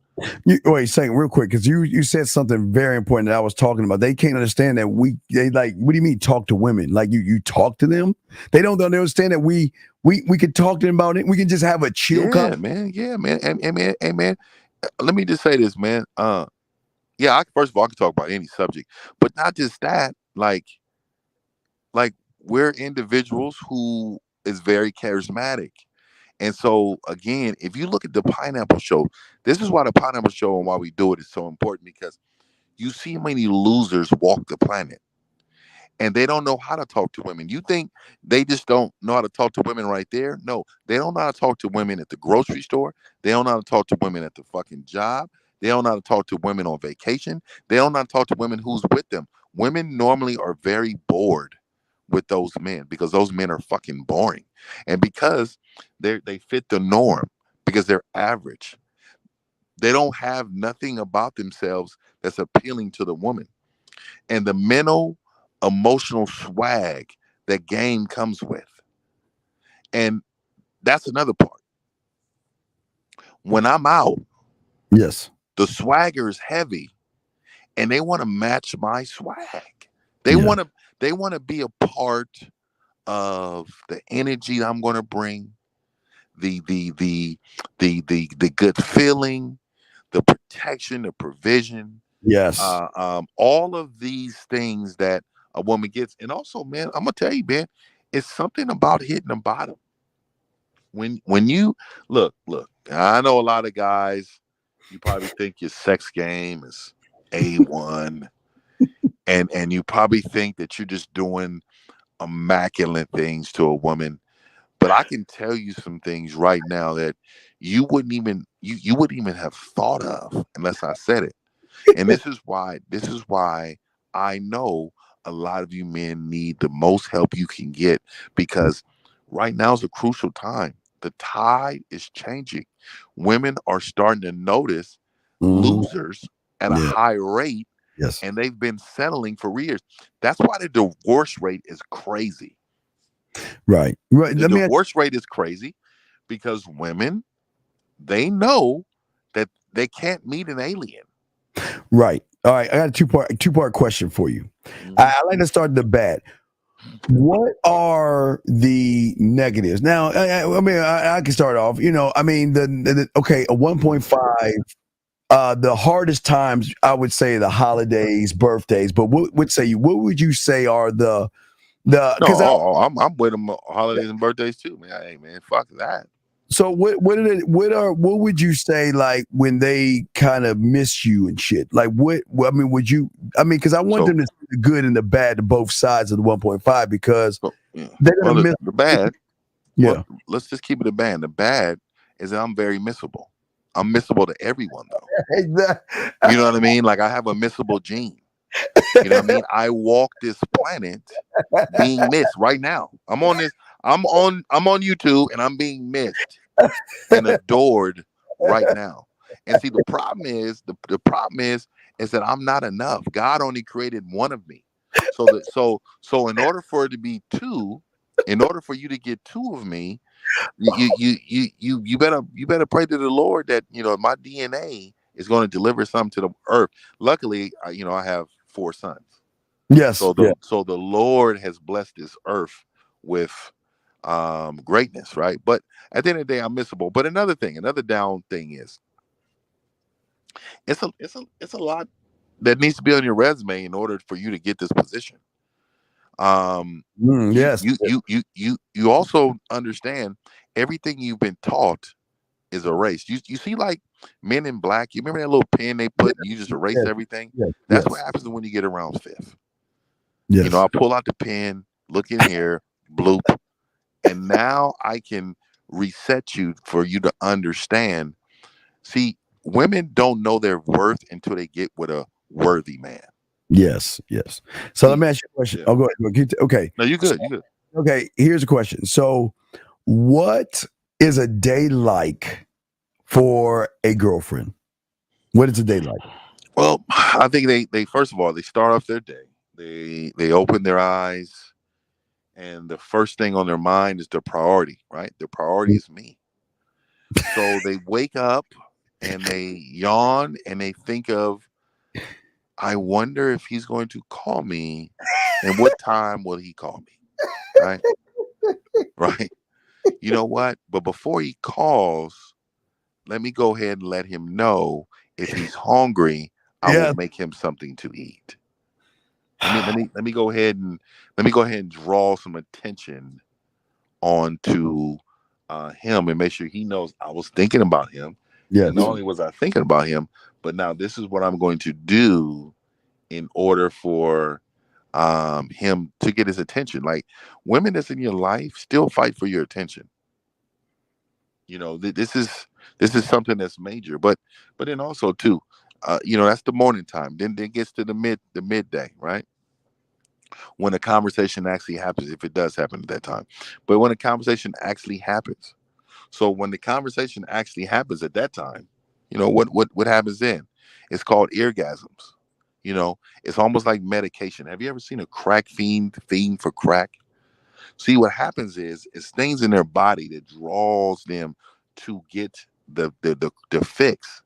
Wait, saying real quick, because you said something very important that I was talking about. They can't understand that they like. What do you mean talk to women? Like you talk to them? They don't understand that we could talk to them about it. We can just have a chill conversation. Yeah, man, and man. Let me just say this, man. Yeah, first of all, I can talk about any subject, but not just that. Like we're individuals who is very charismatic. And so again, if you look at the Pineapple Show, this is why the Pineapple Show and why we do it is so important, because you see many losers walk the planet and they don't know how to talk to women. You think they just don't know how to talk to women right there? No, they don't know how to talk to women at the grocery store. They don't know how to talk to women at the fucking job. They don't know how to talk to women on vacation. They don't know how to talk to women who's with them. Women normally are very bored with those men because those men are fucking boring. And because they fit the norm, because they're average. They don't have nothing about themselves that's appealing to the woman. And the mental, emotional swag that game comes with. And that's another part. When I'm out, yes, the swagger is heavy and they want to match my swag. They want to be a part of the energy that I'm going to bring, the good feeling, the protection, the provision. Yes. All of these things that a woman gets. And also, man, I'm gonna tell you, man, it's something about hitting the bottom. When you look, I know a lot of guys, you probably think your sex game is A1, and you probably think that you're just doing immaculate things to a woman. But I can tell you some things right now that you wouldn't even have thought of unless I said it. And this is why I know a lot of you men need the most help you can get, because right now is a crucial time. The tide is changing. Women are starting to notice losers at a high rate. Yes. And they've been settling for years. That's why the divorce rate is crazy. Right. The divorce rate is crazy because women, they know that they can't meet an alien. Right. All right. I got a two-part question for you. I like to start the bad. What are the negatives? Now, I can start off. A 1.5. The hardest times, I would say, the holidays, birthdays. But what would you say are the because I'm with them holidays and birthdays too, man. Hey, man, fuck that. So what would you say, like, when they kind of miss you and shit? Like because I want them to see the good and the bad to both sides of the 1.5, because they're gonna miss the bad. Yeah. Well, let's just keep it a bad. The bad is that I'm very missable. I'm missable to everyone, though. You know what I mean? Like, I have a missable gene. You know what I mean? I walk this planet being missed right now. I'm on YouTube and I'm being missed and adored right now. And see, the problem is that I'm not enough. God only created one of me. So in order for it to be two, in order for you to get two of me, you better pray to the Lord that my DNA is going to deliver something to the earth. Luckily, I have 4 sons. Yes. So the Lord has blessed this earth with greatness, right? But at the end of the day, I'm missable. But another down thing is it's a lot that needs to be on your resume in order for you to get this position. Yes. You also understand everything you've been taught is erased. You see, like Men in Black, you remember that little pen they put and you just erase everything? That's what happens when you get around fifth. Yes. I pull out the pen, look in here, bloop, and now I can reset you for you to understand. See, women don't know their worth until they get with a worthy man. Yes. So let me ask you a question. Yeah. Oh, go ahead. Okay. No, you good. You good. Okay. Here's a question. So, what is a day like for a girlfriend? What is a day like? Well, I think they first of all, they start off their day. They open their eyes, and the first thing on their mind is their priority, right? Their priority is me. So they wake up and they yawn and they think of, I wonder if he's going to call me, and what time will he call me? Right? Right? You know what? But before he calls, let me go ahead and let him know if he's hungry, I will make him something to eat. Let me go ahead and draw some attention onto him and make sure he knows I was thinking about him. Yes. And not only was I thinking about him, but now this is what I'm going to do in order for him to get his attention. Like, women that's in your life still fight for your attention. You know, this is something that's major. But then also too, that's the morning time. Then it gets to the midday, right? When a conversation actually happens, if it does happen at that time. But when a conversation actually happens. So when the conversation actually happens at that time, what happens then? It's called orgasms. It's almost like medication. Have you ever seen a crack fiend for crack? See, what happens is it's things in their body that draws them to get the fix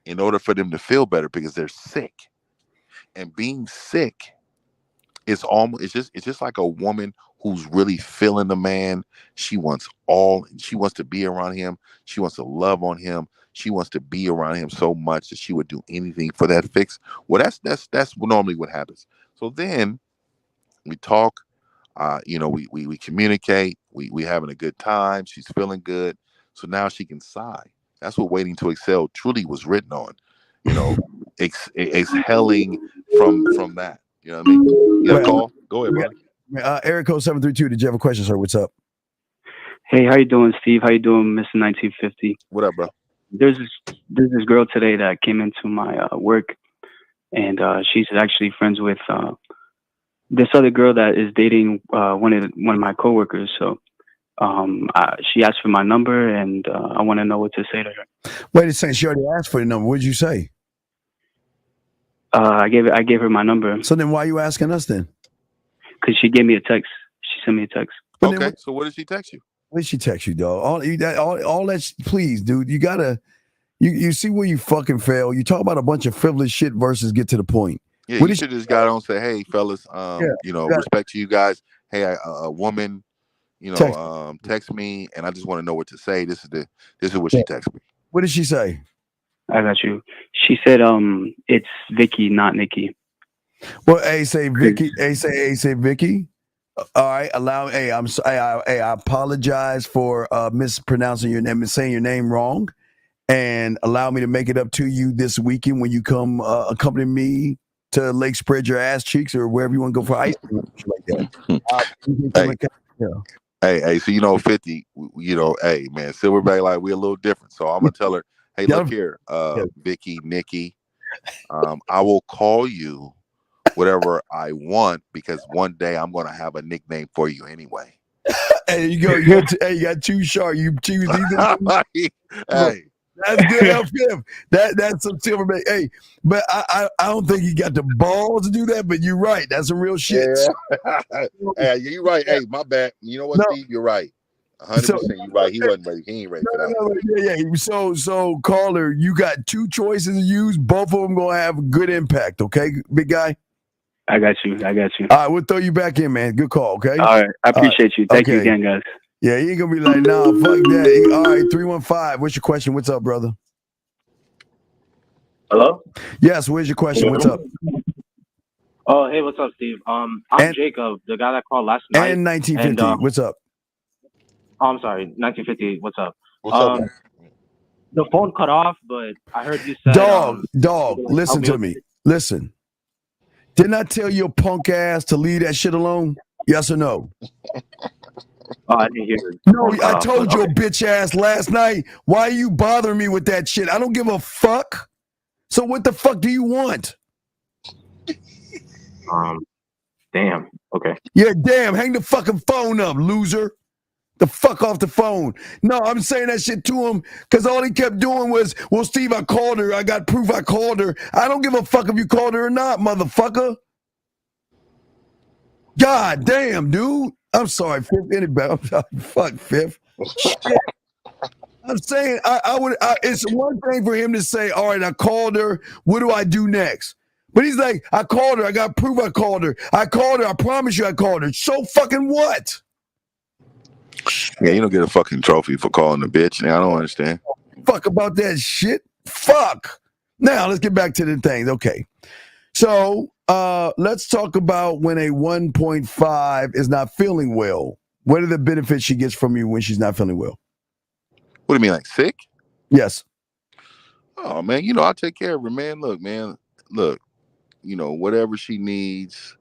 in order for them to feel better because they're sick. And being sick is it's just like a woman who's really feeling the man. She wants to be around him. She wants to love on him. She wants to be around him so much that she would do anything for that fix. Well, that's normally what happens. So then we talk, we communicate, we having a good time. She's feeling good. So now she can sigh. That's what Waiting to Excel truly was written on. Exhaling from that. You know what I mean? You got a call? Go ahead, brother. Eric Code 732. Did you have a question, sir? What's up? Hey, how you doing, Steve? How you doing, Mr. 1950? What up, bro? There's this girl today that came into my work, and she's actually friends with this other girl that is dating one of my coworkers. So she asked for my number, and I want to know what to say to her. Wait a second. She already asked for the number. What did you say? I gave her my number. So then why are you asking us then? Because she gave me a text. She sent me a text. Okay, so what did she text you? What did she text you, dog? All that, please, dude. You gotta, you see where you fucking fail. You talk about a bunch of frivolous shit versus get to the point. Yeah, you should just got on and say, hey, fellas, respect to you guys. Hey, a woman, text me, and I just want to know what to say. This is what she texted me. What did she say? I got you. She said, it's Vicky, not Nikki. Well, say Vicky. Say Vicky. All right, I apologize for mispronouncing your name and saying your name wrong, and allow me to make it up to you this weekend when you come accompany me to Lake Spread Your Ass Cheeks or wherever you want to go for ice cream like that. Hey, so 50, hey man, Silverback, like, we're a little different. So I'm gonna tell her, hey, look here, Vicky, Nikki, I will call you whatever I want because one day I'm gonna have a nickname for you anyway. Hey, you got too sharp. You choose either. Hey. That's good, That's some Silverback. Hey, but I don't think you got the balls to do that. But you're right. That's some real shit. Yeah. Hey, you're right. Hey, my bad. You know what, Steve? You're right. 100%. You're right. He wasn't ready. He ain't ready for that. Yeah. So caller, you got two choices to use. Both of them gonna have a good impact. Okay, big guy. I got you. All right, we'll throw you back in, man. Good call. Okay. All right. I appreciate you. Thank you again, guys. Yeah, he ain't gonna be like, nah, fuck that. All right, 315. What's your question? What's up, brother? Hello? Yes, where's your question? What's up? Oh, hey, what's up, Steve? I'm Jacob, the guy that called last night. And 1950. What's up? Oh, I'm sorry, 1950. What's up? What's up? The phone cut off, but I heard you said Dog, listen to me. Listen. Didn't I tell your punk ass to leave that shit alone? Yes or no? Oh, I didn't hear it. No, I told your bitch ass last night. Why are you bothering me with that shit? I don't give a fuck. So what the fuck do you want? Damn. Okay. Yeah, damn. Hang the fucking phone up, loser. The fuck off the phone. No, I'm saying that shit to him because all he kept doing was, well, Steve, I called her. I got proof I called her. I don't give a fuck if you called her or not, motherfucker. God damn, dude. I'm sorry, Fifth. Anybody? I'm sorry. Fuck, Fifth. Shit. I'm saying it's one thing for him to say, all right, I called her. What do I do next? But he's like, I called her. I got proof I called her. I called her. I promise you I called her. So fucking what? Yeah, you don't get a fucking trophy for calling a bitch. Now I don't understand. Fuck about that shit. Fuck. Now let's get back to the things. Okay. So let's talk about when a 1.5 is not feeling well. What are the benefits she gets from you when she's not feeling well? What do you mean, like sick? Yes. Oh man, you know I take care of her, man. Look, you know whatever she needs.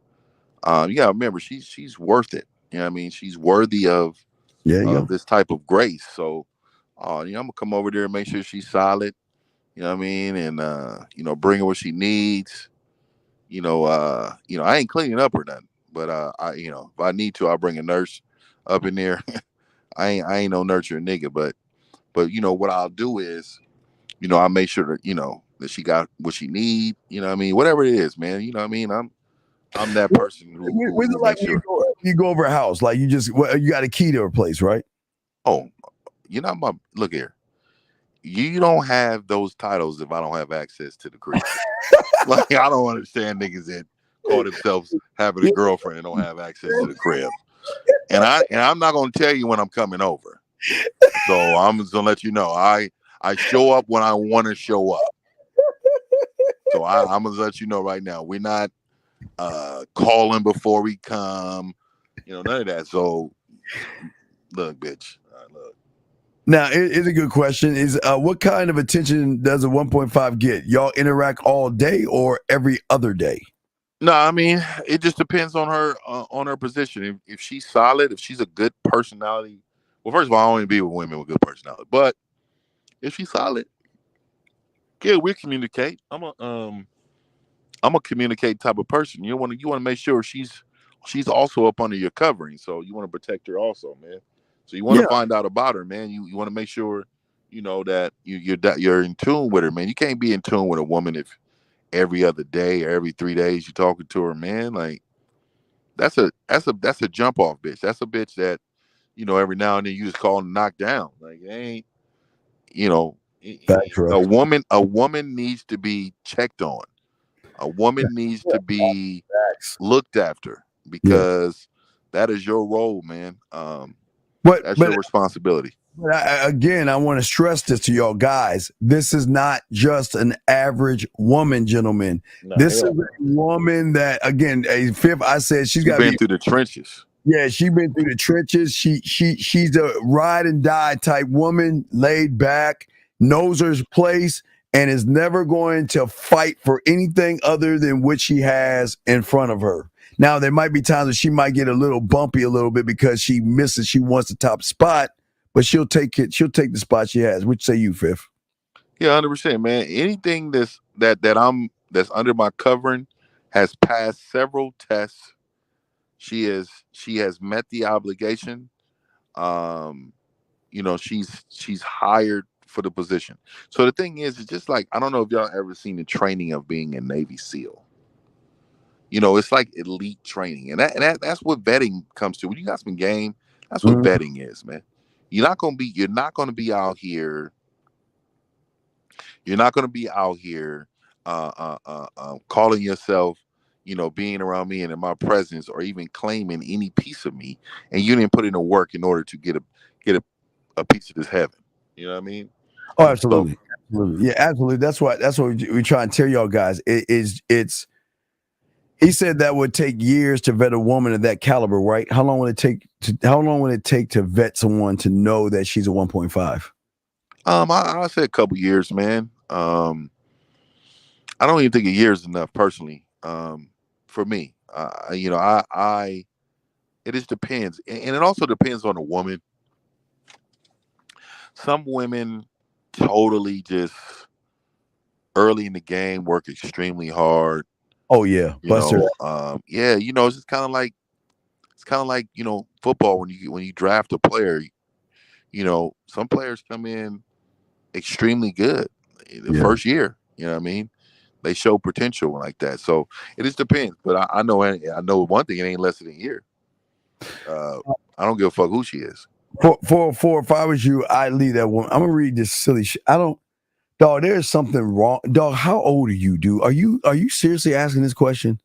You gotta remember she's worth it. You know what I mean? She's worthy of this type of grace. So, you know I'm gonna come over there and make sure she's solid. You know what I mean? And you know bring her what she needs. You know I ain't cleaning up or nothing, but I you know if I need to I'll bring a nurse up in there. I ain't no nurturing nigga, but you know what I'll do is, you know, I make sure that, you know, that she got what she need, you know what I mean? Whatever it is, man. You know what I mean? I'm that person When's who it like makes sure. you go over a house? Like you got a key to her place, right? Oh, you know look here. You don't have those titles if I don't have access to the crib. Like I don't understand niggas that call themselves having a girlfriend and don't have access to the crib. And I'm not gonna tell you when I'm coming over. So I'm just gonna let you know. I show up when I want to show up. So I'm gonna let you know right now. We're not calling before we come. You know, none of that. So look, bitch. Look. Now, it's a good question. Is what kind of attention does a 1.5 get? Y'all interact all day or every other day? No, I mean it just depends on her position. If she's solid, if she's a good personality. Well, first of all, I only be with women with good personality. But if she's solid, yeah, we communicate. I'm a communicate type of person. You want to make sure she's also up under your covering. So you want to protect her also, man. So you want to find out about her, man. You want to make sure, you know, that you're in tune with her, man. You can't be in tune with a woman if every other day or every 3 days you're talking to her, man. Like that's a jump off bitch. That's a bitch that, you know, every now and then you just call and knock down. Like it ain't, you know, a woman needs to be checked on. A woman needs to be looked after because that is your role, man. That's your responsibility. But again, I want to stress this to y'all guys. This is not just an average woman, gentlemen. This is a woman that, again, a fifth. I said she's got been through the trenches. Yeah, she's been through the trenches. She's a ride and die type woman, laid back, knows her place, and is never going to fight for anything other than what she has in front of her. Now, there might be times that she might get a little bumpy a little bit because she misses. She wants the top spot, but she'll take it. She'll take the spot she has. Which say you, Fifth? Yeah, 100%, man. Anything that's under my covering has passed several tests. She has met the obligation. You know, she's hired for the position. So the thing is, it's just like I don't know if y'all ever seen the training of being a Navy SEAL. You know, it's like elite training, and that's what vetting comes to. When you got some game, that's what vetting is, man. You're not gonna be out here. You're not gonna be out here calling yourself, you know, being around me and in my presence, or even claiming any piece of me, and you didn't put in the work in order to get a piece of this heaven. You know what I mean? Oh, absolutely. Yeah, absolutely. That's what we try and tell y'all guys. It's. He said that would take years to vet a woman of that caliber, right? How long would it take to vet someone to know that she's a 1.5? I say a couple years, man. I don't even think a year is enough, personally. For me, you know, it just depends, and it also depends on the woman. Some women totally just early in the game work extremely hard. Oh yeah, Buster. Yeah, you know, it's kind of like you know football when you draft a player. You know, some players come in extremely good the first year. You know what I mean? They show potential like that. So it just depends. But I know one thing: it ain't less than a year. I don't give a fuck who she is. If I was you, I'd leave that woman. I'm gonna read this silly shit. Dog, there's something wrong. Dog, how old are you, dude? Are you seriously asking this question?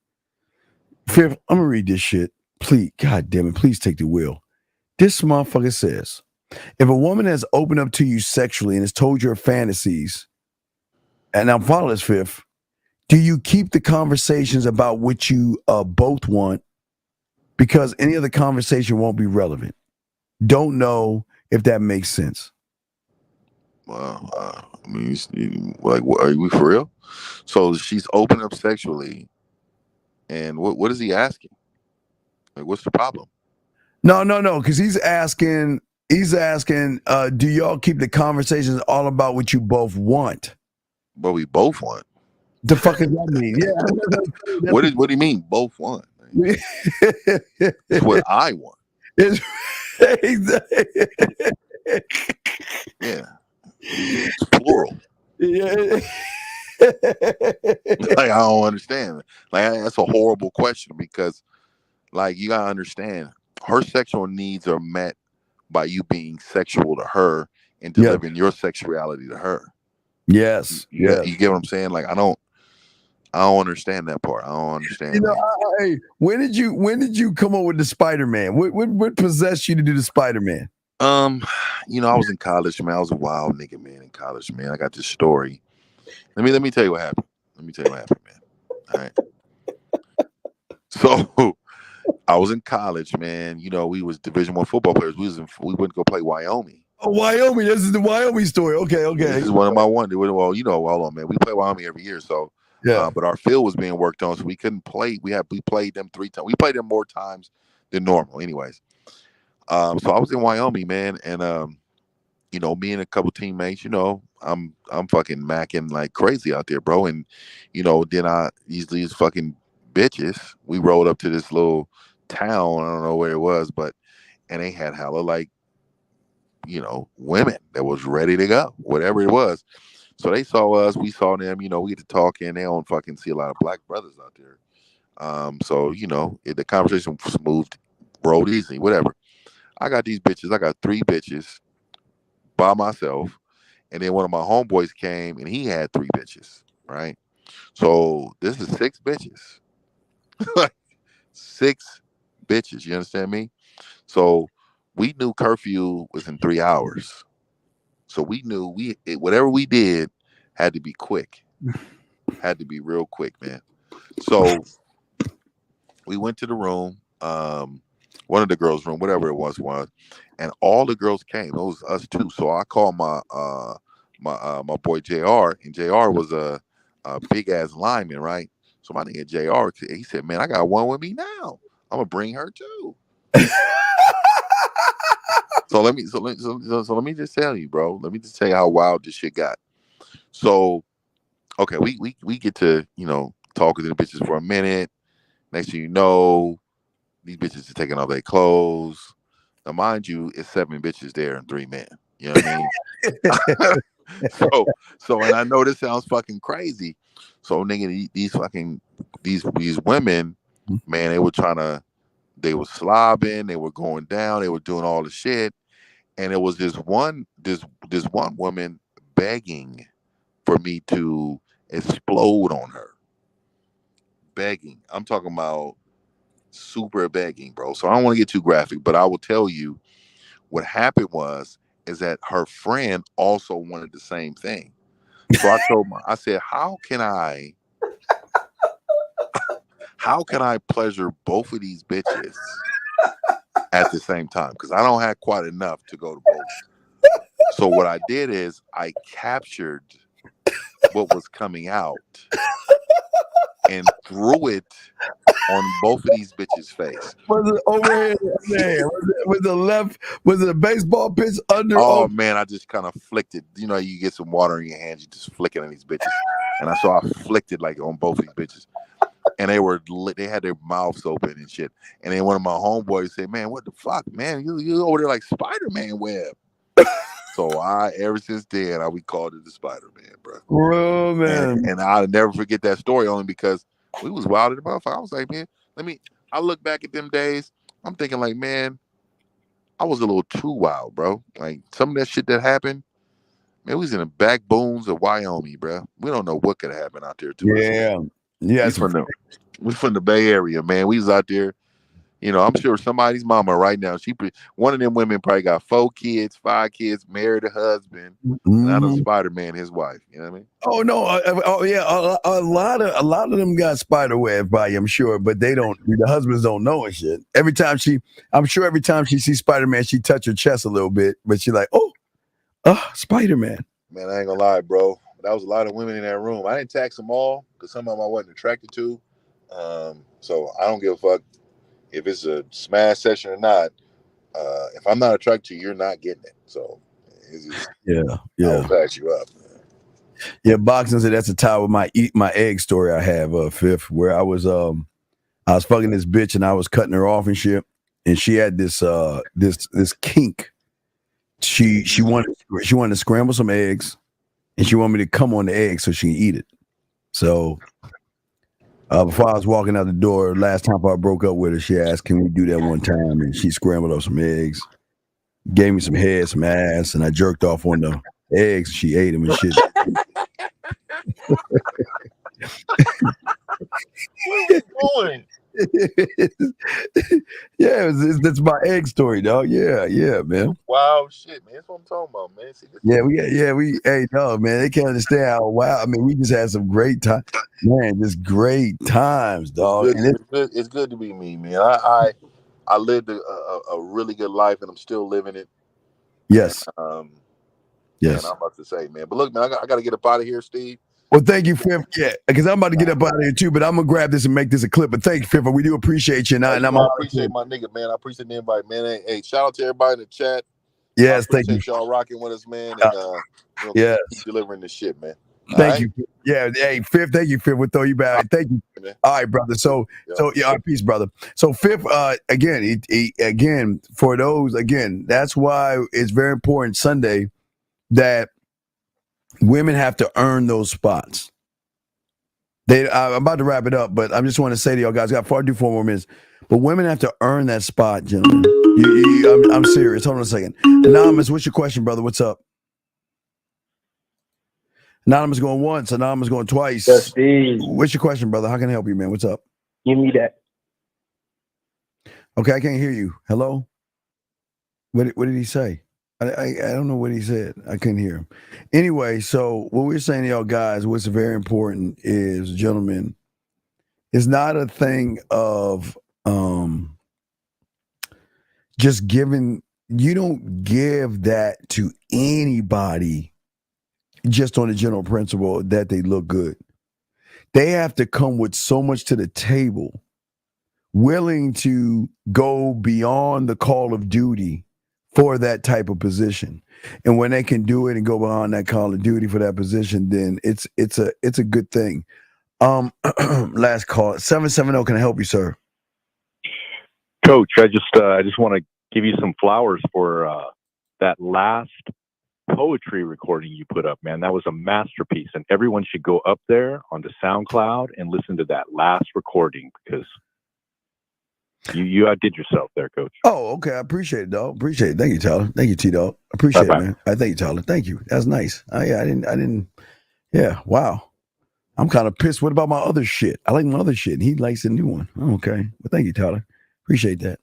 Fifth, I'm gonna read this shit. Please, God damn it, please take the wheel. This motherfucker says, if a woman has opened up to you sexually and has told your fantasies, and now follow this, Fifth, do you keep the conversations about what you both want? Because any other conversation won't be relevant. Don't know if that makes sense. Well, I mean, like, are you for real? So she's open up sexually, and what is he asking? Like, what's the problem? No, because he's asking, do y'all keep the conversations all about what you both want? But we both want. The fuck does that mean? Yeah. What do you mean both want? It's what I want. Yeah. It's plural. Yeah. Like, I don't understand. Like, that's a horrible question because, like, you gotta understand, her sexual needs are met by you being sexual to her and delivering your sexuality to her. Yes. You get what I'm saying? Like, I don't understand that part. I don't understand. You know, hey, when did you come up with the Spider-Man? What possessed you to do the Spider-Man? You know, I was in college, man. I was a wild nigga, man, in college, man. I got this story. Let me tell you what happened. Man. All right. So I was in college, man. You know, we was Division I football players. We went to go play Wyoming. Oh, Wyoming. This is the Wyoming story. Okay. This is one of my one. Well, you know, hold on, man. We play Wyoming every year, so but our field was being worked on, so we couldn't play. We played them 3 times. We played them more times than normal, anyways. So I was in Wyoming, man, and you know, me and a couple teammates, you know, I'm fucking macking like crazy out there, bro. And you know, then these fucking bitches, we rolled up to this little town. I don't know where it was, and they had hella like, you know, women that was ready to go, whatever it was. So they saw us, we saw them, you know, we get to talking. They don't fucking see a lot of black brothers out there. So, you know, the conversation smooth, rolled easy, whatever. I got these bitches. I got 3 bitches by myself. And then one of my homeboys came and he had 3 bitches, right? So this is 6 bitches. 6 bitches, you understand me? So we knew curfew was in 3 hours. So we knew whatever we did had to be quick. Had to be real quick, man. So we went to the room, one of the girls' room, whatever it was, and all the girls came. It was us too. So I called my boy JR, and JR was a big ass lineman, right? So my nigga JR, he said, "Man, I got one with me now. I'm gonna bring her too." So let me just tell you, bro. Let me just tell you how wild this shit got. So, okay, we get to, you know, talk to the bitches for a minute. Next thing you know, these bitches are taking off their clothes. Now, mind you, it's 7 bitches there and 3 men. You know what I mean? so, and I know this sounds fucking crazy. So, nigga, these women, man, they were slobbing, they were going down, they were doing all the shit. And it was this one woman begging for me to explode on her. Begging. I'm talking about super begging, bro. So I don't want to get too graphic, but I will tell you what happened is that her friend also wanted the same thing. So I said, how can I pleasure both of these bitches at the same time? Because I don't have quite enough to go to both. So what I did is I captured what was coming out and threw it on both of these bitches' face. Was it overhead? Was it a baseball pitch under? Oh man, I just kind of flicked it. You know, you get some water in your hands, you just flick it on these bitches. And I flicked it like on both of these bitches. And they had their mouths open and shit. And then one of my homeboys said, "Man, what the fuck, man? You over there like Spider-Man web." So ever since then, we called it the Spider-Man, bro. Oh man. And I'll never forget that story, only because we was wild at the motherfucker. I was like, man, I look back at them days. I'm thinking like, man, I was a little too wild, bro. Like some of that shit that happened, man, we was in the backbones of Wyoming, bro. We don't know what could happen out there to us, man. Yeah. We from the Bay Area, man. We was out there. I'm sure somebody's mama right now. One of them women probably got 4 kids, 5 kids, married a husband, and I know Spider-Man, his wife. You know what I mean? Oh no! Yeah, a lot of them got spider web by I'm sure, but they don't. The husbands don't know and shit. I'm sure every time she sees Spider-Man, she touch her chest a little bit, but she like, oh, Spider-Man. Man, I ain't gonna lie, bro. That was a lot of women in that room. I didn't tax them all because some of them I wasn't attracted to. So I don't give a fuck if it's a smash session or not. If I'm not attracted to you, you're not getting it. So it's just, I'll pass you up. Yeah, boxing said that's a tie with my eat my egg story I have, Fifth, where I was fucking this bitch and I was cutting her off and shit, and she had this kink. She wanted to scramble some eggs, and she wanted me to come on the eggs so she can eat it. So before I was walking out the door, last time I broke up with her, she asked, "Can we do that one time?" And she scrambled up some eggs, gave me some head, some ass, and I jerked off on the eggs. And she ate them and shit. Where are we going? Yeah, that's my egg story, dog. Yeah, man. Wow, shit, man. That's what I'm talking about, man. Hey, no, man. They can't understand how wow. I mean, we just had some great time, man. Just great times, dog. It's good to be me, man. I lived a really good life, and I'm still living it. Yes. Yes. Man, I'm about to say, man. But look, man, I got to get up out of here, Steve. Well, thank you, Fifth. Yeah, because I'm about to get up out of here too, but I'm gonna grab this and make this a clip. But thank you, Fifth. We do appreciate you, and I appreciate my nigga, man. I appreciate the invite, man. Hey, shout out to everybody in the chat. Yes, thank you. Y'all rocking with us, man. And keep delivering this shit, man. Thank you. Yeah, hey, Fifth. Thank you, Fifth. We'll throw you back. Thank you. All right, brother. So peace, brother. So Fifth, again, for those, that's why it's very important Sunday that women have to earn those spots. I'm about to wrap it up, but I just want to say to y'all guys, got 4 more minutes. But women have to earn that spot, gentlemen. I'm serious. Hold on a second. Anonymous, what's your question, brother? What's up? Anonymous going once. Anonymous going twice. What's your question, brother? How can I help you, man? What's up? Give me that. Okay, I can't hear you. Hello? What did he say? I don't know what he said. I couldn't hear him. Anyway, so what we're saying to y'all guys, what's very important is, gentlemen, it's not a thing of just giving. You don't give that to anybody just on the general principle that they look good. They have to come with so much to the table, willing to go beyond the call of duty for that type of position. And when they can do it and go beyond that call of duty for that position, then it's a good thing. Last call, 770. Can I help you, sir? Coach, I just want to give you some flowers for that last poetry recording you put up, man. That was a masterpiece, and everyone should go up there onto SoundCloud and listen to that last recording because you outdid yourself there, Coach. Oh, okay. I appreciate it, dog. Appreciate it. Thank you, Tyler. Thank you, T-Dog. Appreciate it, man. I thank you, Tyler. Thank you. That's nice. I didn't. Yeah. Wow. I'm kind of pissed. What about my other shit? I like my other shit, and he likes the new one. Okay. Well, thank you, Tyler. Appreciate that.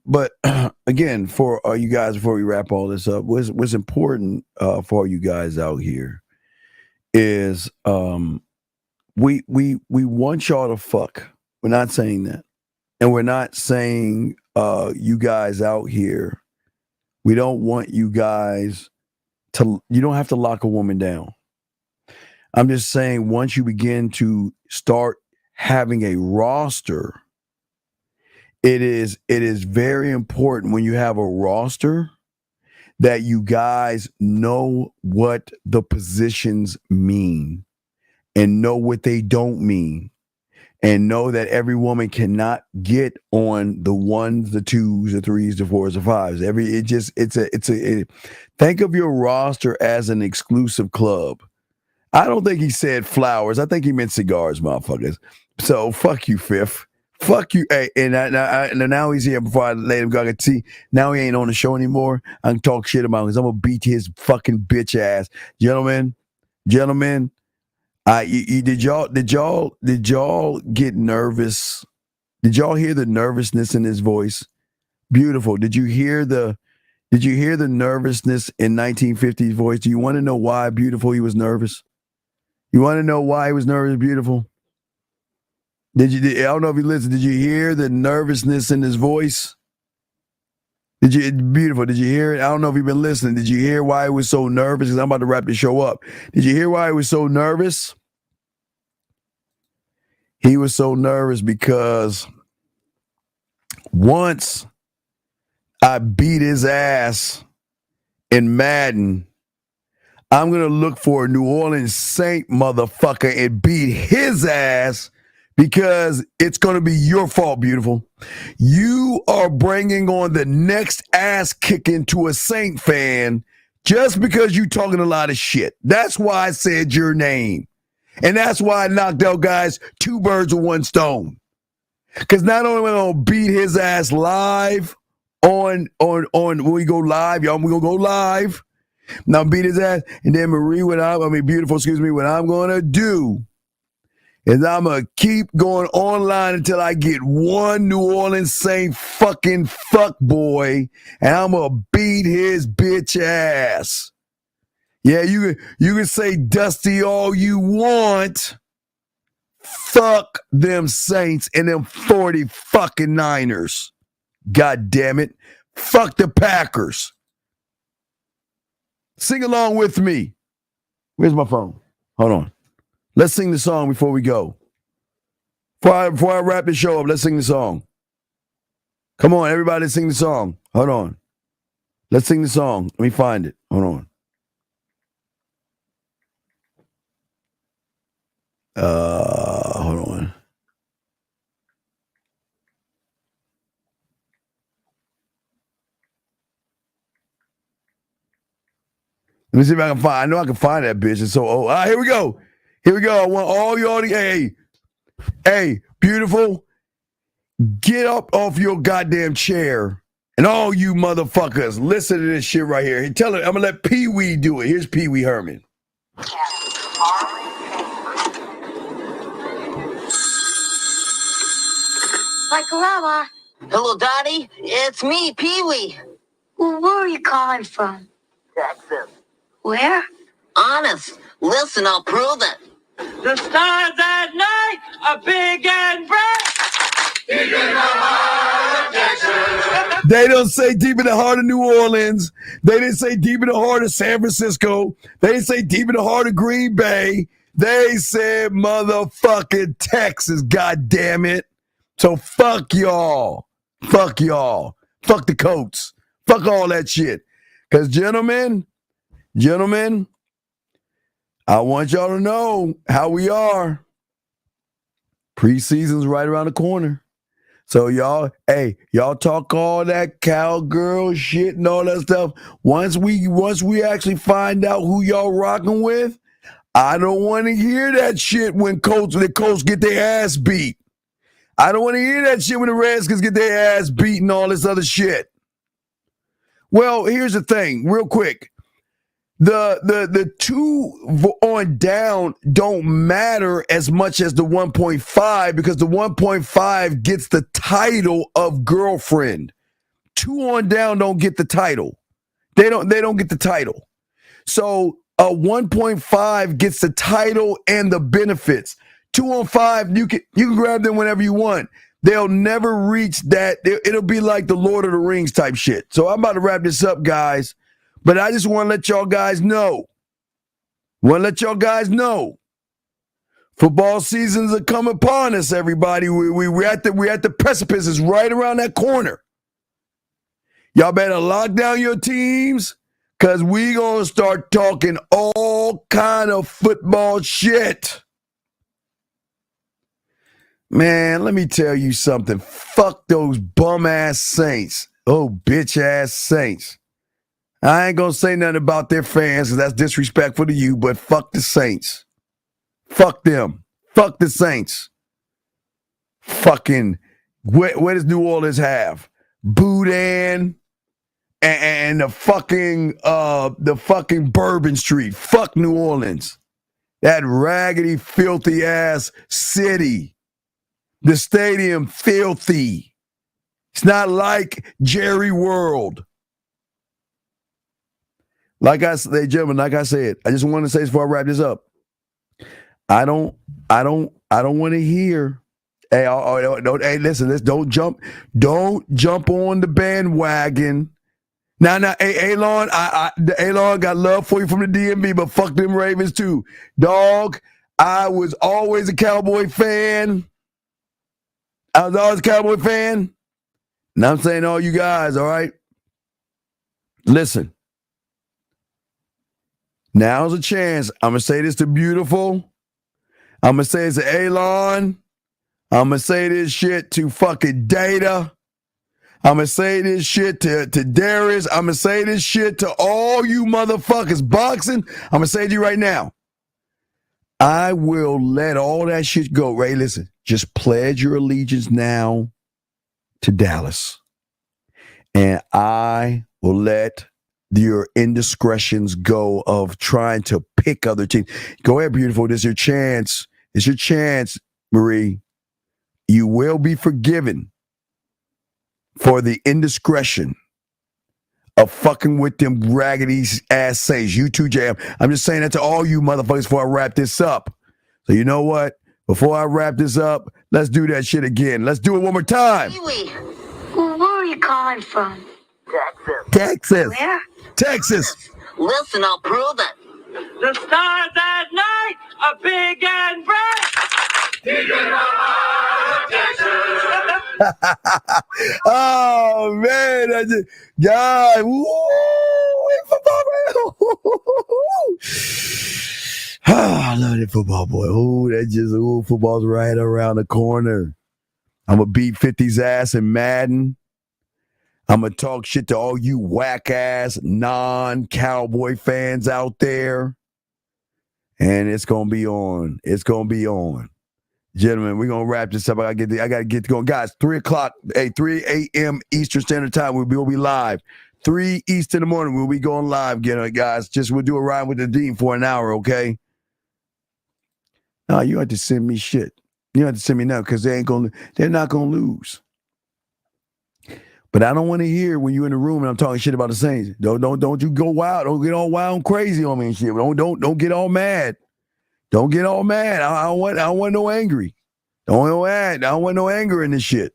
But again, for you guys, before we wrap all this up, what's important for you guys out here is we want y'all to fuck. We're not saying that. And we're not saying you guys out here, we don't want you guys you don't have to lock a woman down. I'm just saying once you begin to start having a roster, it is very important when you have a roster that you guys know what the positions mean and know what they don't mean. And know that every woman cannot get on the 1s, the 2s, the 3s, the 4s, the 5s. Think of your roster as an exclusive club. I don't think he said flowers. I think he meant cigars, motherfuckers. So fuck you, Fifth. Fuck you. Hey, and now he's here before I let him go. I can see now he ain't on the show anymore. I can talk shit about him because I'm gonna beat his fucking bitch ass. Gentlemen, did y'all get nervous? Did y'all hear the nervousness in his voice? Beautiful. Did you hear the nervousness in 1950's voice? Do you want to know why, beautiful, he was nervous? You want to know why he was nervous, beautiful? I don't know if you listened. Did you hear the nervousness in his voice? Beautiful, did you hear it? I don't know if you've been listening. Did you hear why he was so nervous? Because I'm about to wrap the show up. Did you hear why he was so nervous? He was so nervous because once I beat his ass in Madden, I'm going to look for a New Orleans Saint motherfucker and beat his ass because it's going to be your fault, beautiful. You are bringing on the next ass kicking to a Saint fan just because you talking a lot of shit. That's why I said your name. And that's why I knocked out guys 2 birds with 1 stone. Because not only am I going to beat his ass live on when we go live, y'all, we're going to go live. Now beat his ass. And then beautiful, what I'm going to do is I'm going to keep going online until I get one New Orleans Saint fucking fuck boy, and I'm going to beat his bitch ass. Yeah, you can say Dusty all you want. Fuck them Saints and them 40 fucking Niners. God damn it. Fuck the Packers. Sing along with me. Where's my phone? Hold on. Let's sing the song before we go. Before I wrap the show up, let's sing the song. Come on, everybody, sing the song. Hold on. Let's sing the song. Let me find it. Hold on. Hold on. Let me see if I can find. I know I can find that bitch. It's so old. Here we go. I want all y'all to. Hey, beautiful. Get up off your goddamn chair, and all you motherfuckers, listen to this shit right here. Tell it. I'm gonna let Pee Wee do it. Here's Pee Wee Herman. Like lava. Hello, Daddy. It's me, Pee Wee. Well, where are you calling from? Texas. Where? Honest. Listen, I'll prove it. The stars at night are big and bright. Deep in the heart of Texas. They don't say deep in the heart of New Orleans. They didn't say deep in the heart of San Francisco. They didn't say deep in the heart of Green Bay. They said motherfucking Texas, God damn it. So fuck y'all. Fuck y'all. Fuck the Colts. Fuck all that shit. Because gentlemen, I want y'all to know how we are. Preseason's right around the corner. So y'all talk all that cowgirl shit and all that stuff. Once we actually find out who y'all rocking with, I don't want to hear that shit when the Colts get their ass beat. I don't want to hear that shit when the Redskins get their ass beat and all this other shit. Well, here's the thing, real quick. The 2 on down don't matter as much as the 1.5 because the 1.5 gets the title of girlfriend. 2 on down don't get the title. They don't get the title. So a 1.5 gets the title and the benefits. 2 on 5, you can grab them whenever you want. They'll never reach that. It'll be like the Lord of the Rings type shit. So I'm about to wrap this up, guys. But I just want to let y'all guys know. Football seasons are coming upon us, everybody. We're at the precipice. It's right around that corner. Y'all better lock down your teams because we going to start talking all kind of football shit. Man, let me tell you something. Fuck those bum-ass Saints. Oh, bitch-ass Saints. I ain't going to say nothing about their fans because that's disrespectful to you, but fuck the Saints. Fuck them. Fuck the Saints. Fucking What does New Orleans have? Boudin and the fucking Bourbon Street. Fuck New Orleans. That raggedy, filthy ass city. The stadium, filthy. It's not like Jerry World. Like I said, gentlemen, like I said, I just want to say this before I wrap this up. I don't want to hear. Hey, hey, listen, don't jump on the bandwagon. Now, hey, Elon, Elon got love for you from the DMV, but fuck them Ravens too, dog. I was always a Cowboy fan. And I'm saying all you guys, all right? Listen. Now's a chance. I'm going to say this to Beautiful. I'm going to say this to Elon. I'm going to say this shit to fucking Data. I'm going to say this shit to Darius. I'm going to say this shit to all you motherfuckers boxing. I'm going to say to you right now. I will let all that shit go. Ray, listen, just pledge your allegiance now to Dallas. And I will let your indiscretions go of trying to pick other teams. Go ahead, Beautiful. This is your chance. It's your chance, Marie. You will be forgiven for the indiscretion of fucking with them raggedy ass Saints. You too, Jam. I'm just saying that to all you motherfuckers before I wrap this up. So you know what? Before I wrap this up, let's do that shit again. Let's do it one more time. Where are you calling from? Texas. Where? Texas. Listen, I'll prove it. The stars at night are big and bright. Oh man, I just, God, I love that football, boy. Football's right around the corner. I'm gonna beat 50's ass in Madden. I'm gonna talk shit to all you whack ass non-Cowboy fans out there, and it's gonna be on. It's gonna be on. Gentlemen, we're gonna wrap this up. I gotta get going. Guys, 3 a.m. Eastern Standard Time. We'll be live. 3 East in the morning. We'll be going live again, guys. We'll do a ride with the Dean for an hour, okay? No, you have to send me shit. You have to send me now because they're not gonna lose. But I don't want to hear when you're in the room and I'm talking shit about the Saints. Don't you go wild. Don't get all wild and crazy on me and shit. Don't get all mad. Don't get all mad. I don't want no angry. I don't want no anger in this shit.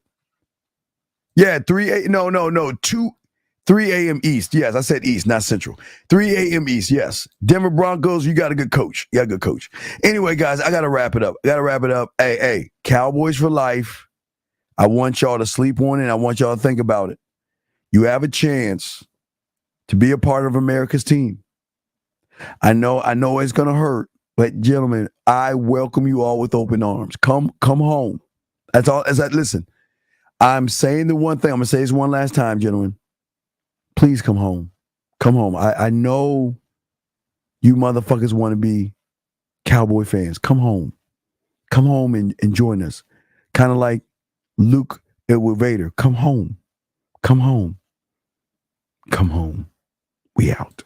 Yeah, 3 a.m. East. Yes, I said East, not Central. 3 a.m. East, yes. Denver Broncos, you got a good coach. Anyway, guys, I got to wrap it up. Hey, Cowboys for life. I want y'all to sleep on it. I want y'all to think about it. You have a chance to be a part of America's team. I know it's going to hurt. But gentlemen, I welcome you all with open arms. Come home. That's all. Listen, I'm saying the one thing. I'm gonna say this one last time, gentlemen. Please come home. Come home. I know you motherfuckers want to be Cowboy fans. Come home. Come home and join us. Kind of like Luke with Vader. Come home. Come home. Come home. We out.